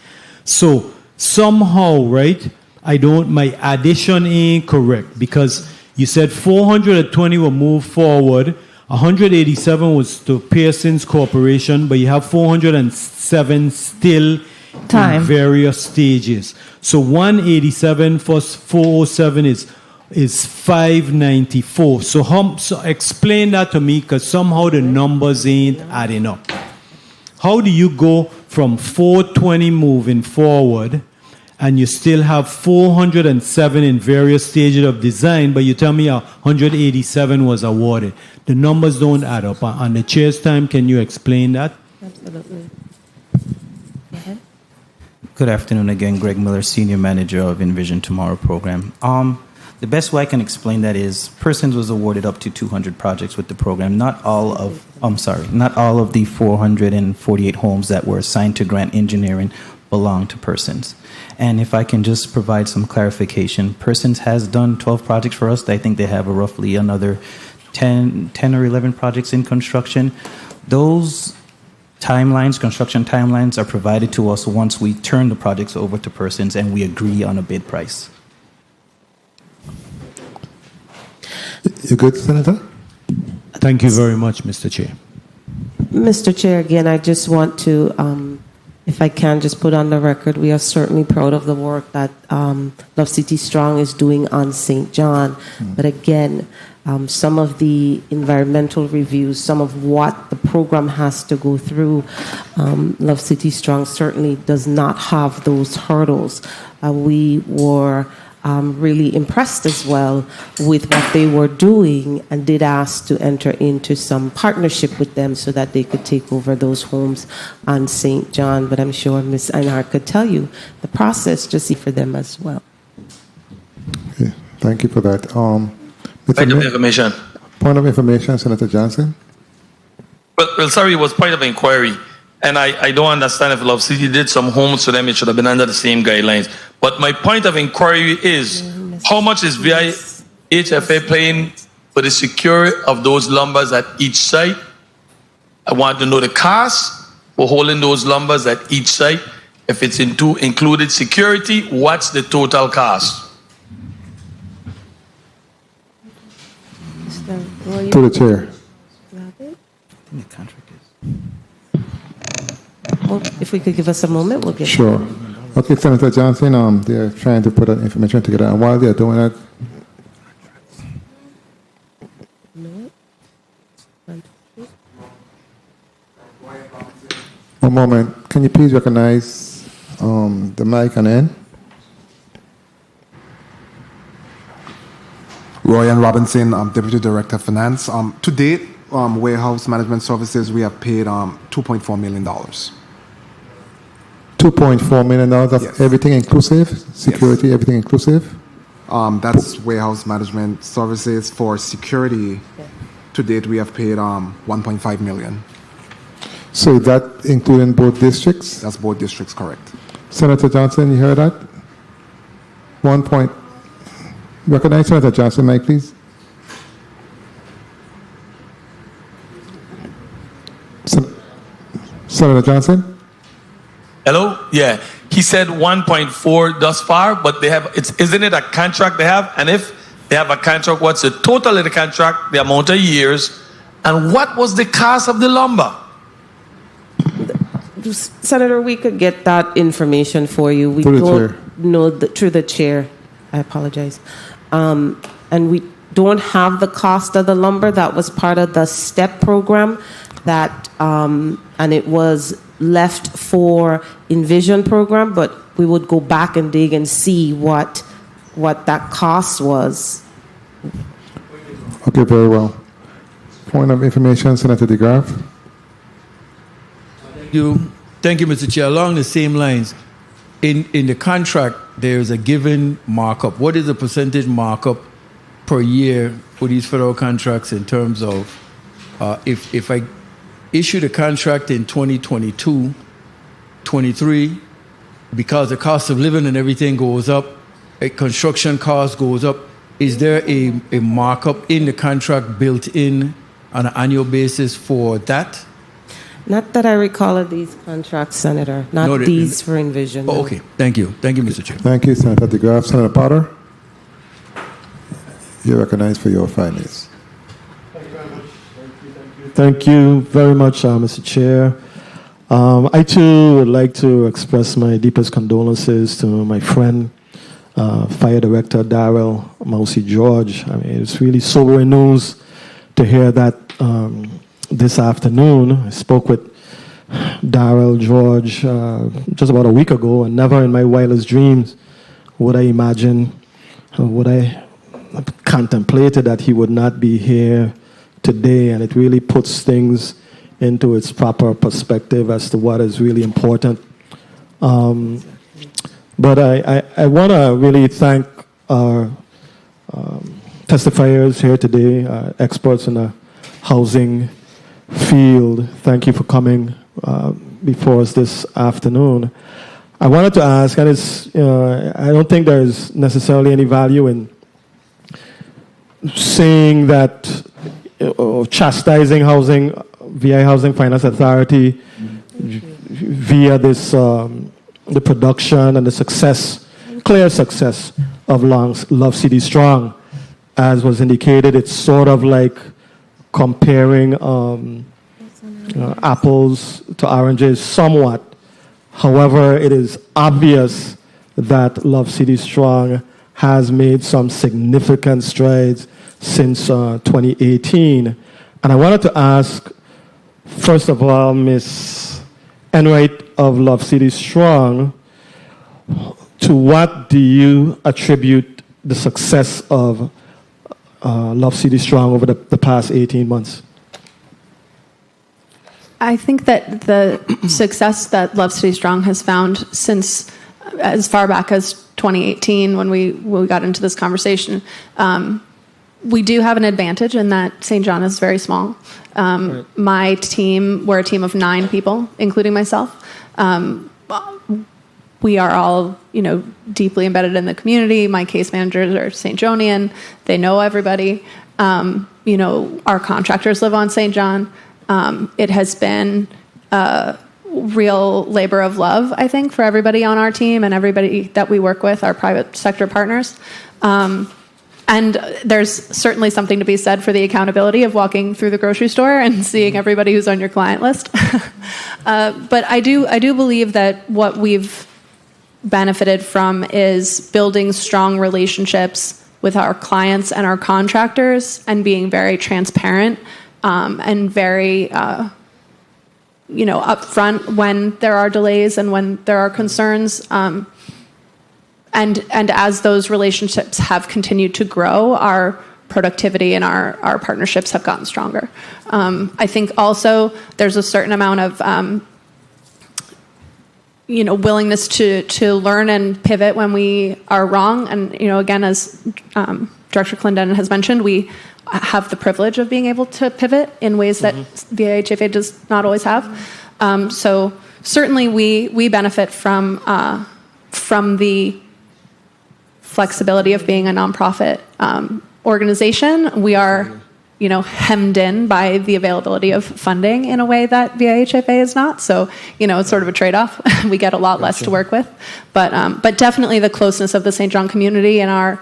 So somehow, right, my addition ain't correct because you said 420 were moved forward, 187 was to Pearson's Corporation, but you have 407 still in various stages. So 187 plus 407 is 594. So explain that to me because somehow the numbers ain't adding up. How do you go from 420 moving forward and you still have 407 in various stages of design, but you tell me 187 was awarded? The numbers don't add up. On the chair's time, can you explain that? Absolutely. Go ahead. Good afternoon again, Greg Miller, Senior Manager of Envision Tomorrow program. The best way I can explain that is Persons was awarded up to 200 projects with the program. Not all of the 448 homes that were assigned to Grant Engineering belong to Persons. And if I can just provide some clarification, Persons has done 12 projects for us. I think they have roughly another 10 or 11 projects in construction. Those timelines, construction timelines, are provided to us once we turn the projects over to Persons and we agree on a bid price. You good, Senator? Thank you very much, Mr. Chair. Mr. Chair, again, I just want to, if I can, just put on the record, we are certainly proud of the work that Love City Strong is doing on St. John. But again, some of the environmental reviews, some of what the program has to go through, Love City Strong certainly does not have those hurdles. We were really impressed as well with what they were doing and did ask to enter into some partnership with them so that they could take over those homes on St. John. But I'm sure Ms. Einhart could tell you the process just for them as well. Okay, thank you for that. Point of information. Point of information, Senator Johnson. Well, sorry, it was point of inquiry. And I don't understand if Love City did some homes for them, it should have been under the same guidelines. But my point of inquiry is, how much is VIHFA paying for the security of those lumbers at each site? I want to know the cost for holding those lumbers at each site. If it's included security, what's the total cost? To the chair. Well, if we could give us a moment, we'll get Sure. Okay, Senator Johnson, they're trying to put that information together. And while they're doing that, one moment. Can you please recognize The mic on end. Royan Robinson, Deputy Director of Finance. To date, warehouse management services, we have paid $2.4 million. $2.4 million. That's everything inclusive? Security, everything inclusive? That's warehouse management services. For security, to date, we have paid $1.5 million. So is that including both districts? That's both districts, correct. Senator Johnson, you heard that? 1 point. Recognize Senator Johnson, mic, please. Senator Johnson? Hello? Yeah. He said 1.4 thus far, but they have, isn't it a contract they have? And if they have a contract, what's the total of the contract, the amount of years, and what was the cost of the lumber? Senator, we could get that information for you. We don't know through the chair. I apologize. And we don't have the cost of the lumber. That was part of the STEP program that, and it was left for Envision program, but we would go back and dig and see what that cost was. Okay, very well. Point of information, Senator DeGraff. Thank you, Mr. Chair. Along the same lines, in the contract, there is a given markup. What is the percentage markup per year for these federal contracts in terms of if I issue the contract in 2022, 23, because the cost of living and everything goes up, a construction cost goes up, is there a markup in the contract built in on an annual basis for that? Not that I recall of these contracts, Senator. Not these for Envision. Oh, okay. Thank you. Thank you, Mr. Chair. Thank you, Senator DeGraff. Senator Potter, you're recognized for your 5 minutes. Thank you very much, Mr. Chair. I too would like to express my deepest condolences to my friend, Fire Director Darrell Mousy George. I mean, it's really sobering news to hear that this afternoon. I spoke with Darrell George just about a week ago, and never in my wildest dreams would I imagine, would I contemplated that he would not be here today, and it really puts things into its proper perspective as to what is really important. But I want to really thank our testifiers here today, experts in the housing field. Thank you for coming before us this afternoon. I wanted to ask, and it's, I don't think there's necessarily any value in saying that chastising housing, VI Housing Finance Authority, via this, the production and the success, clear success of Love City Strong. As was indicated, it's sort of like comparing apples to oranges somewhat. However, it is obvious that Love City Strong has made some significant strides since 2018. And I wanted to ask, first of all, Ms. Enright of Love City Strong, to what do you attribute the success of Love City Strong over the past 18 months? I think that the success that Love City Strong has found since as far back as 2018, when we got into this conversation, we do have an advantage in that St. John is very small. My team, we're a team of 9 people, including myself. We are all, deeply embedded in the community. My case managers are St. Johnian. They know everybody. Our contractors live on St. John. It has been a real labor of love, I think, for everybody on our team and everybody that we work with, our private sector partners. And there's certainly something to be said for the accountability of walking through the grocery store and seeing everybody who's on your client list. But I do believe that what we've benefited from is building strong relationships with our clients and our contractors and being very transparent and very up front when there are delays and when there are concerns. And as those relationships have continued to grow, our productivity and our partnerships have gotten stronger. I think also there's a certain amount of willingness to learn and pivot when we are wrong. And again, as Director Clendenin has mentioned, we have the privilege of being able to pivot in ways that VIHFA does not always have. So certainly we benefit from the flexibility of being a nonprofit organization. We are hemmed in by the availability of funding in a way that VIHFA is not. So, it's sort of a trade-off. We get a lot less to work with, but definitely the closeness of the St. John community and our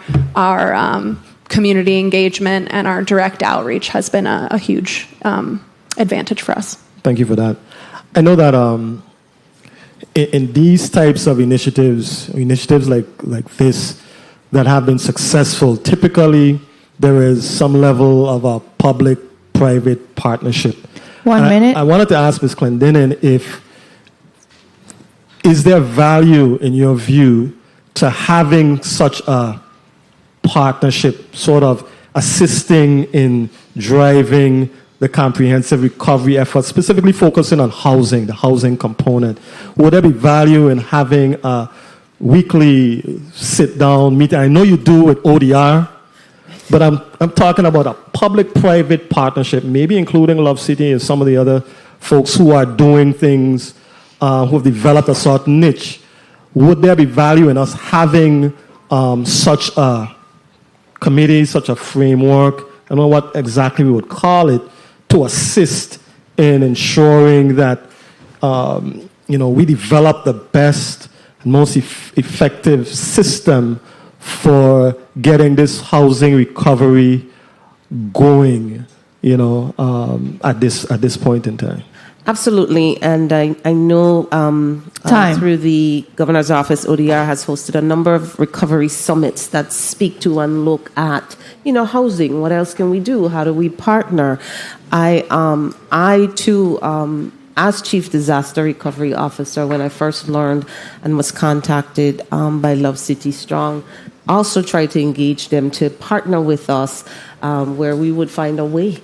community engagement and our direct outreach has been a huge advantage for us. Thank you for that. I know that in these types of initiatives like this that have been successful, typically there is some level of a public-private partnership. 1 minute. I wanted to ask Ms. Clendenin is there value in your view to having such a partnership sort of assisting in driving the comprehensive recovery effort, specifically focusing on housing, the housing component? Would there be value in having a weekly sit-down meeting? I know you do with ODR, but I'm talking about a public-private partnership, maybe including Love City and some of the other folks who are doing things, who have developed a certain niche. Would there be value in us having such a committee, such a framework, I don't know what exactly we would call it, to assist in ensuring that we develop the best and most effective system for getting this housing recovery going, at this point in time? Absolutely, and I know through the governor's office, ODR has hosted a number of recovery summits that speak to and look at, housing. What else can we do? How do we partner? I too, as Chief Disaster Recovery Officer, when I first learned and was contacted by Love City Strong, also tried to engage them to partner with us, where we would find a way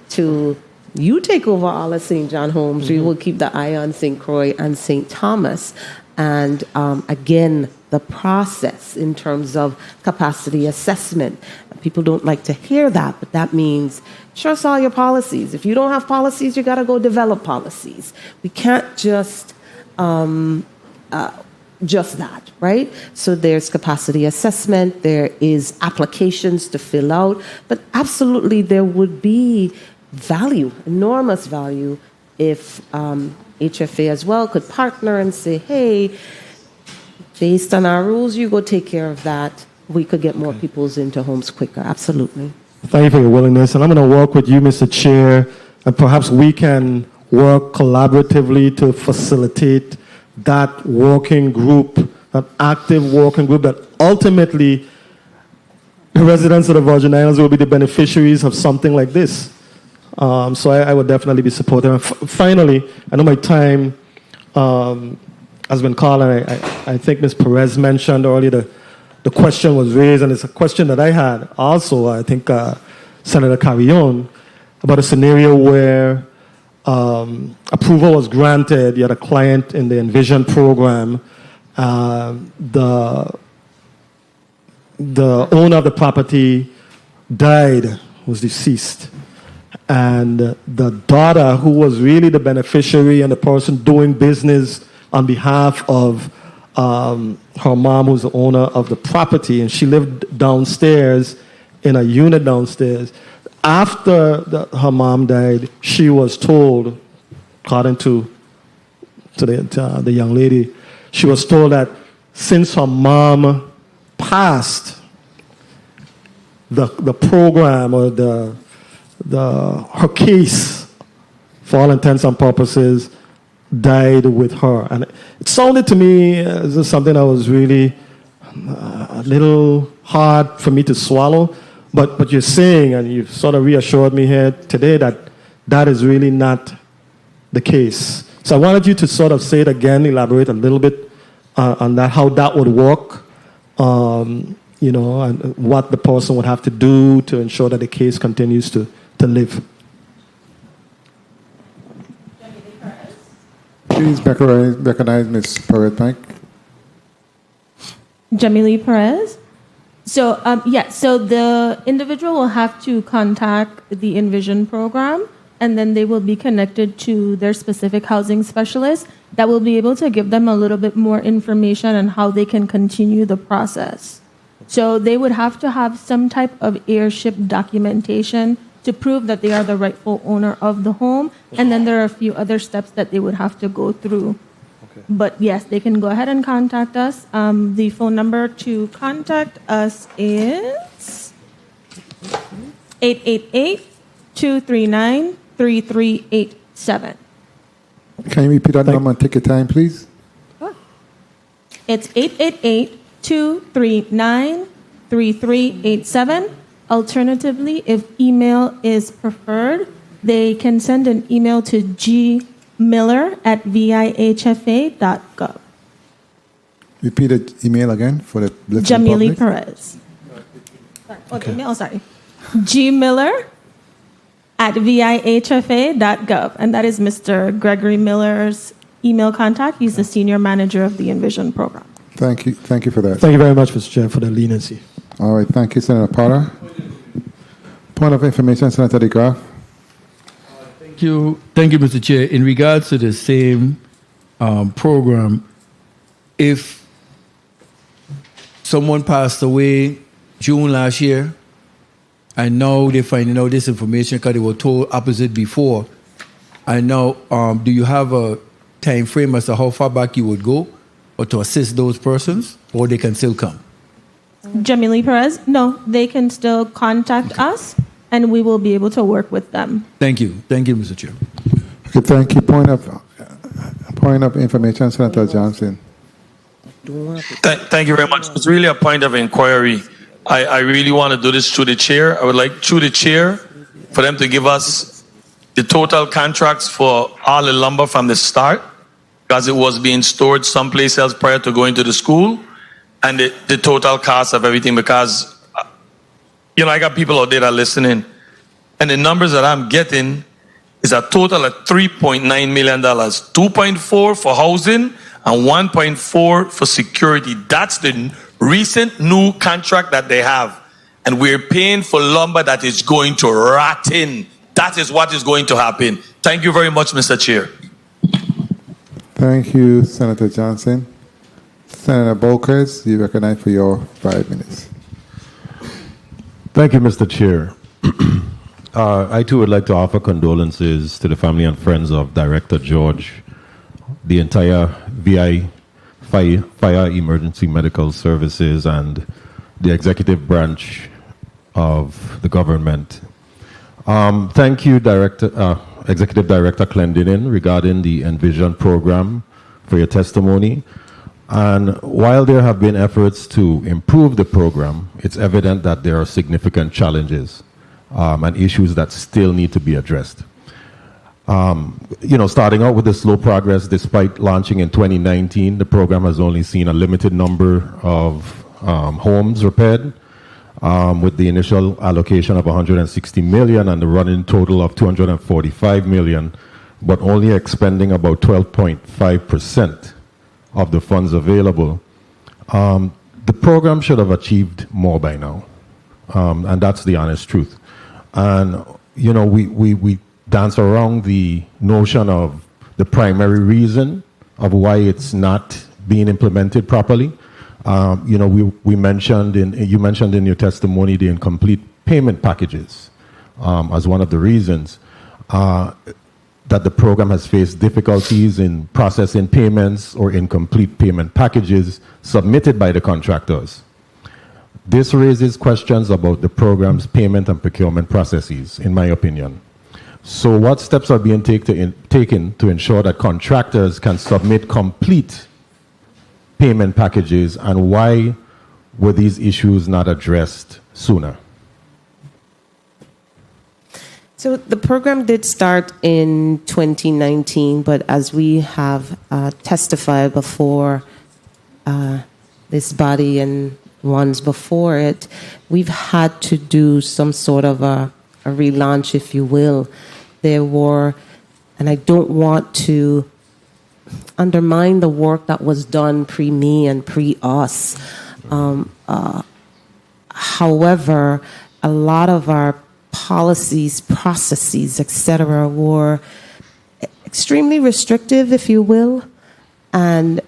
to. You take over all of St. John homes. We will keep the eye on St. Croix and St. Thomas. And again, the process in terms of capacity assessment. People don't like to hear that, but that means trust all your policies. If you don't have policies, you got to go develop policies. We can't just that, right? So there's capacity assessment. There is applications to fill out. But absolutely, there would be value, enormous value, if HFA as well could partner and say, hey, based on our rules, you go take care of that. We could get more peoples into homes quicker. Absolutely. Thank you for your willingness. And I'm going to work with you, Mr. Chair, and perhaps we can work collaboratively to facilitate that working group, that active working group that ultimately the residents of the Virgin Islands will be the beneficiaries of something like this. So I would definitely be supportive. And finally, I know my time has been called, and I think Ms. Perez mentioned earlier the question was raised, and it's a question that I had also, I think Senator Carrion, about a scenario where approval was granted. You had a client in the Envision program. The owner of the property died, was deceased. And the daughter, who was really the beneficiary and the person doing business on behalf of her mom, who's the owner of the property, and she lived downstairs in a unit downstairs. After her mom died, she was told, according to the young lady, she was told that since her mom passed, the program or her case, for all intents and purposes, died with her. And it sounded to me as something that was really a little hard for me to swallow. But you're saying, and you've sort of reassured me here today, that that is really not the case. So I wanted you to sort of say it again, elaborate a little bit on that, how that would work, you know, and what the person would have to do to ensure that the case continues to live. Please recognize Ms. Perez-Pike. Jamili Perez. So, so the individual will have to contact the Envision program, and then they will be connected to their specific housing specialist that will be able to give them a little bit more information on how they can continue the process. So they would have to have some type of heirship documentation to prove that they are the rightful owner of the home, and then there are a few other steps that they would have to go through. But yes, they can go ahead and contact us. The phone number to contact us is 888-239-3387. Can you repeat that number and take your time, please? Sure. It's 888-239-3387. Alternatively, if email is preferred, they can send an email to gmiller@vihfa.gov. Repeat the email again for the Jamili public. Perez. Sorry. gmiller@vihfa.gov. And that is Mr. Gregory Miller's email contact. He's the senior manager of the Envision program. Thank you for that. Thank you very much, Mr. Chair, for the leniency. All right, thank you, Senator Potter. Point of information, Senator DeGraff. Thank you, Mr. Chair. In regards to the same program, if someone passed away June last year, and now they're finding out this information because they were told opposite before, and now do you have a time frame as to how far back you would go or to assist those persons, or they can still come? Jamili Perez, no, they can still contact us, and we will be able to work with them. Thank you, Mr. Chair. Okay, thank you. Point of information, Senator Johnson. Thank you very much. It's really a point of inquiry. I really want to do this through the chair. I would like through the chair for them to give us the total contracts for all the lumber from the start, because it was being stored someplace else prior to going to the school, and the total cost of everything, because, you know, I got people out there that are listening, and the numbers that I'm getting is a total of $3.9 million, 2.4 for housing and 1.4 for security. That's the recent new contract that they have. And we're paying for lumber that is going to rot in. That is what is going to happen. Thank you very much, Mr. Chair. Thank you, Senator Johnson. Senator Bolkers, you recognize for your 5 minutes. Thank you, Mr. Chair. I too would like to offer condolences to the family and friends of Director George, the entire VI Fire Emergency Medical Services, and the executive branch of the government. Thank you, Executive Director Clendenin, regarding the Envision program for your testimony. And while there have been efforts to improve the program, it's evident that there are significant challenges and issues that still need to be addressed. Starting out with the slow progress, despite launching in 2019, the program has only seen a limited number of homes repaired, with the initial allocation of $160 million and the running total of $245 million, but only expending about 12.5% of the funds available. The program should have achieved more by now, and that's the honest truth. And, we dance around the notion of the primary reason of why it's not being implemented properly. You mentioned in your testimony the incomplete payment packages as one of the reasons that the program has faced difficulties in processing payments or incomplete payment packages submitted by the contractors. This raises questions about the program's payment and procurement processes, in my opinion. So what steps are being taken to ensure that contractors can submit complete payment packages, and why were these issues not addressed sooner? So the program did start in 2019, but as we have testified before this body and ones before it, we've had to do some sort of a relaunch, if you will. There were, and I don't want to undermine the work that was done pre-me and pre-us. However, a lot of our policies, processes, etc., were extremely restrictive, if you will, and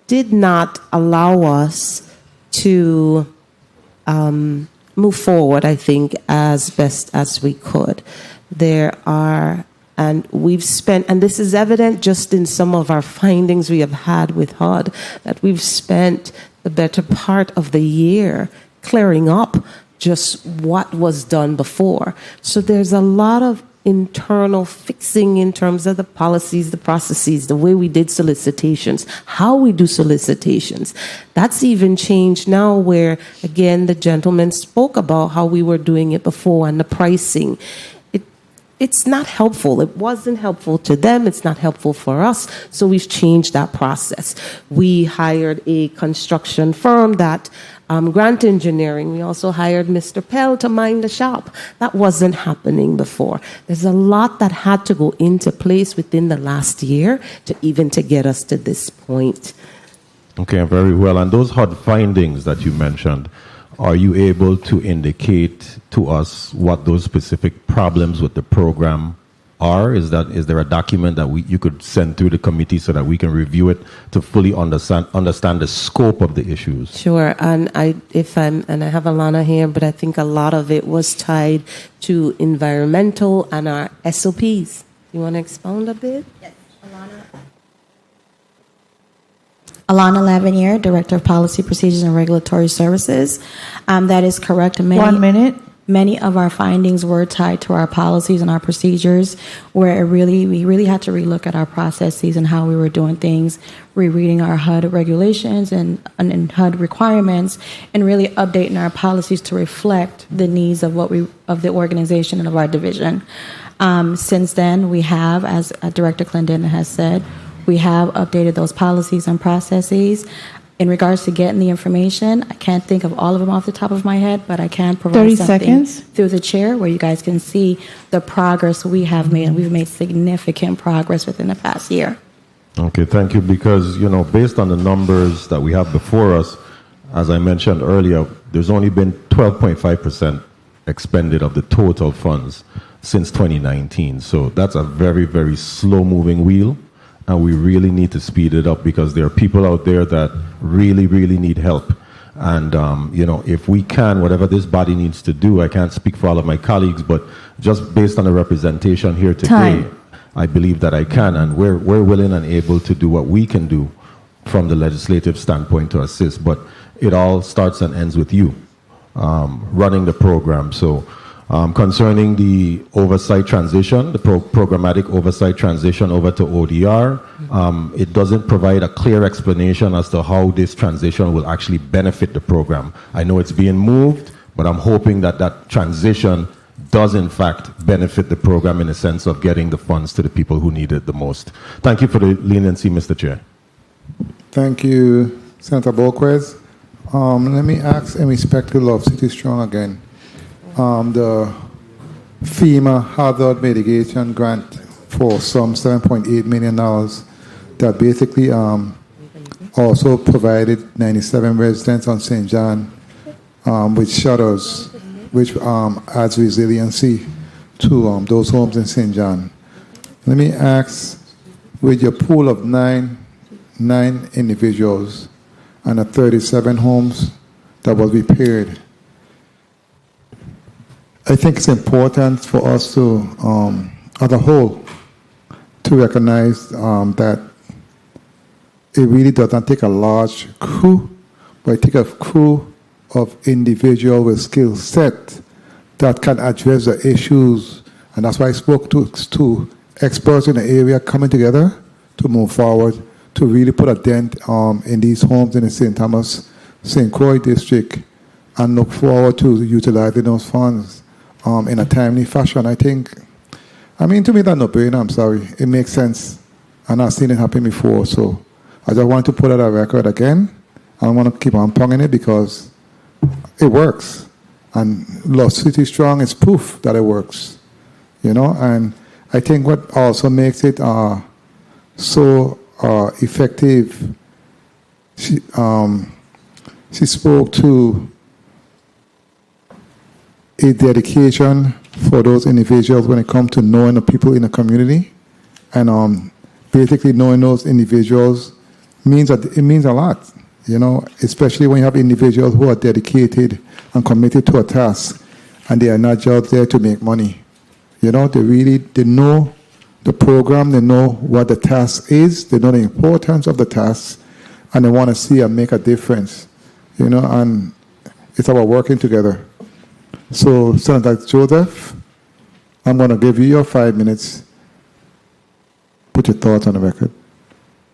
did not allow us to move forward, I think, as best as we could. There are, and we've spent, and this is evident just in some of our findings we have had with HUD, that we've spent the better part of the year clearing up just what was done before. So there's a lot of internal fixing in terms of the policies, the processes, the way we did solicitations, how we do solicitations. That's even changed now where, again, the gentleman spoke about how we were doing it before and the pricing. It's not helpful. It wasn't helpful to them. It's not helpful for us. So we've changed that process. We hired a construction firm that Grant Engineering. We also hired Mr. Pell to mind the shop. That wasn't happening before. There's a lot that had to go into place within the last year to get us to this point. Okay, very well. And those HUD findings that you mentioned, are you able to indicate to us what those specific problems with the program are? Is there a document that you could send through the committee so that we can review it to fully understand the scope of the issues? Sure, and I have Alana here, but I think a lot of it was tied to environmental and our SOPs. You want to expound a bit? Yes, Alana Lavinier, Director of Policy, Procedures, and Regulatory Services. That is correct. 1 minute. Many of our findings were tied to our policies and our procedures, where we really had to relook at our processes and how we were doing things, rereading our HUD regulations and HUD requirements, and really updating our policies to reflect the needs of of the organization and of our division. Since then, we have, as Director Clendenin has said, we have updated those policies and processes. In regards to getting the information, I can't think of all of them off the top of my head, but I can provide 30 something seconds. through the chair where you guys can see the progress we have made, and we've made significant progress within the past year. Okay, thank you. Because, based on the numbers that we have before us, as I mentioned earlier, there's only been 12.5% expended of the total funds since 2019. So that's a very, very slow-moving wheel. And we really need to speed it up because there are people out there that really, really need help. And, if we can, whatever this body needs to do, I can't speak for all of my colleagues, but just based on the representation here today, I believe that I can. And we're willing and able to do what we can do from the legislative standpoint to assist. But it all starts and ends with you running the program. So concerning the oversight transition, the programmatic oversight transition over to ODR, it doesn't provide a clear explanation as to how this transition will actually benefit the program. I know it's being moved, but I'm hoping that that transition does in fact benefit the program in the sense of getting the funds to the people who need it the most. Thank you for the leniency, Mr. Chair. Thank you, Senator Bolquez. Let me ask in respect to Love City Strong again. The FEMA hazard mitigation grant for some $7.8 million that basically also provided 97 residents on St. John with shutters, which adds resiliency to those homes in St. John. Let me ask, with your pool of nine individuals and the 37 homes that was repaired, I think it's important for us to, as a whole, to recognize that it really doesn't take a large crew, but it takes a crew of individuals with skill set that can address the issues. And that's why I spoke to experts in the area coming together to move forward, to really put a dent in these homes in the St. Thomas, St. Croix district, and look forward to utilizing those funds in a timely fashion. I think, to me, that's no brainer. I'm sorry. It makes sense. And I've seen it happen before. So I just want to put it on record again. I want to keep on ponging it because it works. And Lost City Strong is proof that it works. And I think what also makes it so effective, she spoke to a dedication for those individuals when it comes to knowing the people in the community, and basically knowing those individuals means a lot, especially when you have individuals who are dedicated and committed to a task, and they are not just there to make money. They know the program, they know what the task is, they know the importance of the task, and they want to see and make a difference, and it's about working together. So, Senator Joseph, I'm going to give you your 5 minutes. Put your thoughts on the record.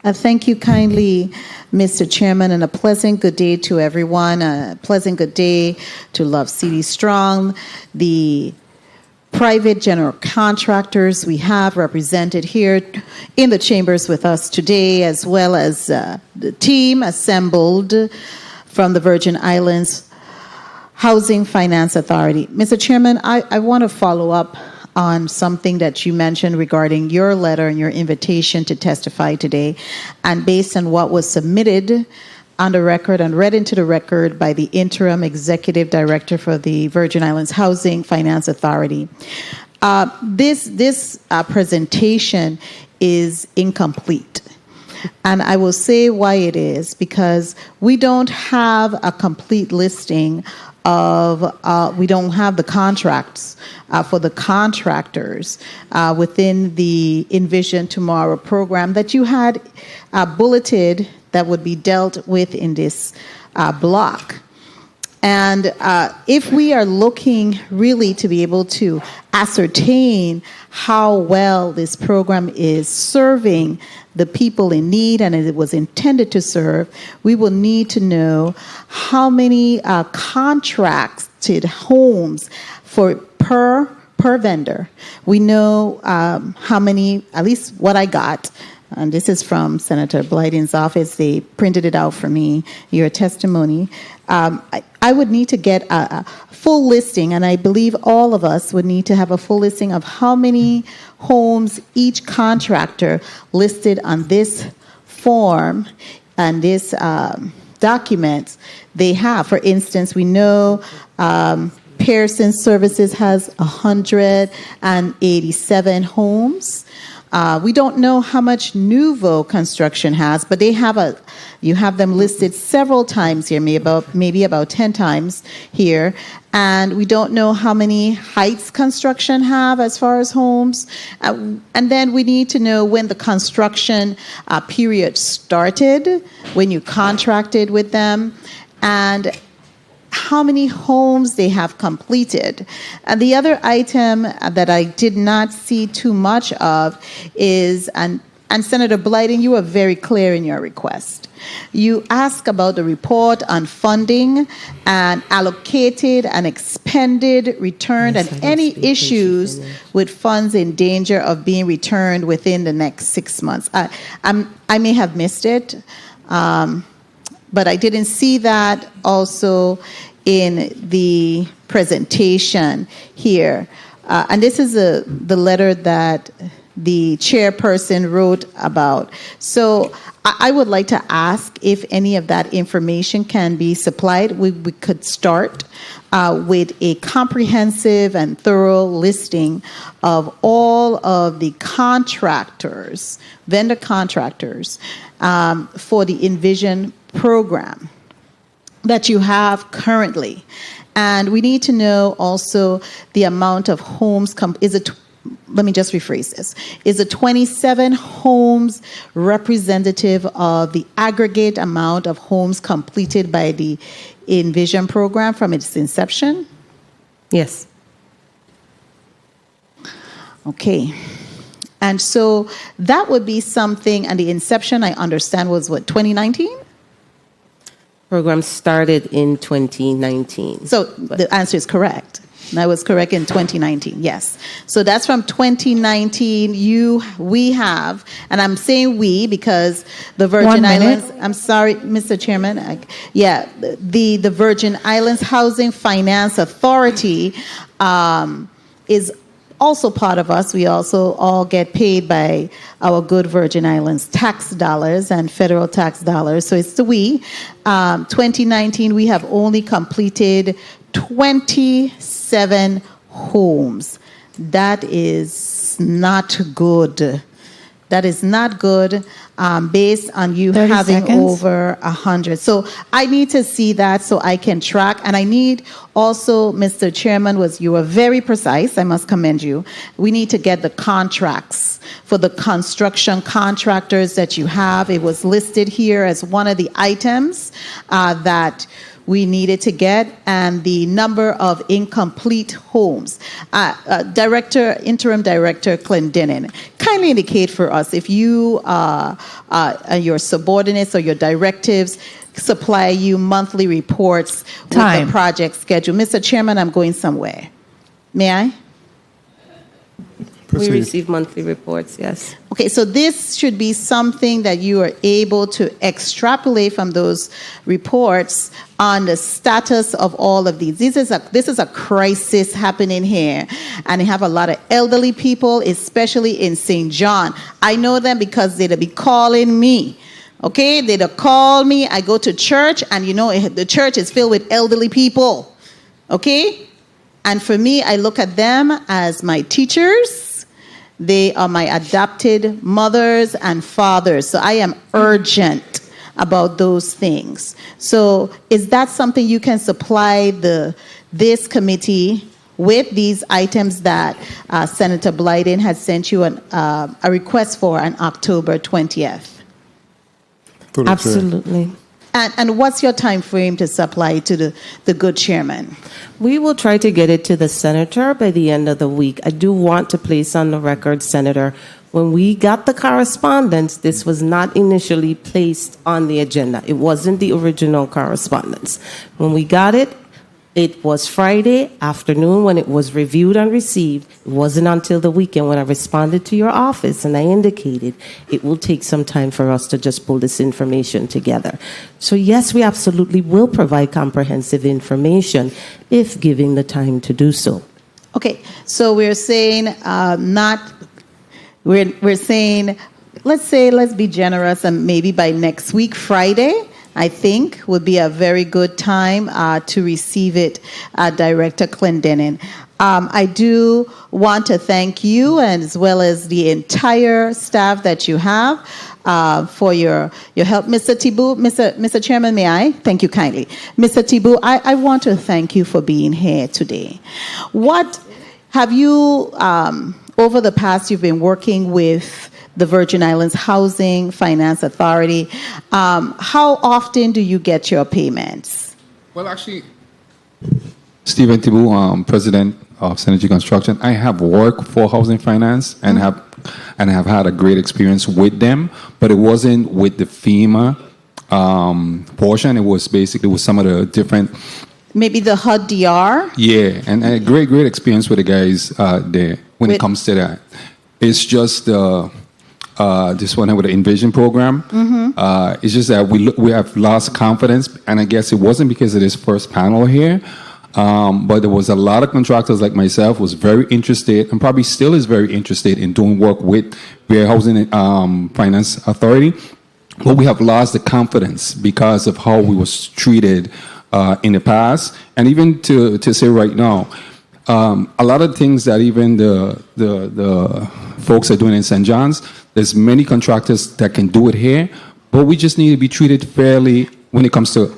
Thank you kindly, Mr. Chairman, and a pleasant good day to everyone. A pleasant good day to Love City Strong, the private general contractors we have represented here in the chambers with us today, as well as the team assembled from the Virgin Islands Housing Finance Authority. Mr. Chairman, I want to follow up on something that you mentioned regarding your letter and your invitation to testify today, and based on what was submitted on the record and read into the record by the interim executive director for the Virgin Islands Housing Finance Authority. This presentation is incomplete. And I will say why it is, because we don't have a complete listing of, we don't have the contracts for the contractors within the Envision Tomorrow program that you had bulleted that would be dealt with in this block. And if we are looking really to be able to ascertain how well this program is serving the people in need and it was intended to serve, we will need to know how many contracted homes per vendor. We know how many, at least what I got, and this is from Senator Blyden's office. They printed it out for me, your testimony. I would need to get a full listing, and I believe all of us would need to have a full listing of how many homes each contractor listed on this form and this document they have. For instance, we know Pearson Services has 187 homes. We don't know how much Nouveau Construction has, but they have you have them listed several times here, maybe about 10 times here. And we don't know how many Heights Construction have as far as homes. And then we need to know when the construction period started, when you contracted with them, and how many homes they have completed. And the other item that I did not see too much of is, and Senator Blyden, you were very clear in your request. You ask about the report on funding and allocated and expended, returned, and any issues with funds in danger of being returned within the next 6 months. I may have missed it. But I didn't see that also in the presentation here. And this is the letter that the chairperson wrote about. So I would like to ask if any of that information can be supplied. We could start with a comprehensive and thorough listing of all of the contractors, vendor contractors, for the Envision program that you have currently. And we need to know also the amount of homes, let me just rephrase this. Is the 27 homes representative of the aggregate amount of homes completed by the Envision program from its inception? Yes. Okay. And so that would be something, and the inception, I understand, was what, 2019? Program started in 2019. So the answer is correct. I was correct in 2019. Yes. So that's from 2019. We have, and I'm saying we because the Virgin Islands. I'm sorry, Mr. Chairman. The Virgin Islands Housing Finance Authority is also part of us. We also all get paid by our good Virgin Islands tax dollars and federal tax dollars. So it's the we. 2019, we have only completed 27 homes. That is not good. That is not good based on you having over 100. So I need to see that so I can track. And I need also, Mr. Chairman, you were very precise. I must commend you. We need to get the contracts for the construction contractors that you have. It was listed here as one of the items that we needed to get, and the number of incomplete homes. Interim Director Clendenin, kindly indicate for us if you, your subordinates or your directives supply you monthly reports with the project schedule. Mr. Chairman, I'm going somewhere. May I? We receive monthly reports, yes. Okay, so this should be something that you are able to extrapolate from those reports on the status of all of these. This is a crisis happening here, and you have a lot of elderly people, especially in St. John. I know them because they'll be calling me. Okay, they'll call me. I go to church, and the church is filled with elderly people. Okay, and for me, I look at them as my teachers. They are my adopted mothers and fathers. So I am urgent about those things. So is that something you can supply this committee with, these items that Senator Blyden has sent you a request for on October 20th? Absolutely. And what's your time frame to supply to the good chairman? We will try to get it to the senator by the end of the week. I do want to place on the record, Senator, when we got the correspondence, this was not initially placed on the agenda. It wasn't the original correspondence. When we got it, it was Friday afternoon when it was reviewed and received. It wasn't until the weekend when I responded to your office and I indicated it will take some time for us to just pull this information together. So yes, we absolutely will provide comprehensive information if given the time to do so. Okay, so we're saying we're saying, let's be generous, and maybe by next week, Friday, I think would be a very good time to receive it, Director Clendenin. I do want to thank you, and as well as the entire staff that you have for your help. Mr. Thibault, Mr. Chairman, may I? Thank you kindly. Mr. Thibault, I want to thank you for being here today. What have you, over the past, you've been working with the Virgin Islands Housing Finance Authority. How often do you get your payments? Well, actually, Stephen Thibault, President of Synergy Construction, I have worked for Housing Finance and have had a great experience with them, but it wasn't with the FEMA portion. It was basically with some of the different. Maybe the HUD DR? Yeah, and a great experience with the guys there when it comes to that. It's just this one with the Envision program. Mm-hmm. It's just that we have lost confidence, and I guess it wasn't because of this first panel here, but there was a lot of contractors like myself was very interested, and probably still is very interested in doing work with the Housing Finance Authority, but we have lost the confidence because of how we was treated in the past, and even to say right now. A lot of things that even the folks are doing in St. John's, there's many contractors that can do it here, but we just need to be treated fairly when it comes to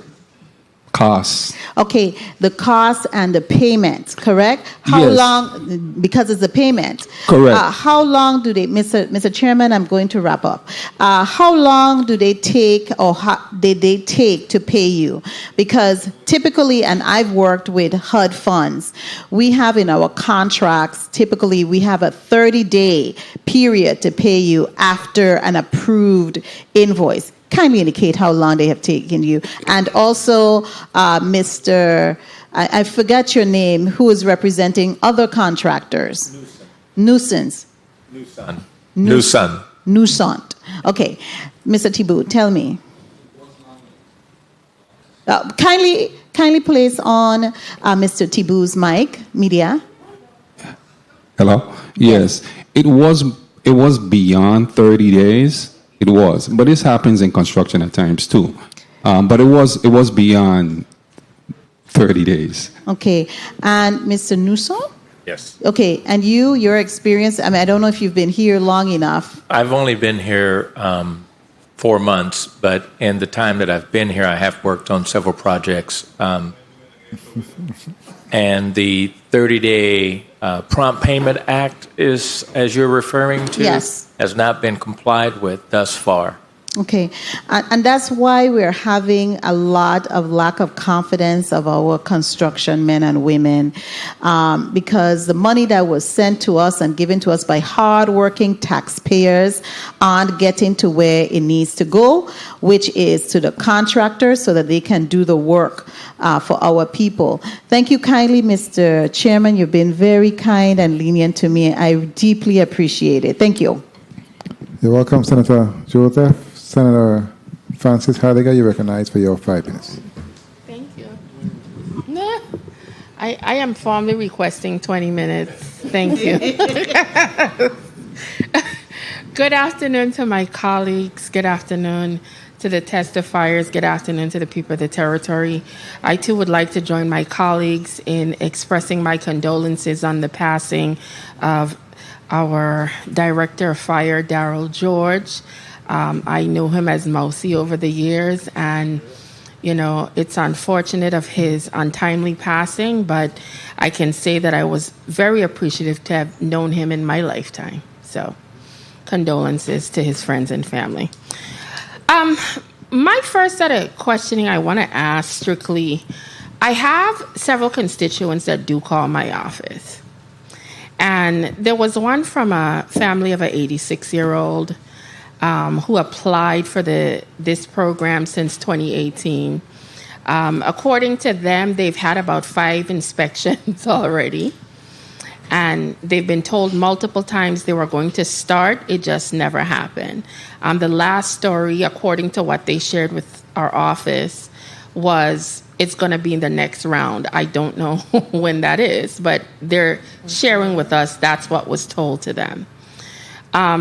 costs. Okay, the cost and the payment, correct? How Yes. long, because it's a payment. Correct. How long do they, Mr. Chairman, I'm going to wrap up. How long do they take, or did they take to pay you? Because typically, and I've worked with HUD funds, we have in our contracts, typically we have a 30-day period to pay you after an approved invoice. kindly indicate how long they have taken you. And also, Mr. I forgot your name, who is representing other contractors. Nuisance. Nusant. Okay. Mr. Thibault, tell me. Kindly place on Mr. Thibault's mic, media. Hello? Yes. It was beyond 30 days. It was. But this happens in construction at times too. But it was beyond 30 days. Okay. And Mr. Nusant? Yes. Okay. And your experience, I mean, I don't know if you've been here long enough. I've only been here 4 months, but in the time that I've been here, I have worked on several projects. And the 30-day Prompt Payment Act is, as you're referring to, yes, has not been complied with thus far. Okay. And that's why we're having a lot of lack of confidence of our construction men and women, because the money that was sent to us and given to us by hardworking taxpayers aren't getting to where it needs to go, which is to the contractors so that they can do the work for our people. Thank you kindly, Mr. Chairman. You've been very kind and lenient to me. I deeply appreciate it. Thank you. You're welcome, Senator Joseph. Senator Francis Heidegger, you recognize for your 5 minutes. Thank you. I am formally requesting 20 minutes. Thank you. Good afternoon to my colleagues. Good afternoon to the testifiers. Good afternoon to the people of the territory. I too would like to join my colleagues in expressing my condolences on the passing of our Director of Fire, Darrell George. I knew him as Mousy over the years, and, you know, it's unfortunate of his untimely passing, but I can say that I was very appreciative to have known him in my lifetime. So, condolences to his friends and family. My first set of questioning I want to ask strictly, I have several constituents that do call my office. And there was one from a family of an 86-year-old who applied for this program since 2018. According to them, they've had about 5 inspections already. And they've been told multiple times they were going to start. It just never happened. The last story, according to what they shared with our office, was it's going to be in the next round. I don't know when that is, but they're sharing with us that's what was told to them.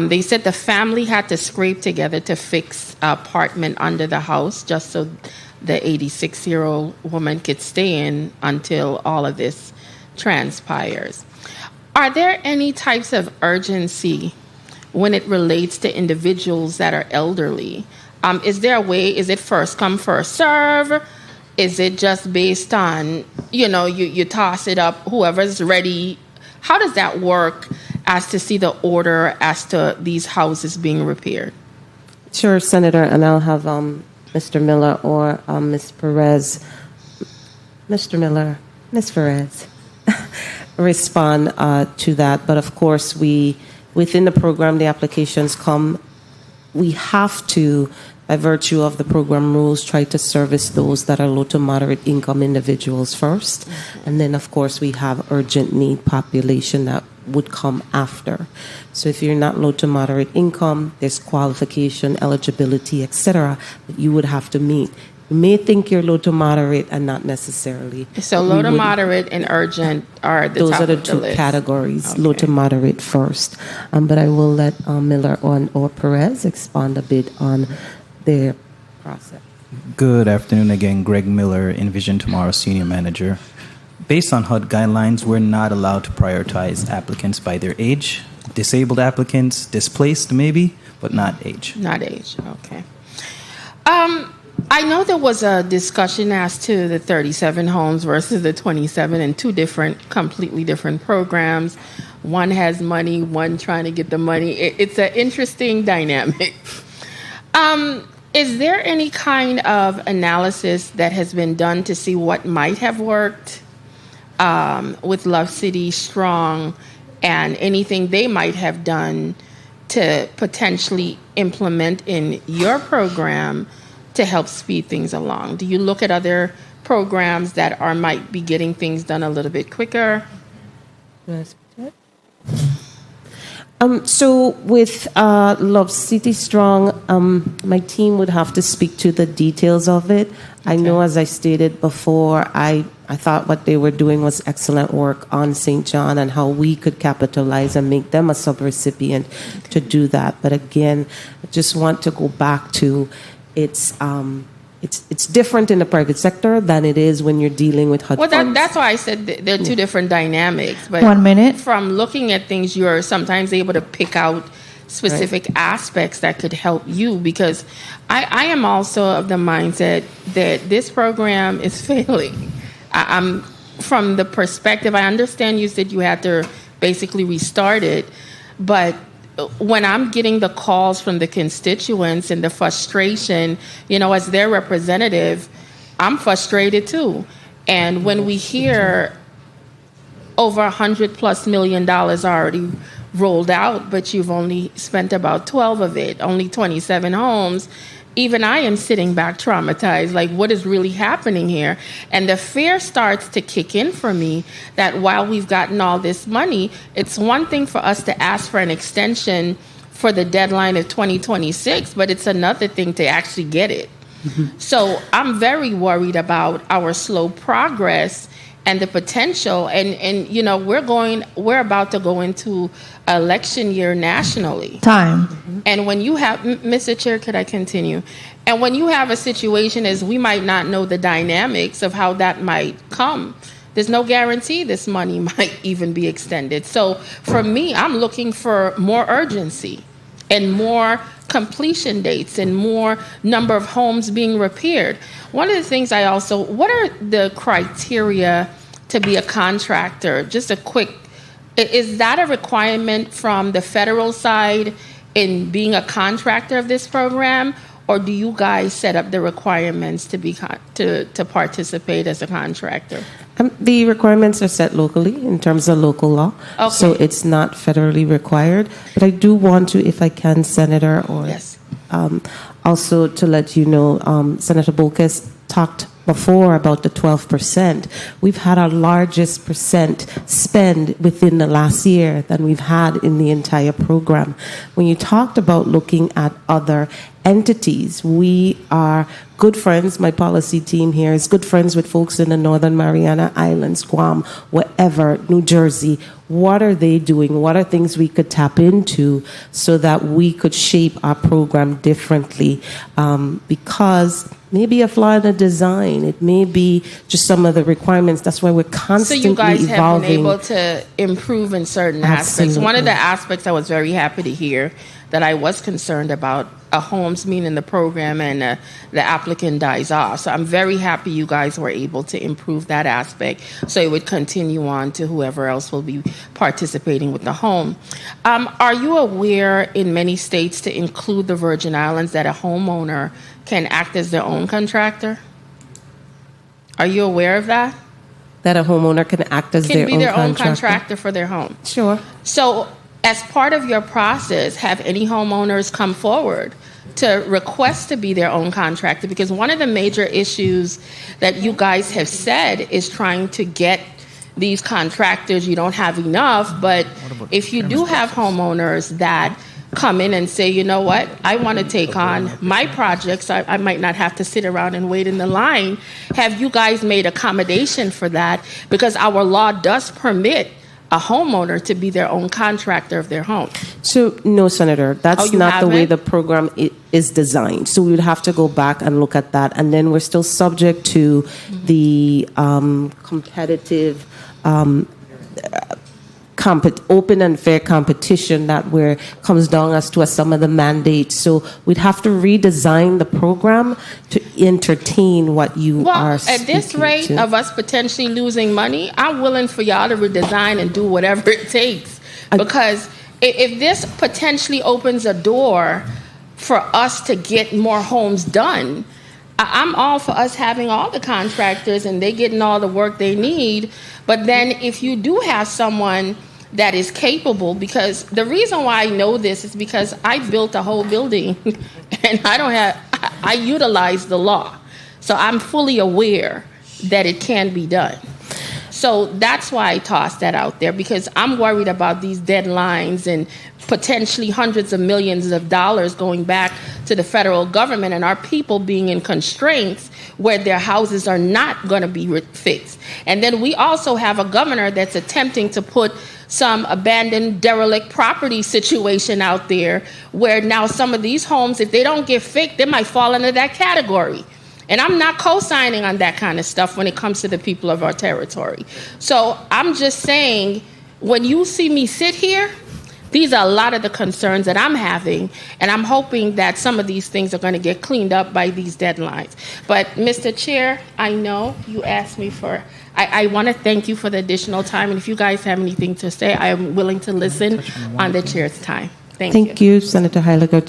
They said the family had to scrape together to fix an apartment under the house just so the 86-year-old woman could stay in until all of this transpires. Are there any types of urgency when it relates to individuals that are elderly? Is there a way, is it first come, first serve? Is it just based on, you toss it up, whoever's ready? How does that work as to see the order as to these houses being repaired? Sure, Senator, and I'll have Mr. Miller or Ms. Perez, Mr. Miller, Ms. Perez, respond to that. But of course, within the program, the applications come, we have to, by virtue of the program rules, try to service those that are low to moderate income individuals first. And then, of course, we have urgent need population that would come after. So if you're not low to moderate income, there's qualification, eligibility, etc. that you would have to meet. You may think you're low to moderate and not necessarily. So low to moderate and urgent are the those top are the of the two list. categories, Okay. low to moderate first. But I will let Miller or Perez expand a bit on their process. Good afternoon again, Greg Miller, Envision Tomorrow Senior Manager. Based on HUD guidelines, we're not allowed to prioritize applicants by their age. Disabled applicants, displaced maybe, but not age. Not age, okay. I know there was a discussion as to the 37 homes versus the 27 and two completely different programs. One has money, one trying to get the money. It's an interesting dynamic. Is there any kind of analysis that has been done to see what might have worked with Love City Strong and anything they might have done to potentially implement in your program to help speed things along? Do you look at other programs that might be getting things done a little bit quicker? So with Love City Strong, my team would have to speak to the details of it. I know, as I stated before, I thought what they were doing was excellent work on St. John and how we could capitalize and make them a subrecipient to do that. But again, I just want to go back to it's different in the private sector than it is when you're dealing with HUD funds. That's why I said there are two different dynamics. But 1 minute. From looking at things, you're sometimes able to pick out specific aspects that could help you, because I am also of the mindset that this program is failing. I'm from the perspective, I understand you said you had to basically restart it, but when I'm getting the calls from the constituents and the frustration, as their representative, I'm frustrated too. And when we hear over $100+ million already rolled out, but you've only spent about 12 of it, only 27 homes, even I am sitting back traumatized, like what is really happening here? And the fear starts to kick in for me that while we've gotten all this money, it's one thing for us to ask for an extension for the deadline of 2026, but it's another thing to actually get it. So I'm very worried about our slow progress and the potential. And we're about to go into election year nationally. Time. And when you have, Mr. Chair, could I continue? And when you have a situation as we might not know the dynamics of how that might come, there's no guarantee this money might even be extended. So for me, I'm looking for more urgency and more completion dates and more number of homes being repaired. One of the things what are the criteria to be a contractor? Just a quick, is that a requirement from the federal side in being a contractor of this program, or do you guys set up the requirements to be to participate as a contractor? The requirements are set locally in terms of local law, so it's not federally required. But I do want to, if I can, Senator, or also to let you know, Senator Bolkes talked before about the 12%. We've had our largest percent spend within the last year than we've had in the entire program. When you talked about looking at other entities, we are good friends. My policy team here is good friends with folks in the Northern Mariana Islands, Guam, wherever, New Jersey. What are they doing? What are things we could tap into so that we could shape our program differently? Because maybe a flaw in the design, it may be just some of the requirements. That's why we're constantly evolving. So you guys have been able to improve in certain aspects. One of the aspects I was very happy to hear that I was concerned about, a homes being in the program and the applicant dies off. So I'm very happy you guys were able to improve that aspect so it would continue on to whoever else will be participating with the home. Are you aware in many states to include the Virgin Islands that a homeowner can act as their own contractor? Are you aware of that? That a homeowner can act as their own contractor for their home? Sure. So as part of your process, have any homeowners come forward to request to be their own contractor? Because one of the major issues that you guys have said is trying to get these contractors. You don't have enough, but if you do have homeowners that come in and say, you know what, I want to take on my projects, I might not have to sit around and wait in the line. Have you guys made accommodation for that? Because our law does permit a homeowner to be their own contractor of their home. So, no, Senator, that's not the way the program is designed. So we would have to go back and look at that. And then we're still subject to the competitive open and fair competition that comes down as to some of the mandates. So we'd have to redesign the program to entertain what you are speaking at this rate of us potentially losing money, I'm willing for y'all to redesign and do whatever it takes. Because if this potentially opens a door for us to get more homes done, I'm all for us having all the contractors and they getting all the work they need. But then if you do have someone that is capable, because the reason why I know this is because I built a whole building and I utilize the law. So I'm fully aware that it can be done. So that's why I tossed that out there, because I'm worried about these deadlines and potentially hundreds of millions of dollars going back to the federal government and our people being in constraints where their houses are not going to be fixed. And then we also have a governor that's attempting to put some abandoned derelict property situation out there where now some of these homes, if they don't get fixed, they might fall into that category. And I'm not co-signing on that kind of stuff when it comes to the people of our territory. So I'm just saying, when you see me sit here, these are a lot of the concerns that I'm having, and I'm hoping that some of these things are going to get cleaned up by these deadlines. But Mr. Chair, I know you asked me for, I want to thank you for the additional time, and if you guys have anything to say, I am willing to listen on the chair's time. Thank you, Senator Heiliger.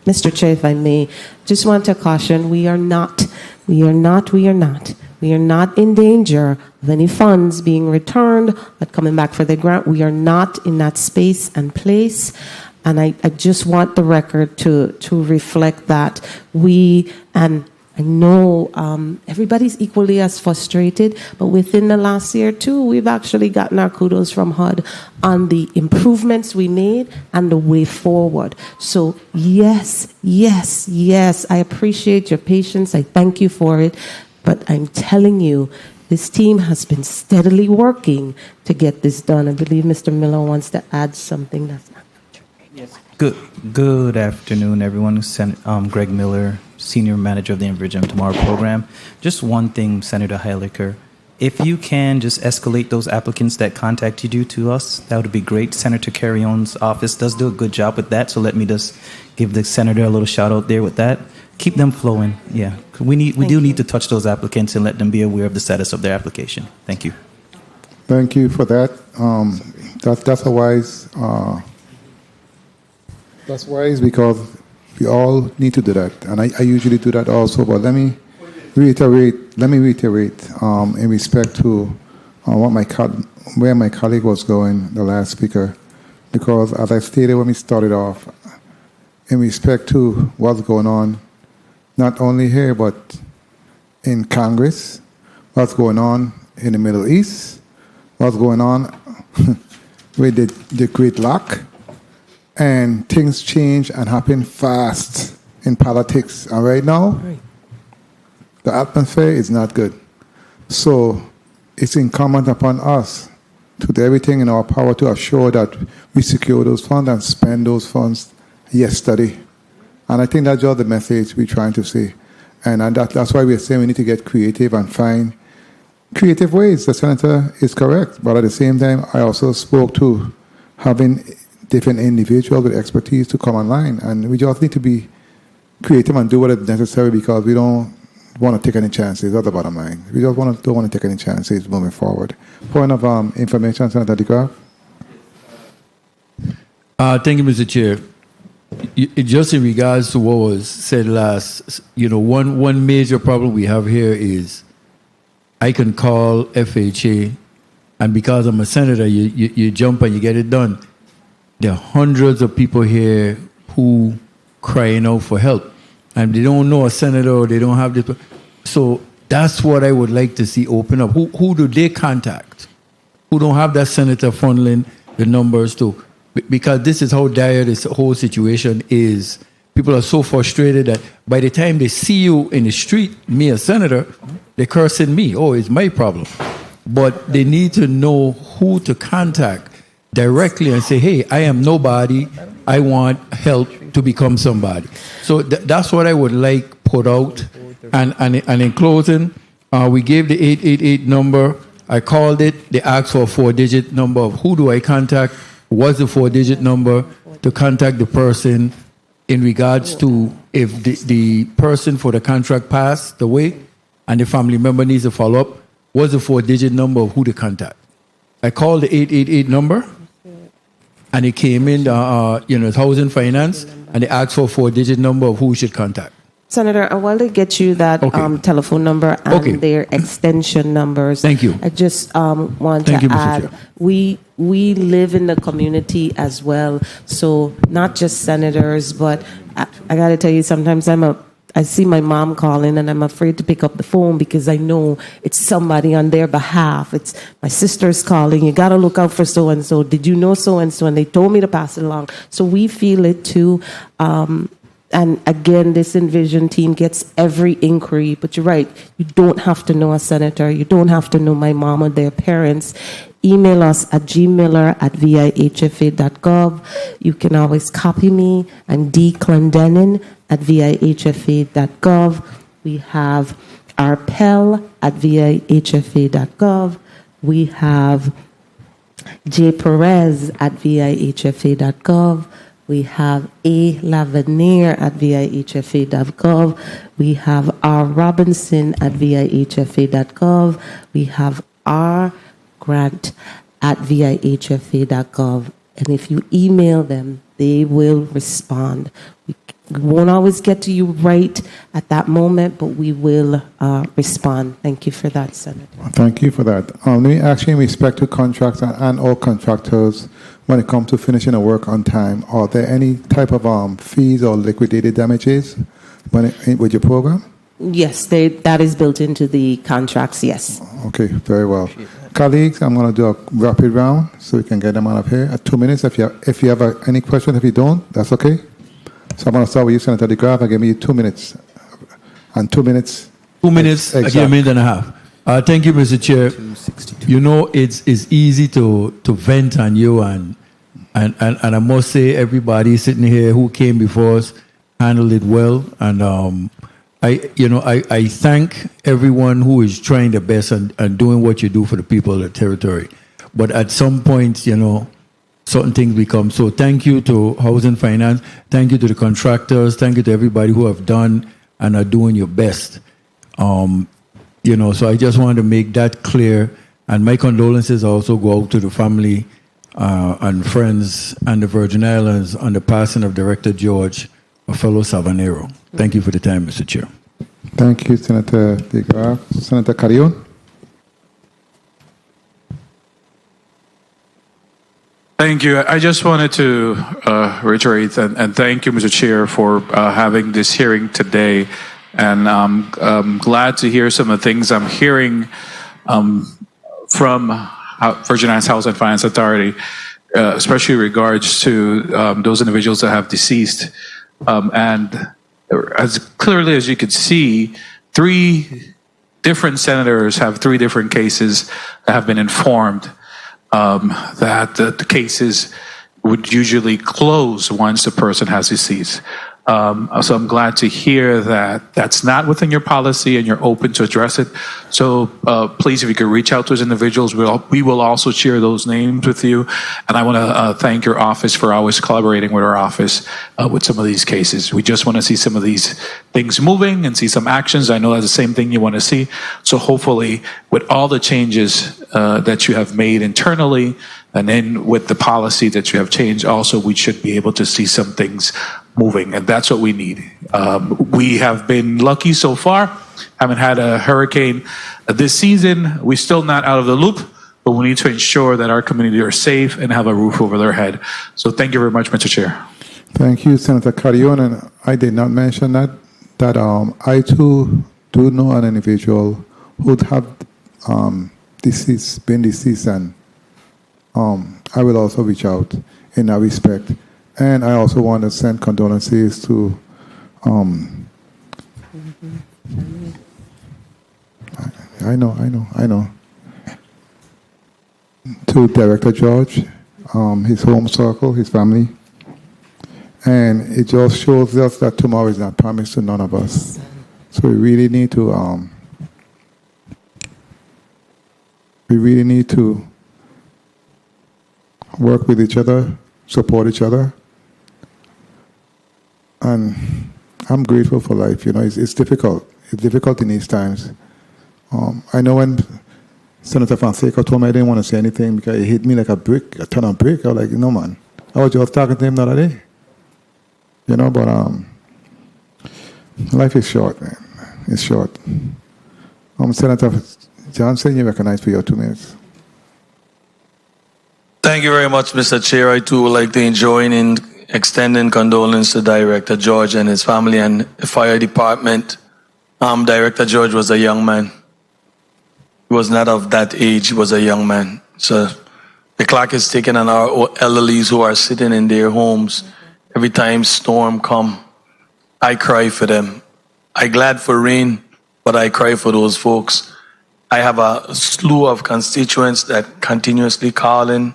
Mr. Chair, if I may, just want to caution, we are not in danger of any funds being returned, but coming back for the grant. We are not in that space and place. And I just want the record to reflect that I know everybody's equally as frustrated, but within the last year too, we've actually gotten our kudos from HUD on the improvements we made and the way forward. So yes, I appreciate your patience. I thank you for it. But I'm telling you, this team has been steadily working to get this done. I believe Mr. Miller wants to add something. That's not Good afternoon, everyone. Greg Miller, Senior Manager of the Envision Tomorrow program. Just one thing, Senator Heiliger. If you can just escalate those applicants that contacted you to us, that would be great. Senator Carrion's office does do a good job with that, so let me just give the senator a little shout out there with that. Keep them flowing. Yeah, we do need to touch those applicants and let them be aware of the status of their application. Thank you. Thank you for that. That's a wise. That's wise, because we all need to do that, and I usually do that also. But let me reiterate in respect to where my colleague was going, the last speaker, because as I stated when we started off, in respect to what's going on, not only here but in Congress, what's going on in the Middle East, what's going on with the Great Lock. And things change and happen fast in politics. And right now, the atmosphere is not good. So it's incumbent upon us to do everything in our power to assure that we secure those funds and spend those funds yesterday. And I think that's just the message we're trying to say. And that's why we're saying we need to get creative and find creative ways. The senator is correct. But at the same time, I also spoke to having different individuals with expertise to come online, and we just need to be creative and do what is necessary, because we don't want to take any chances. That's the bottom line. We just don't want to take any chances moving forward. Point of information, Senator DeGraff. Thank you, Mr. Chair. Just in regards to what was said last, one major problem we have here is I can call FHA, and because I'm a senator, you jump and you get it done. There are hundreds of people here who crying out for help, and they don't know a senator, or they don't have this. So that's what I would like to see open up. Who do they contact? Who don't have that senator funneling the numbers to? Because this is how dire this whole situation is. People are so frustrated that by the time they see you in the street, me a senator, they're cursing me. Oh, it's my problem. But they need to know who to contact directly and say, hey, I am nobody. I want help to become somebody. So that's what I would like put out. And in closing, we gave the 888 number. I called it. They asked for a 4-digit number of who do I contact. What's the 4-digit number to contact the person in regards to if the person for the contract passed away and the family member needs to follow up. What's the 4-digit number of who to contact? I called the 888 number. And it came in, Housing Finance, and they asked for a 4-digit number of who we should contact. Senator, I want to get you that telephone number and their extension numbers. Thank you. I just want Thank to you, Mr. add, Chair. we live in the community as well. So not just senators, but I got to tell you, sometimes I see my mom calling and I'm afraid to pick up the phone because I know it's somebody on their behalf. It's my sister's calling. You got to look out for so-and-so. Did you know so-and-so? And they told me to pass it along. So we feel it too. And again, this Envision team gets every inquiry. But you're right. You don't have to know a senator. You don't have to know my mom or their parents. Email us at gmiller@vihfa.gov. You can always copy me and dclendenin@vihfa.gov. We have our Pell@vihfa.gov. We have jperez@vihfa.gov. We have A. Lavenier@vihfa.gov. We have R. Robinson@vihfa.gov. We have R. Grant@vihfa.gov. And if you email them, they will respond. We won't always get to you right at that moment, but we will respond. Thank you for that, Senator. Thank you for that. Let me ask you in respect to contracts and all contractors, when it comes to finishing the work on time, are there any type of fees or liquidated damages with your program? Yes, that is built into the contracts, yes. Okay, very well. Colleagues, I'm going to do a rapid round so we can get them out of here at 2 minutes. If you have any questions, if you don't, that's okay. So I'm going to start with you, Senator DeGraff. I'll give you 2 minutes. And 2 minutes. 2 minutes, Exactly. I give a minute and a half. Thank you, Mr. Chair. You know, it's easy to vent on you, and I must say everybody sitting here who came before us handled it well. And I thank everyone who is trying their best and doing what you do for the people of the territory. But at some point, certain things become. So thank you to Housing Finance. Thank you to the contractors. Thank you to everybody who have done and are doing your best. So I just wanted to make that clear. And my condolences also go out to the family and friends and the Virgin Islands on the passing of Director George, a fellow Savanero. Thank you for the time, Mr. Chair. Thank you, Senator DeGraff. Senator Carrion. Thank you. I just wanted to reiterate and thank you, Mr. Chair, for having this hearing today. And I'm glad to hear some of the things I'm hearing from Virgin Islands Housing and Finance Authority, especially in regards to those individuals that have deceased. And as clearly as you could see, 3 different senators have 3 different cases that have been informed that the cases would usually close once the person has deceased. So I'm glad to hear that that's not within your policy and you're open to address it. So please, if you could reach out to those individuals, we will also share those names with you. And I want to thank your office for always collaborating with our office with some of these cases. We just want to see some of these things moving and see some actions. I know that's the same thing you want to see. So hopefully with all the changes that you have made internally, and then with the policy that you have changed, also we should be able to see some things moving, and that's what we need. We have been lucky so far. Haven't had a hurricane this season. We're still not out of the loop, but we need to ensure that our community are safe and have a roof over their head. So thank you very much, Mr. Chair. Thank you, Senator Carrion. And I did not mention that I too do know an individual who have been deceased, and I will also reach out in that respect. And I also want to send condolences to I know. To Director George, his home circle, his family. And it just shows us that tomorrow is not promised to none of us. So we really need to work with each other, support each other. And I'm grateful for life. It's difficult. It's difficult in these times. I know when Senator Fonseca told me I didn't want to say anything because it hit me like a ton of brick. I was like, no, man. I was just talking to him the other day. But life is short, man. It's short. Senator Johnson, you're recognized for your 2 minutes. Thank you very much, Mr. Chair. I too would like to join in extending condolence to Director George and his family and the fire department. Director George was a young man. He was not of that age. He was a young man. So the clock is ticking on our elderlies who are sitting in their homes. Every time storm come, I cry for them. I glad for rain, but I cry for those folks. I have a slew of constituents that continuously calling.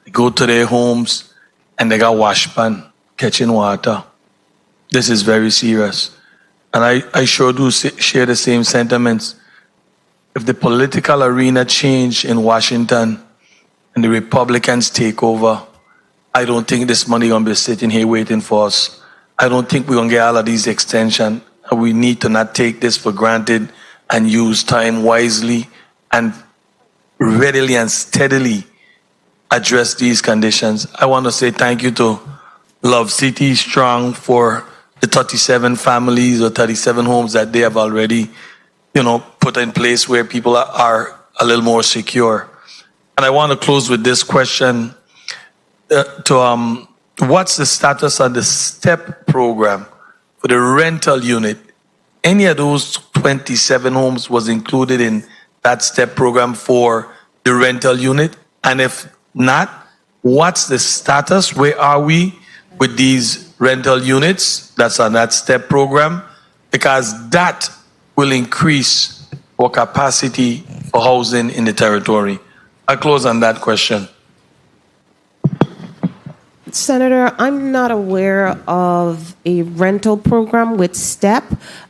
They go to their homes and they got wash pan catching water. This is very serious. And I sure do share the same sentiments. If the political arena change in Washington and the Republicans take over, I don't think this money gonna be sitting here waiting for us. I don't think we're gonna get all of these extensions. We need to not take this for granted and use time wisely and readily and steadily address these conditions. I want to say thank you to Love City Strong for the 37 families or 37 homes that they have already, put in place where people are a little more secure. And I want to close with this question what's the status of the STEP program for the rental unit? Any of those 27 homes was included in that STEP program for the rental unit? And if not, what's the status? Where are we with these rental units that's on that STEP program? Because that will increase our capacity for housing in the territory. I'll close on that question. Senator, I'm not aware of a rental program with STEP.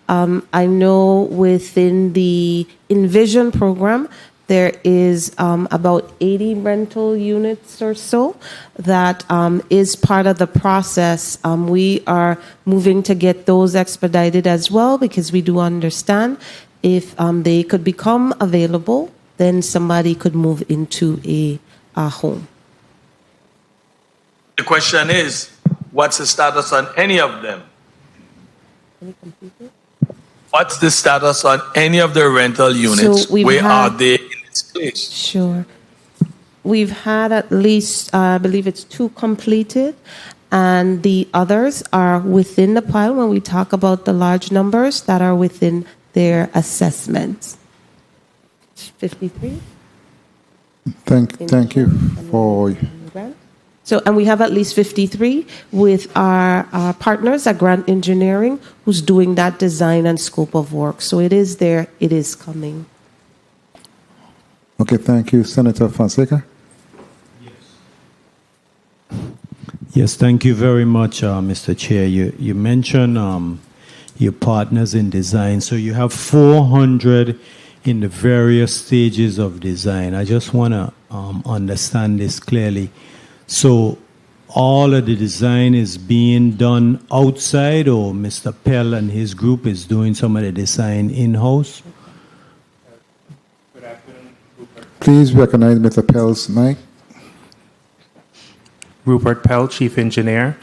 I know within the Envision program, there is about 80 rental units or so that is part of the process. We are moving to get those expedited as well because we do understand if they could become available, then somebody could move into a home. The question is, what's the status on any of them? What's the status on any of the rental units? So where are they in this place? Sure. We've had at least, I believe it's 2 completed, and the others are within the pile when we talk about the large numbers that are within their assessments. 53? Thank you for... So, and we have at least 53 with our partners at Grant Engineering who's doing that design and scope of work. So it is there, it is coming. Okay, thank you. Senator Fonseca? Yes, thank you very much, Mr. Chair. You mentioned your partners in design. So you have 400 in the various stages of design. I just want to understand this clearly. So all of the design is being done outside, or Mr. Pell and his group is doing some of the design in-house? Please recognize Mr. Pell's mic. Rupert Pell, Chief Engineer.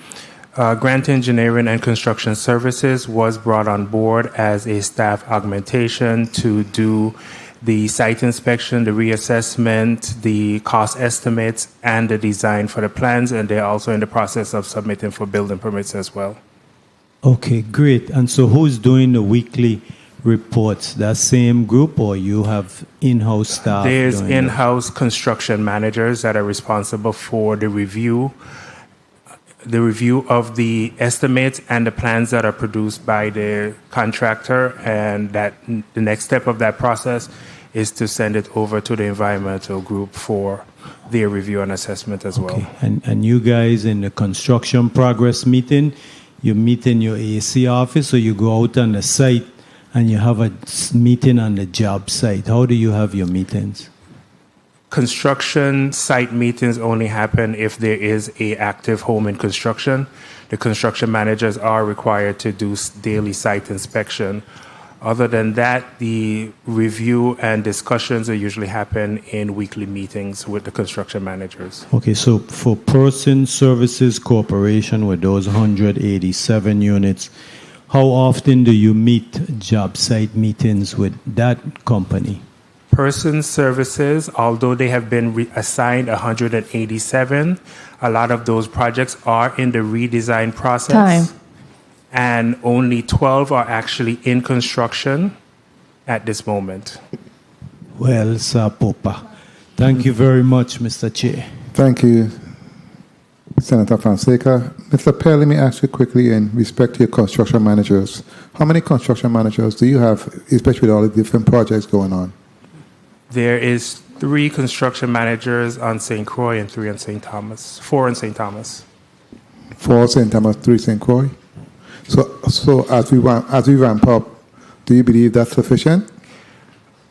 Grant Engineering and Construction Services was brought on board as a staff augmentation to do the site inspection, the reassessment, the cost estimates, and the design for the plans, and they're also in the process of submitting for building permits as well. Okay, great. And so who's doing the weekly reports? That same group, or you have in-house staff? There's in-house construction managers that are responsible for the review of the estimates and the plans that are produced by the contractor, and that the next step of that process is to send it over to the environmental group for their review and assessment as well. And you guys in the construction progress meeting, you meet in your AC office, or you go out on the site and you have a meeting on the job site? How do you have your meetings? Construction site meetings only happen if there is an active home in construction. The construction managers are required to do daily site inspection. Other than that, the review and discussions are usually happen in weekly meetings with the construction managers. Okay, so for Person Services Corporation with those 187 units, how often do you meet job site meetings with that company? Person services, although they have been assigned 187, a lot of those projects are in the redesign process. Time. And only 12 are actually in construction at this moment. Well, Sir Popa. Thank you very much, Mr. Chair. Thank you, Senator Fonseca. Mr. Pell, let me ask you quickly in respect to your construction managers. How many construction managers do you have, especially with all the different projects going on? There is 3 construction managers on St. Croix and 3 on St. Thomas. 4 on St. Thomas. 4 St. Thomas, 3 St. Croix. So as we ramp up, do you believe that's sufficient?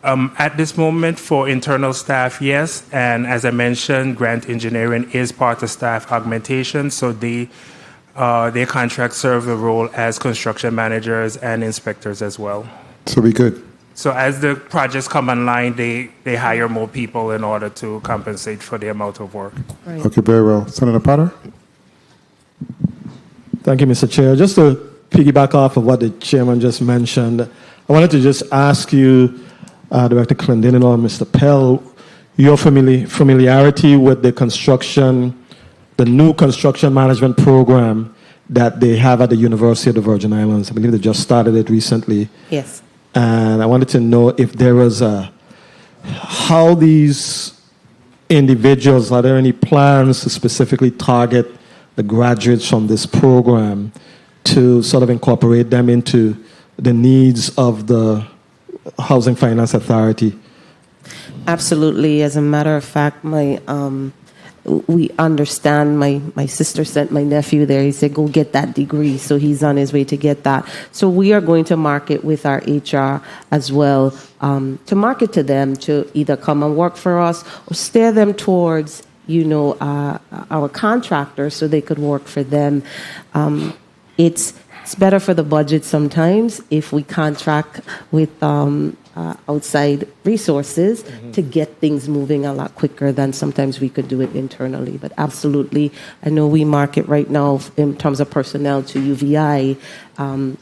At this moment, for internal staff, yes. And as I mentioned, grant engineering is part of staff augmentation. So their contracts serve the role as construction managers and inspectors as well. So we good. So as the projects come online, they hire more people in order to compensate for the amount of work. Right. Okay, very well. Senator Potter? Thank you, Mr. Chair. Just to piggyback off of what the chairman just mentioned, I wanted to just ask you, Director Clendenin or Mr. Pell, your familiarity with the new construction management program that they have at the University of the Virgin Islands. I believe they just started it recently. Yes. And I wanted to know if there was how these individuals, are there any plans to specifically target the graduates from this program to sort of incorporate them into the needs of the Housing Finance Authority? Absolutely. As a matter of fact, we understand. My sister sent my nephew there. He said, go get that degree. So he's on his way to get that. So we are going to market with our HR as well, to market to them to either come and work for us or steer them towards, our contractors so they could work for them. It's better for the budget sometimes if we contract with outside resources to get things moving a lot quicker than sometimes we could do it internally. But absolutely, I know we market right now in terms of personnel to UVI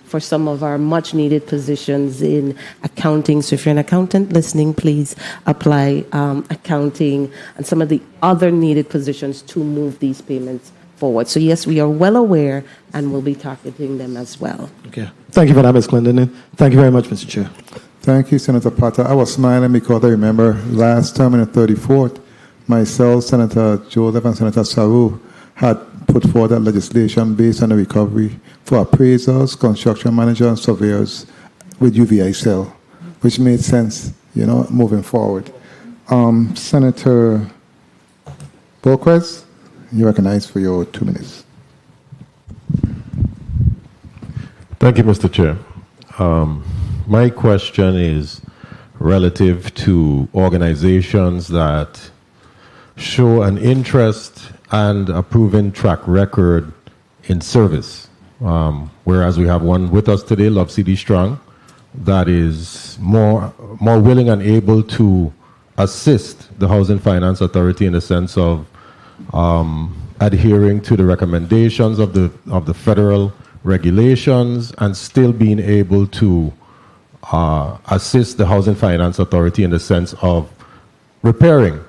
for some of our much needed positions in accounting. So if you're an accountant listening, please apply accounting and some of the other needed positions to move these payments forward. So yes, we are well aware and we'll be targeting them as well. Okay. Thank you for that, Ms. Clendenin. Thank you very much, Mr. Chair. Thank you, Senator Potter. I was smiling because I remember last term in the 34th, myself, Senator Joseph, and Senator Saru had put forward that legislation based on the recovery for appraisers, construction managers, and surveyors with UVI cell, which made sense, moving forward. Senator Borquez, you're recognized for your 2 minutes. Thank you, Mr. Chair. My question is relative to organizations that show an interest and a proven track record in service. Whereas we have one with us today, Love City Strong, that is more willing and able to assist the Housing Finance Authority in the sense of adhering to the recommendations of the federal regulations and still being able to assist the Housing Finance Authority in the sense of repairing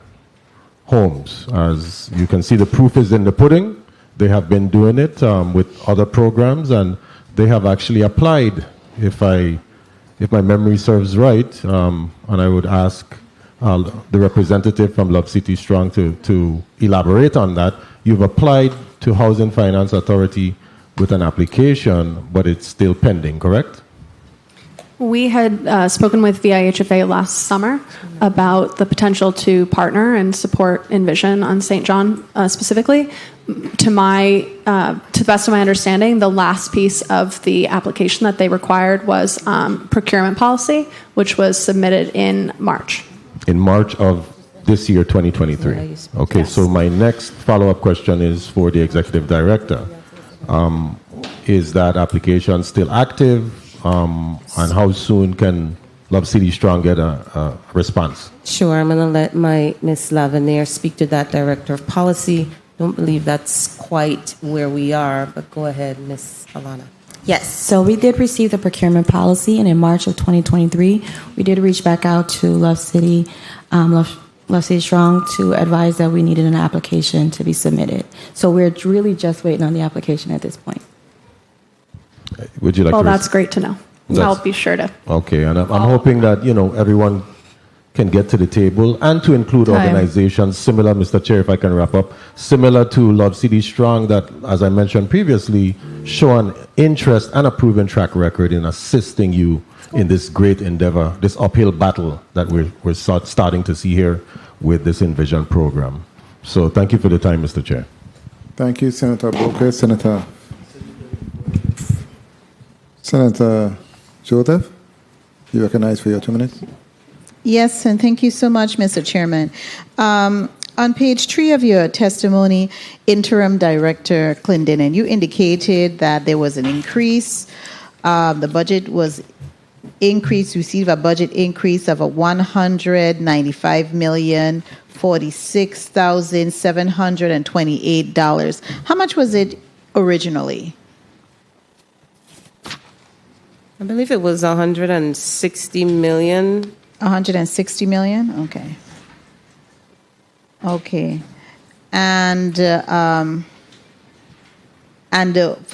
homes. As you can see, the proof is in the pudding. They have been doing it with other programs, and they have actually applied, if my memory serves right, and I would ask the representative from Love City Strong to elaborate on that. You've applied to Housing Finance Authority with an application, but it's still pending, correct? We had spoken with VIHFA last summer about the potential to partner and support Envision on St. John specifically. To the best of my understanding, the last piece of the application that they required was procurement policy, which was submitted in March. In March of this year, 2023. Okay, yes. So my next follow-up question is for the executive director. Is that application still active? And how soon can Love City Strong get a response? Sure, I'm going to let my Ms. Lavenier speak to that, Director of Policy. Don't believe that's quite where we are, but go ahead, Ms. Alana. Yes, so we did receive the procurement policy, and in March of 2023, we did reach back out to Love City Strong to advise that we needed an application to be submitted. So we're really just waiting on the application at this point. Would you like Well, to... that's great to know. I'll be sure to. Okay, and I'm hoping that, everyone can get to the table and to include organizations similar, Mr. Chair, if I can wrap up, similar to Love City Strong that, as I mentioned previously, show an interest and a proven track record in assisting you in this great endeavor, this uphill battle that we're starting to see here with this Envision program. So thank you for the time, Mr. Chair. Thank you, Senator Booker. Senator Joseph, you recognize for your 2 minutes. Yes, and thank you so much, Mr. Chairman. On page 3 of your testimony, Interim Director Clendenin, you indicated that there was an increase. The budget was increased, received a budget increase of $195,046,728. How much was it originally? I believe it was 160 million. 160 million? Okay. Okay. And for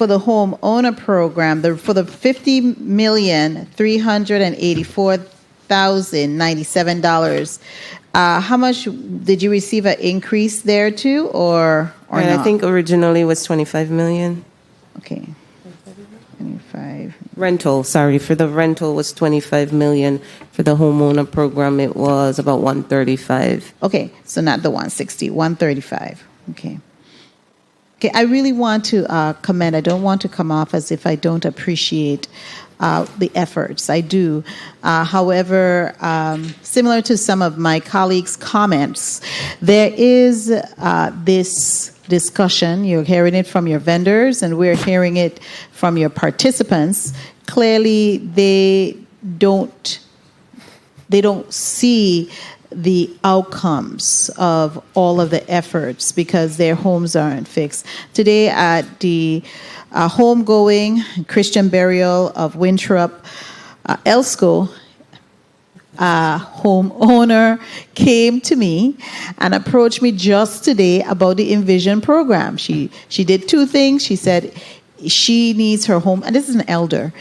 the homeowner program, for the $50,384,097, how much did you receive an increase there too, or Right, not? I think originally was 25 million. Okay. 25. Rental, sorry, for the rental was 25 million. For the homeowner program, it was about 135. Okay, so not the 160, 135. Okay. Okay, I really want to commend. I don't want to come off as if I don't appreciate the efforts. I do. However, similar to some of my colleagues' comments, there is this discussion. You're hearing it from your vendors, and we're hearing it from your participants. Clearly, they don't see the outcomes of all of the efforts because their homes aren't fixed. Today at the homegoing Christian burial of Winthrop Elsko, a homeowner came to me and approached me just today about the Envision program. She did two things. She said she needs her home, and this is an elder.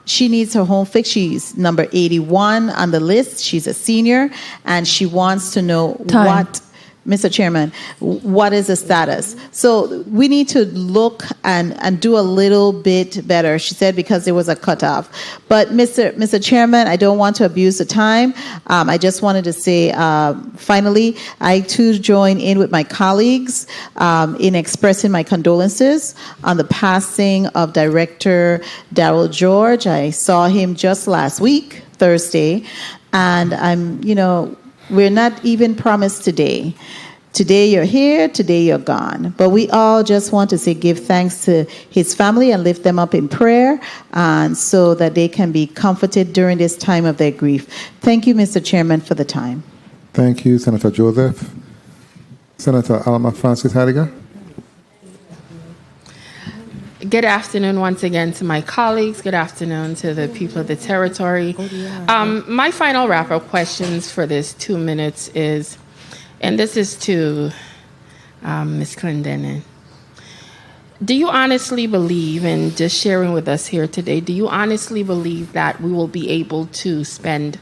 She needs her home fixed. She's number 81 on the list. She's a senior, and she wants to know what, Mr. Chairman, what is the status? So we need to look and do a little bit better, she said, because there was a cutoff. But Mr. Chairman, I don't want to abuse the time. I just wanted to say, finally, I too join in with my colleagues in expressing my condolences on the passing of Director Darrell George. I saw him just last week, Thursday, and we're not even promised today. Today you're here, today you're gone. But we all just want to say give thanks to his family and lift them up in prayer, and so that they can be comforted during this time of their grief. Thank you, Mr. Chairman, for the time. Thank you, Senator Joseph. Senator Alma Francis Heidegger. Good afternoon once again to my colleagues. Good afternoon to the people of the territory. My final wrap-up questions for this 2 minutes is, and this is to Ms. Clendenin. Do you honestly believe, and just sharing with us here today, do you honestly believe that we will be able to spend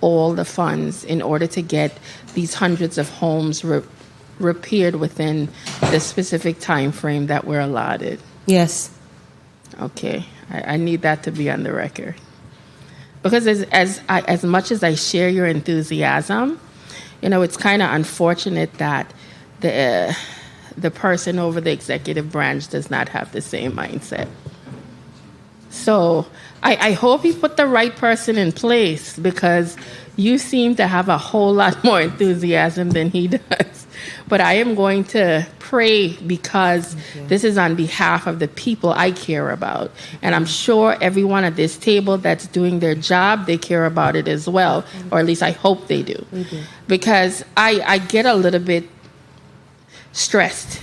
all the funds in order to get these hundreds of homes repaired within the specific time frame that we're allotted? Yes. Okay, I need that to be on the record. Because as much as I share your enthusiasm, it's kind of unfortunate that the person over the executive branch does not have the same mindset. So I hope you put the right person in place, because you seem to have a whole lot more enthusiasm than he does. But I am going to pray, because this is on behalf of the people I care about. And I'm sure everyone at this table that's doing their job, they care about it as well. Or at least I hope they do. Because I get a little bit stressed.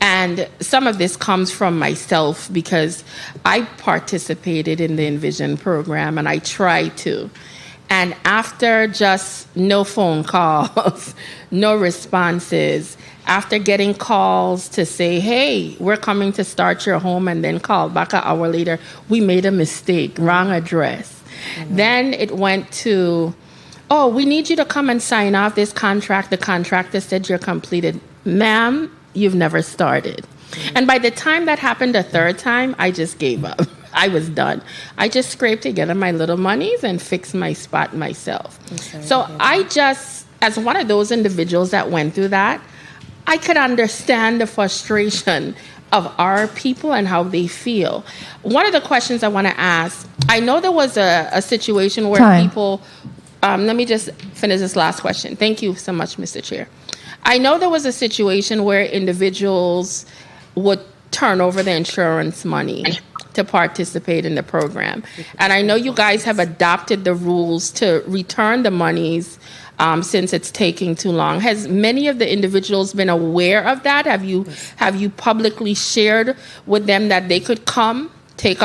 And some of this comes from myself because I participated in the Envision program and I tried to. And after just no phone calls, no responses, after getting calls to say, hey, we're coming to start your home, and then call back an hour later, we made a mistake, wrong address. Then it went to, oh, we need you to come and sign off this contract. The contractor said you're completed. Ma'am, you've never started. And by the time that happened a third time, I just gave up. I was done. I just scraped together my little monies and fixed my spot myself. So I just, as one of those individuals that went through that, I could understand the frustration of our people and how they feel. One of the questions I want to ask, I know there was a situation where people, let me just finish this last question. Thank you so much, Mr. Chair. I know there was a situation where individuals would turn over the insurance money to participate in the program. And I know you guys have adopted the rules to return the monies since it's taking too long. Has many of the individuals been aware of that? Have you publicly shared with them that they could come, take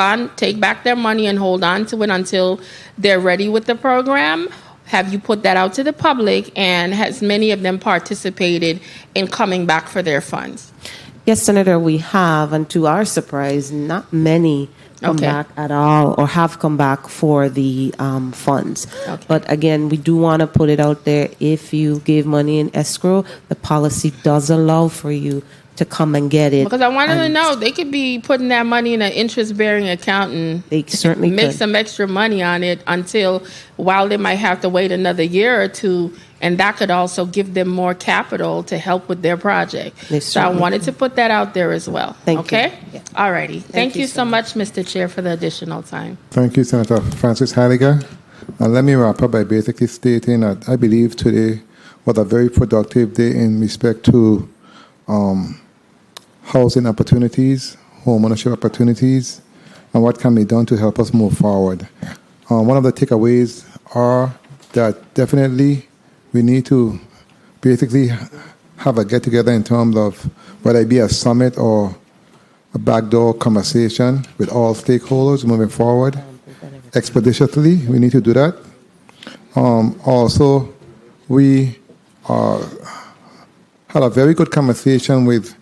back their money and hold on to it until they're ready with the program? Have you put that out to the public, and has many of them participated in coming back for their funds? Yes, Senator, we have, and to our surprise, not many come back at all or have come back for the funds. But again, we do want to put it out there. If you give money in escrow, the policy does allow for you to come and get it. Because I wanted to know, they could be putting that money in an interest-bearing account and they certainly make some extra money on it while they might have to wait another year or two, and that could also give them more capital to help with their project. So I wanted to put that out there as well. Thank you. Yeah. All righty. Thank you so much, Mr. Chair, for the additional time. Thank you, Senator Francis Heidegger. And let me wrap up by basically stating that I believe today was a very productive day in respect to housing opportunities, home ownership opportunities, and what can be done to help us move forward. One of the takeaways are that definitely we need to basically have a get-together in terms of whether it be a summit or a backdoor conversation with all stakeholders moving forward expeditiously. We need to do that. Also, we had a very good conversation with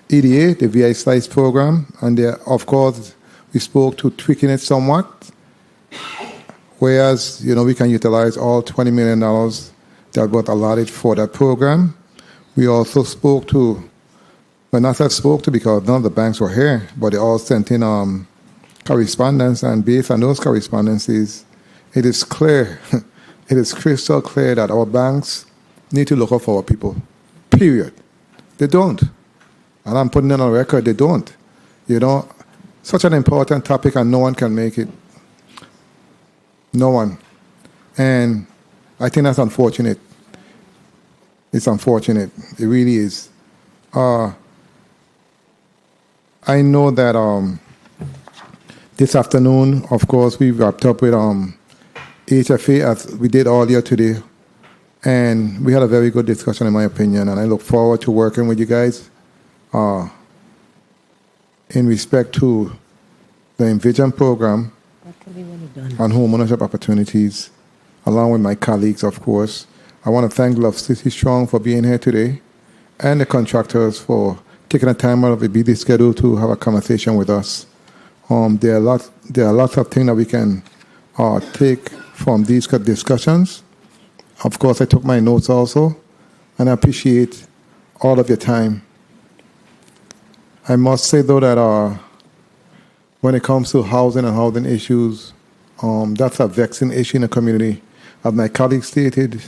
EDA, the VI Slice program, and there, of course, we spoke to tweaking it somewhat, whereas, we can utilize all $20 million that was allotted for that program. We also spoke to, well, not that spoke to because none of the banks were here, but they all sent in correspondence, and based on those correspondences, it is clear, it is crystal clear that our banks need to look out for our people, period. They don't. And I'm putting it on record, they don't. Such an important topic and no one can make it. No one. And I think that's unfortunate. It's unfortunate. It really is. I know that this afternoon, of course, we wrapped up with HFA as we did earlier today. And we had a very good discussion, in my opinion, and I look forward to working with you guys in respect to the Envision program on home ownership opportunities, along with my colleagues, of course. I want to thank Love City Strong for being here today, and the contractors for taking the time out of a busy schedule to have a conversation with us. There are lots of things that we can take from these discussions. Of course, I took my notes also, and I appreciate all of your time. I must say, though, that when it comes to housing and housing issues, that's a vexing issue in the community. As my colleague stated,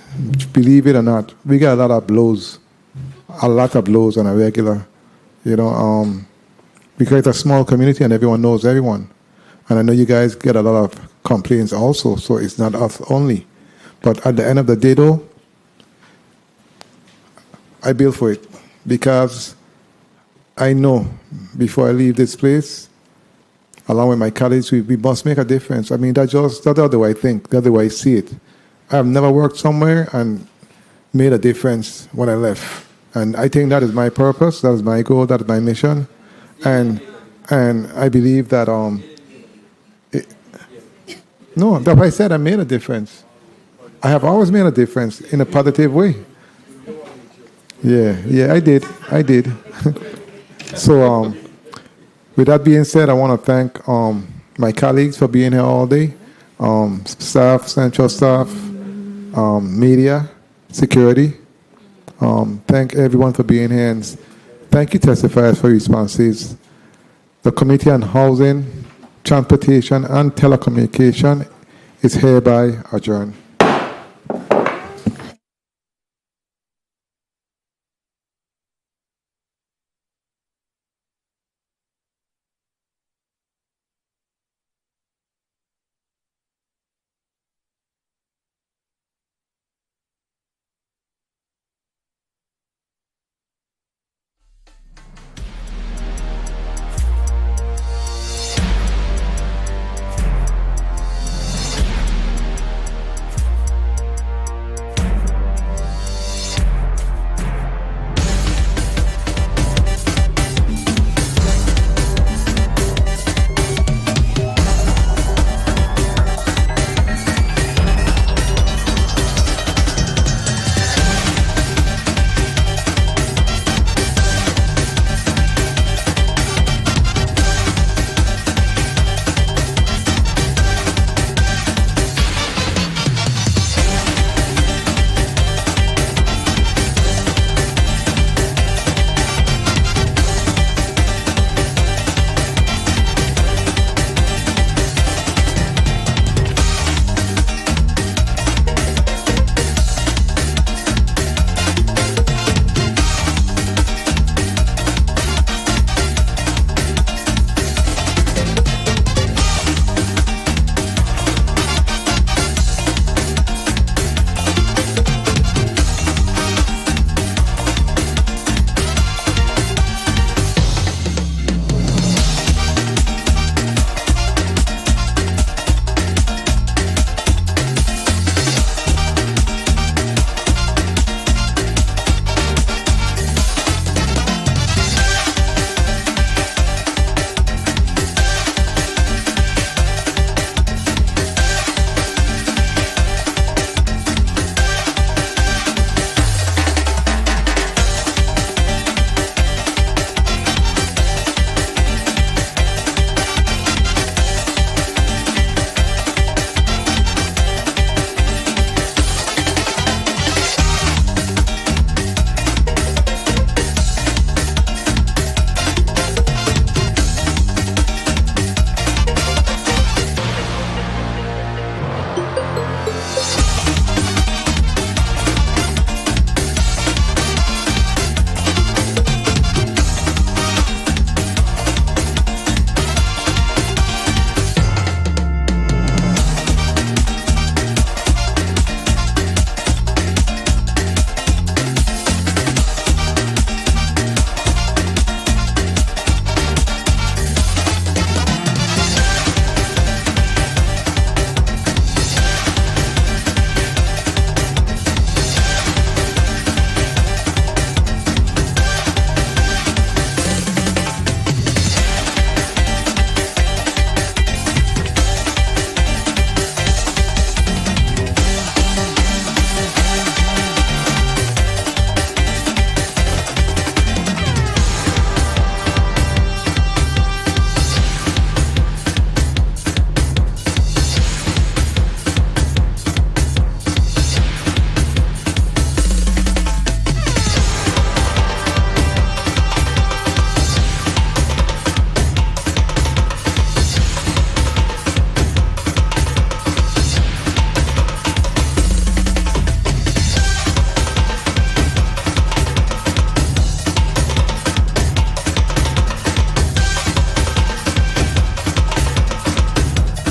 believe it or not, we get a lot of blows on a regular, because it's a small community and everyone knows everyone. And I know you guys get a lot of complaints also, so it's not us only. But at the end of the day, though, I build for it because I know before I leave this place, along with my colleagues, we must make a difference. I mean, that's the way I think, that's the way I see it. I've never worked somewhere and made a difference when I left. And I think that is my purpose, that is my goal, that is my mission. And I believe that, no, that's why I said I made a difference. I have always made a difference in a positive way. Yeah, I did. So, with that being said, I want to thank my colleagues for being here all day, staff, central staff, media, security. Thank everyone for being here, and thank you, testifiers, for your responses. The Committee on Housing, Transportation, and Telecommunication is hereby adjourned.